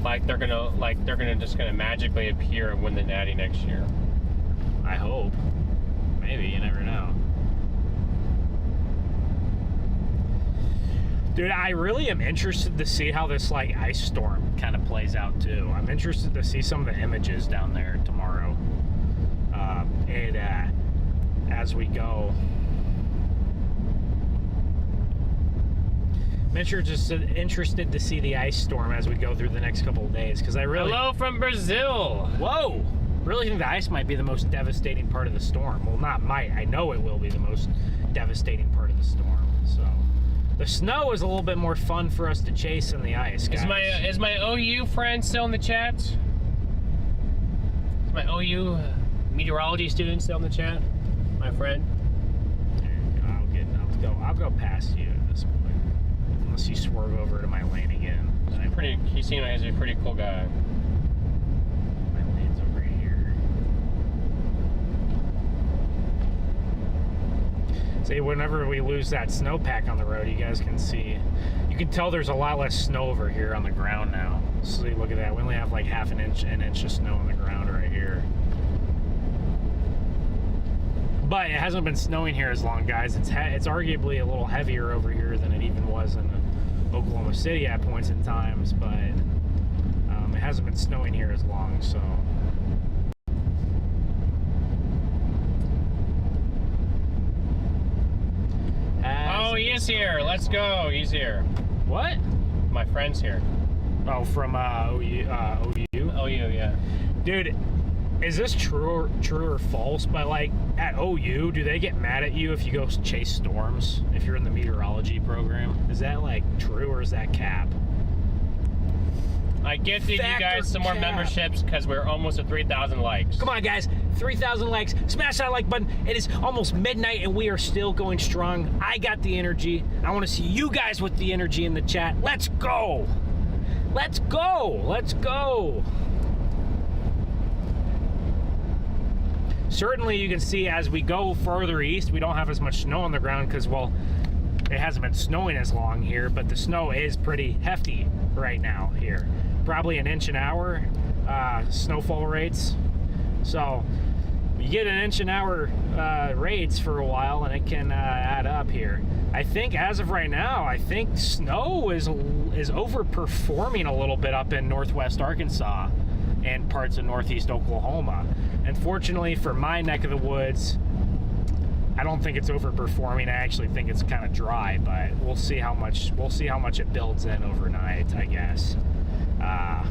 they're gonna magically appear and win the Natty next year. I hope. Maybe, you never know. Dude, I really am interested to see how this ice storm kind of plays out too. I'm interested to see some of the images down there tomorrow. As we go. I'm interested to see the ice storm as we go through the next couple of days, because I really... Hello from Brazil! Whoa! Really think the ice might be the most devastating part of the storm. Well, not might. I know it will be the most devastating part of the storm. So, the snow is a little bit more fun for us to chase than the ice, guys. Is my OU friend still in the chat? Is my OU meteorology student still in the chat? My friend? I'll go past you at this point. Unless you swerve over to my lane again. He seems like he's a pretty cool guy. My lane's over here. See, whenever we lose that snowpack on the road, you guys can see. You can tell there's a lot less snow over here on the ground now. See, look at that. We only have like an inch of snow on the ground right here. But it hasn't been snowing here as long, guys. It's arguably a little heavier over here than it even was in Oklahoma City at points in times, but it hasn't been snowing here as long, so. Oh, he is here. Let's go. He's here. What? My friend's here. Oh, from OU? OU, yeah. Dude, is this true or false? But at OU, do they get mad at you if you go chase storms if you're in the meteorology program? Is that true or is that cap? I gifted you guys some more memberships because we're almost at 3,000 likes. Come on, guys. 3,000 likes. Smash that like button. It is almost midnight and we are still going strong. I got the energy. I want to see you guys with the energy in the chat. Let's go. Let's go. Let's go. Certainly you can see as we go further east, we don't have as much snow on the ground because, well, it hasn't been snowing as long here, but the snow is pretty hefty right now here. Probably an inch an hour snowfall rates. So you get an inch an hour rates for a while and it can add up here. I think as of right now, I think snow is overperforming a little bit up in northwest Arkansas and parts of northeast Oklahoma. Unfortunately for my neck of the woods, I don't think it's overperforming. I actually think it's kind of dry, but we'll see how much it builds in overnight, I guess. But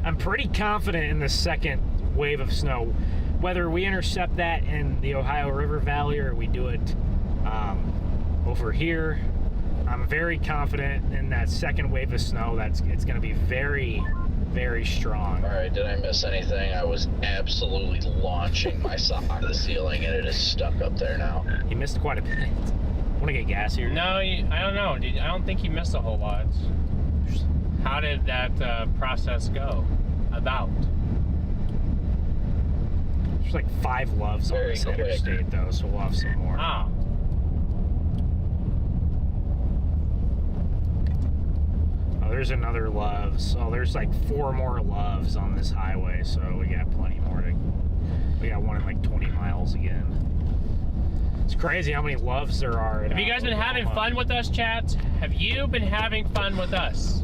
I'm pretty confident in the second wave of snow. Whether we intercept that in the Ohio River Valley or we do it over here, I'm very confident in that second wave of snow. It's going to be very, very strong. All right, did I miss anything? I was absolutely launching my sock to the ceiling, and it is stuck up there now. You missed quite a bit. Want to get gas here? No, I don't know. I don't think he missed a whole lot. How did that process go about? There's like 5 loves on this interstate, though, so we'll have some more. Oh. Oh, there's another Loves. Oh, there's like 4 more Loves on this highway, so we got plenty more to... We got one in like 20 miles again. It's crazy how many loves there are. Have you guys been having fun with us, chat? Have you been having fun with us,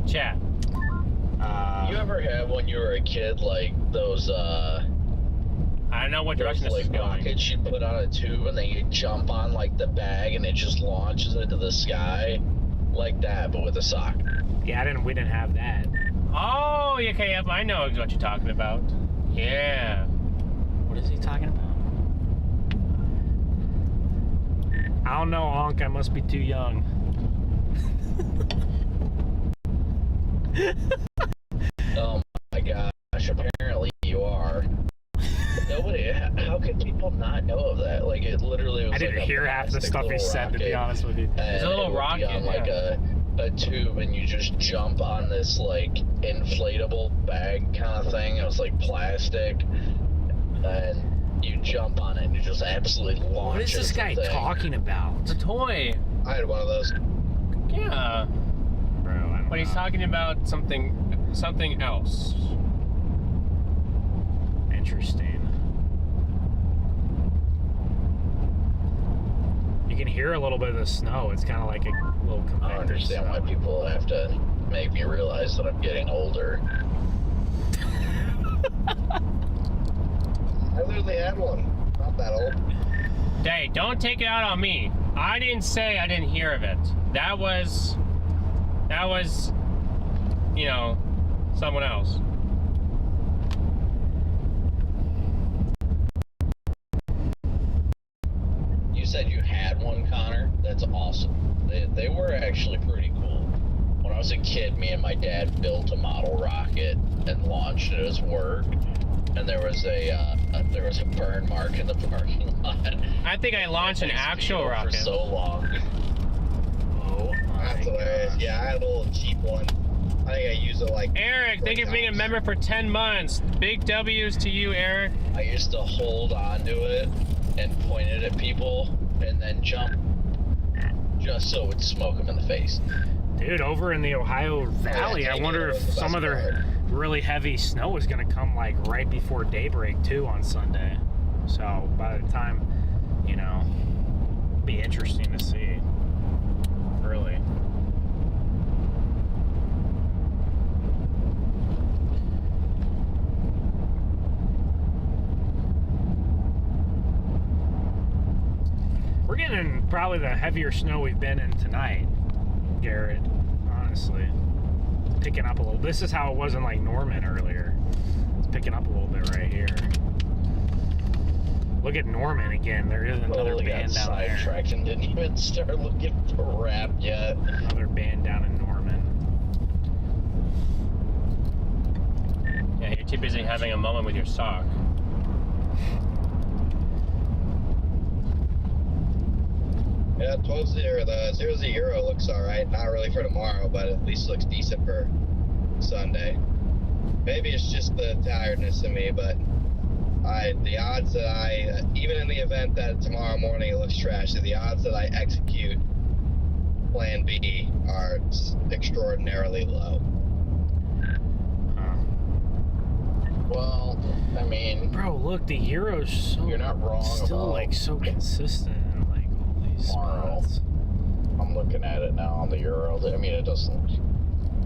chat? You ever have when you were a kid, like those I don't know what direction this is going. rockets you put on a tube and then you jump on like the bag and it just launches into the sky, like that, but with a sock. Yeah, we didn't have that. Oh, okay, yep, I know what you're talking about. Yeah. What is he talking about? I don't know, Onk. I must be too young. Oh my gosh, apparently you are. Nobody, how could people not know of that? Like, it literally was I didn't hear half the stuff he said, to be honest with you. It's a little rocket, on like a tube, and you just jump on this like inflatable bag kind of thing. It was like plastic, and you jump on it and you just absolutely launch. What is this guy talking about? It's a toy. I had one of those. Yeah. Bro, I don't But he's know. talking about something else. Interesting. You can hear a little bit of the snow. It's kind of like a little I don't convective understand why snow. people have to make me realize that I'm getting older. I literally had one. Not that old. Hey, don't take it out on me. I didn't say I didn't hear of it. That was, you know, someone else. You said you had one, Connor? That's awesome. They were actually pretty cool. When I was a kid, me and my dad built a model rocket and launched it as work. And there was a burn mark in the parking lot. I think I launched an actual For rocket. so long. Oh my That's hilarious. gosh. Yeah, I had a little cheap one. I think I used it like. Eric, thank you for being a member for 10 months. Big W's to you, Eric. I used to hold onto it and point it at people and then jump just so it would smoke them in the face. Dude, over in the Ohio Valley, I wonder if some of their really heavy snow is going to come like right before daybreak too on Sunday. So by the time, you know, it'll be interesting to see. Really. We're getting probably the heavier snow we've been in tonight, Garrett, honestly. Picking up a little. This is how it was in like Norman earlier. It's picking up a little bit right here. Look at Norman again. There is another Totally band got down there. sidetracked and didn't even start looking for rap yet. Another band down in Norman. Yeah, you're too busy having a moment with your sock. Yeah, 12-0. The 0-0 looks alright. Not really for tomorrow, but at least looks decent for Sunday. Maybe it's just the tiredness in me, but the odds that even in the event that tomorrow morning it looks trashy, the odds that I execute Plan B are extraordinarily low. Well, I mean, Bro, look, the Euro's so you're not wrong still about like so consistent in like all these tomorrow. spots. I'm looking at it now on the Euro. I mean, it doesn't.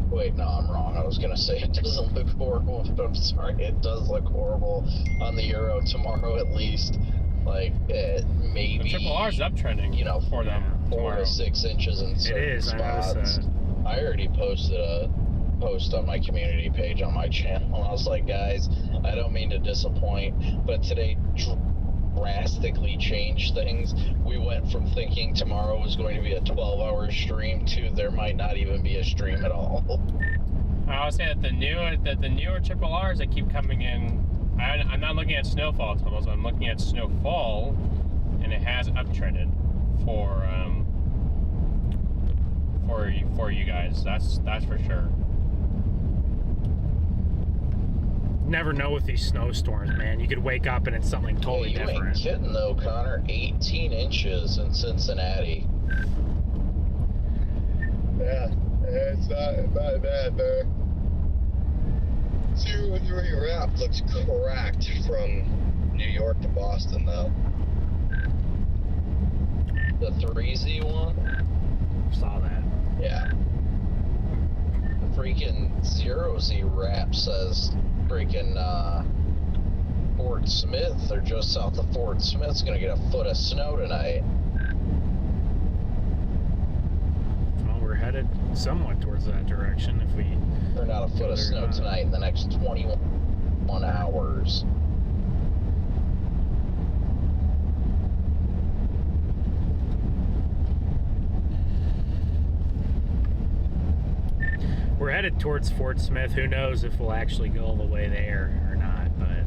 Wait, no, I'm wrong. I was gonna say it doesn't look horrible, but I'm sorry, it does look horrible on the Euro tomorrow at least. Like maybe The triple R's uptrending, you know, for them 4 tomorrow. to 6 inches in certain is, I noticed spots. that. I already posted a post on my community page on my channel. I was like, guys, I don't mean to disappoint, but today drastically changed things. We went from thinking tomorrow was going to be a 12-hour stream to there might not even be a stream at all. I would say that the newer triple R's that keep coming in, I'm not looking at snowfall totals. I'm looking at snowfall, and it has uptrended for you guys. That's for sure. Never know with these snowstorms, man. You could wake up and it's something totally you different. ain't kidding though, Connor. 18 inches in Cincinnati. Yeah, it's not bad there. 0-3 wrap looks cracked from New York to Boston, though. The 3Z one? Saw that. Yeah. The freaking 0Z wrap says freaking Fort Smith, or just south of Fort Smith's gonna get a foot of snow tonight. Well, we're headed somewhat towards that direction if we... Or not a foot of snow tonight in the next 21 hours. We're headed towards Fort Smith. Who knows if we'll actually go all the way there or not, but...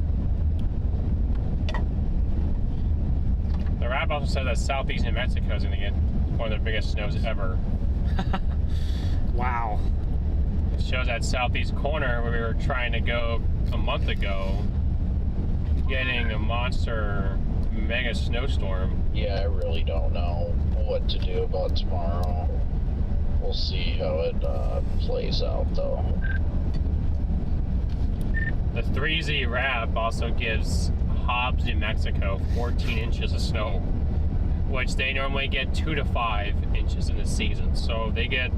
The rap also said that southeast New Mexico is going to get one of the biggest snows ever. Wow. It shows that southeast corner where we were trying to go a month ago, getting a monster mega snowstorm. Yeah, I really don't know what to do about tomorrow. We'll see how it plays out, though. The 3Z wrap also gives Hobbs, New Mexico 14 inches of snow, which they normally get 2 to 5 inches in the season. So they get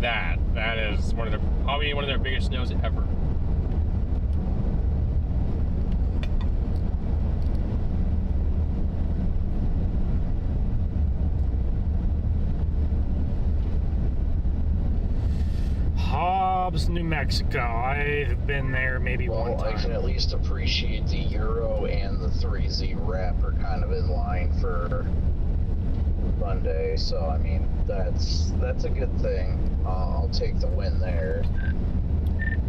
that. That is probably one of their biggest snows ever. Hobbs, New Mexico. I've been there maybe one time. I can at least appreciate the Euro and the 3Z wrap are kind of in line for Monday, so I mean that's a good thing. I'll take the win there.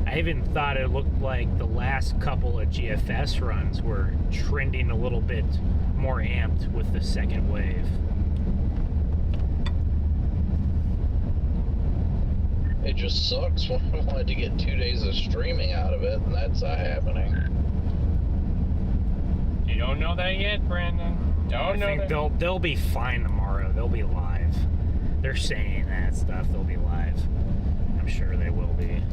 I even thought it looked like the last couple of GFS runs were trending a little bit more amped with the second wave. It just sucks when I wanted to get 2 days of streaming out of it, and that's not happening. You don't know that yet, Brandon? I think they'll be fine tomorrow. They'll be live. They're saying that stuff. They'll be live. I'm sure they will be.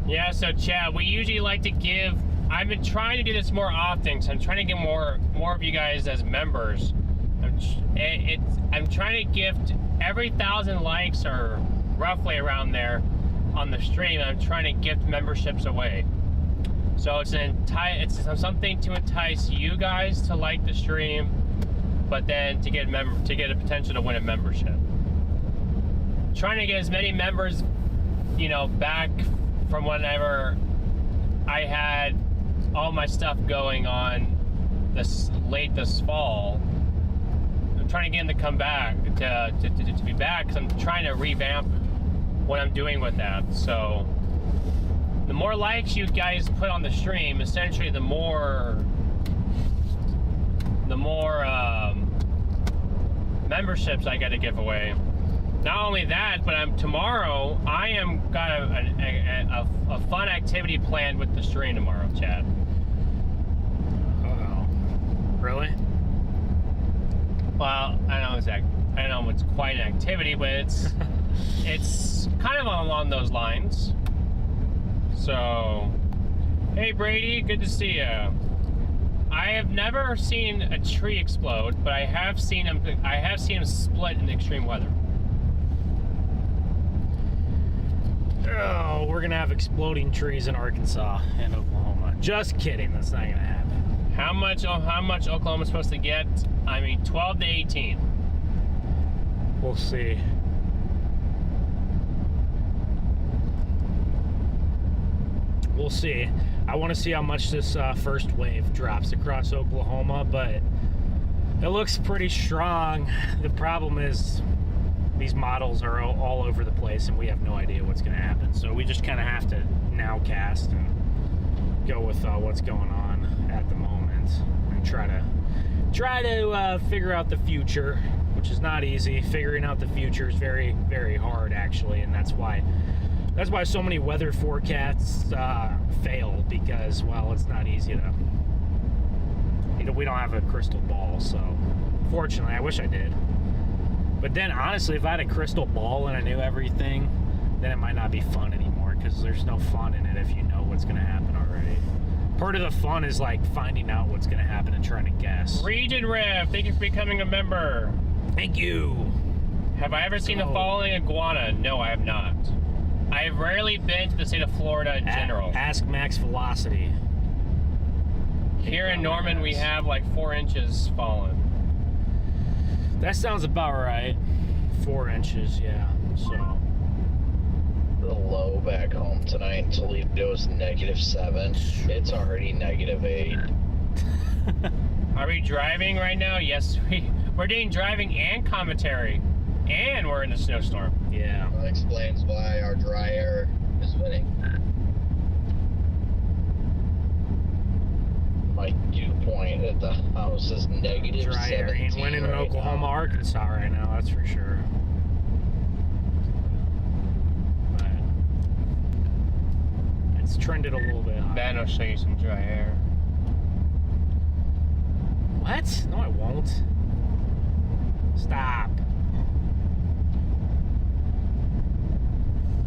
Yeah, so Chad, we usually like to give, I've been trying to do this more often, so I'm trying to get more of you guys as members. I'm trying to gift every 1,000 likes, or roughly around there, on the stream. I'm trying to gift memberships away. So it's something to entice you guys to like the stream, but then to get a potential to win a membership. Trying to get as many members, back from whenever I had all my stuff going on this fall. I'm trying to get them to come back, to be back, because I'm trying to revamp what I'm doing with that. So the more likes you guys put on the stream, essentially the more memberships I got to give away. Not only that, but tomorrow I am got a fun activity planned with the stream tomorrow, Chad. Uh-oh. Really? Well, I don't know it's quite an activity, but it's kind of along those lines. So, hey Brady, good to see you. I have never seen a tree explode, but I have seen them split in extreme weather. Oh, we're gonna have exploding trees in Arkansas and Oklahoma. Just kidding, that's not gonna happen. How much Oklahoma's supposed to get? 12 to 18. We'll see. We'll see. I want to see how much this first wave drops across Oklahoma, but it looks pretty strong. The problem is these models are all over the place, and we have no idea what's going to happen. So we just kind of have to now cast and go with what's going on at the moment, and try to figure out the future which is not easy. Figuring out the future is very, very hard, actually, and that's why so many weather forecasts fail, because, well, it's not easy to, we don't have a crystal ball. So fortunately, I wish I did. But then honestly, if I had a crystal ball and I knew everything, then it might not be fun anymore, because there's no fun in it if you know what's going to happen already. Part of the fun is like finding out what's going to happen and trying to guess. Region Riff, thank you for becoming a member. Thank you. Have I ever seen the falling iguana? No, I have not. I've rarely been to the state of Florida in general. Ask Max Velocity. Here in Norman, we have like 4 inches fallen. That sounds about right. 4 inches, yeah. So The low back home tonight in Toledo is -7. It's already -8. Are we driving right now? Yes, we're doing driving and commentary. And we're in a snowstorm. yeah. That explains why our dry air is winning. My dew point at the house is -17. Dry air ain't winning in right Oklahoma, now. Arkansas right now, that's for sure. But it's trended a little bit higher. Ben will show you some dry air. What? No, I won't. Stop.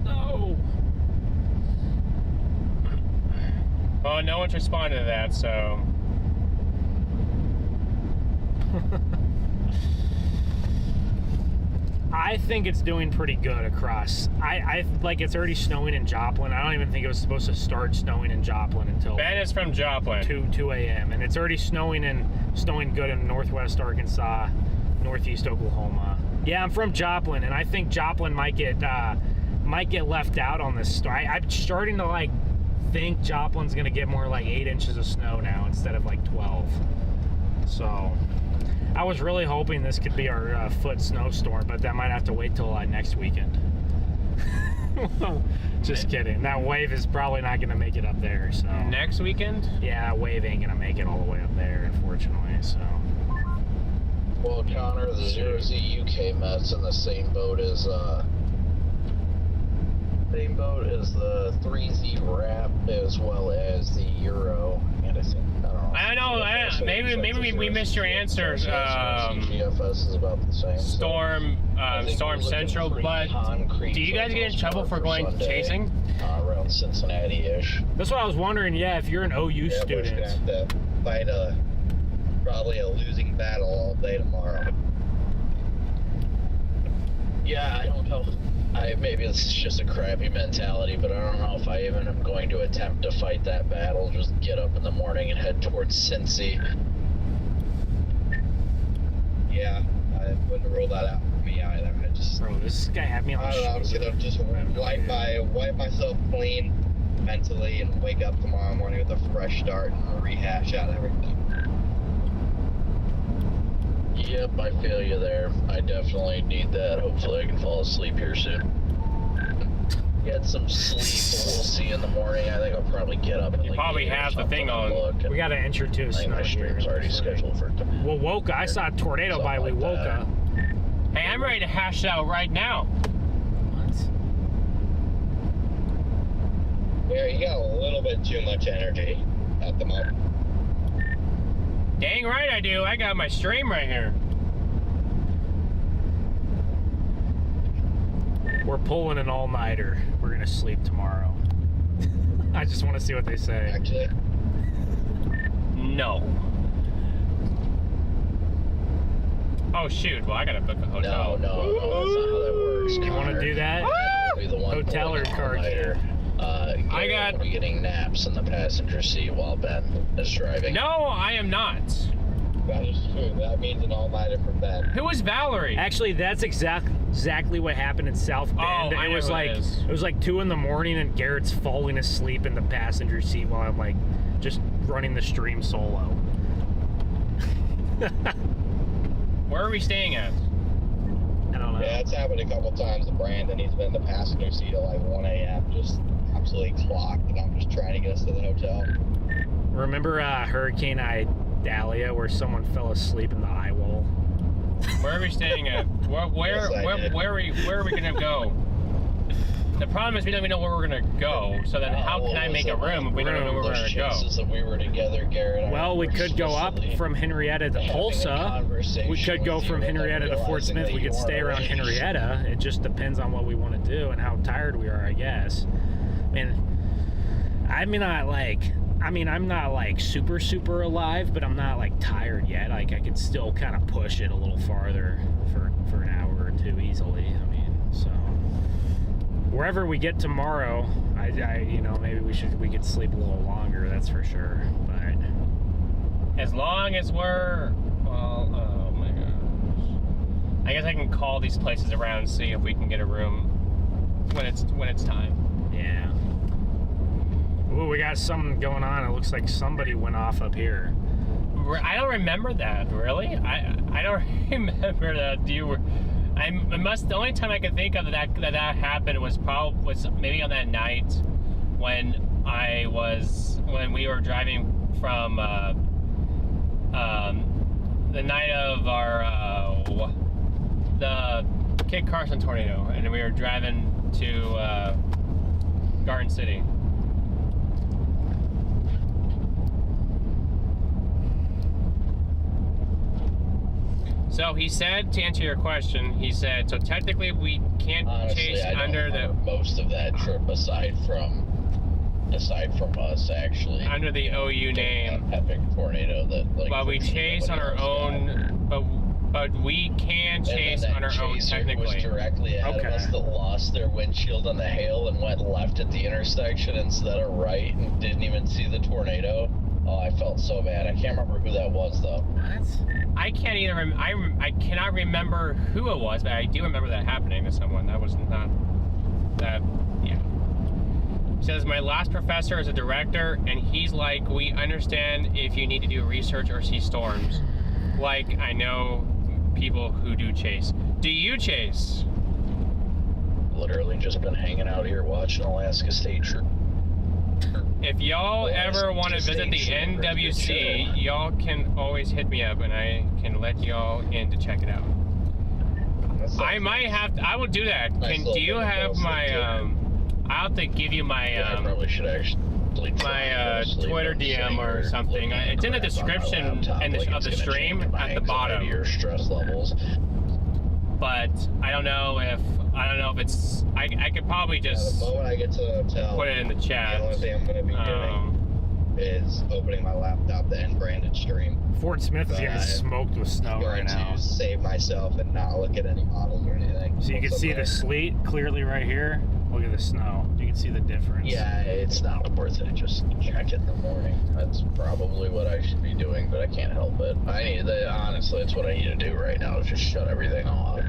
No. Well, no one's responded to that, so. I think it's doing pretty good across. I like it's already snowing in Joplin. I don't even think it was supposed to start snowing in Joplin until Ben is from Joplin. 2 a.m. and it's already snowing good in northwest Arkansas, northeast Oklahoma. Yeah, I'm from Joplin, and I think Joplin might get left out on this story. I'm starting to like think Joplin's gonna get more like 8 inches of snow now instead of like 12. So I was really hoping this could be our foot snowstorm, but that might have to wait till next weekend. Just kidding. That wave is probably not gonna make it up there. So Next weekend? yeah, that wave ain't gonna make it all the way up there, unfortunately. So Well, Connor, the 0Z UK Mets in the same boat as the 3Z Rap, as well as the Euro. And I think, I don't know. Maybe we missed your answers. GFS is about the same. Storm Central, but do you guys get in trouble for going chasing? Around Cincinnati-ish. that's what I was wondering. Yeah, if you're an OU Yeah, we're student. gonna have to fight probably a losing battle all day tomorrow. Yeah, I don't know. Maybe it's just a crappy mentality, but I don't know if I even am going to attempt to fight that battle. Just get up in the morning and head towards Cincy. Yeah, I wouldn't rule that out for me either. Bro, this guy had me on I the don't know, I'm just gonna wipe myself clean mentally and wake up tomorrow morning with a fresh start and rehash out everything. Yep, I feel you there. I definitely need that. Hopefully I can fall asleep here soon. Get some sleep, but we'll see in the morning. I think I'll probably get up and You probably have the thing on. We got to enter to a I think snow my stream's already scheduled for tomorrow. Well, Woka, I saw a tornado by Something like Woka. Hey, I'm ready to hash it out right now. What? Yeah, you got a little bit too much energy at the moment. Dang right I do. I got my stream right here. We're pulling an all-nighter. We're gonna sleep tomorrow. I just want to see what they say. Actually, No. Oh shoot. Well, I gotta book a hotel. No, that's not how that works. You want to do that? Be the one Hotel or pulling car key? all-nighter. I got- Be getting naps in the passenger seat while Ben is driving. No, I am not. that is true. That means an all-nighter for Ben. Who is Valerie? Actually, that's exactly what happened in South Bend. Oh, I know it was who like it is. it was like 2 a.m. and Garrett's falling asleep in the passenger seat while I'm like just running the stream solo. Where are we staying at? I don't know. Yeah, it's happened a couple times to Brandon. He's been in the passenger seat at like 1 a.m. just absolutely clocked, and I'm just trying to get us to the hotel. Remember Hurricane Idalia where someone fell asleep in the eye wall? Where are we staying at? Where are we gonna go? The problem is we don't even know where we're gonna go. So then, how can I make a room if we don't know where we're gonna go? That we were together, Garrett. Well, we could go up from Henrietta to Tulsa. We could go from Henrietta to Fort Smith. We could stay around Henrietta. It just depends on what we want to do and how tired we are, I guess. And I'm not like super alive, but I'm not like tired yet. Like I could still kind of push it a little farther for an hour or two easily. I mean, so wherever we get tomorrow, I maybe we could sleep a little longer. That's for sure. But as long as we're oh my gosh, I guess I can call these places around and see if we can get a room when it's time. Yeah. Ooh, we got something going on. It looks like somebody went off up here. I don't remember that, really. I don't remember that. The only time I can think of that happened was maybe on that night when we were driving from the night of the Kit Carson tornado, and we were driving to Garden City. So he said, to answer your question, so technically we can't chase under the most of that trip aside from us actually under the OU name. Epic tornado that but we chase on our own, but we can chase on our own technically. Was directly ahead of us that lost their windshield on the hail and went left at the intersection instead of right and didn't even see the tornado. Oh, I felt so bad. I can't remember who that was though. What? I can't either. I cannot remember who it was, but I do remember that happening to someone. That was not that. Yeah. He says my last professor is a director, and he's like, we understand if you need to do research or see storms. Like I know people who do chase. Do you chase? Literally just been hanging out here watching Alaska State Troop. If y'all ever want to visit the NWC, y'all can always hit me up and I can let y'all in to check it out. I might have to, I will do that. Do you have my, I'll have to give you my, I probably should actually my Twitter DM or something. It's in the description of the stream at the bottom. Your stress levels. But I don't know if it's. I could probably just the moment I get to the hotel, put it in the chat. The only thing I'm going to be doing is opening my laptop, the unbranded stream. Fort Smith is getting smoked with snow right now. I'm going to save myself and not look at any models or anything. So you can see the sleet clearly right here. Look at the snow. You can see the difference. Yeah, it's not worth it. Just check it in the morning. That's probably what I should be doing, but I can't help it. Honestly, it's what I need to do right now is just shut everything off.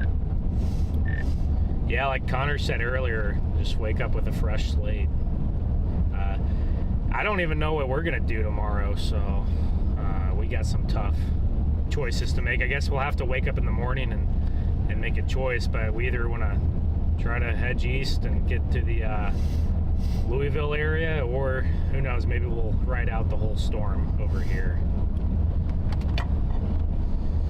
Yeah, like Connor said earlier, just wake up with a fresh slate. I don't even know what we're going to do tomorrow, so we got some tough choices to make. I guess we'll have to wake up in the morning and make a choice, but we either want to try to hedge east and get to the Louisville area, or who knows, maybe we'll ride out the whole storm over here.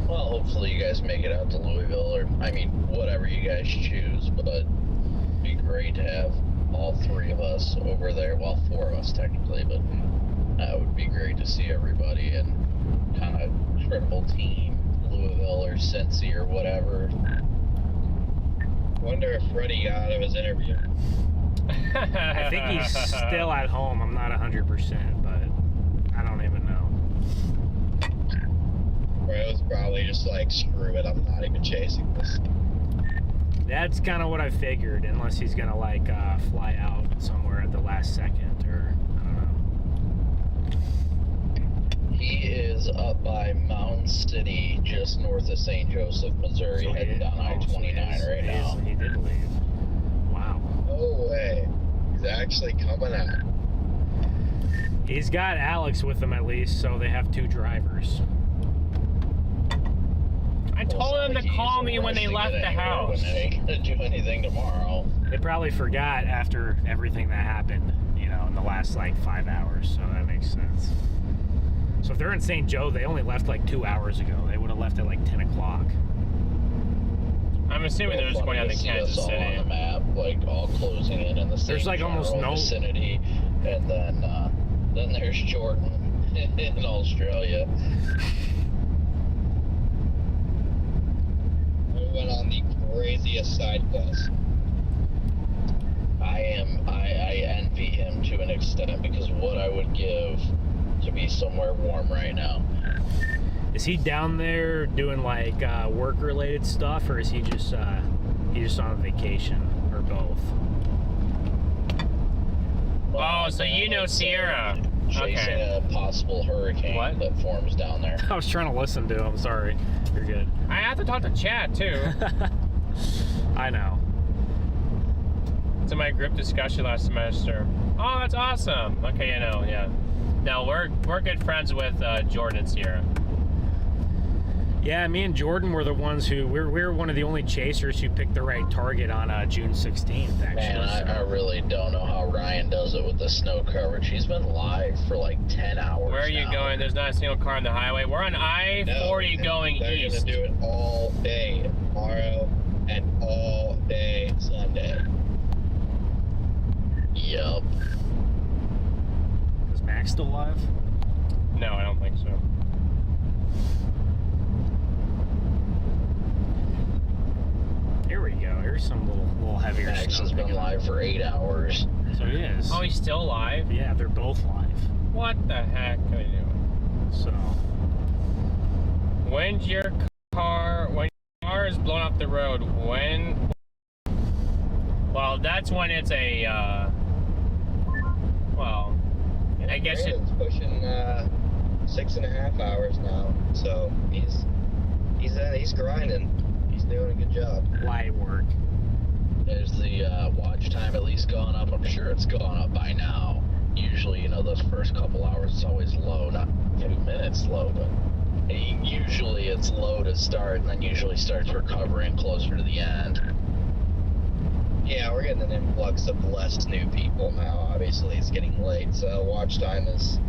Well, hopefully you guys make it out to Louisville, or, whatever you guys choose, but it'd be great to have all three of us over there. Well, four of us technically, but it would be great to see everybody and kind of triple team Louisville or Cincy or whatever. Wonder if Freddie got out of his interview. I think he's still at home. I'm not 100%, but I don't even know. Or it was probably just like, screw it, I'm not even chasing this. That's kind of what I figured, unless he's gonna fly out somewhere at the last second, or I don't know. He is up by Mountain City, just north of St. Joseph, Missouri, heading down I-29 right now. He did leave. Wow. No way. He's actually coming out. He's got Alex with him at least, so they have two drivers. I told them to call me when they left the house. They ain't gonna do anything tomorrow. They probably forgot after everything that happened, in the last 5 hours, so that makes sense. So if they're in St. Joe, they only left 2 hours ago. They would have left at 10 o'clock. assuming they're just going down to Kansas all City. on the map, like all closing in the same There's, like, almost general no- vicinity, and then there's Jordan in Australia. We went on the craziest side quest. I envy him to an extent, because what I would give to be somewhere warm right now. Is he down there doing like work-related stuff, or is he just on vacation, or both? Oh, so you know Sierra. Chasing Okay. a possible hurricane What? that forms down there. I was trying to listen to him. Sorry. You're good. I have to talk to Chad too. I know. It's in my group discussion last semester. Oh, that's awesome. Okay, yeah. No, we're good friends with Jordan and Sierra. Yeah, me and Jordan were the ones who we're one of the only chasers who picked the right target on June 16th. Actually, Man, I really don't know how Ryan does it with the snow coverage. He's been live for like 10 hours. Where are you now. going? There's not a single car on the highway. We're on I-40 going they're east. They're gonna do it all day tomorrow and all day Sunday. Yup. Is Max still live? No, I don't think so. Here we go. Here's some little heavier Max snow. has been picking up. live for 8 hours. So he is. Oh, he's still alive? Yeah, they're both live. What the heck are you doing? So When your car is blown off the road, when? Well, that's when it's a, well, I guess it, Brandon's pushing 6.5 hours now, so he's grinding. He's doing a good job. light work. Is the watch time at least gone up? I'm sure it's gone up by now. Usually, those first couple hours it's always low, not 2 minutes low, but usually it's low to start, and then usually starts recovering closer to the end. Yeah, we're getting an influx of less new people now. Obviously, it's getting late, so watch time is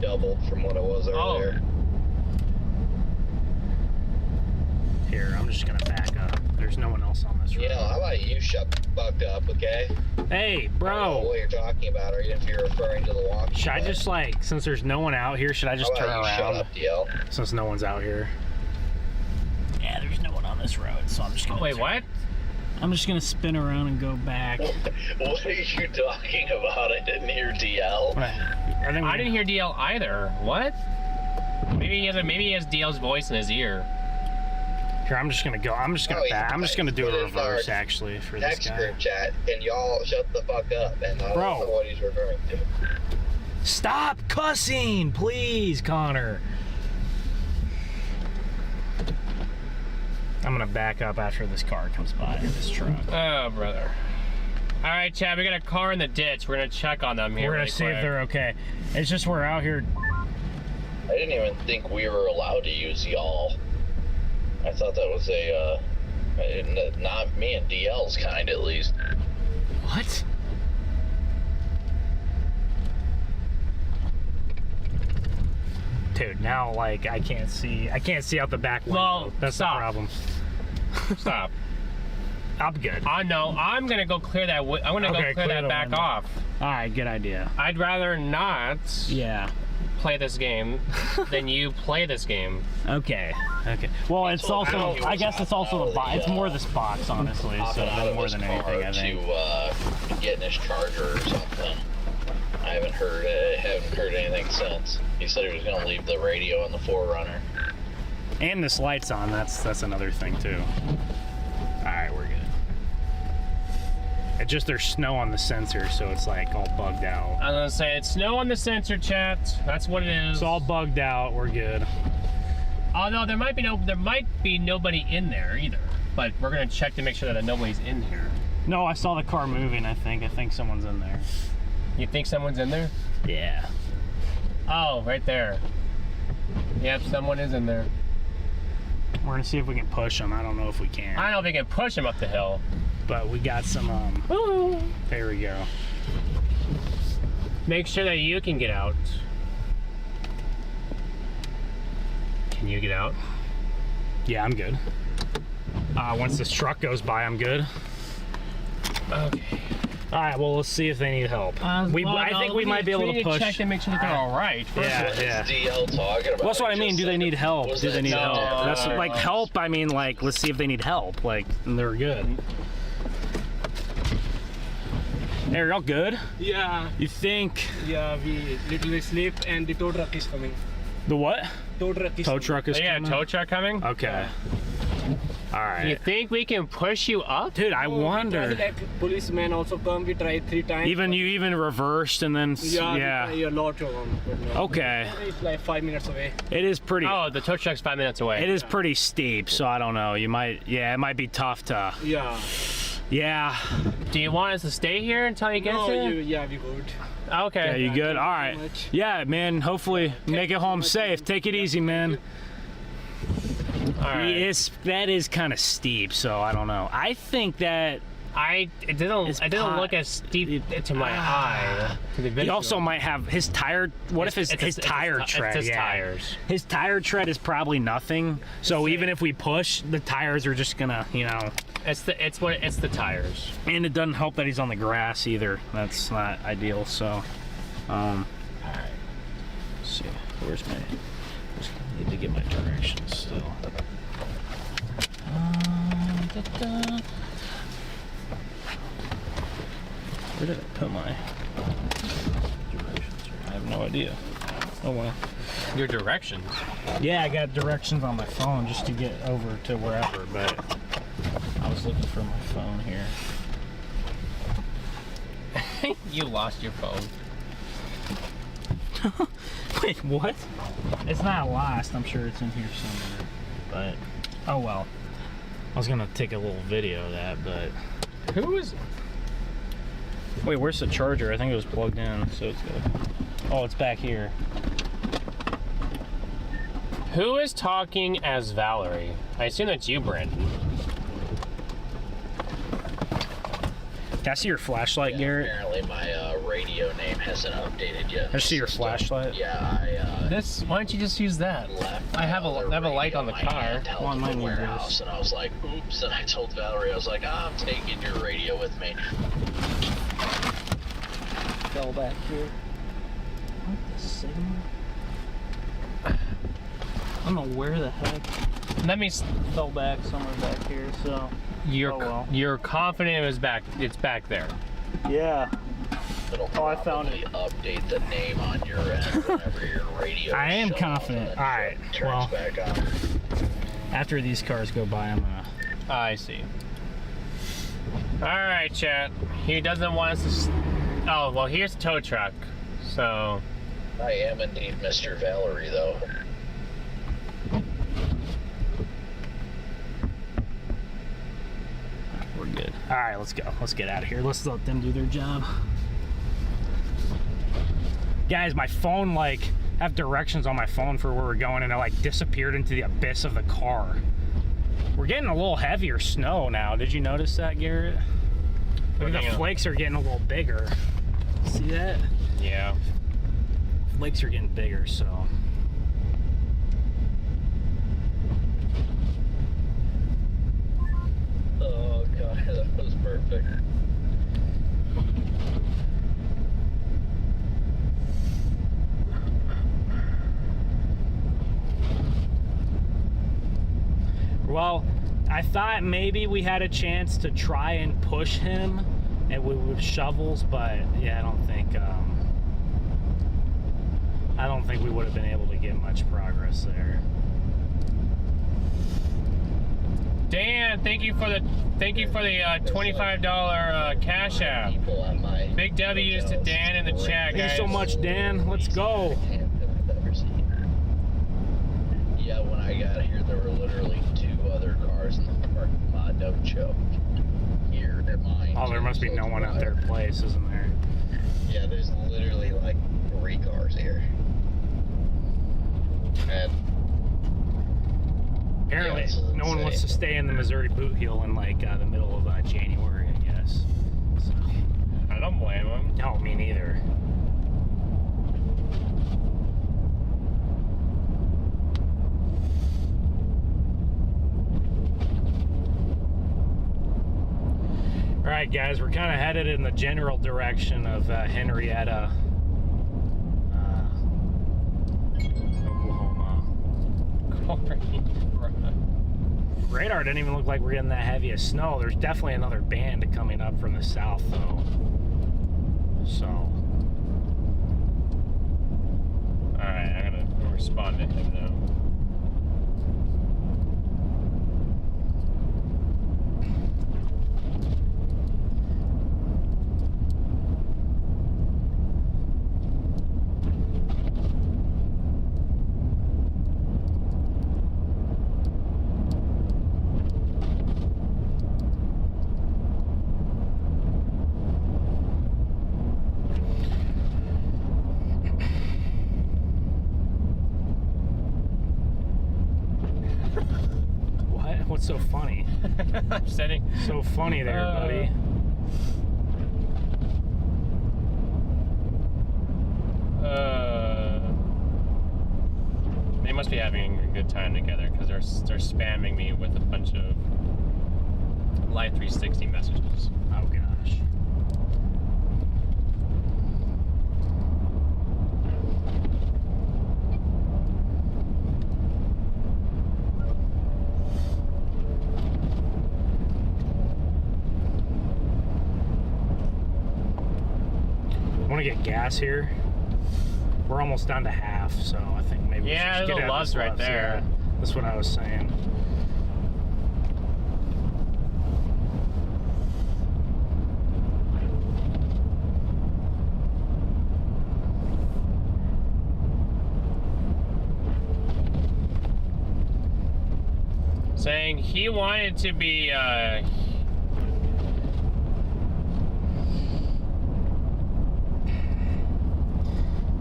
doubled from what it was earlier. Here, I'm just gonna back up. There's no one else on this road. How about you shut the fuck up, okay? Hey, I don't know bro. what you're talking about, or if you're referring to the walkie. Should I just since there's no one out here, should I just turn How about you around? shut up, DL? Since no one's out here. Yeah, there's no one on this road, so I'm just gonna. wait, what? I'm just gonna spin around and go back. What are you talking about? I didn't hear DL. I didn't hear DL either. What? Maybe he has DL's voice in his ear. Here, I'm just gonna go. I'm just gonna back. I'm just gonna do a reverse actually for this Next guy. group chat, and y'all shut the fuck up, and I Bro. don't know what he's referring to. Stop cussing, please, Connor. I'm gonna back up after this car comes by, this truck. Oh, brother. All right, Chad, we got a car in the ditch. We're gonna check on them here. We're gonna really see quick. if they're okay. It's just we're out here. I didn't even think we were allowed to use y'all. I thought that was not me and DL's kind, at least. What? Dude, now I can't see out the back window. Well, that's stop. the problem. Stop. I'm good. I know. I'm gonna go clear that. I'm gonna Okay, go clear that the back window. off. All right, good idea. I'd rather not Yeah. play this game than you play this game. Okay. Okay. Well, it's So also. how I guess it's also the box. It's more this box, honestly. So Hopping out of more his than car anything, I think. to get in his charger or something. I haven't heard anything since. He said he was gonna leave the radio in the 4Runner. And this light's on. That's another thing too. All right, we're good. It's just there's snow on the sensor, so it's all bugged out. I was gonna say it's snow on the sensor, chat. That's what it is. It's all bugged out. We're good. Although there might be nobody in there either. But we're gonna check to make sure that nobody's in here. No, I saw the car moving. I think someone's in there. You think someone's in there? Yeah. Oh, right there. Yep, someone is in there. We're gonna see if we can push them. I don't know if we can. I don't know if we can push him up the hill. But we got some. Ooh. There we go. Make sure that you can get out. Can you get out? Yeah, I'm good. Once this truck goes by, I'm good. Okay. All right, well, let's see if they need help. I think we might be able to push. Check to make sure that they're all right. Yeah. DL talking about? Well, that's what I mean. Do they need help? Do they need help? No. That's like help. I mean, like, let's see if they need help. Like, and they're good. Hey, are y'all good? Yeah, You think yeah, we literally sleep and the tow truck is coming. the what? Tow truck is Tow coming. truck is Yeah, coming? tow truck coming. Okay. All right. You think we can push you up? Dude, I We tried, wonder. like, policemen also come, we tried 3 times. You even reversed and then Yeah, yeah. we try a lot of them. But no. Okay. It's like 5 minutes away. It is pretty. Oh, the tow truck's 5 minutes away. It is pretty steep, so I don't know. You might. Yeah, it might be tough to. Yeah. Yeah. Do you want us to stay here until you get No, to? yeah, we good. Okay. Yeah, you good? thank you All so right. much. Yeah, man. Hopefully, make it home safe. Take it easy, man. All right. That is kind of steep, so I don't know. I think that It didn't look as steep to my eye. To the he visual. also might have his tire. What if his tire tread? It's his yeah. tires. His tire tread is probably nothing. So even if we push, the tires are just gonna, It's the tires. And it doesn't help that he's on the grass either. That's not ideal. So, all right. Let's see. Where's my? Just need to get my directions still. Where did I put my directions? I have no idea. Oh well. Your directions. Yeah, I got directions on my phone just to get over to wherever, but I was looking for my phone here. You lost your phone. Wait, what? It's not lost. I'm sure it's in here somewhere. But, oh well. I was gonna take a little video of that, but... Who is? Wait, where's the charger? I think it was plugged in, so it's good. Oh, it's back here. Who is talking as Valerie? I assume that's you, Brandon. Can I see your flashlight, Garrett? Apparently my radio name hasn't updated yet. Can I see your flashlight? Yeah, Why don't you just use that? left I have a the light on the radio in my car. hand, held Well, to mine the will do warehouse, this. and I was like, oops, and I told Valerie, I was like, I'm taking your radio with me. Fell back here. What the signal? I don't know where the heck. Let me. Fell back somewhere back here, so. You're confident it's back there. Yeah. It'll Oh, I found probably update the name on your end whenever your radio I am shuts off confident. and then All right, turns well. back on. After these cars go by, I'm gonna. I see. All right, chat. He doesn't want us to. Oh well, here's the tow truck. So. I am indeed Mr. Valerie, though. We're good. All right, let's go. Let's get out of here. Let's let them do their job. Guys, my phone, I have directions on my phone for where we're going, and it, disappeared into the abyss of the car. We're getting a little heavier snow now. Did you notice that, Garrett? Look, the flakes are getting a little bigger. See that? Yeah. Flakes are getting bigger, so. Oh, God, that was perfect. Well, I thought maybe we had a chance to try and push him and with shovels, but yeah, I don't think we would have been able to get much progress there. Dan, thank you for the $25 cash app. People on my Big W's to Dan in the chat, Thank guys. you so much, Dan. Let's go. I've ever seen. Yeah, when I got here, there were literally 2 other cars in the parking lot. No joke. Here, they're mine. Oh, there must be no one at their place, isn't there? Yeah, there's literally 3 cars here. And Apparently, yeah, it's no one wants to insane. stay in the Missouri boot heel in the middle of January, I guess. So, I don't blame him. no, me neither. Alright guys, we're kind of headed in the general direction of Henrietta, Oklahoma. Radar didn't even look like we're getting that heavy of snow. There's definitely another band coming up from the south though. So. Alright, I'm gonna respond to him now. What's so funny? I'm sitting. So funny there, buddy. They must be having a good time together because they're spamming me with a bunch of Live 360 messages. Oh gosh. Want to get gas here? We're almost down to half, so I think maybe we should Yeah, just there's get a out of this Love's right Love's, there. yeah. That's what I was saying. Saying he wanted to be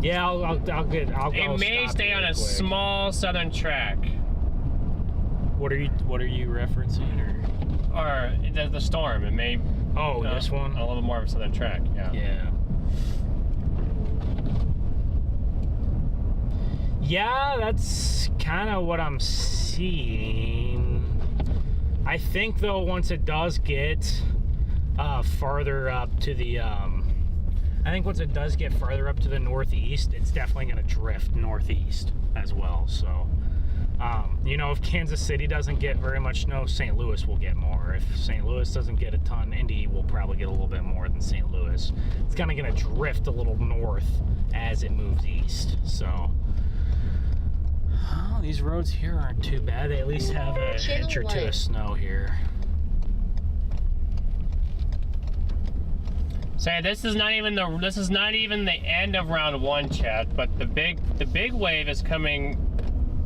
Yeah, I'll it go may stop stay you on real a quick. small southern track. What are you referencing or? Or the storm. It may Oh, this one? a little more of a southern track, yeah. Yeah. Yeah, that's kind of what I'm seeing. I think though, once it does get farther up to the, I think once it does get farther up to the northeast, it's definitely going to drift northeast as well. So, you know, if Kansas City doesn't get very much snow, St. Louis will get more. If St. Louis doesn't get a ton, Indy will probably get a little bit more than St. Louis. It's kind of going to drift a little north as it moves east. So, oh, these roads here aren't too bad. They at least have an inch or two of snow here. Say this is not even the end of round one, Chad, but the big wave is coming.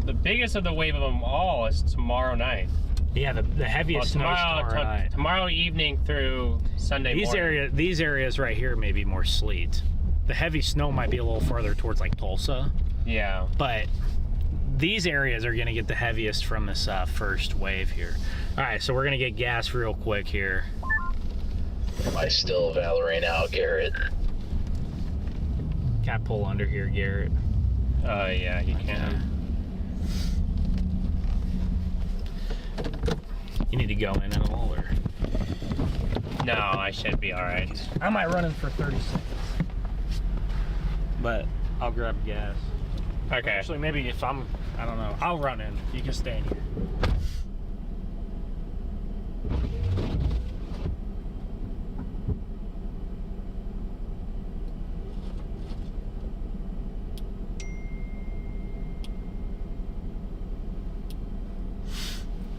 The biggest of the wave of them all is tomorrow night. Yeah, the heaviest snow tomorrow night. Tomorrow evening through Sunday morning. These areas right here may be more sleet. The heavy snow might be a little farther towards like Tulsa. Yeah. But these areas are going to get the heaviest from this first wave here. All right, so we're going to get gas real quick here. Am I still Valerie now, Garrett? Can I pull under here, Garrett? Yeah, you can. You need to go in at all, or? No, I should be all right. I might run in for 30 seconds. But I'll grab gas. Okay. Actually, maybe if I don't know, I'll run in. You can stay in here.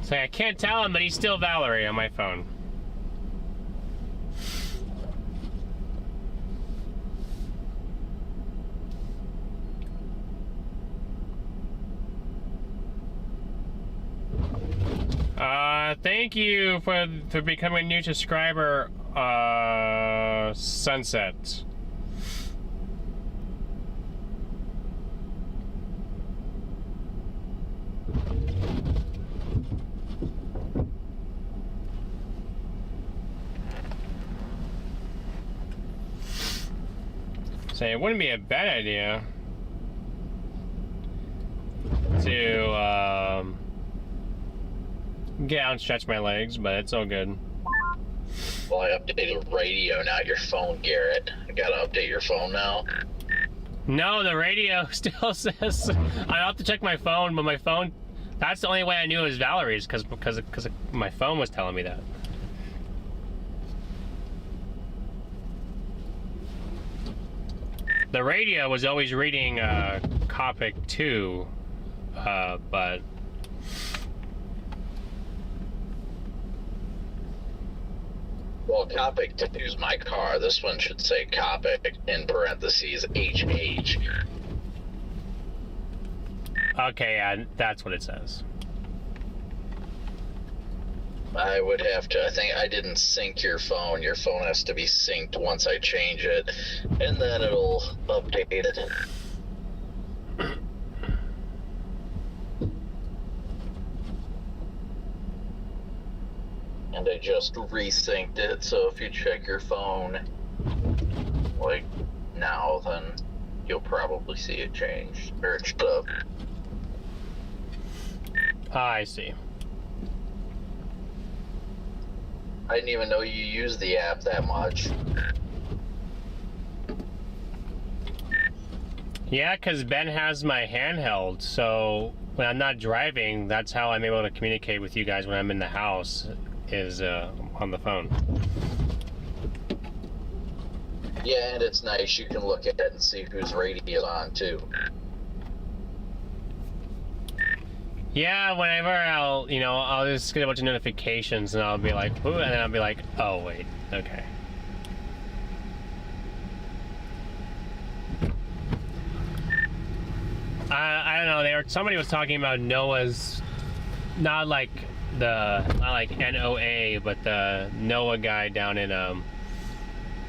Say I can't tell him, but he's still Valerie on my phone. Thank you for becoming a new subscriber, Sunset. Say it wouldn't be a bad idea to get out and stretch my legs, but it's all good. Well, I updated radio, not your phone, Garrett. I gotta update your phone now. No, the radio still says. I have to check my phone, but my phone. That's the only way I knew it was Valerie's, because my phone was telling me that. The radio was always reading Copic 2, but. Well, Copic 2's my car. This one should say Copic in parentheses HH. Okay, yeah, that's what it says. I would have to, I think I didn't sync your phone. Your phone has to be synced once I change it, and then it'll update it. And I just resynced it, so if you check your phone, like, now, then you'll probably see it changed, or it's up. I see. I didn't even know you used the app that much. Yeah, because Ben has my handheld, so when I'm not driving, that's how I'm able to communicate with you guys when I'm in the house, is on the phone. Yeah, and it's nice. You can look at it and see whose radio's on, too. Yeah, whenever I'll just get a bunch of notifications and I'll be like, ooh, and then I'll be like, oh, wait, okay. I don't know, somebody was talking about NOAA's, not like NOA, but the NOAA guy down in,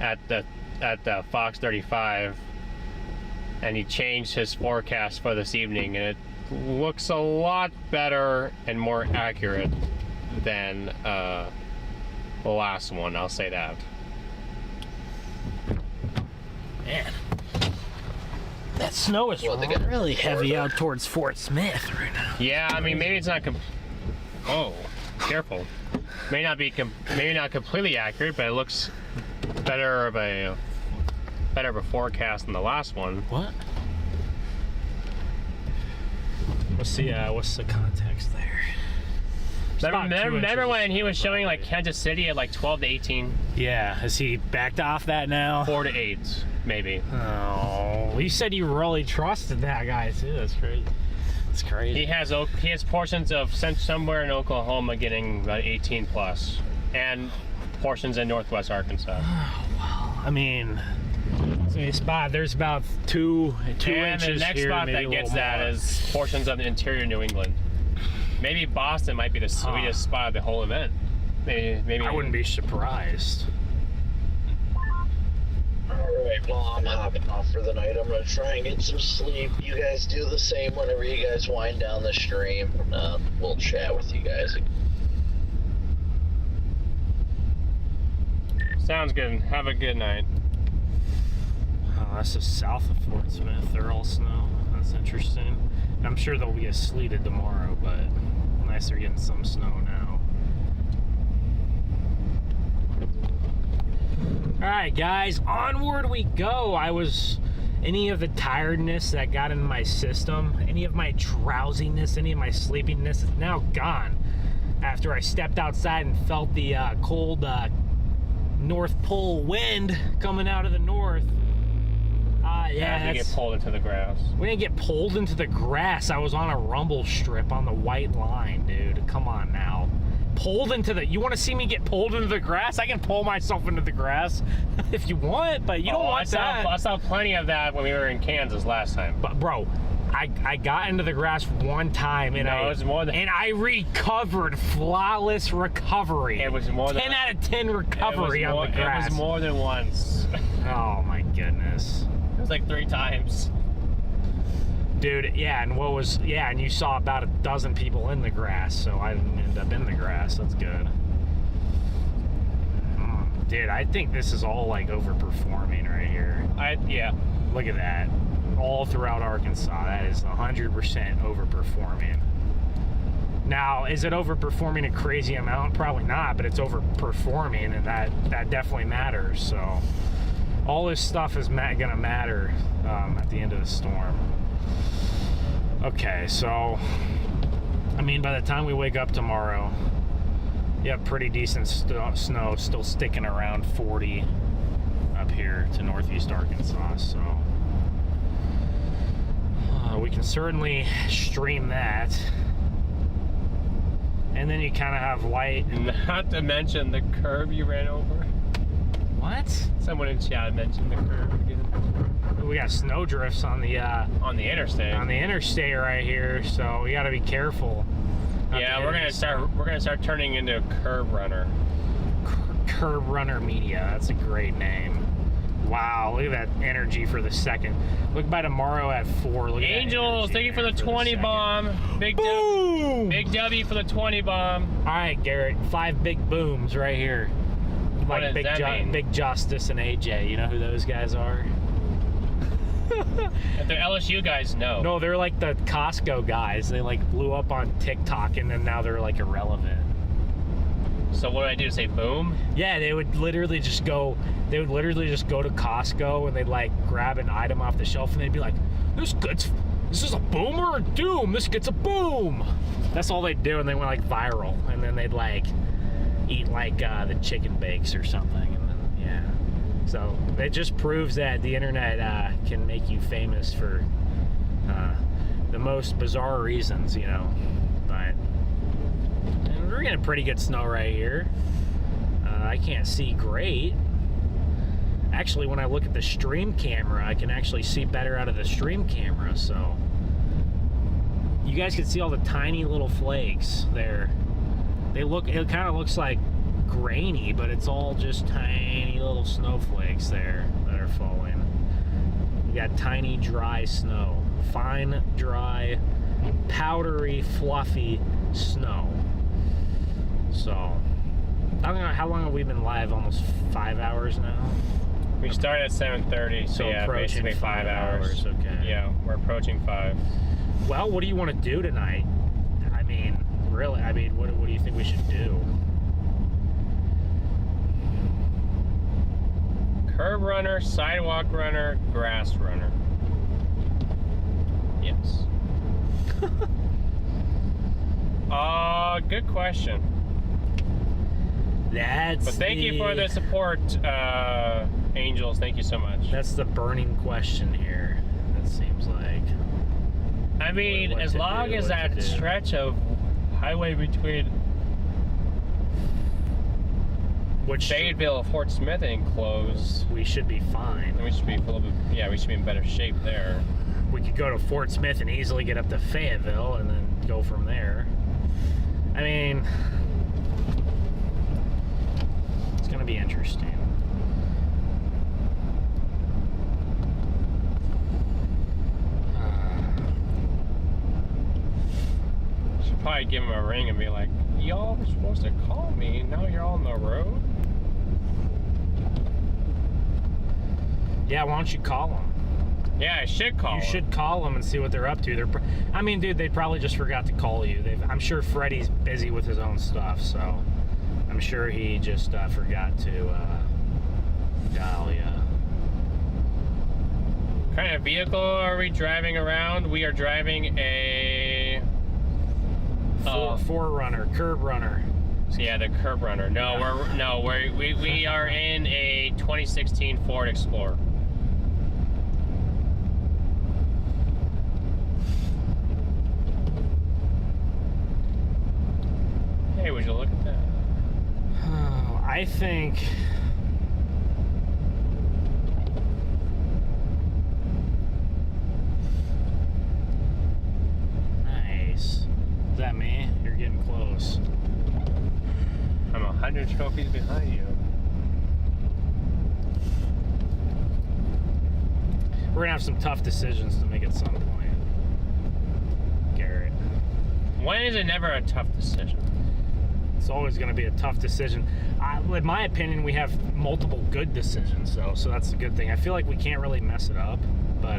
at the Fox 35, and he changed his forecast for this evening, and it looks a lot better and more accurate than the last one, I'll say that. Man, that snow is really heavy out towards Fort Smith right now. Yeah, I mean, maybe it's not oh, careful. Maybe not completely accurate, but it looks better of a forecast than the last one. What? What's the context there? Remember when he was showing like Kansas City at like 12 to 18? Yeah, has he backed off that now? 4 to 8, maybe. Oh, you said you really trusted that guy too. That's crazy. That's crazy. He has portions of somewhere in Oklahoma getting about 18 plus, and portions in Northwest Arkansas. Oh, well, I mean, there's about two inches here. And the next spot that gets that is portions of the interior New England. Maybe Boston might be the sweetest spot of the whole event. Maybe. I wouldn't be surprised. Alright, well, I'm hopping off for the night. I'm gonna try and get some sleep. You guys do the same whenever you guys wind down the stream. We'll chat with you guys. Sounds good. Have a good night. Oh, this is south of Fort Smith. They're all snow. That's interesting. I'm sure they'll be sleeted tomorrow, but nice they're getting some snow now. Alright guys, onward we go. Any of the tiredness that got in my system, any of my drowsiness, any of my sleepiness is now gone. After I stepped outside and felt the cold North Pole wind coming out of the north. Yeah, you get pulled into the grass. We didn't get pulled into the grass. I was on a rumble strip on the white line, dude. Come on now. Pulled into the... You want to see me get pulled into the grass? I can pull myself into the grass if you want, but you don't want that. I saw plenty of that when we were in Kansas last time. But, bro, I got into the grass one time, and it was more than... And I recovered. Flawless recovery. It was more than... 10 out of 10 recovery on the grass. It was more than once. Oh, my goodness. It was like 3 times. Dude, yeah, and you saw about a dozen people in the grass, so I didn't end up in the grass. That's good. Dude, I think this is all like overperforming right here. Yeah. Look at that. All throughout Arkansas, that is 100% overperforming. Now, is it overperforming a crazy amount? Probably not, but it's overperforming, and that definitely matters. So all this stuff is gonna matter at the end of the storm. Okay, so I mean, by the time we wake up tomorrow, you have pretty decent snow still sticking around 40 up here to northeast Arkansas. So we can certainly stream that. And then you kind of have light. Not to mention the curb you ran over. What? Someone in chat mentioned the curb again. We got snow drifts on the interstate. On the interstate right here, so we got to be careful. Yeah, we're gonna start turning into Curb Runner. StormRunner Media. That's a great name. Wow, look at that energy for the second. Look by tomorrow at 4. Look at Angels, thank you for the 20 bomb. Big boom! Big W for the 20 bomb. All right, Garrett, 5 big booms right here. What does that mean? Big Justice and AJ. You know who those guys are? If they're LSU guys, no. No, they're like the Costco guys. They like blew up on TikTok and then now they're like irrelevant. So what do I do? Say boom? Yeah, they would literally just go to Costco and they'd like grab an item off the shelf and they'd be like, this is a boom or a doom. This gets a boom. That's all they'd do, and they went like viral, and then they'd like eat like the chicken bakes or something, and then yeah. So it just proves that the internet can make you famous for the most bizarre reasons, you know. But and we're getting pretty good snow right here. I can't see great. Actually, when I look at the stream camera, I can actually see better out of the stream camera. So you guys can see all the tiny little flakes there. It kind of looks like grainy, but it's all just tiny little snowflakes there that are falling. We got tiny dry snow, fine dry powdery fluffy snow. So how long have we been live? Almost 5 hours now. We started at 7:30, so yeah, basically 5 hours. Okay. Yeah, we're approaching 5. Well, what do you want to do tonight? I mean, really, what do you think we should do? Curb runner, sidewalk runner, grass runner. Yes. Good question. But thank you for the support, Angels. Thank you so much. That's the burning question here, it seems like. I mean, as long as that stretch of highway between Fayetteville and Fort Smith ain't closed, we should be fine. We should be we should be in better shape there. We could go to Fort Smith and easily get up to Fayetteville and then go from there. I mean, it's gonna be interesting. Should probably give him a ring and be like, y'all were supposed to call me, now you're on the road? Yeah, why don't you call them? Yeah, I should call them. You should call them and see what they're up to. I mean, dude, they probably just forgot to call you. I'm sure Freddie's busy with his own stuff, so I'm sure he just forgot to dial you. What kind of vehicle are we driving around? We are driving a 4Runner, Curb Runner. Yeah, the Curb Runner. No, we are in a 2016 Ford Explorer. Hey, would you look at that? I think nice. Is that me? You're getting close. I'm 100 trophies behind you. We're gonna have some tough decisions to make at some point, Garrett. When is it never a tough decision? It's always going to be a tough decision. In my opinion, we have multiple good decisions, though, so that's a good thing. I feel like we can't really mess it up, but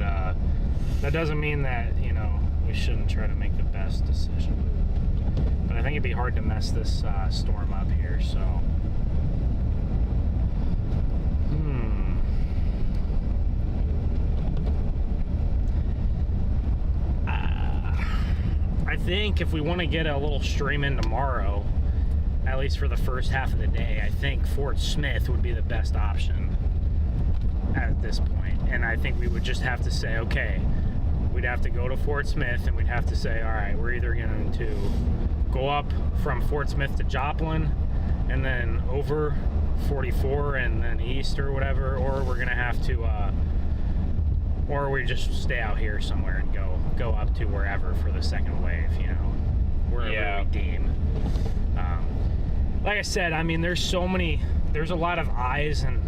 that doesn't mean that, you know, we shouldn't try to make the best decision. But I think it'd be hard to mess this storm up here, so. I think if we want to get a little stream in tomorrow, at least for the first half of the day, I think Fort Smith would be the best option at this point. And I think we would just have to say, okay, we'd have to go to Fort Smith and we'd have to say, all right, we're either going to go up from Fort Smith to Joplin and then over 44 and then east or whatever, or we're going to have to, or we just stay out here somewhere and go up to wherever for the second wave, you know, wherever we deem. Like I said, I mean, there's a lot of eyes and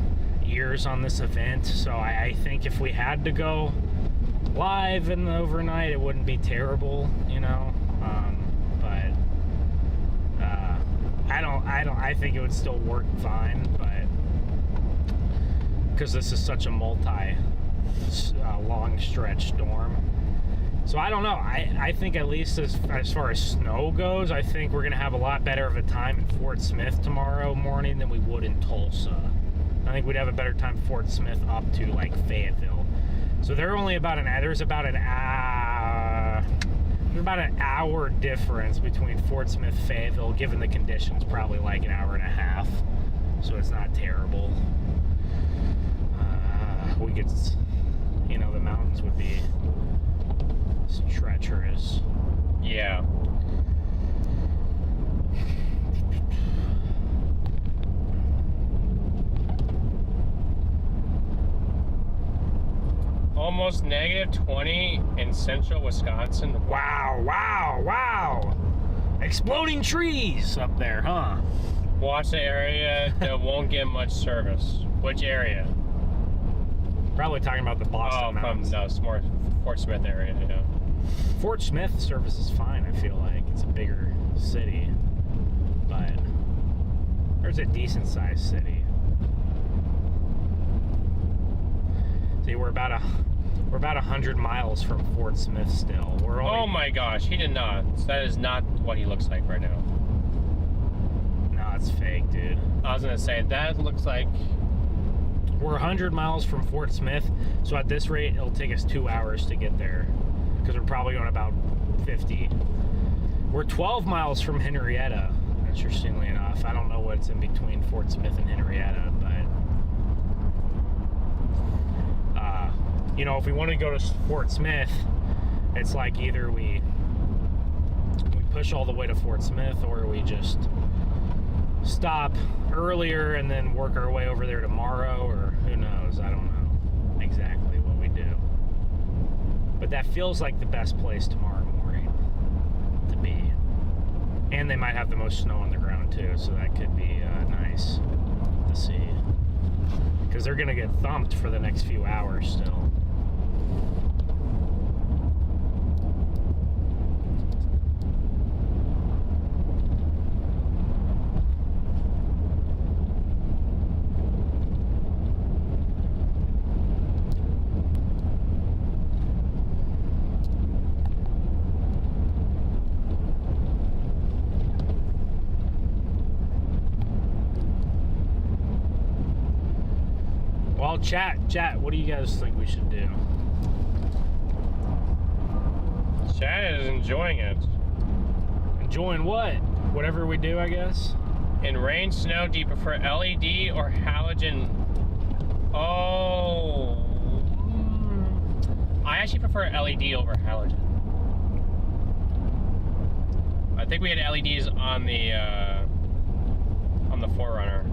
ears on this event, so I think if we had to go live in the overnight, it wouldn't be terrible, you know, but I think it would still work fine, but because this is such a long stretch storm. So I don't know. I think at least as far as snow goes, I think we're going to have a lot better of a time in Fort Smith tomorrow morning than we would in Tulsa. I think we'd have a better time Fort Smith up to like Fayetteville. So they're only about there's about an hour difference between Fort Smith and Fayetteville, given the conditions, probably like an hour and a half. So it's not terrible. We could, you know, the mountains would be treacherous. Yeah. Almost -20 in central Wisconsin. Wow. Exploding trees up there, huh? Watch the area that won't get much service. Which area? Probably talking about the Boston Mountains. It's more Fort Smith area, yeah. Fort Smith service is fine, I feel like. It's a bigger city, but there's a decent sized city. See, we're about 100 miles from Fort Smith still. We're only, oh my gosh, he did not. That is not what he looks like right now. No, it's fake, dude. I was gonna say, that looks like... We're 100 miles from Fort Smith, so at this rate, it'll take us 2 hours to get there, because we're probably going about 50. We're 12 miles from Henrietta, interestingly enough. I don't know what's in between Fort Smith and Henrietta, but you know, if we want to go to Fort Smith, it's like either we push all the way to Fort Smith, or we just stop earlier and then work our way over there tomorrow, or who knows. I don't know exactly what we do, but that feels like the best place tomorrow morning to be. And they might have the most snow on the ground too, so that could be nice to see, because they're gonna get thumped for the next few hours still. Well, chat, what do you guys think we should do? Chat is enjoying it. Enjoying what? Whatever we do, I guess. In rain, snow, do you prefer LED or halogen? Oh, I actually prefer LED over halogen. I think we had LEDs on the 4Runner.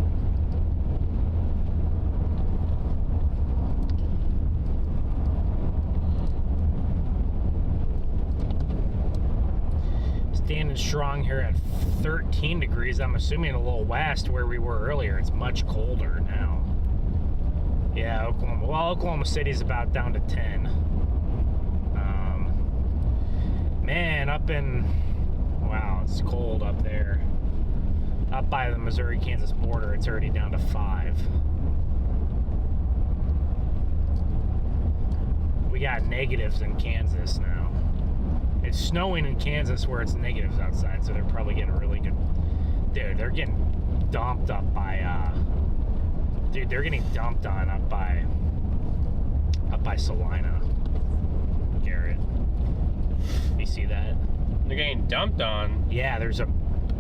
Standing strong here at 13 degrees. I'm assuming a little west where we were earlier. It's much colder now. Yeah, Oklahoma. Well, Oklahoma City's about down to 10. Man, wow, it's cold up there. Up by the Missouri-Kansas border, it's already down to 5. We got negatives in Kansas now. It's snowing in Kansas where it's negatives outside, so they're probably getting really good. Dude, they're getting dumped up by, dude, they're getting dumped on up by Salina. Garrett. You see that? They're getting dumped on. Yeah, there's a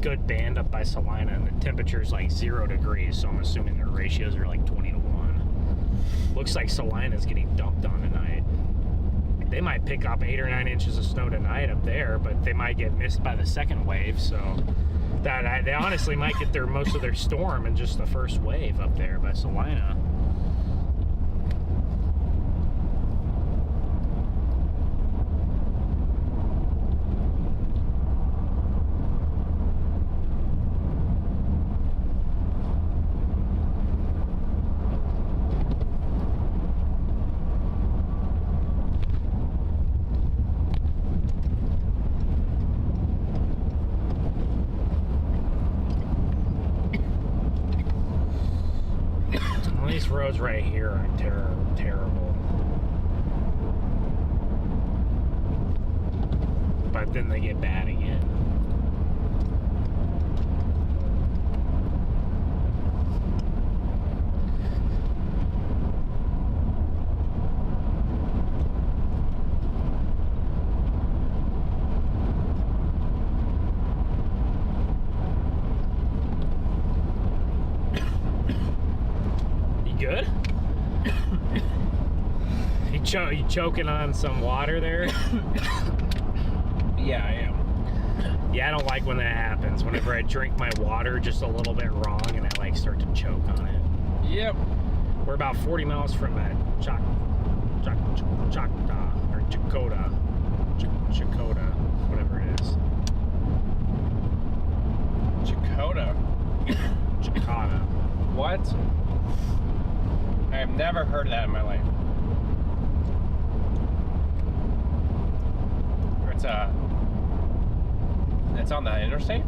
good band up by Salina, and the temperature's like 0 degrees, so I'm assuming their ratios are like 20 to 1. Looks like Salina's getting dumped on tonight. They might pick up 8 or 9 inches of snow tonight up there, but they might get missed by the second wave, so they honestly might get most of their storm in just the first wave up there by Salina. These roads right here are terrible. But then they get bad again. Good? You choking on some water there? Yeah, I am. Yeah, I don't like when that happens. Whenever I drink my water just a little bit wrong and I like start to choke on it. Yep. We're about 40 miles from Chakota, or Chakota, whatever it is. Chakota. Chakota. What? I've never heard of that in my life. It's on the interstate?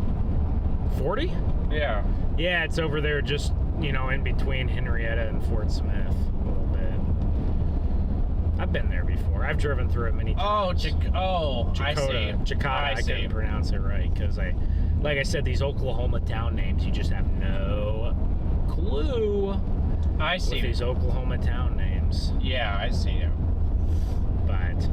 40? Yeah. Yeah, it's over there just, in between Henrietta and Fort Smith a little bit. I've been there before. I've driven through it many times. I see. Chakota. I couldn't pronounce it right because like I said, these Oklahoma town names, you just have no clue. I see. With these Oklahoma town names. Yeah, I see them. But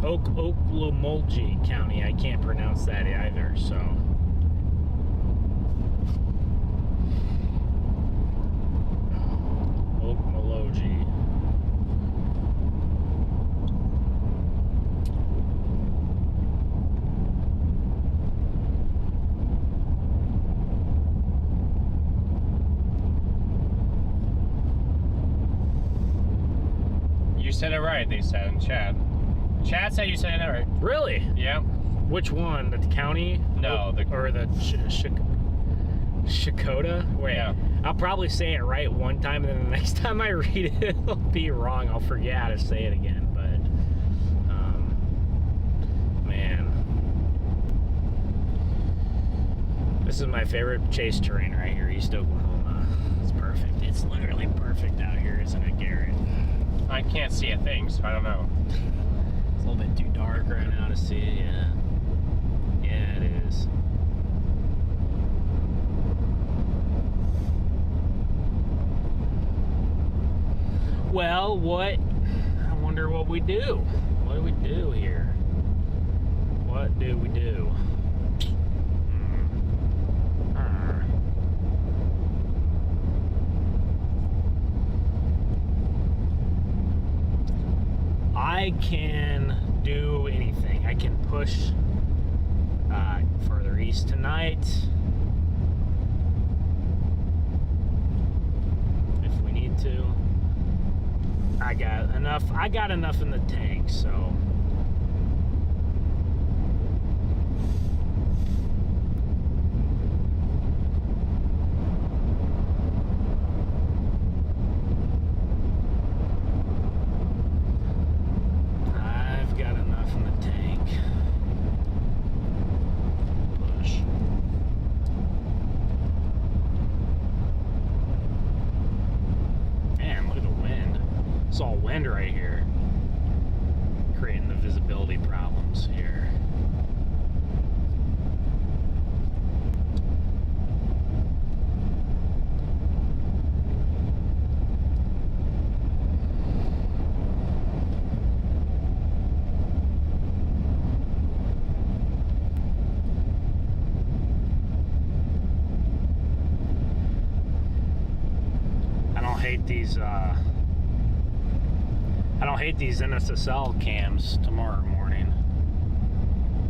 Okmulgee County. I can't pronounce that either, so. Okmulgee. You said it right, they said in chat. Chat said you said it right. Really? Yeah. Which one? The county? No, or the Chakota? Wait, yeah. I'll probably say it right one time, and then the next time I read it, it'll be wrong. I'll forget how to say it again. But, man, this is my favorite chase terrain right here, East Oklahoma. It's perfect. It's literally perfect out here, isn't it, Garrett? I can't see a thing, so I don't know. It's a little bit too dark right now to see it, yeah. Yeah, it is. Well, I wonder what we do. What do we do here? What do we do? I can do anything. I can push further east tonight if we need to. I got enough in the tank, so visibility problems here. I don't hate these NSSL cams tomorrow morning.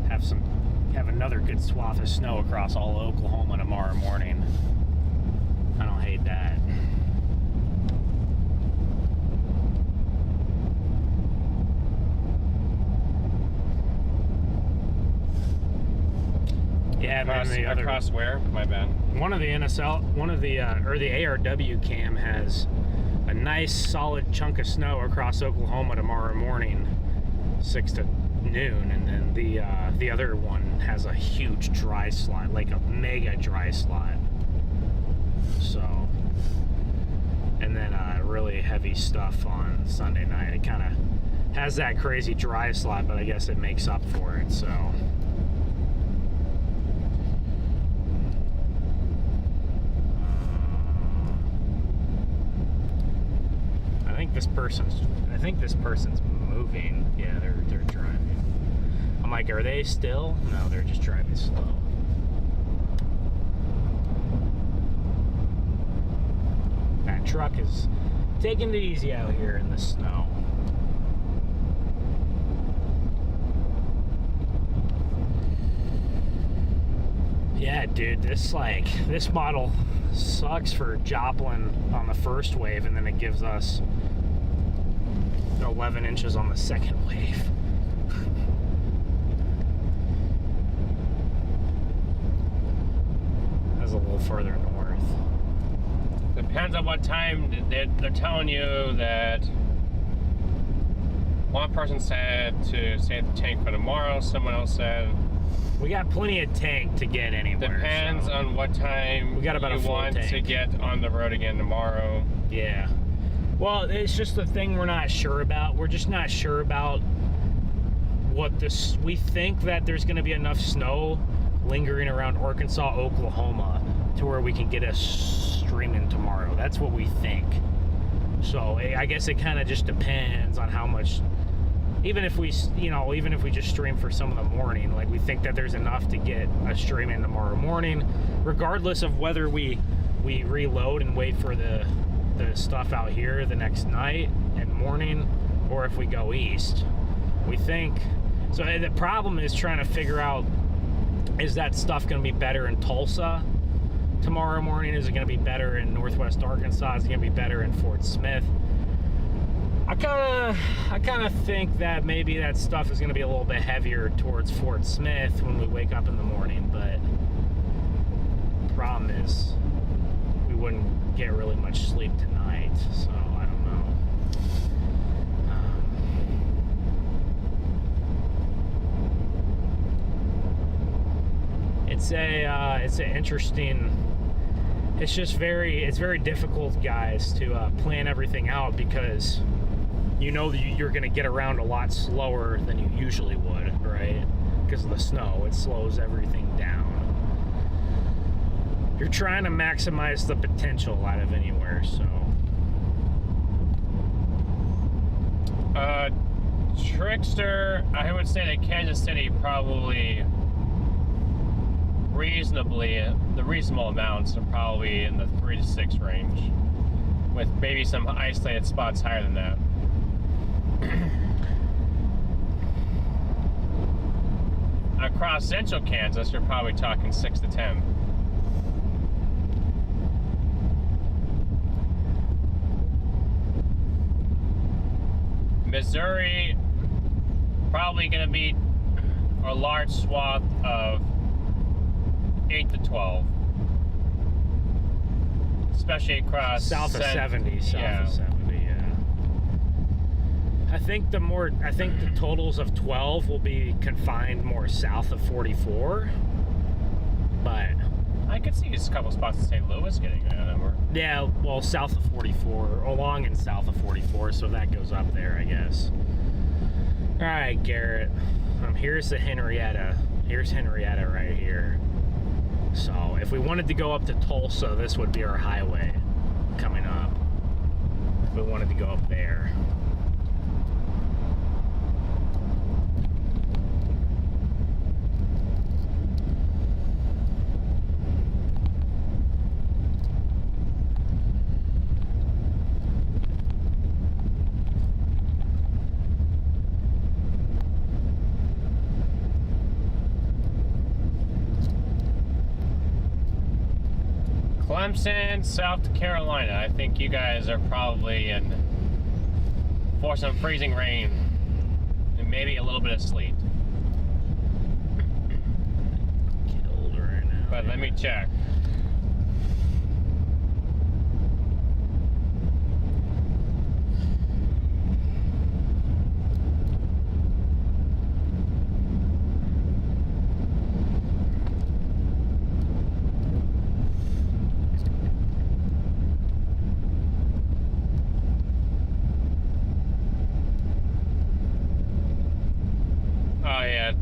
Have another good swath of snow across all of Oklahoma tomorrow morning. I don't hate that. Yeah, across where? My bad. One of the ARW cam has a nice solid chunk of snow across Oklahoma tomorrow morning, 6 to noon, and then the other one has a huge dry slot, like a mega dry slot. So, and then really heavy stuff on Sunday night. It kind of has that crazy dry slot, but I guess it makes up for it. So. I think this person's moving. Yeah, they're driving. I'm like, are they still? No, they're just driving slow. That truck is taking it easy out here in the snow. Yeah, dude, this model sucks for Joplin on the first wave, and then it gives us 11 inches on the second wave. That's a little further north. Depends on what time they're telling you that. One person said to save the tank for tomorrow. Someone else said we got plenty of tank to get anywhere. Depends on what time we got about you a full want tank to get on the road again tomorrow. Yeah. Well, it's just the thing we're not sure about. We're just not sure about what this. We think that there's going to be enough snow lingering around Arkansas, Oklahoma, to where we can get us streaming tomorrow. That's what we think. So I guess it kind of just depends on how much. Even if we just stream for some of the morning, like we think that there's enough to get a stream in tomorrow morning, regardless of whether we reload and wait for the stuff out here the next night and morning, or if we go east. We think so. The problem is trying to figure out, is that stuff going to be better in Tulsa tomorrow morning? Is it going to be better in Northwest Arkansas? Is it going to be better in Fort Smith? I kind of think that maybe that stuff is going to be a little bit heavier towards Fort Smith when we wake up in the morning, but the problem is we wouldn't get really much sleep tonight, so I don't know. It's an interesting. It's very difficult, guys, to plan everything out, because you know that you're going to get around a lot slower than you usually would, right? Because of the snow, it slows everything down. You're trying to maximize the potential out of anywhere, so. Trickster, I would say that Kansas City probably the reasonable amounts are probably in the 3 to 6 range, with maybe some isolated spots higher than that. Across central Kansas, you're probably talking 6 to 10. Missouri, probably going to be a large swath of 8 to 12, especially across south of 70. South yeah. of 70, yeah. I think the totals of 12 will be confined more south of 44, but I could see just a couple spots in St. Louis getting a number. Yeah, well, south of 44, along and south of 44, so that goes up there, I guess. All right, Garrett. Here's the Henrietta. Here's Henrietta right here. So if we wanted to go up to Tulsa, this would be our highway coming up. If we wanted to go up there. Clemson, South Carolina. I think you guys are probably in for some freezing rain and maybe a little bit of sleet. Killed right now. But let me check.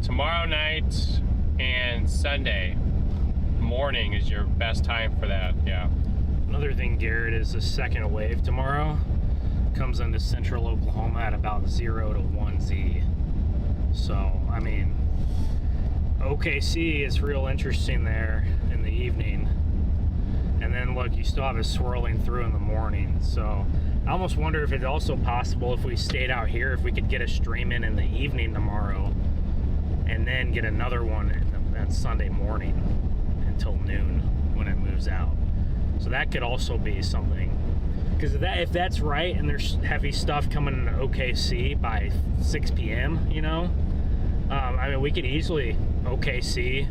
Tomorrow night and Sunday morning is your best time for that. Yeah. Another thing, Garrett, is the second wave tomorrow comes into central Oklahoma at about 0 to 1Z. So, I mean, OKC is real interesting there in the evening. And then look, you still have it swirling through in the morning. So I almost wonder if it's also possible if we stayed out here, if we could get a stream in the evening tomorrow and then get another one on Sunday morning until noon when it moves out. So that could also be something. Because if that's right and there's heavy stuff coming into OKC by 6 p.m., you know, I mean, we could easily OKC,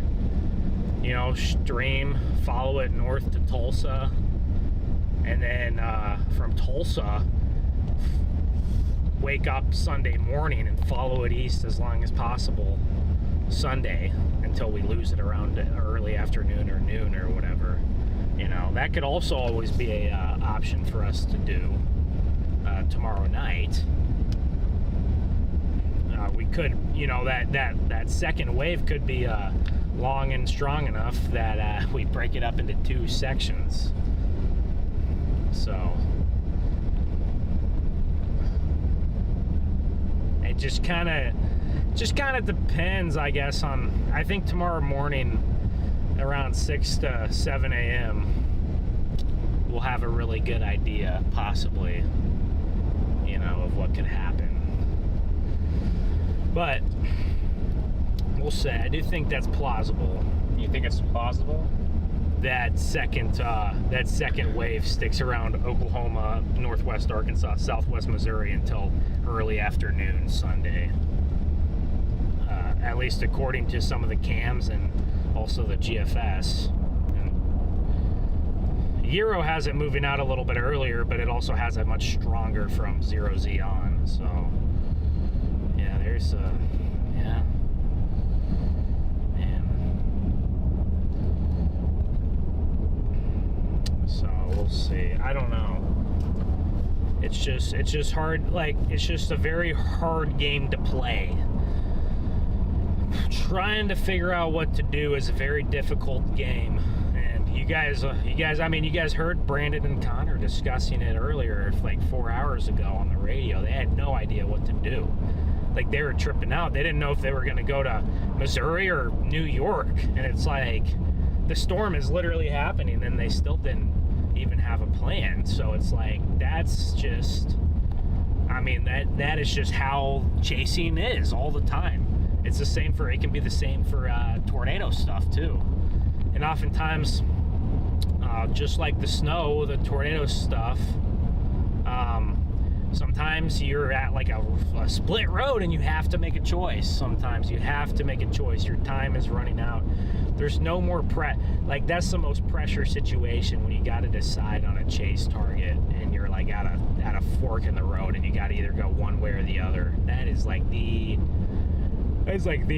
you know, stream, follow it north to Tulsa, and then from Tulsa, wake up Sunday morning and follow it east as long as possible Sunday until we lose it around early afternoon or noon or whatever. You know, that could also always be a option for us to do tomorrow night. We could, you know, that second wave could be long and strong enough that we break it up into 2 sections. So it just kind of depends, I guess, on, I think tomorrow morning around 6 to 7 a.m. we'll have a really good idea, possibly, you know, of what could happen. But we'll say, I do think that's plausible. You think it's plausible? That second wave sticks around Oklahoma, northwest Arkansas, southwest Missouri until early afternoon Sunday. At least according to some of the cams and also the GFS. And Euro has it moving out a little bit earlier, but it also has it much stronger from 0Z on. So yeah, there's yeah. So we'll see. I don't know. It's just hard. Like, it's just a very hard game to play. Trying to figure out what to do is a very difficult game. And you guys, I mean, you guys heard Brandon and Connor discussing it earlier, like 4 hours ago on the radio. They had no idea what to do. Like, they were tripping out. They didn't know if they were going to go to Missouri or New York. And it's like, the storm is literally happening and they still didn't even have a plan. So it's like, that's just, I mean, that is just how chasing is all the time. It's the same for, it can be the same for tornado stuff too. And oftentimes, just like the snow, the tornado stuff, sometimes you're at like a split road and you have to make a choice. Sometimes you have to make a choice. Your time is running out. There's no more like, that's the most pressure situation when you got to decide on a chase target and you're like at a fork in the road and you got to either go one way or the other. That's like the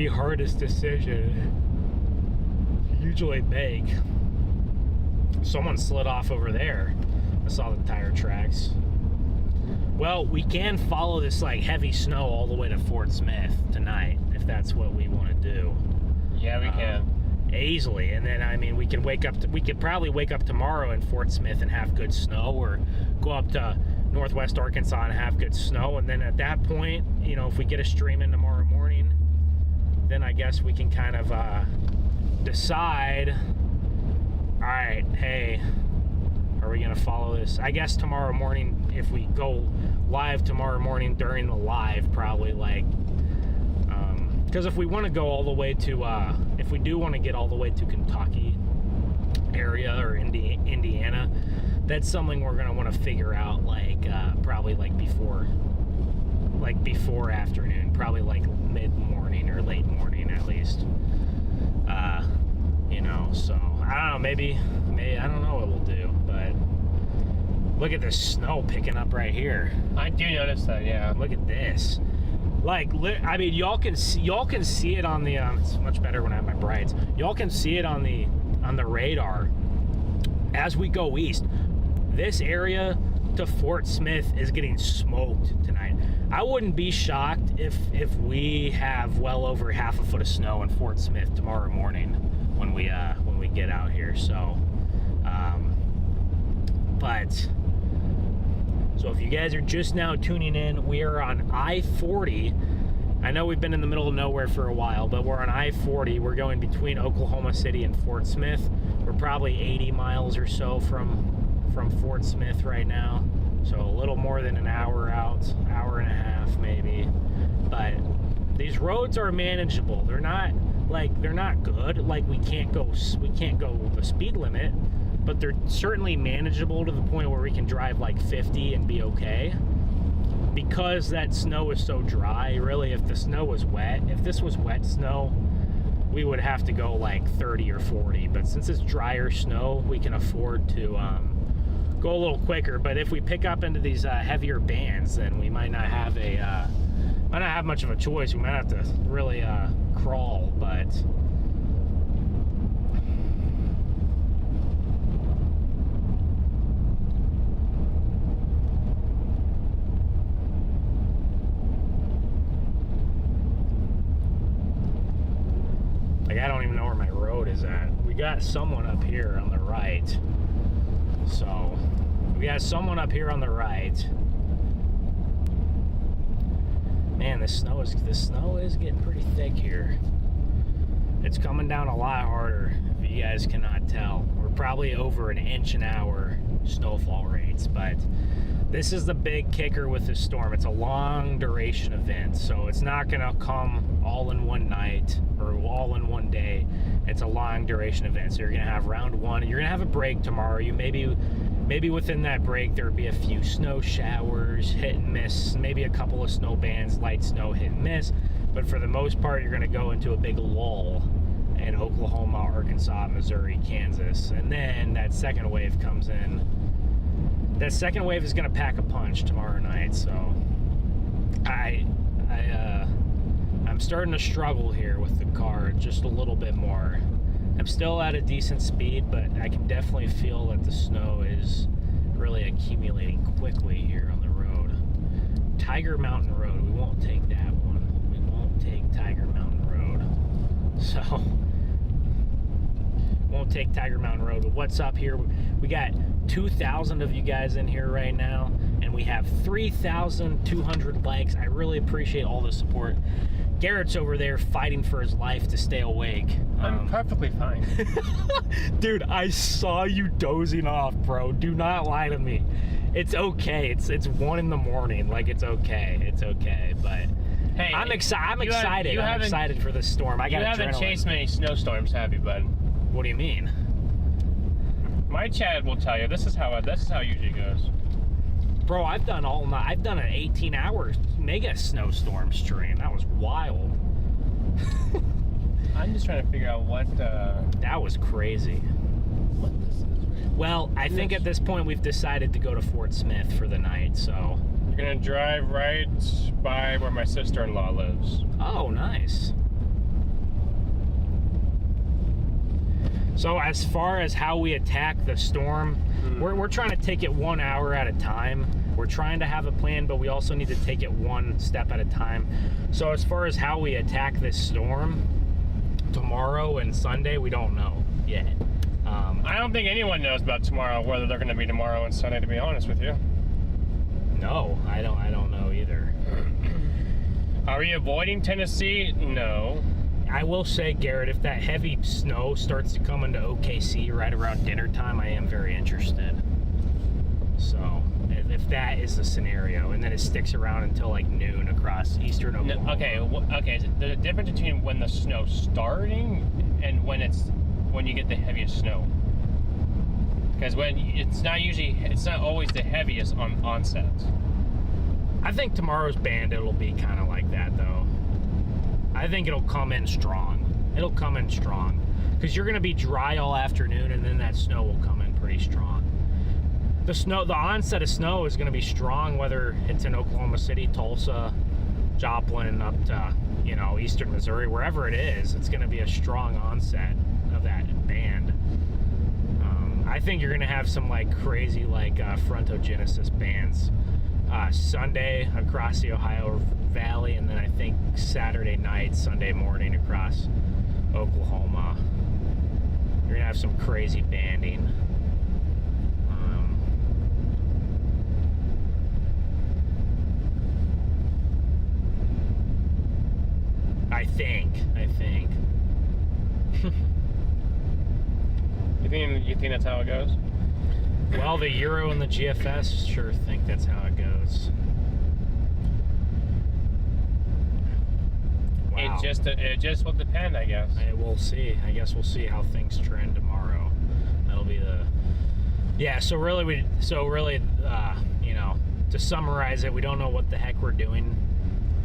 hardest decision you usually make. Someone slid off over there. I saw the tire tracks. Well, we can follow this like heavy snow all the way to Fort Smith tonight, if that's what we want to do. Yeah, we can. Easily, and then I mean we could probably wake up tomorrow in Fort Smith and have good snow, or go up to Northwest Arkansas and have good snow, and then at that point, you know, if we get a stream in tomorrow morning, then I guess we can kind of decide, all right, hey, are we gonna follow this? I guess tomorrow morning, if we go live tomorrow morning during the live, probably like, because if we want to go all the way to, if we do want to get all the way to Kentucky area or Indiana, that's something we're gonna want to figure out, like probably like before afternoon, probably like mid-morning or late morning at least. You know, so I don't know, maybe I don't know what we'll do, but look at this snow picking up right here. I do notice that, yeah. Look at this. Like, I mean, y'all can see it on the. It's much better when I have my brights. Y'all can see it on the radar as we go east. This area to Fort Smith is getting smoked tonight. I wouldn't be shocked if we have well over half a foot of snow in Fort Smith tomorrow morning when we get out here. So, So if you guys are just now tuning in, we are on I-40. I know we've been in the middle of nowhere for a while, but we're on I-40. We're going between Oklahoma City and Fort Smith. We're probably 80 miles or so from Fort Smith right now. So a little more than an hour out, hour and a half maybe. But these roads are manageable. They're not good. Like we can't go the speed limit, but they're certainly manageable to the point where we can drive like 50 and be okay. Because that snow is so dry, really, if the snow was wet, if this was wet snow, we would have to go like 30 or 40. But since it's drier snow, we can afford to go a little quicker. But if we pick up into these heavier bands, then we might not have much of a choice. We might have to really crawl, but like I don't even know where my road is at. We got someone up here on the right. So we got someone up here on the right. Man, the snow is getting pretty thick here. It's coming down a lot harder, if you guys cannot tell. We're probably over an inch an hour snowfall rates, but this is the big kicker with this storm. It's a long duration event, so it's not gonna come all in one night or all in one day. It's a long duration event. So you're gonna have round one, you're gonna have a break tomorrow. You maybe within that break there'll be a few snow showers, hit and miss, maybe a couple of snow bands, light snow, hit and miss. But for the most part, you're gonna go into a big lull in Oklahoma, Arkansas, Missouri, Kansas, and then that second wave comes in. That second wave is gonna pack a punch tomorrow night. So I'm starting to struggle here with the car just a little bit more. I'm still at a decent speed, but I can definitely feel that the snow is really accumulating quickly here on the road. Tiger Mountain Road, we won't take that one. We won't take Tiger Mountain Road. So, won't take Tiger Mountain Road, but what's up here? We got 2,000 of you guys in here right now, and we have 3,200 likes. I really appreciate all the support. Garrett's over there fighting for his life to stay awake. I'm perfectly fine. Dude, I saw you dozing off, bro. Do not lie to me. It's okay. It's 1 in the morning. Like, it's okay. It's okay. But hey, I'm excited. I'm excited for this storm. I got adrenaline. You haven't chased many snowstorms, have you, bud? What do you mean? My Chad will tell you. This is how it usually goes. Bro, I've done an 18-hour mega snowstorm stream. That was wild. I'm just trying to figure out what. That was crazy. What this is. Right? Well, I think at this point we've decided to go to Fort Smith for the night. So you're gonna drive right by where my sister-in-law lives. Oh, nice. So as far as how we attack the storm, we're trying to take it 1 hour at a time. We're trying to have a plan, but we also need to take it one step at a time. So as far as how we attack this storm tomorrow and Sunday, we don't know yet. I don't think anyone knows about tomorrow, whether they're going to be tomorrow and Sunday, to be honest with you. No, I don't know either. Are we avoiding Tennessee? No. I will say, Garrett, if that heavy snow starts to come into OKC right around dinner time, I am very interested. So, if that is the scenario, and then it sticks around until like noon across eastern Oklahoma. No, okay. There's a difference between when the snow's starting and when you get the heaviest snow. Because it's not always the heaviest on onset. I think tomorrow's band, it'll be kind of like that, though. I think it'll come in strong. It'll come in strong. Because you're going to be dry all afternoon, and then that snow will come in pretty strong. The onset of snow is going to be strong, whether it's in Oklahoma City, Tulsa, Joplin, up to, eastern Missouri, wherever it is. It's going to be a strong onset of that band. I think you're going to have some crazy frontogenesis bands Sunday across the Ohio Valley, and then I think Saturday night, Sunday morning across Oklahoma. You're going to have some crazy banding. I think. You think that's how it goes? Well, the Euro and the GFS sure think that's how it goes. Wow. It just will depend, I guess. We'll see. I guess we'll see how things trend tomorrow. That'll be the. Yeah. So really, to summarize it, we don't know what the heck we're doing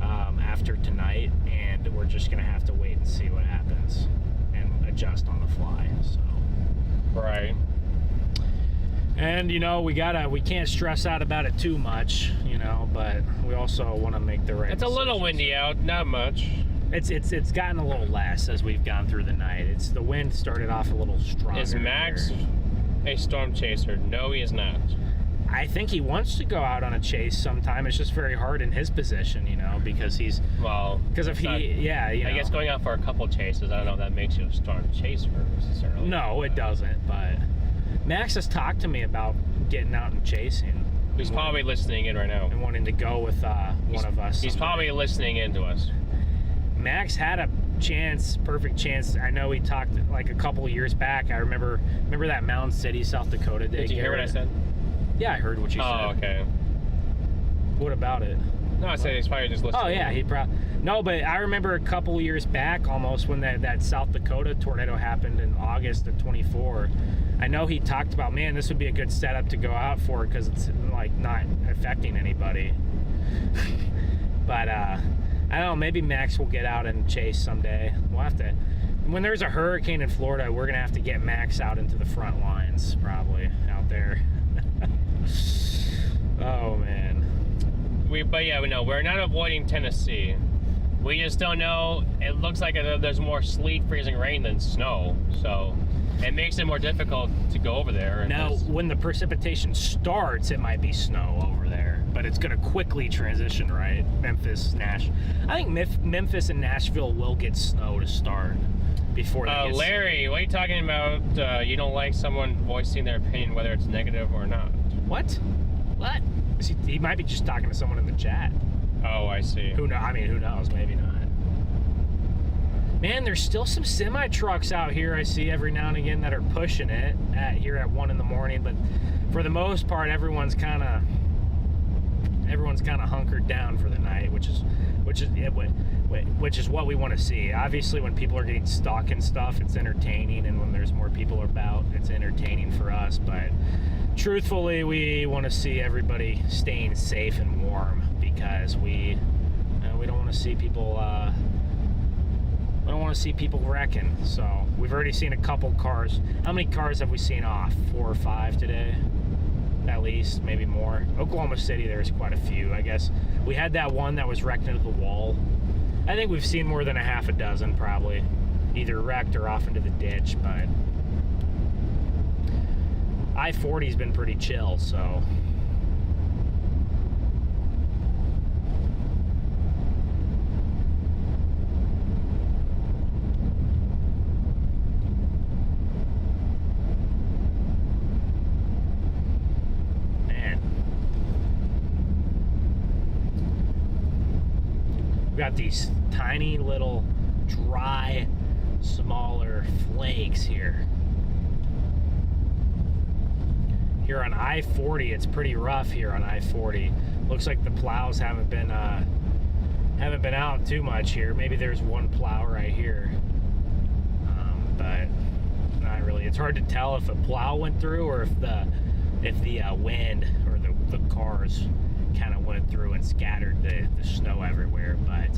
after tonight, and we're just gonna have to wait and see what happens and adjust on the fly. So. Right. And we can't stress out about it too much, but we also want to make the right It's a little windy out, not much. It's gotten a little less as we've gone through the night. The wind started off a little stronger. Is Max a storm chaser? No, he is not. I think he wants to go out on a chase sometime. It's just very hard in his position, because he's I guess going out for a couple chases, I don't know if that makes you a storm chaser necessarily. No, it doesn't, but Max has talked to me about getting out and chasing. He's probably listening in right now. And wanting to go with one of us. He's probably listening in to us. Max had a perfect chance. I know he talked a couple of years back. I remember that Mound City, South Dakota day. Did you hear what I said? Yeah, I heard what you said. Oh, okay. What about it? No, I said he's probably just listening. Oh, yeah, No, but I remember a couple of years back almost when that South Dakota tornado happened in August of 24. I know he talked about, man, this would be a good setup to go out for because it's not affecting anybody. But I don't know, maybe Max will get out and chase someday. We'll have to. When there's a hurricane in Florida, we're gonna have to get Max out into the front lines, probably out there. Oh man. We're not avoiding Tennessee. We just don't know. It looks like there's more sleet, freezing rain than snow, so it makes it more difficult to go over there. Now, when the precipitation starts, it might be snow over there, but it's going to quickly transition, right? I think Memphis and Nashville will get snow to start before they get Larry, what are you talking about? You don't like someone voicing their opinion, whether it's negative or not? What? He might be just talking to someone in the chat. Oh, I see. Who knows? Maybe not. Man, there's still some semi trucks out here I see every now and again that are pushing it here at 1 a.m, but for the most part, everyone's kind of hunkered down for the night, which is what we want to see. Obviously, when people are getting stuck and stuff, it's entertaining, and when there's more people about, it's entertaining for us. But truthfully, we want to see everybody staying safe and warm because we don't want to see people. I don't want to see people wrecking. So we've already seen a couple cars. How many cars have we seen off? 4 or 5 today? At least, maybe more. Oklahoma City, there's quite a few, I guess. We had that one that was wrecked into the wall. I think we've seen more than a half a dozen, probably. Either wrecked or off into the ditch, but I-40's been pretty chill, so We got these tiny little dry, smaller flakes here. Here on I-40, it's pretty rough here on I-40. Looks like the plows haven't been out too much here. Maybe there's one plow right here, but not really. It's hard to tell if a plow went through or if the wind or the cars kind of went through and scattered the snow everywhere. But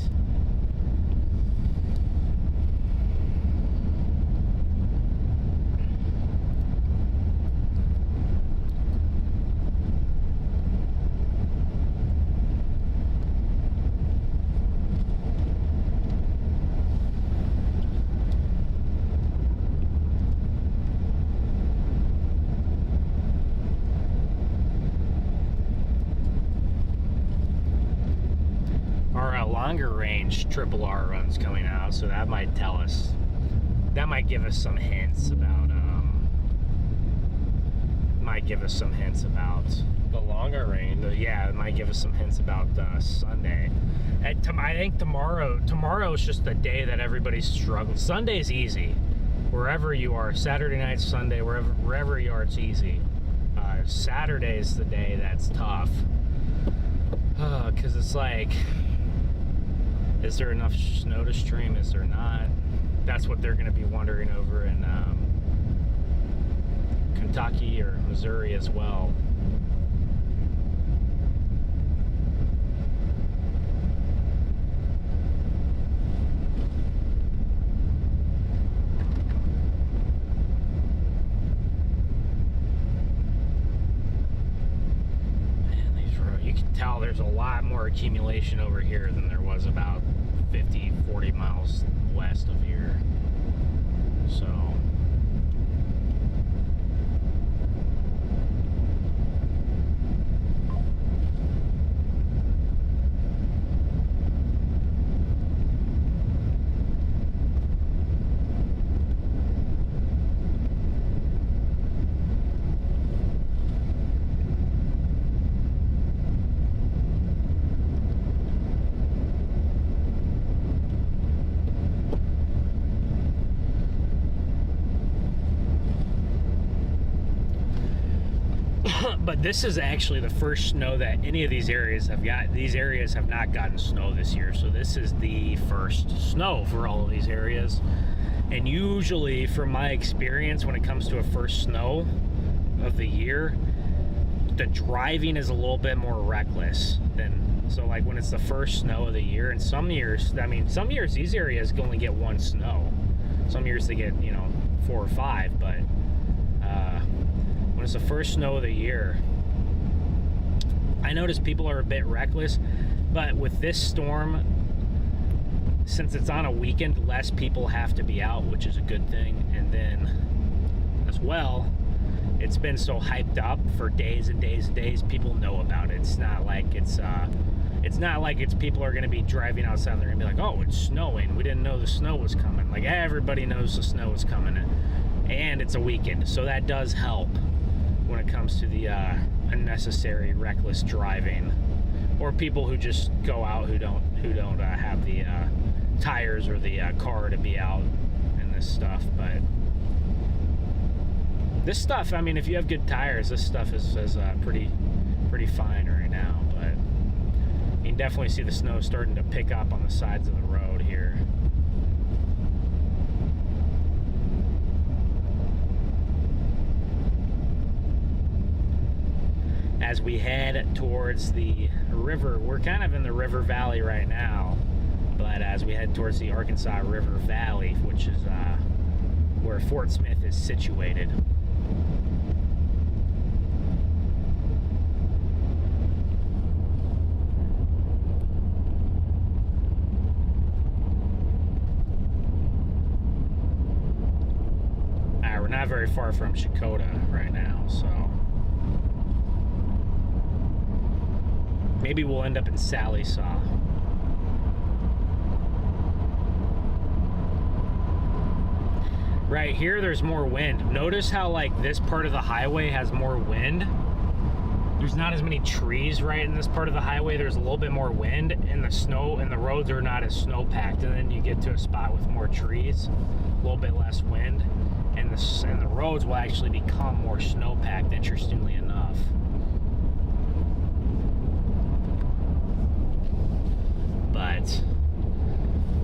longer range RRR runs coming out, so that might tell us, that might give us some hints about The longer range. Yeah, it might give us some hints about Sunday. I think tomorrow's just the day that everybody's struggling. Sunday's easy, wherever you are. Saturday night, Sunday, wherever you are, it's easy. Saturday's the day that's tough, because it's like, is there enough snow to stream? Is there not? That's what they're going to be wondering over in Kentucky or Missouri as well. Man, these roads, you can tell there's a lot more accumulation over here than there was about 40 miles west of here. So but this is actually the first snow that any of these areas have got. These areas have not gotten snow this year, so this is the first snow for all of these areas. And usually, from my experience, when it comes to a first snow of the year, the driving is a little bit more reckless than, so like when it's the first snow of the year. And some years, I mean, some years these areas only get one snow. Some years they get, 4 or 5, but when it's the first snow of the year, I notice people are a bit reckless. But with this storm, since it's on a weekend, less people have to be out, which is a good thing. And then as well, it's been so hyped up for days and days and days, people know about it. It's not like it's people are going to be driving outside and they're going to be like, oh, it's snowing, we didn't know the snow was coming. Like, everybody knows the snow is coming, and it's a weekend, so that does help when it comes to the unnecessary reckless driving, or people who just go out who don't have the tires or the car to be out and this stuff. But this stuff, I mean, if you have good tires, this stuff is pretty fine right now. But you can definitely see the snow starting to pick up on the sides of the road here. As we head towards the river, we're kind of in the river valley right now, but as we head towards the Arkansas River Valley, which is where Fort Smith is situated. We're not very far from Chakota right now, so maybe we'll end up in Sallisaw. Right here, there's more wind. Notice how, like, this part of the highway has more wind. there's not as many trees right in this part of the highway. There's a little bit more wind, and the snow and the roads are not as snow packed. And then you get to a spot with more trees, a little bit less wind, and the roads will actually become more snow packed, interestingly enough. But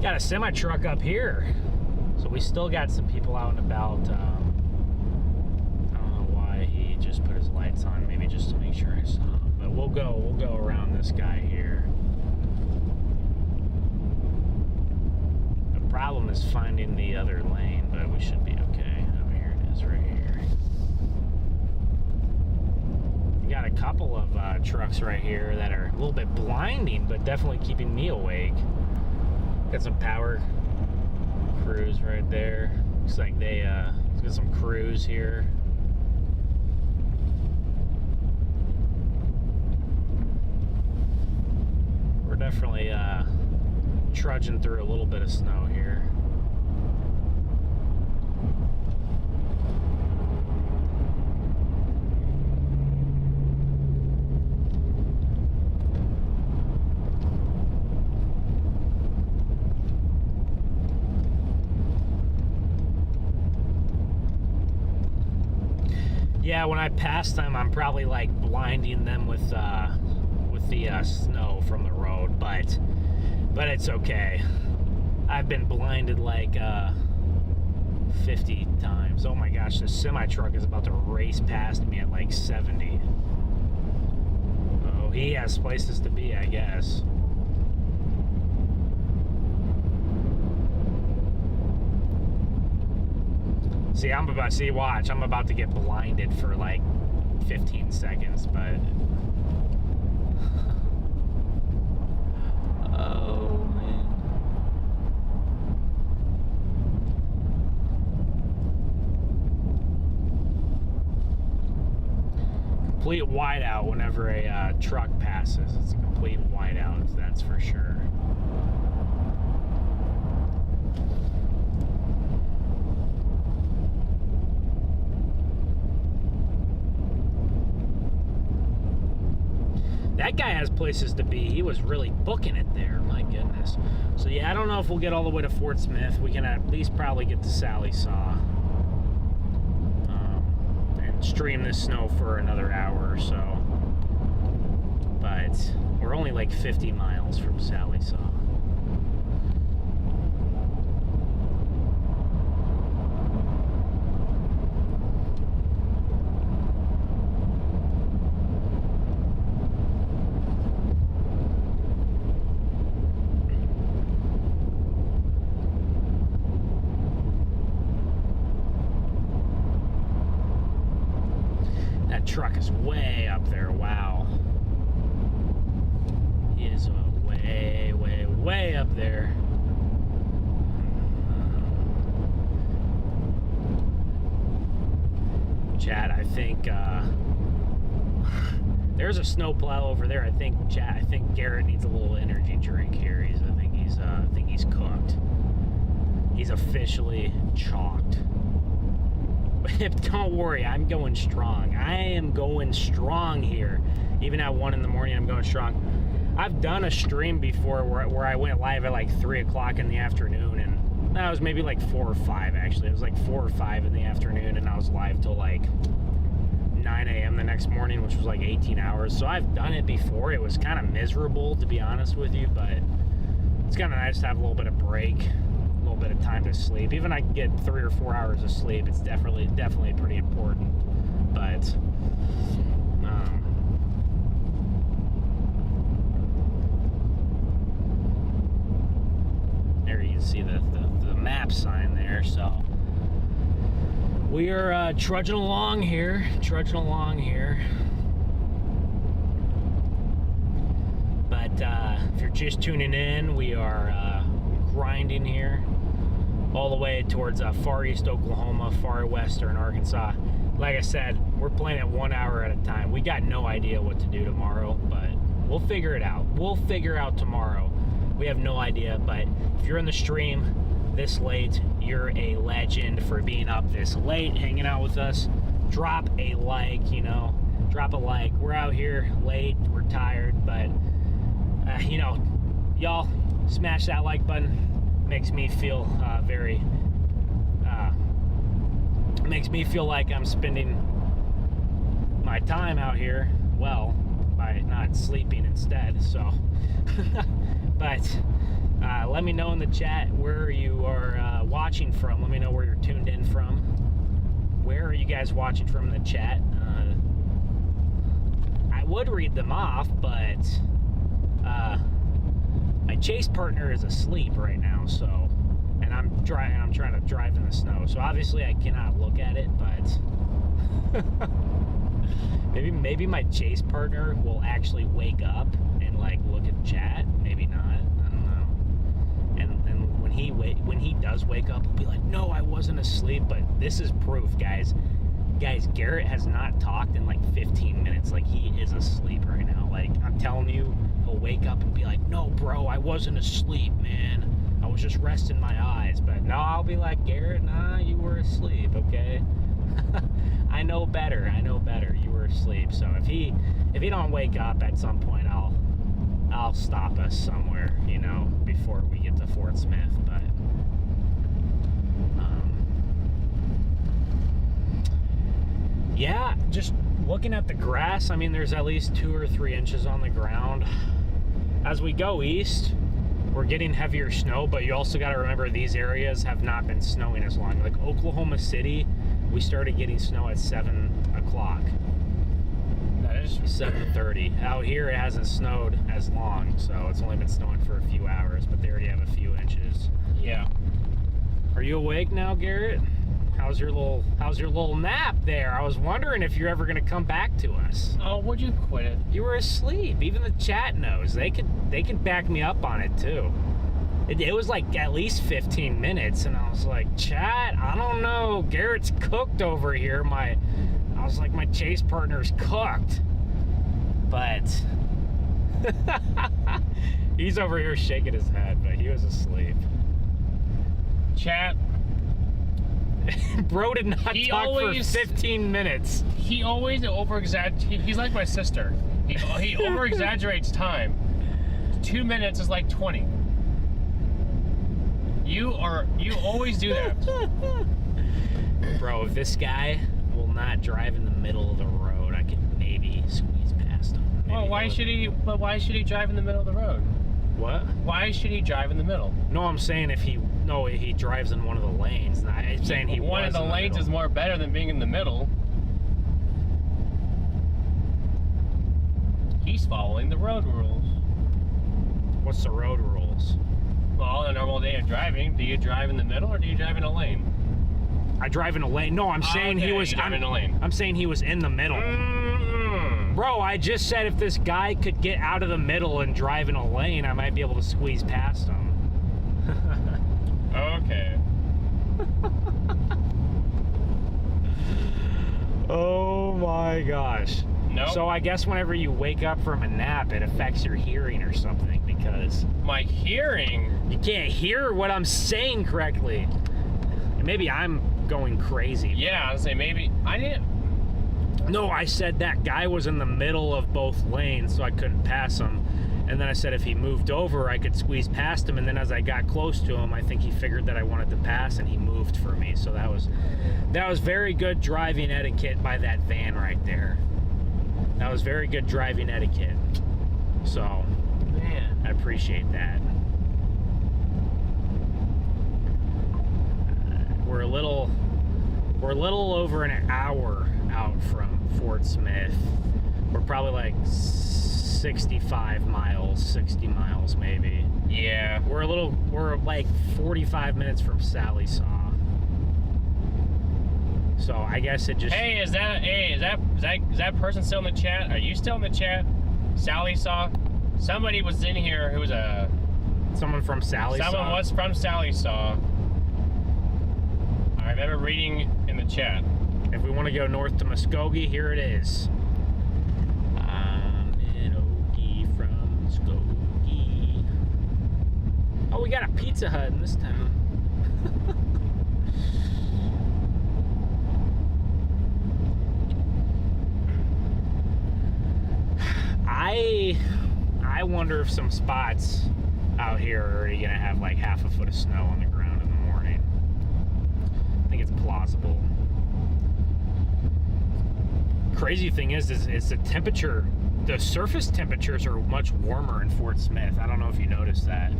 got a semi truck up here, so we still got some people out and about. I don't know why he just put his lights on, maybe just to make sure I saw him. But we'll go around this guy here. The problem is finding the other lane, but we should be okay. Oh, here it is, right here. You got a couple of trucks right here that are a little bit blinding, but definitely keeping me awake. Got some power crews right there. Looks like they got some crews here. We're definitely trudging through a little bit of snow here. Yeah, when I pass them, I'm probably like blinding them with the snow from the road, but it's okay. I've been blinded like 50 times. Oh my gosh, this semi truck is about to race past me at like 70. Oh, he has places to be, I guess. Watch, I'm about to get blinded for like 15 seconds, but oh man. Complete whiteout whenever a truck passes. It's a complete whiteout, that's for sure. That guy has places to be. He was really booking it there, my goodness. So yeah, I don't know if we'll get all the way to Fort Smith. We can at least probably get to Sally Saw and stream this snow for another hour or so. But we're only like 50 miles from Sally Saw. Truck is way up there. Wow, he is way up there. Chad, I think there's a snowplow over there. I think Garrett needs a little energy drink here. I think he's cooked. He's officially chalked. Don't worry, I'm going strong. I am going strong here. Even at 1 in the morning, I'm going strong. I've done a stream before where I went live at like 3 o'clock in the afternoon, and that was maybe like 4 or 5 actually. It was like 4 or 5 in the afternoon, and I was live till like 9 a.m. the next morning, which was like 18 hours. So I've done it before. It was kind of miserable, to be honest with you, but it's kind of nice to have a little bit of break. Bit of time to sleep. Even I can get 3 or 4 hours of sleep, it's definitely pretty important. But there you can see the map sign there. So we are trudging along here. But if you're just tuning in, we are grinding here all the way towards far east Oklahoma, far western Arkansas. Like I said, we're playing it 1 hour at a time. We got no idea what to do tomorrow, but we'll figure it out. We'll figure out tomorrow. We have no idea, but if you're in the stream this late, you're a legend for being up this late, hanging out with us. Drop a like, drop a like. We're out here late, we're tired, but you know, y'all smash that like button. Makes me feel makes me feel like I'm spending my time out here well by not sleeping instead. So but let me know in the chat where you are watching from. Let me know where you're tuned in from. Where are you guys watching from in the chat? I would read them off, but my chase partner is asleep right now, so, and I'm trying to drive in the snow, so obviously I cannot look at it, but maybe my chase partner will actually wake up and like look at chat. Maybe not. I don't know. And when he does wake up, he'll be like, "No, I wasn't asleep." But this is proof, guys. Guys, Garrett has not talked in like 15 minutes. Like, he is asleep right now. Like, I'm telling you, he'll wake up and be like, "No, bro, I wasn't asleep, man. I was just resting my eyes." But no, I'll be like, "Garrett, nah, you were asleep, okay?" I know better. You were asleep. So if he don't wake up at some point, I'll stop us somewhere, you know, before we get to Fort Smith. But yeah, just looking at the grass, I mean, there's at least 2 or 3 inches on the ground. As we go east, we're getting heavier snow, but you also got to remember these areas have not been snowing as long. Like Oklahoma City, we started getting snow at 7 o'clock. That is 7:30. Out here, it hasn't snowed as long, so it's only been snowing for a few hours, but they already have a few inches. Yeah. Are you awake now, Garrett? How's your little nap there? I was wondering if you're ever gonna come back to us. Oh, would you quit it? You were asleep. Even the chat knows. They could back me up on it too. It was like at least 15 minutes, and I was like, "Chat, I don't know. Garrett's cooked over here." I was like, my chase partner's cooked, but he's over here shaking his head, but he was asleep. Chat. Bro did not talk for 15 minutes. He always over-exaggerates. He's like my sister. He over-exaggerates time. 2 minutes is like 20. You always do that. Bro, if this guy will not drive in the middle of the road, I could maybe squeeze past him. Well, why should he drive in the middle of the road? What? Why should he drive in the middle? No, I'm saying if he drives in one of the lanes. I'm saying one of the lanes is more better than being in the middle. He's following the road rules. What's the road rules? Well, on a normal day of driving, do you drive in the middle or do you drive in a lane? I drive in a lane. No, I'm saying he was. In a lane. I'm saying he was in the middle. Bro, I just said if this guy could get out of the middle and drive in a lane, I might be able to squeeze past him. Okay. Oh my gosh. No. So I guess whenever you wake up from a nap, it affects your hearing or something, because my hearing? You can't hear what I'm saying correctly. And maybe I'm going crazy. Yeah, I'd say maybe I didn't. No, I said that guy was in the middle of both lanes, so I couldn't pass him. And then I said if he moved over, I could squeeze past him. And then as I got close to him, I think he figured that I wanted to pass, and he moved for me. So that was very good driving etiquette by that van right there. That was very good driving etiquette. So, man, I appreciate that. We're a little over an hour out from Fort Smith. We're probably like 65 miles, 60 miles maybe. Yeah. We're like 45 minutes from Sally Saw. So I guess it just. Hey, is that person still in the chat? Are you still in the chat? Sally Saw? Somebody was in here who was someone from Sally Saw? Someone was from Sally Saw. I remember reading in the chat. If we want to go north to Muskogee, here it is. I'm in Okie from Muskogee. Oh, we got a Pizza Hut in this town. I wonder if some spots out here are already gonna have like half a foot of snow on the ground in the morning. I think it's plausible. Crazy thing is the temperature, the surface temperatures are much warmer in Fort Smith. I don't know if you noticed that.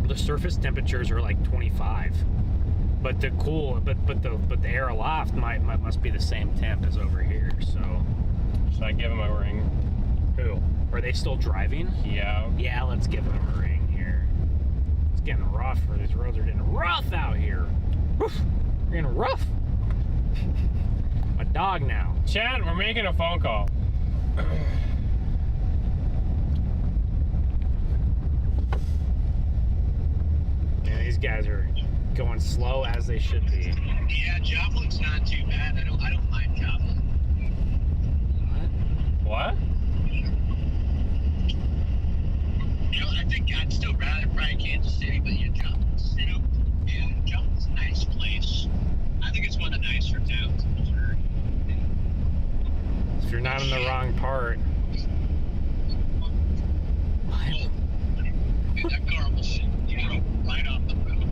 The surface temperatures are like 25, but the the air aloft must be the same temp as over here. So Should I give him a ring? who are they still driving? Yeah. Yeah, let's give them a ring here. It's getting rough. These roads are getting rough out here. Woof. We're getting rough. My dog now. Chad, we're making a phone call. Yeah, these guys are going slow as they should be. Yeah, Joplin's not too bad. I don't mind Joplin. What? You know, I think I'd still rather probably Kansas City, but yeah, Joplin's, you know, yeah, Joplin's a nice place. I think it's one of the nicer towns in Missouri. If you're not in the wrong part. Oh, dude, that car was right off the road.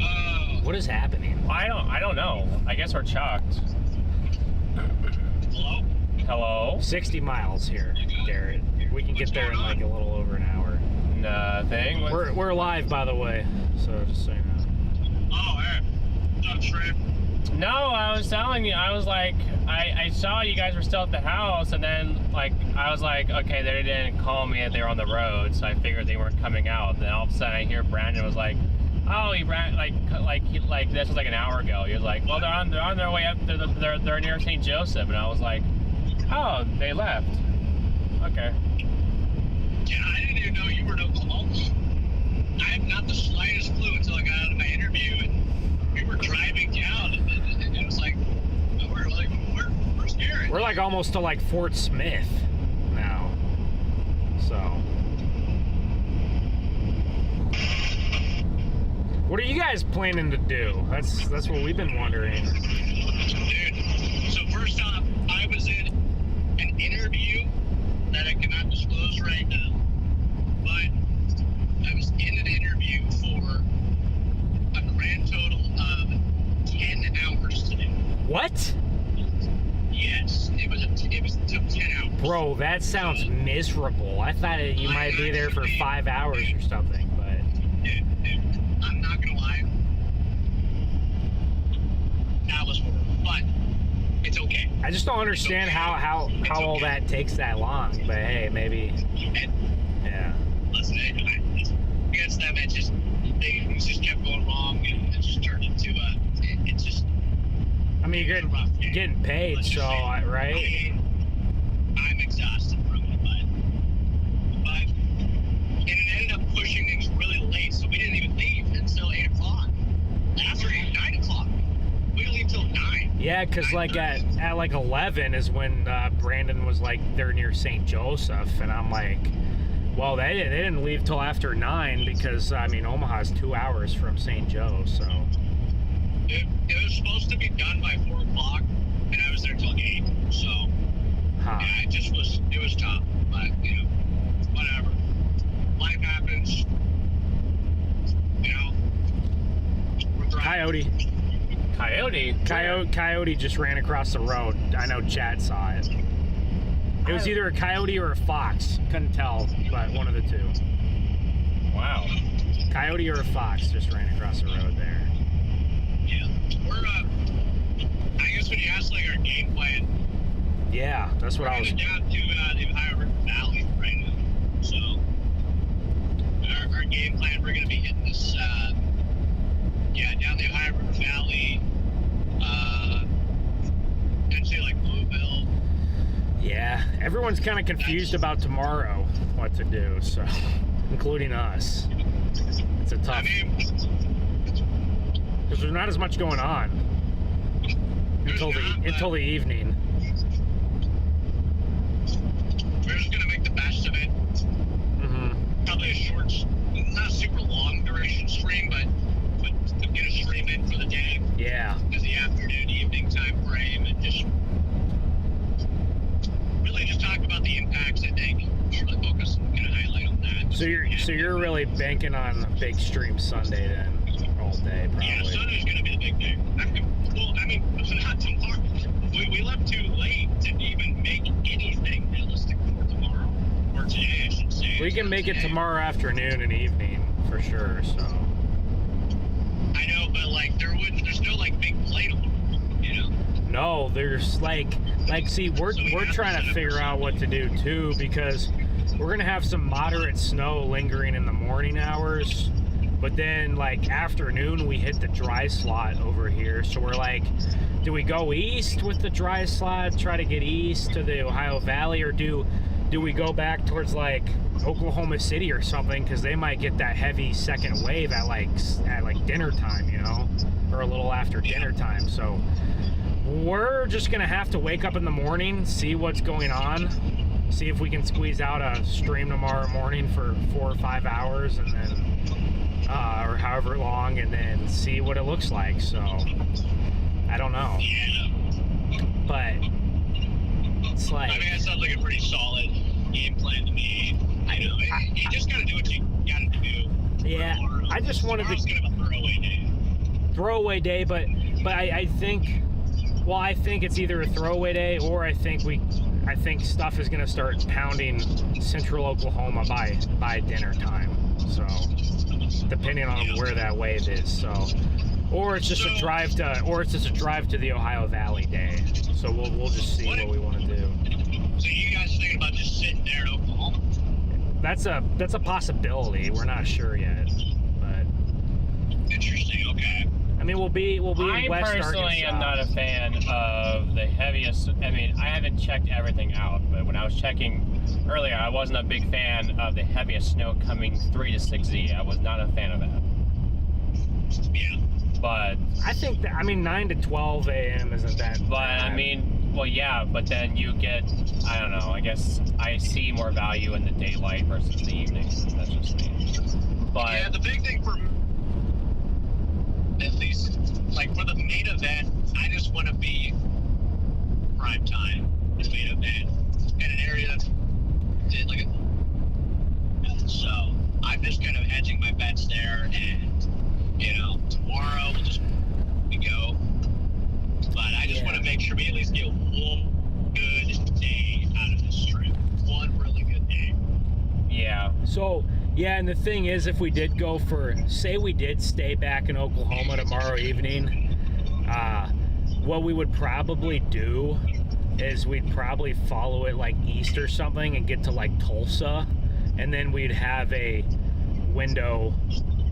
Oh. What is happening? I don't know. I guess we're chucked. Hello? Hello? 60 miles here, Garrett. We can get there in like a little over an hour. Nothing. We're live, by the way, so just so you know. Oh, hey. What's up, Shrimp? No, I was telling you, I was like, I saw you guys were still at the house, and then, like, I was like, okay, they didn't call me that they were on the road, so I figured they weren't coming out. Then all of a sudden I hear Brandon was like, oh, he ran, like this was like an hour ago. He was like, well, they're on their way up, they're near St. Joseph, and I was like, oh, they left. Okay. Yeah, I didn't even know you were in Oklahoma. I have not the slightest clue until I got out of my interview, and we were driving down, and it was like, where's Garrett? We're like almost to like Fort Smith now. So. What are you guys planning to do? That's what we've been wondering. Dude, so first off, I was in an interview that I cannot disclose right now, but I was in an interview for a grand total of 10 hours today. What? Yes, it took 10 hours. Bro, that sounds miserable. I thought you might be there for 5 hours or something, but. Dude, I'm not gonna lie. That was horrible, but it's okay. I just don't understand how all that takes that long. But hey, maybe. Yeah. Listen, against them, things just kept going wrong, and it just turned into it's just. I mean, you're getting paid, so right? I'm exhausted from it, but and it ended up pushing things really late, so we didn't even leave until 8 o'clock. After 9 o'clock, we didn't leave till 9. Yeah, because like at like 11 is when Brandon was like they're near St. Joseph, and I'm like, well, they didn't leave till after 9 because I mean Omaha's 2 hours from St. Joe, so. It was supposed to be done by 4 o'clock, and I was there till 8. So yeah, it was tough, but you know, whatever. Life happens. You know. Coyote just ran across the road. I know Chad saw it. It was either a coyote or a fox. Couldn't tell, but one of the two. Wow. Coyote or a fox just ran across the road there. Yeah, we're I guess when you ask like our game plan. Yeah, that's what I was. We're down to the Ohio River Valley right now. So our game plan, we're gonna be hitting this down the Ohio River Valley, and say like Louisville. Yeah, everyone's kind of confused about tomorrow, what to do, so including us. It's a tough. Because there's not as much going on until the evening. We're just gonna make the best of it. Mm-hmm. Probably a short, not super long duration stream, but to get a stream in for the day. Yeah. Because the afternoon, evening time frame, and just So you're really banking on a big stream Sunday then, all day probably. Yeah, Sunday's gonna be the big day. Well, I mean, not tomorrow. We left too late to even make anything realistic for tomorrow. Or today, I should say. We can make it tomorrow afternoon and evening for sure. So. I know, but like there's no like big play tomorrow, you know. No, there's like see, we're trying to figure out what to do too, because we're gonna have some moderate snow lingering in the morning hours, but then like afternoon we hit the dry slot over here. So we're like, do we go east with the dry slot, try to get east to the Ohio Valley, or do we go back towards like Oklahoma City or something, because they might get that heavy second wave at like dinner time, you know, or a little after dinner time. So we're just gonna have to wake up in the morning, see what's going on, see if we can squeeze out a stream tomorrow morning for 4 or 5 hours, and then or however long, and then see what it looks like. So I don't know, but it's like, I mean, that sounds like a pretty solid game plan to me. I know you just gotta do what you gotta do. yeah, I just wanted Tomorrow's to kind of a throwaway day. but I think, well, I think it's either a throwaway day, or I think stuff is gonna start pounding central Oklahoma by dinner time. So depending on where that wave is, so or it's just a drive to the Ohio Valley day. So we'll just see what we want to do. So you guys thinking about just sitting there in Oklahoma? That's a possibility. We're not sure yet, but Interesting. Okay. I mean, we'll be I in West personally Arkansas. am not a fan of the heaviest. I mean, I haven't checked everything out, but when I was checking earlier, I wasn't a big fan of the heaviest snow coming 3 to 6Z. I was not a fan of that. Yeah. But I think that, I mean, 9 to 12 a.m. isn't that But bad. I mean, well, yeah, but then you get, I don't know, I guess I see more value in the daylight versus the evening. That's just me. But Yeah, the big thing for, at least, like for the main event, I just want to be prime time in the main event in an area that's like so I'm just kind of hedging my bets there, and you know, tomorrow we'll just go. But I just want to make sure we at least get one good day out of this trip. One really good day. yeah, So, yeah, and the thing is, if we did go for, say we did stay back in Oklahoma tomorrow evening, what we would probably do is we'd probably follow it like east or something and get to like Tulsa, and then we'd have a window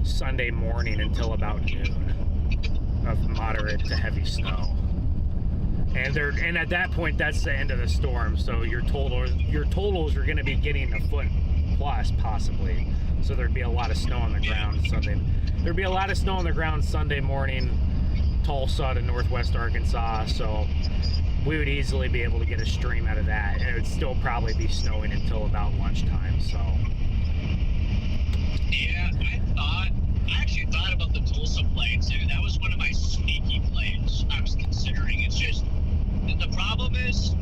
Sunday morning until about noon of moderate to heavy snow. And at that point, that's the end of the storm. So your totals are going to be getting a foot plus possibly. So there'd be a lot of snow on the ground Sunday. There'd be a lot of snow on the ground Sunday morning, Tulsa to northwest Arkansas. So we would easily be able to get a stream out of that, and it would still probably be snowing until about lunchtime. So Yeah, I actually thought about the Tulsa play too. That was one of my sneaky plays I was considering. It's just, the problem is,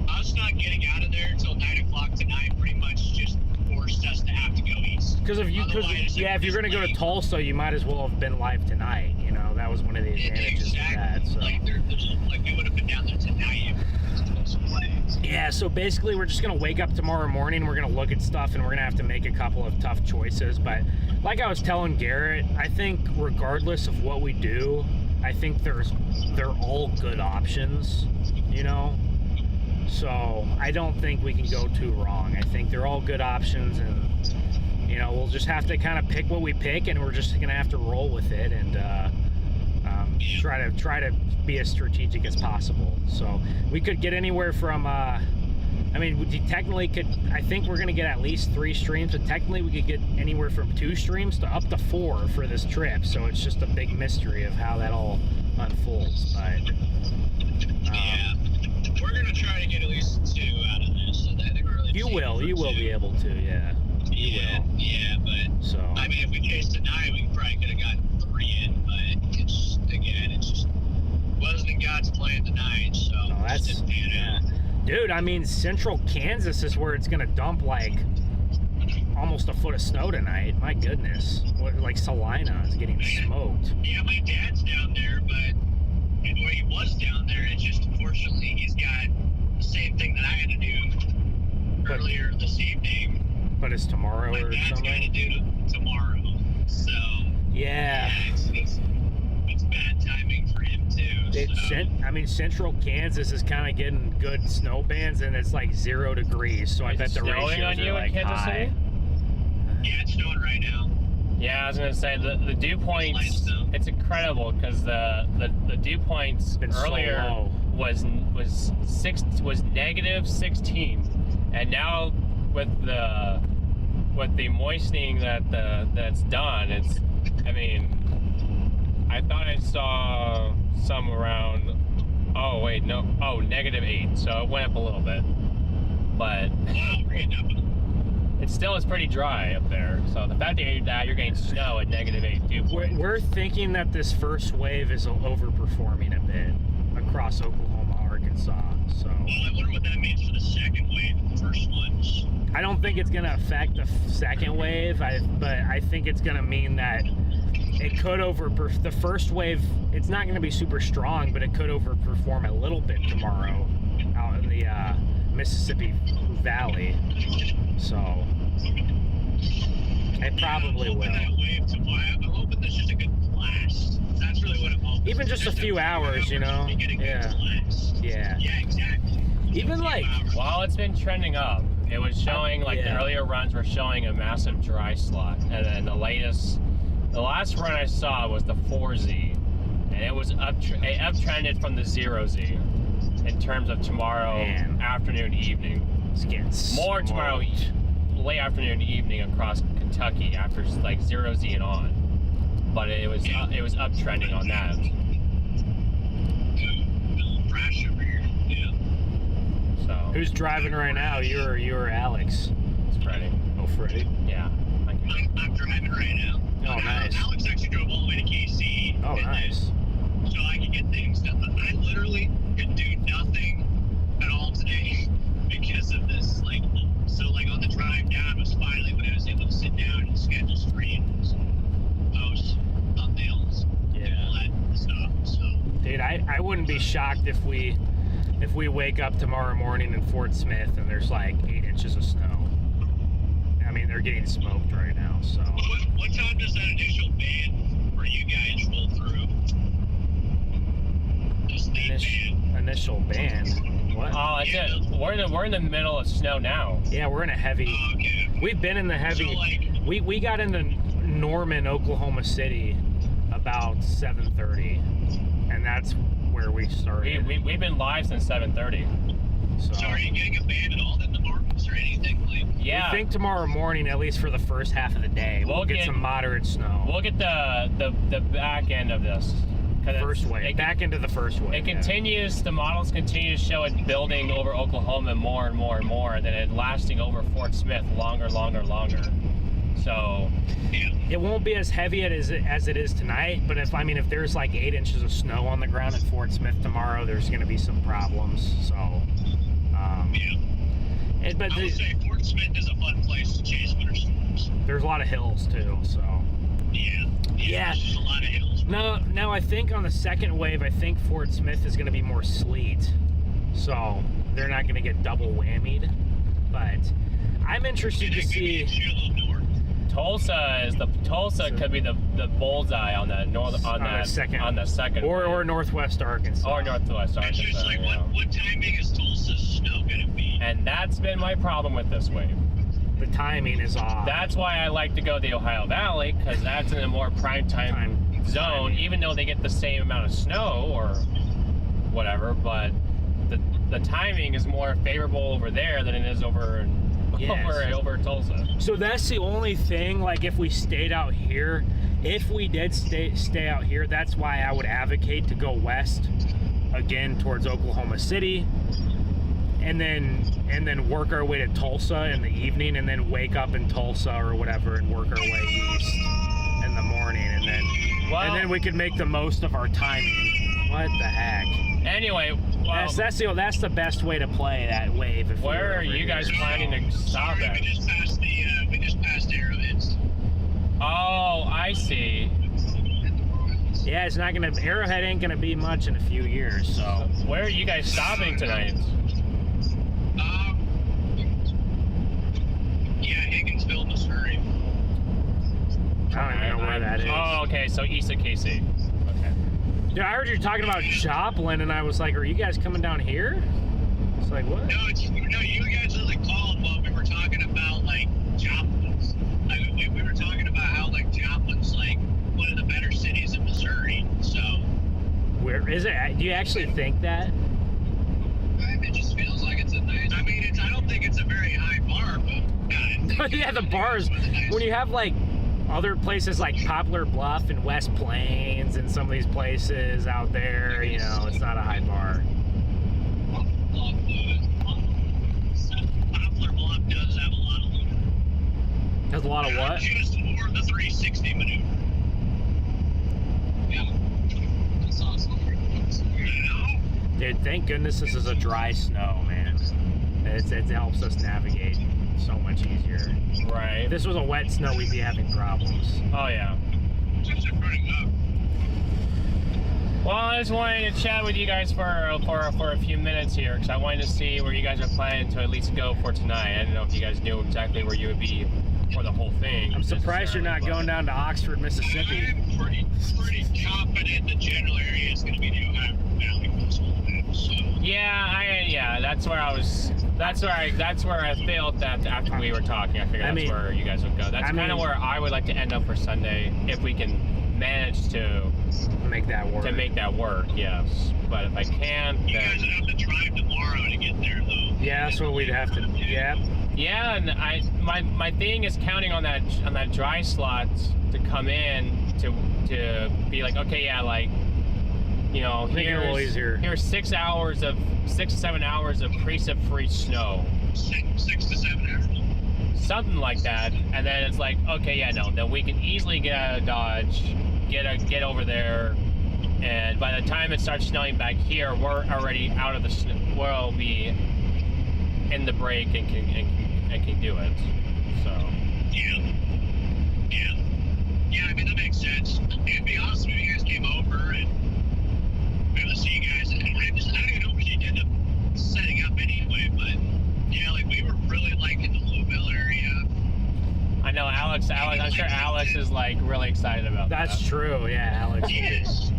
us not getting out of there until 9 o'clock tonight pretty much just forced us to have to go east. if you're going to go to Tulsa, you might as well have been live tonight. You know, that was one of the advantages of that. So. Like, like we would have been down there tonight. Yeah, so basically we're just going to wake up tomorrow morning, we're going to look at stuff, and we're going to have to make a couple of tough choices. But like I was telling Garrett, I think regardless of what we do, I think they're all good options, you know? So I don't think we can go too wrong. I think they're all good options, and, you know, we'll just have to kind of pick what we pick, and we're just going to have to roll with it and try to be as strategic as possible. So we could get anywhere from I mean, we technically could, I think we're going to get at least 3 streams, but technically we could get anywhere from 2 streams to up to 4 for this trip. So it's just a big mystery of how that all unfolds. But yeah, we're going to try to get at least 2 out of this. I think we're really you will be able to, yeah. Yeah, but So I mean, if we chased tonight, we probably could have gotten 3 in, but it's just wasn't in God's plan tonight, so no, that's, just didn't pan out. Dude, I mean, central Kansas is where it's going to dump like almost a foot of snow tonight. My goodness. What, like Salina is getting smoked. Yeah, my dad's down there, but well, he was down there. It's just unfortunately he's got the same thing that I had to do earlier this evening. But it's tomorrow My or dad's something? going to do tomorrow. So Yeah. it's bad timing for him too. I mean, central Kansas is kind of getting good snow bands, and it's like 0 degrees. So I bet the snowing ratios on you are in like Kansas high. City? Yeah, it's snowing right now. Yeah, I was gonna say the dew points. It's incredible because the dew points Been so earlier low. was negative 16, and now with the moistening that's done, it's. I mean, I thought I saw some around. Oh wait, no. Oh, -8. So it went up a little bit, but. It still is pretty dry up there. So the fact that you're getting snow at -8 dew points. We're thinking that this first wave is overperforming a bit across Oklahoma, Arkansas. So Well, I wonder what that means for the second wave and the first ones. I don't think it's going to affect the second wave, but I think it's going to mean that it could the first wave. It's not going to be super strong, but it could overperform a little bit tomorrow out in the Mississippi Valley. So it probably will. That wave tomorrow. I'm hoping there's just a good blast. That's really what I'm hoping. Even just a few hours, you know? Yeah. Yeah. Yeah, exactly. Even like, while it's been trending up, it was showing the earlier runs were showing a massive dry slot, and then the last run I saw was the 4Z, and it was it uptrended from the 0Z in terms of tomorrow afternoon, evening. it's getting More smoked. tomorrow, late afternoon, evening across Kentucky after like 0Z and on, but it was uptrending on that. Crash over here. Yeah. So Who's driving right now? You or Alex? it's Freddie. Oh, Freddie. Yeah. I'm driving right now. Oh, nice. Alex actually drove all the way to KC. Oh, nice. So I can get things done. I literally could do nothing at all today because of this. Like on the drive down was finally when I was able to sit down and schedule screens, post, thumbnails, do all that stuff. So. Dude, I wouldn't be shocked if we wake up tomorrow morning in Fort Smith and there's like 8 inches of snow. I mean, they're getting smoked right now. So. What time does that initial ban for you guys roll through? This Initial ban. What? Oh, that's it. We're in the middle of snow now. Yeah, we're in a heavy. Oh, okay. We've been in the heavy. So, We got into Norman, Oklahoma City about 7:30, and that's where we started. We've been live since 7:30. So are you getting a ban at all in the markets or anything? Yeah. I think tomorrow morning, at least for the first half of the day, we'll get some moderate snow. We'll get the back end of this. First wave. Back into the first wave. It continues. The models continue to show it building over Oklahoma more and more and more, and then it lasting over Fort Smith longer. So it won't be as heavy as it is tonight, but if there's like 8 inches of snow on the ground in Fort Smith tomorrow, there's going to be some problems. So but I would say Fort Smith is a fun place to chase winter storms. There's a lot of hills too, so yeah, there's just a lot of hills. No, I think on the second wave, I think Fort Smith is going to be more sleet, so they're not going to get double whammied. But I'm interested to see. Tulsa could be the bullseye on the second or Northwest Arkansas. Or Northwest Arkansas. It's just like what timing is Tulsa's snow gonna be? And that's been my problem with this wave. The timing is off. That's why I like to go the Ohio Valley, because that's in a more prime time zone, even though they get the same amount of snow or whatever, but the timing is more favorable over there than it is over Tulsa. So that's the only thing, like if we stayed out here, if we did stay out here, that's why I would advocate to go west again towards Oklahoma City, and then work our way to Tulsa in the evening, and then wake up in Tulsa or whatever and work our way east in the morning, and then we could make the most of our timing. What the heck? Anyway, that's the best way to play that wave. Where are you guys planning to stop at? We I see. Yeah, it's not gonna. Arrowhead ain't gonna be much in a few years. So Where are you guys stopping tonight? Yeah, Higginsville, Missouri. I don't even know where that is. Oh, okay, so east of KC. Okay. Dude, I heard you talking about Joplin, and I was like, "Are you guys coming down here?" It's like, what? No, you guys really called while we were talking about like Joplin. Like, we were talking about how like Joplin's like one of the better cities in Missouri. So Where is it? Do you actually think that? it just feels like it's a nice. I mean, I don't think it's a very high bar, but Yeah, the bars. When you have like other places like Poplar Bluff and West Plains and some of these places out there, you know, it's not a high bar. Poplar Bluff does have a lot of loot. Has a lot of what? Just more the 360 maneuver. Yeah, that's awesome. Dude, thank goodness this is a dry snow, man. It helps us navigate so much easier. Right. If this was a wet snow, we'd be having problems. Oh, yeah. Just running up. Well, I just wanted to chat with you guys for a few minutes here, because I wanted to see where you guys are planning to at least go for tonight. I didn't know if you guys knew exactly where you would be for the whole thing. I'm surprised you're not going down to Oxford, Mississippi. I'm pretty confident the general area is going to be the Ohio Valley Coastal Event. So Yeah, that's where I was. That's where I felt that after we were talking. I figured that's where you guys would go. That's kind of where I would like to end up for Sunday, if we can manage to make that work. Yes, but if I can't, you guys would have to drive tomorrow to get there, though. Yeah, that's what we'd have to. Yeah. Yeah, and my thing is counting on that dry slot to come in to be like, okay, yeah, like, you know, here's 6 to 7 hours of precip-free snow. 6 to 7 hours. Something like that, and then it's like, okay, yeah, no, then we can easily get out of Dodge, get over there, and by the time it starts snowing back here, we're already out of the snow. We'll be in the break and can do it. So. Yeah. I mean, that makes sense. It'd be awesome if you guys came over and be able to see you guys. And I don't even know what you ended up setting up anyway, but yeah, like we were really liking the Louisville area. I know Alex. I'm sure Alex is like really excited about that. That's true. Yeah, Alex. Yes.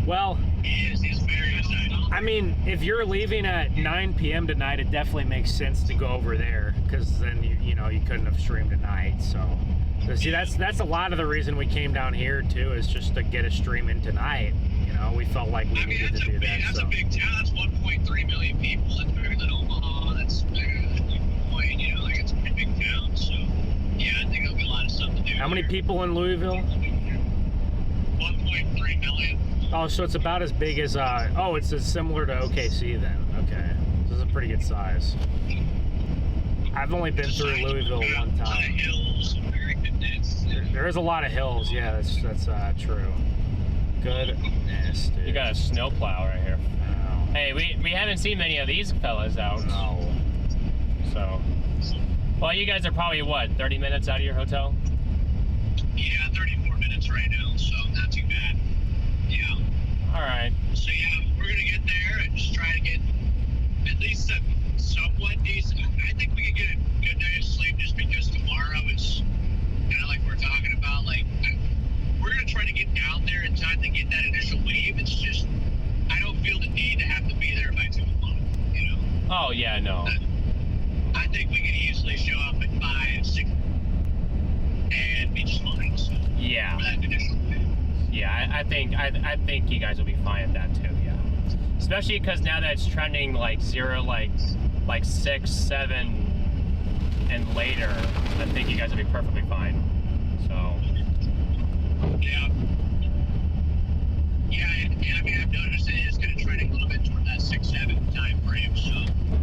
Well. He's very excited. I mean, if you're leaving at 9 p.m. tonight, it definitely makes sense to go over there, because then you couldn't have streamed at night. So see, that's a lot of the reason we came down here too, is just to get a stream in tonight. You know, we felt like we needed to do that. That's a big town. That's 1.3 million people. That's bigger than Omaha. That's bigger than Des Moines. You know, like it's a pretty big town. So yeah, I think there'll be a lot of stuff to do. How many people in Louisville? 1.3 million. Oh, so it's about as big as it's similar to OKC then. Okay, this is a pretty good size. I've only been through Louisville one time. There is a lot of hills. Yeah, that's true. Goodness, dude. You got a snowplow right here. Wow. Hey, we haven't seen many of these fellas out. No. So, well, you guys are probably what, 30 minutes out of your hotel? Yeah, 34 minutes right now, so not too bad. Yeah. All right. So yeah, we're gonna get there and just try to get at least a somewhat decent. I think we can get a good night's sleep, just because tomorrow is kind of like we're talking about. Like, we're gonna try to get down there in time to get that initial wave. It's just I don't feel the need to have to be there by 2 o'clock. You know. Oh yeah, no. I think we can easily show up at 5, 6, and be just fine. So, yeah. For that initial wave. Yeah, I think you guys will be fine at that too. Yeah, especially because now that it's trending like 0, like 6, 7, and later, I think you guys will be perfectly fine. So. Yeah. Yeah, I mean, I've noticed it is kind of trending a little bit toward that 6, 7 time frame. So,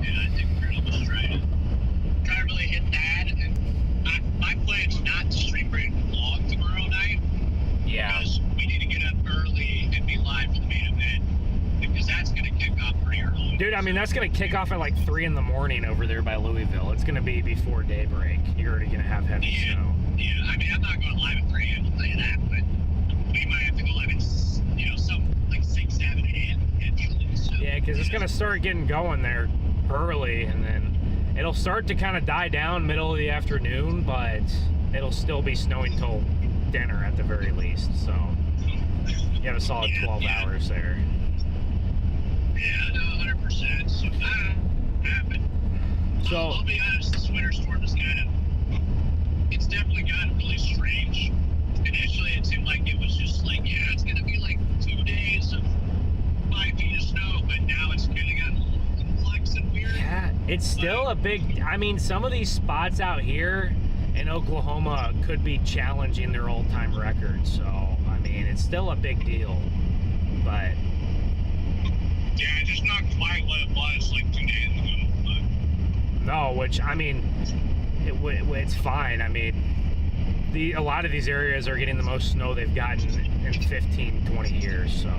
yeah, I think we're gonna just try to really hit that. And my plan's not to stream very long tomorrow night. Yeah. Because we need to get up early and be live for the main event, because that's going to kick off pretty early. Dude, I mean, that's going to kick off at like 3 in the morning over there by Louisville. It's going to be before daybreak. You're already going to have heavy snow. Yeah, I mean, I'm not going live at 3, I'll tell you that. gonna start getting going there early, and then it'll start to kind of die down middle of the afternoon, but it'll still be snowing till dinner at the very least. So you have a solid 12 hours there. Yeah, no, 100%. So that happened. So I'll be honest, this winter storm is it's definitely gotten really strange. Initially, it seemed like it was just like, yeah, it's going to be like 2 days of 5 feet of snow, but now it's kind of gotten a little complex and weird. yeah, it's still a big, I mean, some of these spots out here in Oklahoma could be challenging their all-time record. So, I mean, it's still a big deal, but Yeah, just not quite what it was like 2 days ago. But no, which, I mean, it's fine. I mean, a lot of these areas are getting the most snow they've gotten in 15, 20 years, so.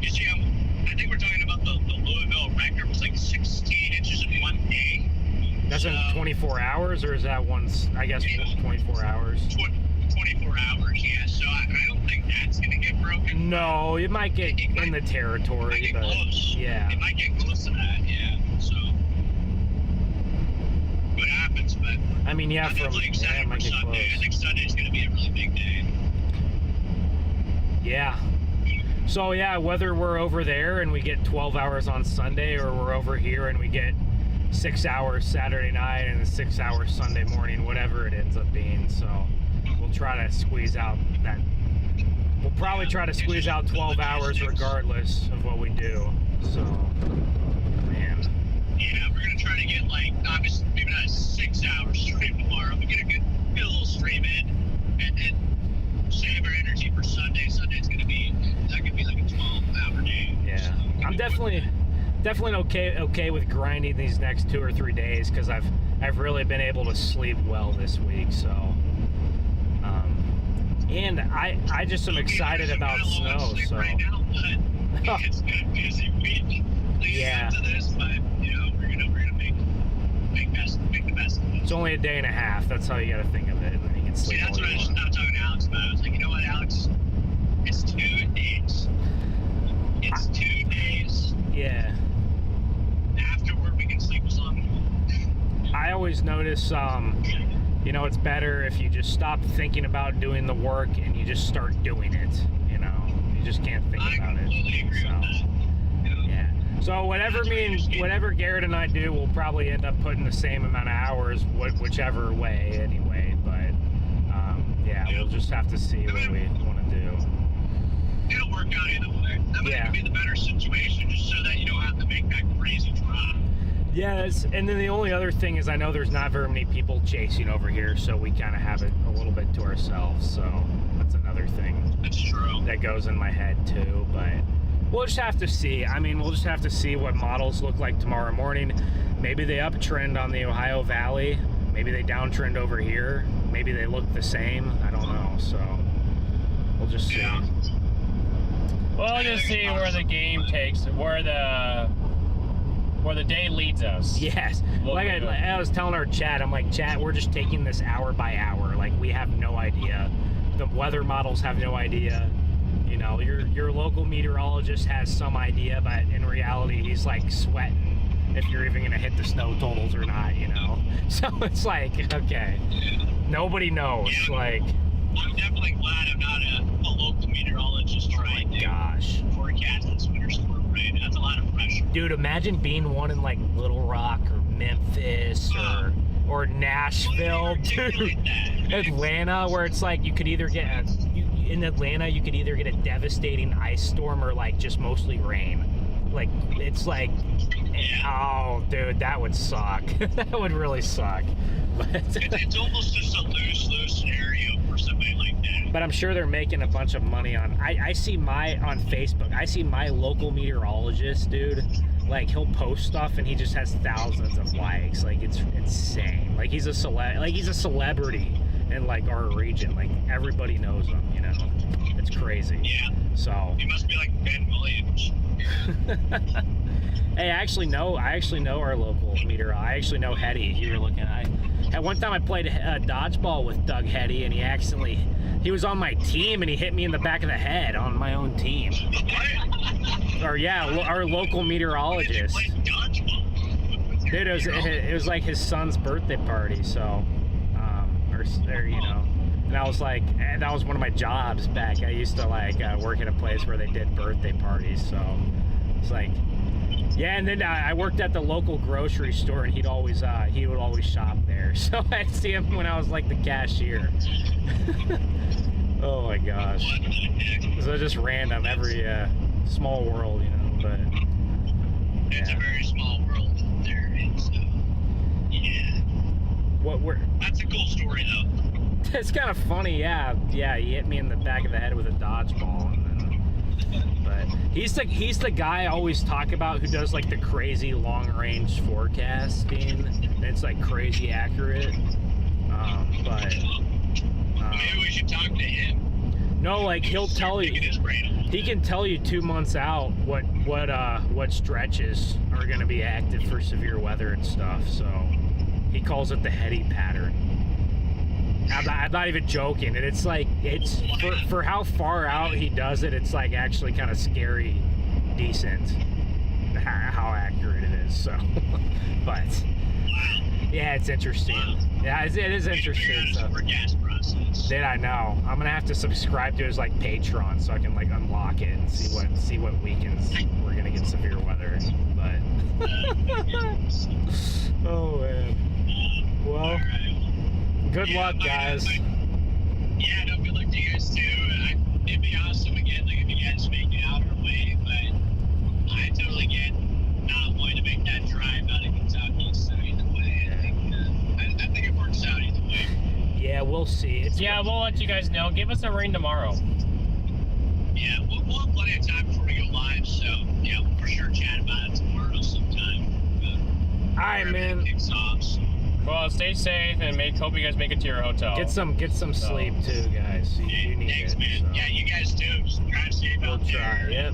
you see, I think we're talking about the Louisville record was like 16 inches in 1 day. That's in 24 hours, or is that once, I guess, 24 hours? 24 hours, yeah. So I don't think that's going to get broken. No, it might get in the territory, but yeah. It might get close to that, yeah. So, what happens, but I mean, yeah, I'm from, definitely yeah, excited it for might get Sunday. I close. think Sunday's going to be a really big day. Yeah. So, yeah, whether we're over there and we get 12 hours on Sunday, or we're over here and we get 6 hours Saturday night and 6 hours Sunday morning, whatever it ends up being. So we'll try to squeeze out that. We'll probably try to squeeze out 12 hours regardless of what we do. So, man. Yeah, we're going to try to get, like, obviously, maybe not a 6 hour stream tomorrow, but get a good little stream in and save our energy for Sunday. Sunday's going to be, that could be like a 12-hour day. Yeah. So, I'm definitely okay with grinding these next 2 or 3 days, because I've really been able to sleep well this week. So, and I just am excited about snow. So right now, but it's been a busy week leading yeah, up to this, but you know we're gonna make the best of it. it's only a day and a half. That's how you got to think of it, and then you can sleep See, that's all what I you was want. talking to Alex about. I was like, you know what, Alex? It's 2 days. It's 2 days. Yeah. Afterward, we can sleep as long as we want. I always notice, you know, it's better if you just stop thinking about doing the work and you just start doing it. You know, you just can't think about it. Completely agree So, with that. yeah. So whatever Garrett and I do, we'll probably end up putting the same amount of hours, whichever way, anyway. But yeah, we'll just have to see what we want to do. It'll work out either way. That might be the better situation, just so that you don't have to make that crazy drive. Yes, and then the only other thing is I know there's not very many people chasing over here, so we kind of have it a little bit to ourselves. So that's another thing. That's true. That goes in my head too, but we'll just have to see. I mean, we'll just have to see what models look like tomorrow morning. Maybe they uptrend on the Ohio Valley. Maybe they downtrend over here. Maybe they look the same. I don't know. So we'll just see. Yeah. We'll just see where the game takes, where the day leads us. Yes. Like I was telling our chat, I'm like, chat, we're just taking this hour by hour. Like, we have no idea. The weather models have no idea. You know, your local meteorologist has some idea, but in reality, he's like sweating if you're even going to hit the snow totals or not, you know? So it's like, okay, nobody knows. Yeah. Like, I'm definitely glad I'm not a local meteorologist trying to forecast this winter storm, right? That's a lot of pressure. dude, imagine being one in like Little Rock or Memphis or Nashville, dude. Atlanta, where it's like you could either get in Atlanta, you could either get a devastating ice storm or like just mostly rain. Like, it's like, oh, dude, that would suck. That would really suck. But it's almost just a lose-lose scenario for somebody like that. But I'm sure they're making a bunch of money on. I see on Facebook. I see my local meteorologist, dude. Like, he'll post stuff and he just has thousands of likes. Like, it's insane. Like, he's a celebrity in like our region. Like, everybody knows him. You know, it's crazy. Yeah. So. He must be like Ben Williams. Hey, I actually know our local meteorologist. I actually know Hetty. You were looking at one time I played dodgeball with Doug Hetty, and he was on my team, and he hit me in the back of the head on my own team. our local meteorologist. Play dodgeball. Dude, it was like his son's birthday party, so, or you know, and I was like, and that was one of my jobs back. I used to like work at a place where they did birthday parties, so it's like, yeah. And then I worked at the local grocery store, and he would always shop there, so I'd see him when I was like the cashier. Oh my gosh. So just random, every small world, you know, but It's a very small world there, and so yeah. That's a cool story though. It's kind of funny, yeah. He hit me in the back of the head with a dodgeball, but he's the guy I always talk about who does like the crazy long range forecasting. And it's like crazy accurate, but Maybe we should talk to him. no, like he'll tell you. He can tell you 2 months out what stretches are going to be active for severe weather and stuff. So he calls it the heady pattern. I'm not even joking, and it's like for how far out he does it. It's like actually kind of scary, decent how accurate it is. So, but yeah, it's interesting. Yeah, it is interesting. So. Did I know? I'm gonna have to subscribe to his like Patreon so I can like unlock it and see what weekends we're gonna get severe weather. But oh man. Well, good luck, guys. Yeah, no, good luck to you guys too. It'd be awesome again, like if you guys make it out our way, but I totally get not wanting to make that drive out of Kentucky. So either way, I think it works out either way. Yeah, we'll see. We'll let you guys know. Give us a ring tomorrow. Yeah, we'll have plenty of time before we go live, so yeah, we'll for sure chat about it tomorrow sometime. All right, man. Kicks off, so. Well, stay safe and hope you guys make it to your hotel. Get some sleep too, guys. You need Thanks, it. man. So. Yeah, you guys too. Just drive safe out there. Try. Yep.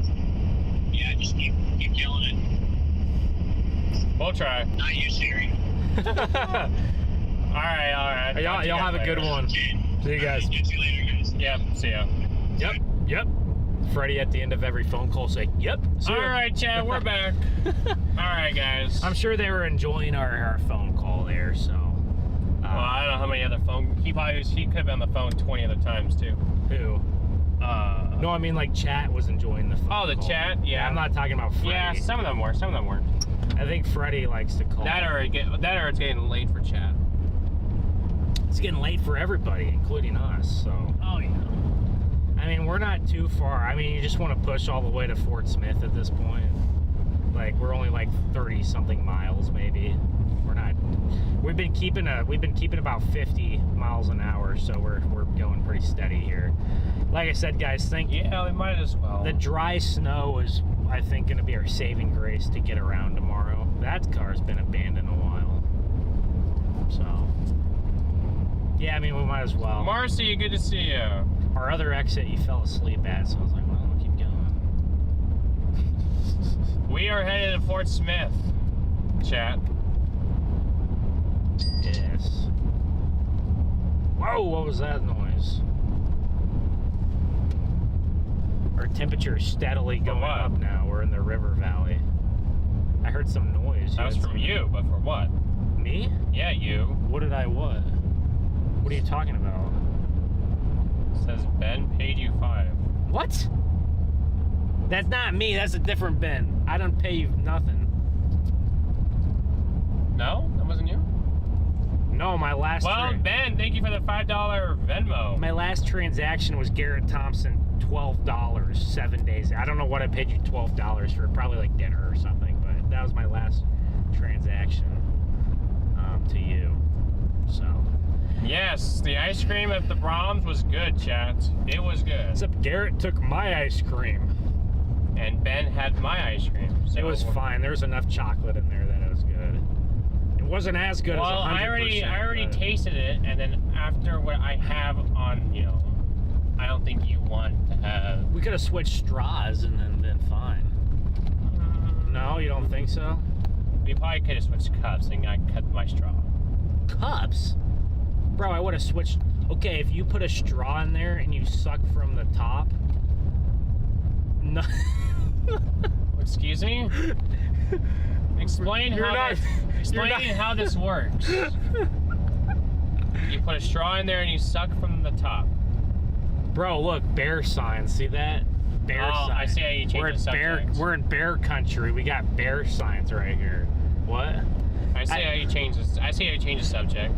Yeah, just keep killing it. We'll try. Not you, Siri. All right. Y'all have a good one. Okay. See you guys. Get you later, guys. Yep. See ya. Yep. Freddie at the end of every phone call say, "Yep." All right, Chad, we're back. All right, guys. I'm sure they were enjoying our phone call there. So. Well, I don't know how many other phone. He could have been on the phone 20 other times too. Who? No, I mean like chat was enjoying the phone. Oh, the call. chat. Yeah. I'm not talking about Freddie. Yeah, some of them were. Some of them weren't. I think Freddie likes to call. That or it's getting late for chat. It's getting late for everybody, including us. So. Oh yeah. I mean, we're not too far. I mean, you just want to push all the way to Fort Smith at this point. Like, we're only like 30-something miles, maybe. We're not. We've been keeping about 50 miles an hour, so we're going pretty steady here. Like I said, guys, Yeah, we might as well. The dry snow is, I think, going to be our saving grace to get around tomorrow. That car's been abandoned a while. So, yeah, I mean, we might as well. Marcy, good to see you. Our other exit you fell asleep at, so I was like, well, we'll keep going. We are headed to Fort Smith, chat. Yes. Whoa, what was that noise? Our temperature is steadily going up now. We're in the river valley. I heard some noise. That was from you, but for what? Me? Yeah, you. What did I what? What are you talking about? It says Ben paid you $5. What? That's not me. That's a different Ben. I don't pay you nothing. No? That wasn't you? No, my last... Well, Ben, thank you for the $5 Venmo. My last transaction was Garrett Thompson, $12, 7 days. I don't know what I paid you $12 for, probably like dinner or something, but that was my last transaction to you. So... Yes, the ice cream at the Brahms was good, chat. It was good. Except Garrett took my ice cream. And Ben had my ice cream. So It was fine. There was enough chocolate in there that it was good. It wasn't as good as 100%. Well, I already tasted it, and then after what I have on, I don't think you want to have... We could have switched straws and then been fine. No, you don't think so? We probably could have switched cups and I cut my straw. Cups? Bro, I would have switched... Okay, if you put a straw in there and you suck from the top... No... Excuse me? Explain how this works. You put a straw in there and you suck from the top. Bro, look, bear signs. See that? Bear signs. I see how you change the subject. We're in bear country. We got bear signs right here. What? I see how you change this. I see how you change the subject.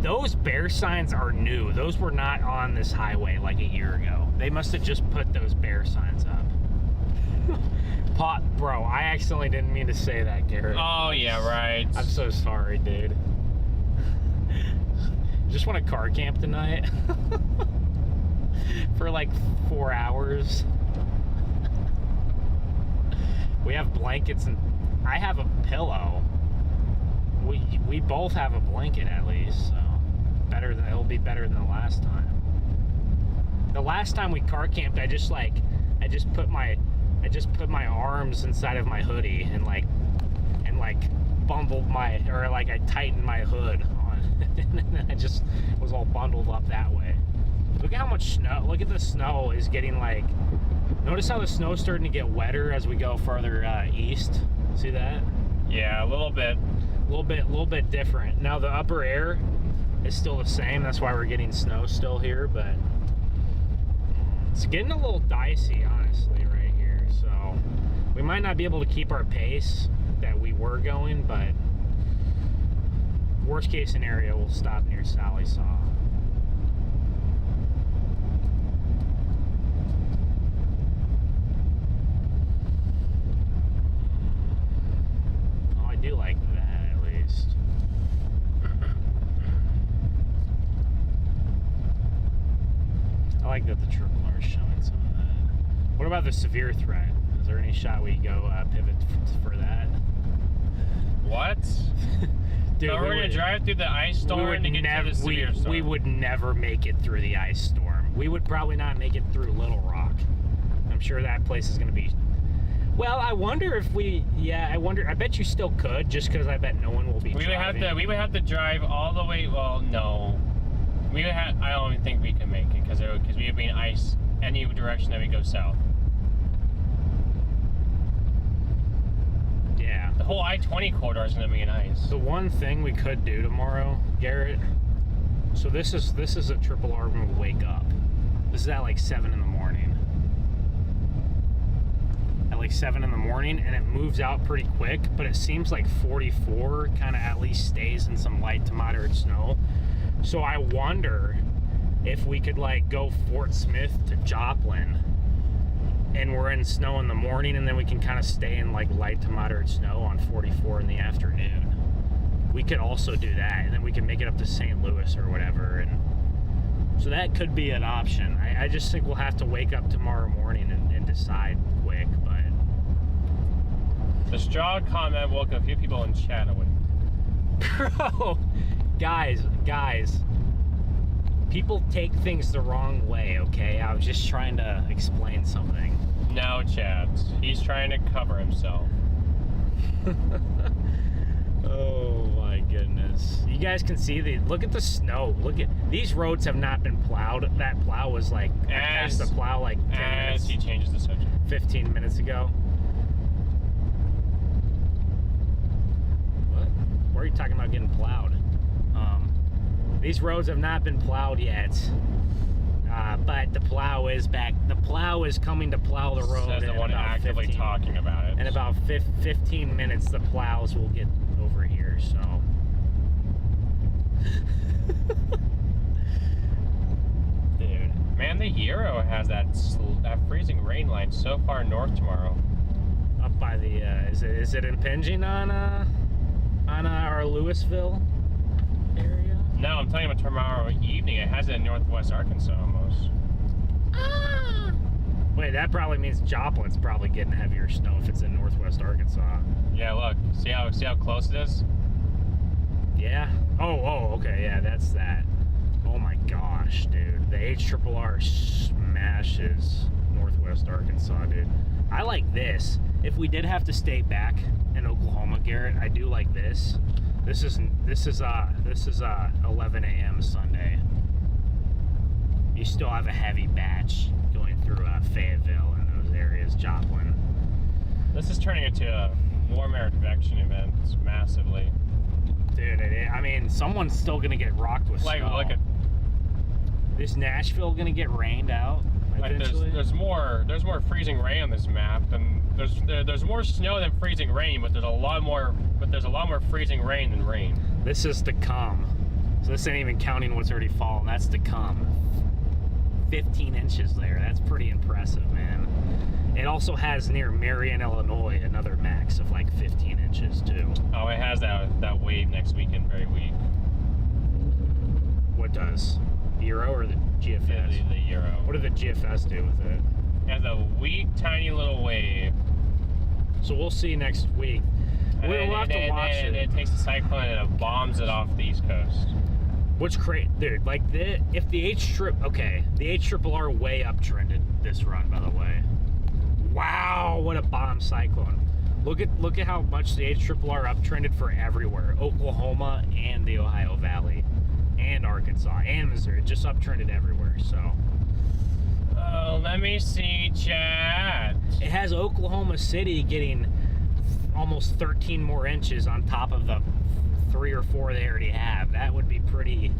Those bear signs are new. Those were not on this highway like a year ago. They must have just put those bear signs up. Bro, I accidentally didn't mean to say that, Garrett. Oh, yeah, right. I'm so sorry, dude. Just want to car camp tonight for like 4 hours. We have blankets and I have a pillow. We both have a blanket at least, so it'll be better than the last time. The last time we car camped, I just put my arms inside of my hoodie and bundled I tightened my hood on, and then I just was all bundled up that way. Look at how much snow. Look at the snow is getting like. Notice how the snow's starting to get wetter as we go further east. See that? Yeah, a little bit. A little bit different. Now the upper air is still the same. That's why we're getting snow still here, but it's getting a little dicey, honestly, right here. So we might not be able to keep our pace that we were going, but worst case scenario, we'll stop near Sally Saw. Oh, I do like that. I like that the Triple R is showing some of that. What about the severe threat? Is there any shot we go pivot for that? What? Dude, so we're going to drive through the ice storm to get to the severe storm. We would never make it through the ice storm. We would probably not make it through Little Rock. I'm sure that place is going to be... Well, I wonder if we... Yeah, I bet you still could, just because I bet no one will be driving. We would have to drive all the way... Well, no. I don't even think we can make it, because we would be in ice any direction that we go south. Yeah. The whole I-20 corridor is going to be in ice. The one thing we could do tomorrow, Garrett, so this is a Triple R when we wake up. This is at like 7 in the morning. At like 7 in the morning, and it moves out pretty quick, but it seems like 44 kind of at least stays in some light to moderate snow. So I wonder if we could like go Fort Smith to Joplin, and we're in snow in the morning, and then we can kind of stay in like light to moderate snow on 44 in the afternoon. We could also do that, and then we can make it up to St. Louis or whatever, and so that could be an option. I just think we'll have to wake up tomorrow morning and decide quick, but... The straw comment woke a few people in chat awake. Bro, guys, people take things the wrong way, okay? I was just trying to explain something. No, Chad. He's trying to cover himself. Oh my goodness. You guys can see look at the snow. Look at these roads have not been plowed. That plow was like I passed the plow like 10 minutes. As he changes the subject. 15 minutes ago. What? Where are you talking about getting plowed? These roads have not been plowed yet. But the plow is back. The plow is coming to plow the road. Says the one actively talking about it. In about 15 minutes, the plows will get over here, so. Dude. Man, the Euro has that freezing rain line so far north tomorrow. Up by the, is it impinging on our Louisville area? No, I'm telling you about tomorrow evening. It has it in northwest Arkansas almost. Wait, that probably means Joplin's probably getting heavier snow if it's in northwest Arkansas. Yeah, look. See how close it is? Yeah? Oh, okay, yeah, that's that. Oh my gosh, dude. The HRRR smashes northwest Arkansas, dude. I like this. If we did have to stay back in Oklahoma, Garrett, I do like this. This is 11 a.m. Sunday. You still have a heavy batch going through Fayetteville and those areas, Joplin. This is turning into a warm air convection event massively. Dude, I mean, someone's still gonna get rocked with Like, snow. look at, Is Nashville gonna get rained out like eventually? there's more freezing rain on this map, and there's more snow than freezing rain, but there's a lot more freezing rain than rain. This is to come. So this ain't even counting what's already fallen. That's to come. 15 inches there. That's pretty impressive, man. It also has near Marion, Illinois, another max of like 15 inches too. Oh, it has that wave next weekend, very weak. What does? Euro or the GFS? The Euro. What did the GFS do with it? It has a weak, tiny little wave. So we'll see next week. We'll have to watch it. It takes the cyclone and it bombs it off the East Coast. What's crazy, dude? Like if the the HRRR way uptrended this run, by the way. Wow, what a bomb cyclone! Look at how much the HRRR uptrended for everywhere: Oklahoma and the Ohio Valley, and Arkansas and Missouri. It just uptrended everywhere. So. Oh, let me see, chat. It has Oklahoma City getting almost 13 more inches on top of the 3 or 4 they already have. That would be pretty.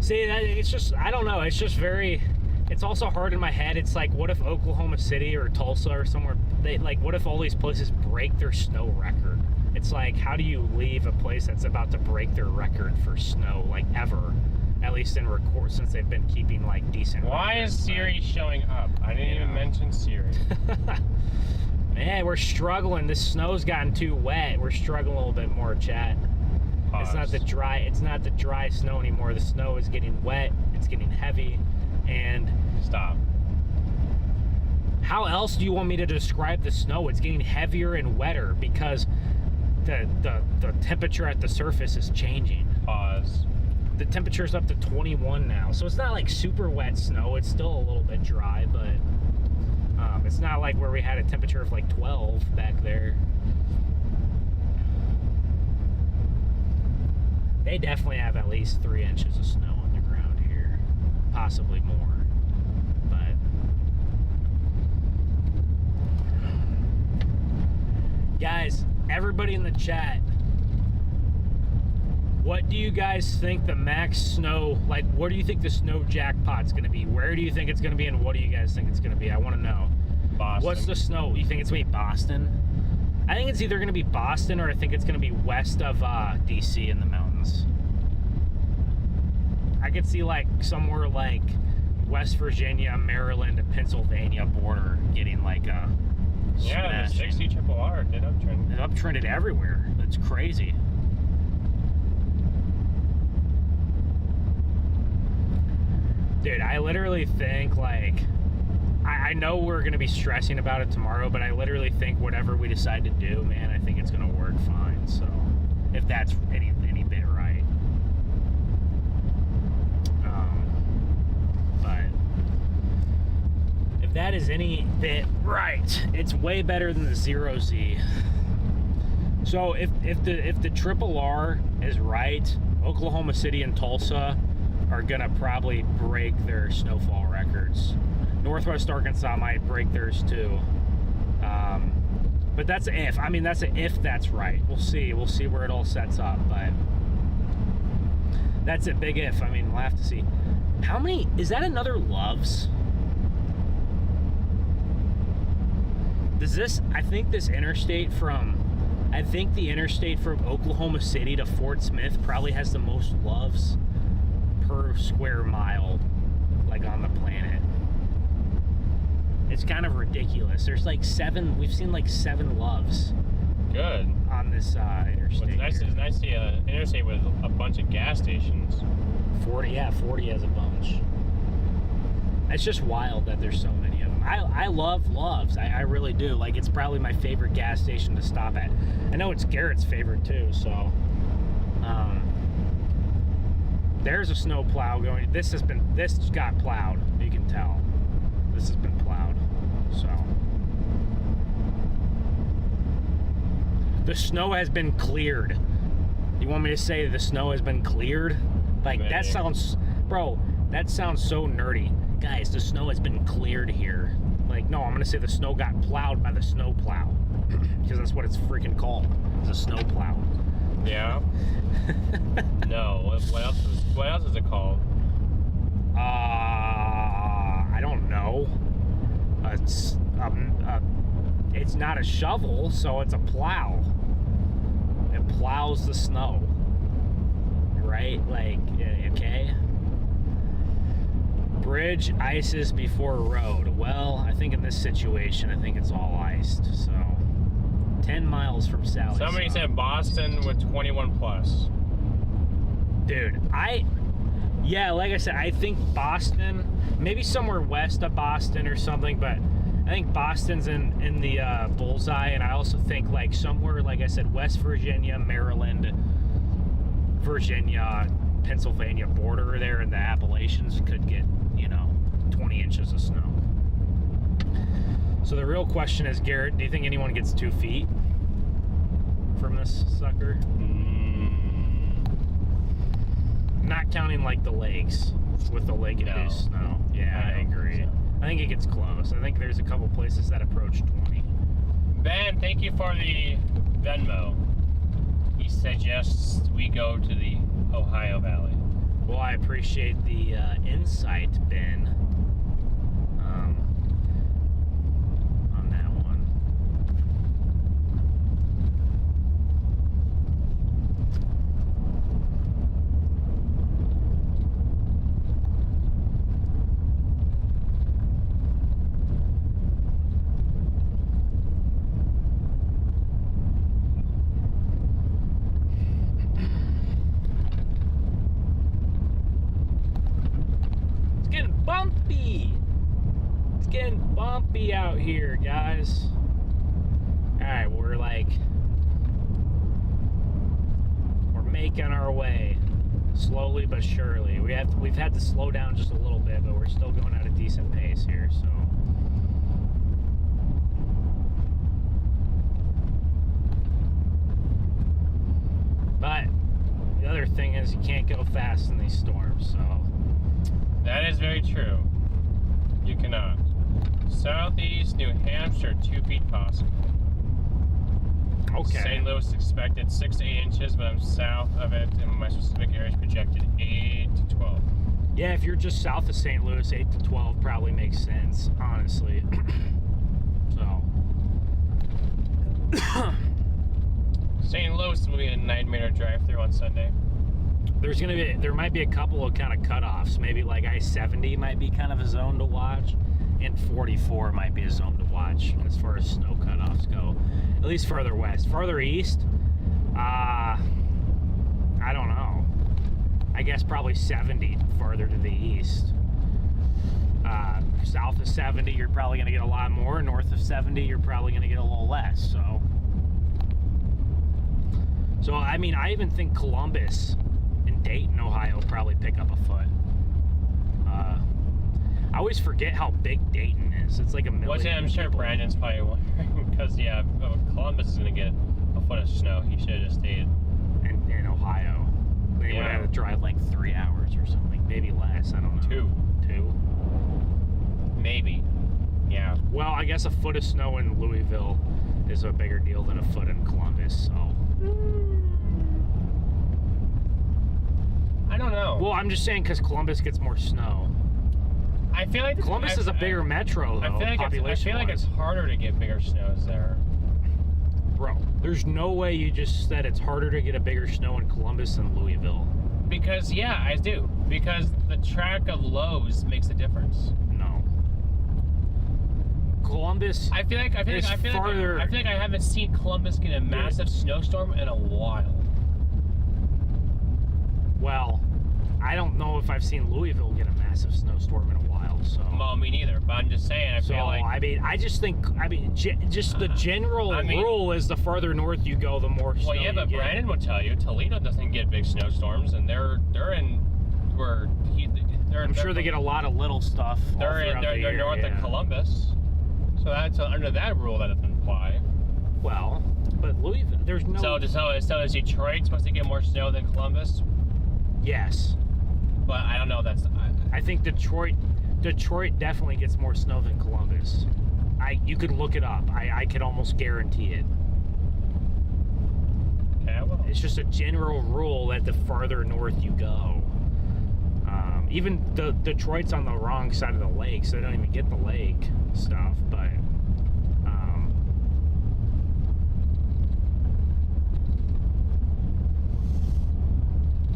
See, it's just, I don't know. It's just very. It's also hard in my head. It's like, what if Oklahoma City or Tulsa or somewhere, what if all these places break their snow record? It's like, how do you leave a place that's about to break their record for snow, like, ever? At least in record, since they've been keeping, like, decent Why records, is Siri showing up? I didn't even mention Siri. Man, we're struggling. This snow's gotten too wet. We're struggling a little bit more, chat. Pause. It's not the dry snow anymore. The snow is getting wet. It's getting heavy. And Stop. how else do you want me to describe the snow? It's getting heavier and wetter because the temperature at the surface is changing. Pause. The temperature's up to 21 now, so it's not like super wet snow. It's still a little bit dry, but it's not like where we had a temperature of like 12 back there. They definitely have at least 3 inches of snow on the ground here, possibly more. But guys, everybody in the chat, what do you guys think the max snow, like, what do you think the snow jackpot's going to be? Where do you think it's going to be, and what do you guys think it's going to be? I want to know. Boston. What's the snow? You think it's going to be Boston? I think it's either going to be Boston or I think it's going to be west of D.C. in the mountains. I could see, like, somewhere like West Virginia, Maryland, and Pennsylvania border getting, like, a Yeah, the 60 RRR did uptrend. It uptrended everywhere. That's crazy. Dude, I literally think, like, I know we're going to be stressing about it tomorrow, but I literally think whatever we decide to do, man, I think it's going to work fine. So, if that's any bit right. But if that is any bit right, it's way better than the 0Z. So if the triple R is right, Oklahoma City and Tulsa are gonna probably break their snowfall records. Northwest Arkansas might break theirs too. But that's an if. I mean, that's an if that's right. We'll see. We'll see where it all sets up. But that's a big if. I mean, we'll have to see. How many? Is that another Loves? Does this? I think this interstate from. I think the interstate from Oklahoma City to Fort Smith probably has the most Loves per square mile, like, on the planet. It's kind of ridiculous. There's like 7. We've seen like 7 Loves. Good. On this interstate. It's nice to see an interstate with a bunch of gas stations. 40 has a bunch. It's just wild that there's so many of them. I love Loves. I really do. Like, it's probably my favorite gas station to stop at. I know it's Garrett's favorite too, so. There's a snow plow going. This got plowed. You can tell. This has been plowed. So. The snow has been cleared. You want me to say the snow has been cleared? Like, Maybe. that sounds, bro, that sounds so nerdy. Guys, the snow has been cleared here. Like, no, I'm gonna say the snow got plowed by the snow plow. Because that's what it's freaking called. It's a snow plow. Yeah. No. What else is it called? I don't know. It's not a shovel, so it's a plow. It plows the snow. Right? Like, okay. Bridge ices before road. Well, I think in this situation, I think it's all iced. So, 10 miles from Sally. Somebody said Boston with 21 plus. Dude, yeah, like I said, I think Boston, maybe somewhere west of Boston or something, but I think Boston's in the bullseye, and I also think like somewhere, like I said, West Virginia, Maryland, Virginia, Pennsylvania border there in the Appalachians could get, 20 inches of snow. So the real question is, Garrett, do you think anyone gets 2 feet from this sucker? Not counting like the lakes with the lake induced snow. Yeah, I agree. So. I think it gets close. I think there's a couple places that approach 20. Ben, thank you for the Venmo. He suggests we go to the Ohio Valley. Well, I appreciate the insight, Ben, on that one. Bumpy out here, guys. Alright, we're making our way slowly but surely. We've had to slow down just a little bit, but we're still going at a decent pace here, so. But the other thing is you can't go fast in these storms, so. That is very true. You cannot. Southeast New Hampshire, 2 feet possible. Okay. St. Louis expected 6 to 8 inches, but I'm south of it, and my specific area is projected 8 to 12. Yeah, if you're just south of St. Louis, 8 to 12 probably makes sense, honestly. So. St. Louis will be a 9-minute drive-through on Sunday. There might be a couple of kind of cutoffs. Maybe like I-70 might be kind of a zone to watch, and 44 might be a zone to watch as far as snow cutoffs go. At least further west. Further east, I don't know. I guess probably 70 farther to the east. South of 70, you're probably going to get a lot more. North of 70, you're probably going to get a little less. So I mean, I even think Columbus and Dayton, Ohio, probably pick up a foot. I always forget how big Dayton is. It's like a million. What's it? I'm sure people. Brandon's probably wondering because Columbus is going to get a foot of snow. He should have just stayed in Ohio. They would have to drive like 3 hours or something, maybe less. I don't know. 2. Maybe. Yeah. Well, I guess a foot of snow in Louisville is a bigger deal than a foot in Columbus. So. I don't know. Well, I'm just saying because Columbus gets more snow. I feel like Columbus is a bigger metro, though. I feel like it's harder to get bigger snows there. Bro, there's no way you just said it's harder to get a bigger snow in Columbus than Louisville. Because yeah, I do. Because the track of lows makes a difference. No. Columbus. I feel like I haven't seen Columbus get a massive snowstorm in a while. Well, I don't know if I've seen Louisville get a massive snowstorm in a while, so. Well, me neither, but I'm just saying, I feel like... just the general rule is the farther north you go, the more snow you get. Well, yeah, but Brandon will tell you, Toledo doesn't get big snowstorms, and they're sure they get a lot of little stuff. They're north of Columbus, so that's under that rule that doesn't apply. Well, but Louisville, there's no... So is Detroit supposed to get more snow than Columbus? Yes. But I don't know. I think Detroit Detroit definitely gets more snow than Columbus. You could look it up. I could almost guarantee it. Okay, well. It's just a general rule that the farther north you go, even Detroit's on the wrong side of the lake, so they don't even get the lake stuff. But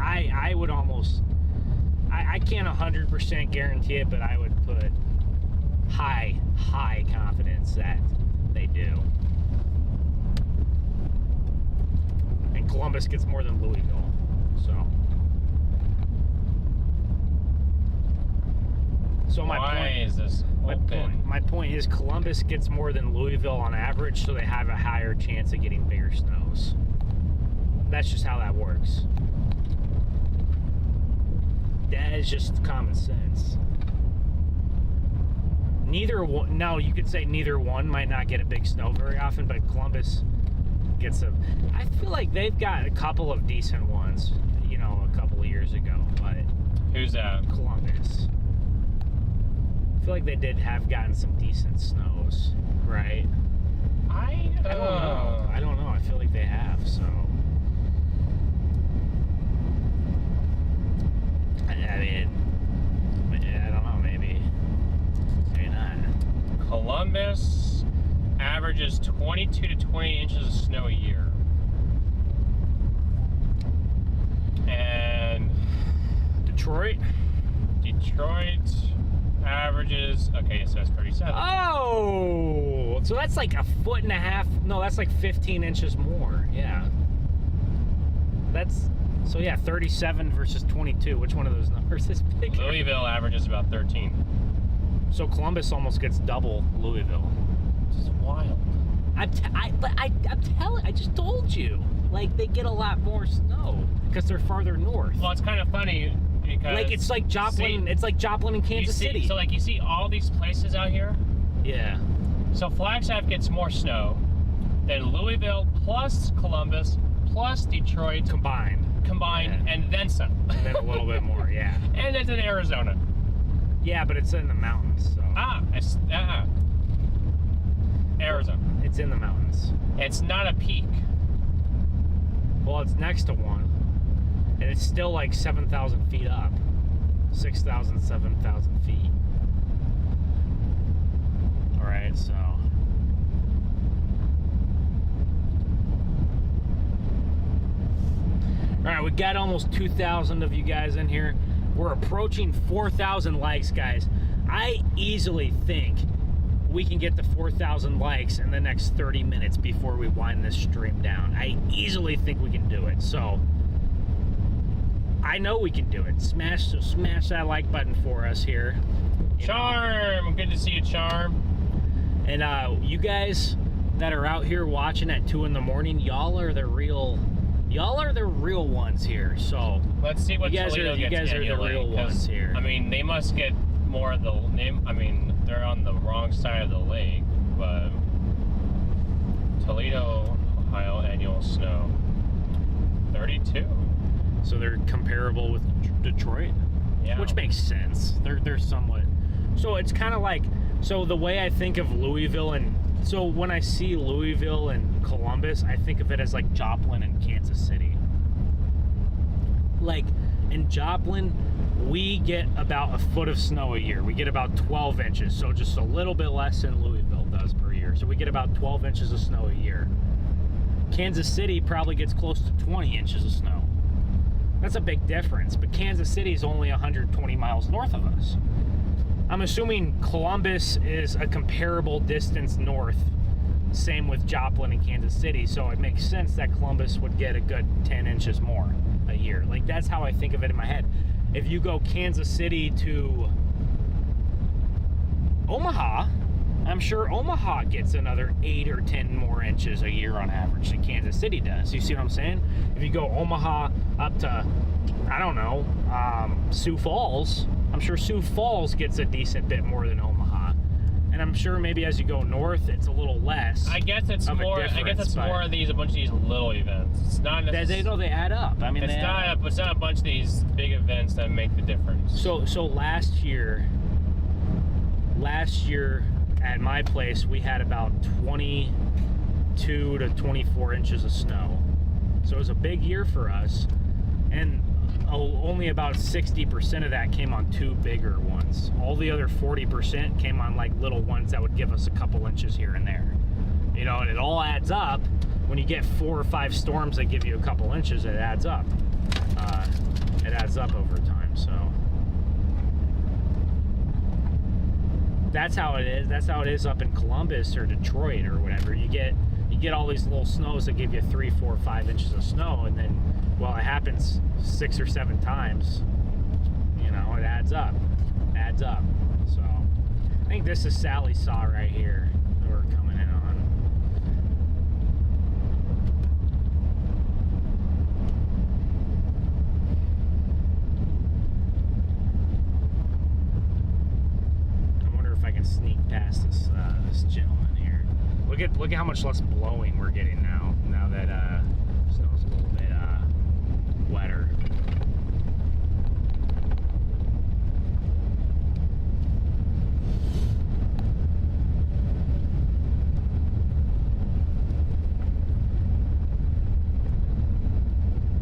I would almost, I can't 100% guarantee it, but I would put high confidence that they do. And Columbus gets more than Louisville, so. So Why is this open? my point is Columbus gets more than Louisville on average, so they have a higher chance of getting bigger snows. That's just how that works. That is just common sense. Neither one, now you could say neither one might not get a big snow very often, but Columbus gets a, I feel like they've got a couple of decent ones, you know, a couple of years ago, but. Who's that? Columbus. I feel like they did have gotten some decent snows, right? I don't know. I don't know. I feel like they have, so. I mean, I don't know, maybe not. Columbus averages 22 to 20 inches of snow a year. And Detroit averages, okay, so that's 37. Oh, so that's like a foot and a half. No, that's like 15 inches more. Yeah. That's, so yeah, 37 versus 22. Which one of those numbers is bigger? Louisville averages about 13. So Columbus almost gets double Louisville. This is wild. I'm telling, I just told you. Like, they get a lot more snow because they're farther north. Well, it's kind of funny because Like, it's like Joplin. It's like Joplin and Kansas City. So, like, you see all these places out here. Yeah. So Flagstaff gets more snow than Louisville plus Columbus plus Detroit Combined, yeah. And then some. and then a little bit more. Yeah. And it's in Arizona. Yeah, but it's in the mountains. So. Arizona. It's in the mountains. It's not a peak. Well, it's next to one, and it's still like 7,000 feet up. 6,000, 7,000 feet. All right, so. All right, we got almost 2,000 of you guys in here. We're approaching 4,000 likes, guys. I easily think we can get to 4,000 likes in the next 30 minutes before we wind this stream down. I easily think we can do it. So I know we can do it. Smash that like button for us here. Charm, good to see you, Charm. And you guys that are out here watching at 2 in the morning, y'all are the real ones here. So let's see what Toledo gets. You guys are the real ones here. I mean, they must get more of the name. I mean, they're on the wrong side of the lake, but Toledo, Ohio annual snow 32. So they're comparable with Detroit, yeah, which makes sense. They're somewhat. So it's kind of like, so the way I think of Louisville, and so when I see Louisville and Columbus, I think of it as like Joplin and Kansas City. Like in Joplin, we get about a foot of snow a year. We get about 12 inches, so just a little bit less than Louisville does per year. So we get about 12 inches of snow a year. Kansas City probably gets close to 20 inches of snow. That's a big difference, but Kansas City is only 120 miles north of us. I'm assuming Columbus is a comparable distance north, same with Joplin and Kansas City, so it makes sense that Columbus would get a good 10 inches more a year. Like, that's how I think of it in my head. If you go Kansas City to Omaha, I'm sure Omaha gets another 8 or 10 more inches a year on average than Kansas City does. You see what I'm saying? If you go Omaha up to, I don't know, Sioux Falls, I'm sure Sioux Falls gets a decent bit more than Omaha. And I'm sure maybe as you go north, it's a little less. I guess it's more. I guess it's more of these, a bunch of these little events. It's not necessarily. They add up. I mean, it's not a bunch of these big events that make the difference. So last year, last year at my place, we had about 22 to 24 inches of snow. So it was a big year for us. And only about 60% of that came on 2 bigger ones. All the other 40% came on like little ones that would give us a couple inches here and there. You know, and it all adds up. When you get 4 or 5 storms that give you a couple inches, it adds up. It adds up over time, so. That's how it is. That's how it is up in Columbus or Detroit or whatever. You get all these little snows that give you 3, 4, 5 inches of snow, and then, well, it happens 6 or 7 times. You know, it adds up. Adds up. So, I think this is Sally Saw right here that we're coming in on. I can sneak past this gentleman here. Look at how much less blowing we're getting now that snow's a little bit wetter.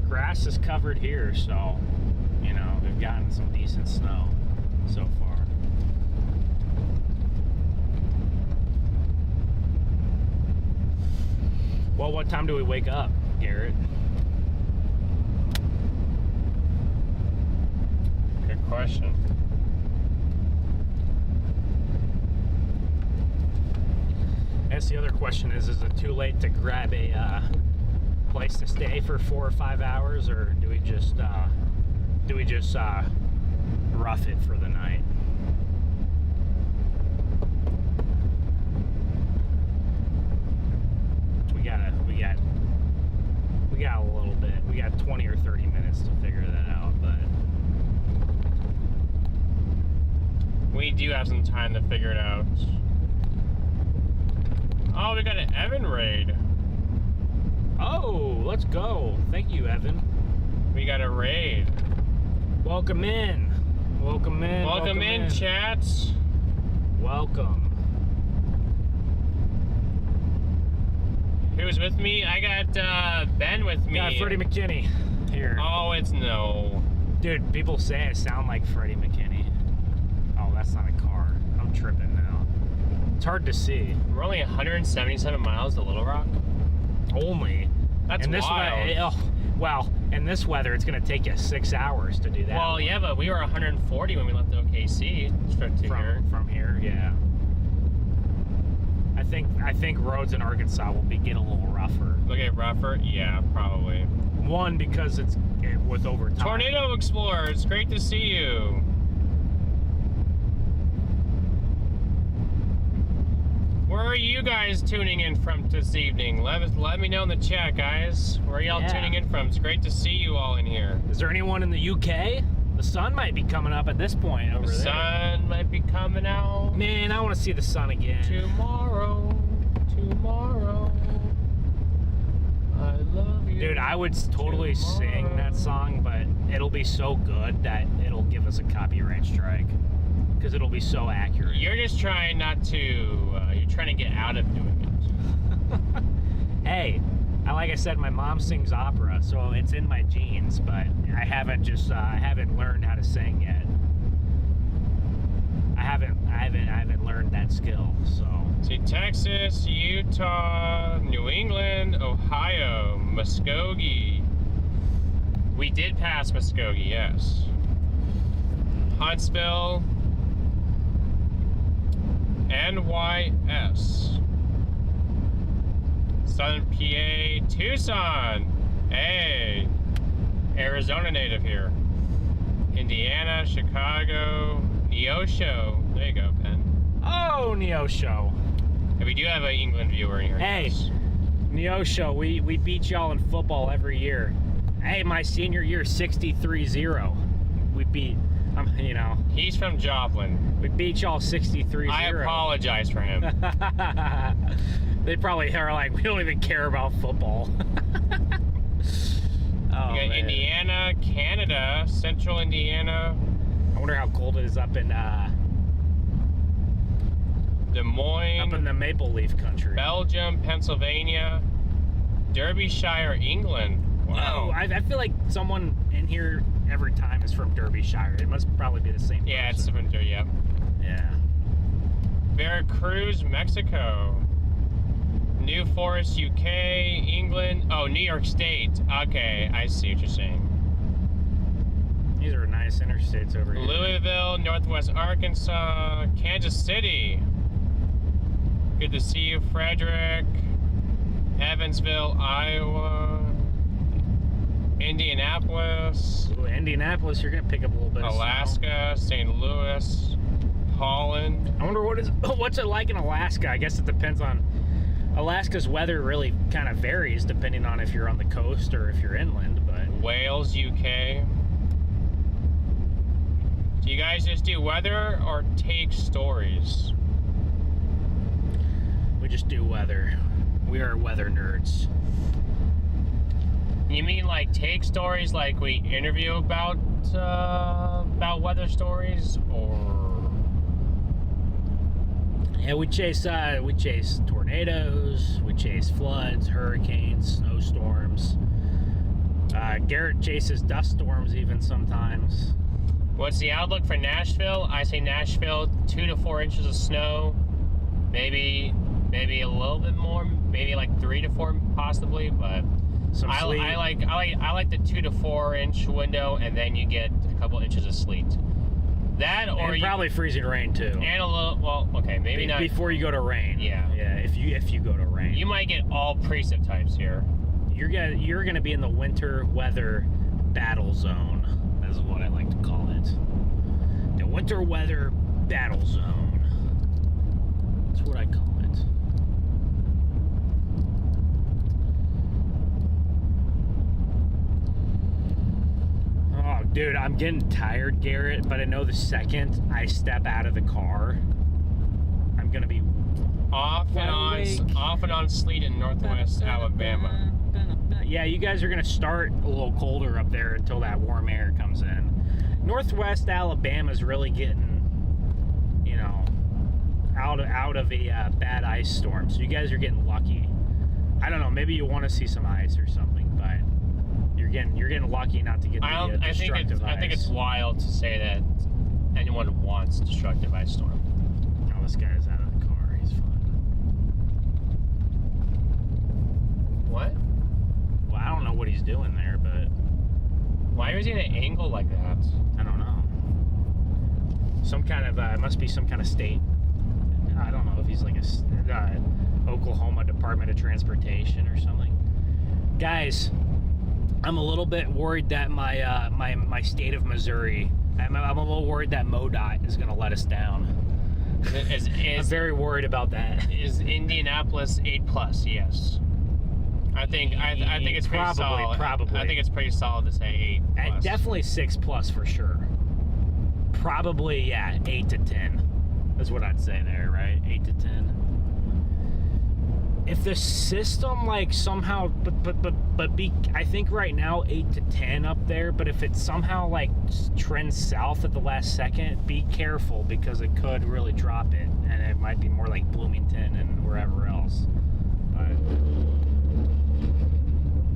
Grass is covered here, so you know we've gotten some decent snow so far. Well, what time do we wake up, Garrett? Good question. I guess the other question is it too late to grab a place to stay for 4 or 5 hours, or do we just rough it for the night? We got a little bit. We got 20 or 30 minutes to figure that out, but we do have some time to figure it out. Oh, we got an Evan raid. Oh, let's go. Thank you, Evan. We got a raid. Welcome in. Welcome in. Welcome in, chats. Welcome. Who's with me? I got Ben with me. Got Freddie McKinney here. Oh, it's no. Dude, people say I sound like Freddie McKinney. Oh, that's not a car. I'm tripping now. It's hard to see. We're only 177 miles to Little Rock. Only. That's wild. Well, in this weather, it's going to take you 6 hours to do that. Well, yeah, but we were 140 when we left OKC. From here, yeah. I think roads in Arkansas will get a little rougher. They'll get rougher? Yeah, probably. One, because it's with overtime. Tornado Explorers, great to see you. Where are you guys tuning in from this evening? Let me know in the chat, guys. Where are y'all tuning in from? It's great to see you all in here. Is there anyone in the UK? The sun might be coming up at this point over there. The sun might be coming out. Man, I want to see the sun again. Tomorrow. I love you. Dude, I would totally sing that song, but it'll be so good that it'll give us a copyright strike. Because it'll be so accurate. You're just trying not to, you're trying to get out of doing it. Hey, like I said, my mom sings opera, so it's in my genes, but I haven't learned how to sing yet. I haven't learned that skill, so. See, Texas, Utah, New England, Ohio, Muskogee. We did pass Muskogee, yes. Huntsville, NYS. Southern PA, Tucson. Hey, Arizona native here. Indiana, Chicago, Neosho. There you go, Ben. Oh, Neosho. And we do have an England viewer in here. Hey, Neosho, we beat y'all in football every year. Hey, my senior year, 63-0. We beat, you know. He's from Joplin. We beat y'all 63-0. I apologize for him. They probably are like, we don't even care about football. Oh, you got Indiana, Canada, Central Indiana. I wonder how cold it is up in Des Moines, Up in the Maple Leaf country. Belgium, Pennsylvania, Derbyshire, England. Wow. Oh, I feel like someone in here every time is from Derbyshire. It must probably be the same Yeah, it's person. different. Yeah. Yeah. Veracruz, Mexico. New Forest, UK, England. Oh, New York State. Okay, I see what you're saying. These are nice interstates over here. Louisville, Northwest Arkansas, Kansas City. Good to see you, Frederick. Evansville, Iowa. Indianapolis. Ooh, Indianapolis, you're gonna pick up a little bit of snow. Alaska, St. Louis, Holland. I wonder what's it like in Alaska. I guess it depends on. Alaska's weather really kind of varies depending on if you're on the coast or if you're inland. But Wales, UK. Do you guys just do weather or take stories? we just do weather. We are weather nerds. You mean like take stories, like we interview about weather stories, or? Yeah, we chase tornadoes, we chase floods, hurricanes, snowstorms. Garrett chases dust storms even sometimes. What's the outlook for Nashville? I say Nashville, 2 to 4 inches of snow, maybe a little bit more, maybe like 3 to 4 possibly, but Some sleet. I like the 2 to 4 inch window, and then you get a couple inches of sleet. That, or and probably freezing rain too. and a little, well, okay, maybe not before you go to rain. Yeah. Yeah. If you go to rain, You might get all precip types here. you're gonna be in the winter weather battle zone. That's what I like to call it. The winter weather battle zone. That's what I call it. Oh, dude, I'm getting tired, Garrett, but I know the second I step out of the car, I'm gonna be Off and on sleet in northwest Alabama. Yeah, you guys are gonna start a little colder up there until that warm air comes in. Northwest Alabama's really getting, out of a bad ice storm. So you guys are getting lucky. I don't know. Maybe you want to see some ice or something, but you're getting lucky not to get the destructive ice. I think it's wild to say that anyone wants destructive ice storm. Oh, this guy's out of the car. He's fine. What? Well, I don't know what he's doing there, but Why is he at an angle like that? I don't know. Some kind of it must be some kind of state. I don't know if he's like a Oklahoma Department of Transportation or something. Guys, I'm a little bit worried that my state of Missouri. I'm a little worried that MoDOT is going to let us down. I'm very worried about that. Is Indianapolis 8+? Yes. I think it's pretty solid. Probably. I think it's pretty solid to say 8+. Definitely 6+ for sure. Probably, yeah, 8 to 10. That's what I'd say there, right? 8 to 10. If the system somehow, I think right now 8 to 10 up there. But if it somehow trends south at the last second, be careful because it could really drop it, and it might be more like Bloomington and wherever else. But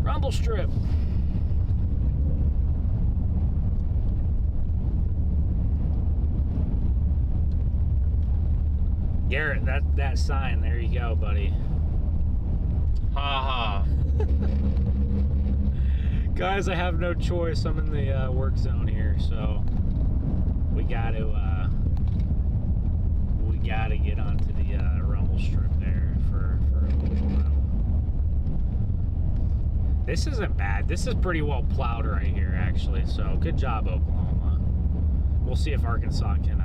rumble strip. Garrett, that sign, there you go, buddy. Ha ha. Guys, I have no choice. I'm in the work zone here, so we got to get onto the rumble strip there for a little while. This isn't bad. This is pretty well plowed right here, actually. So good job, Oklahoma. We'll see if Arkansas can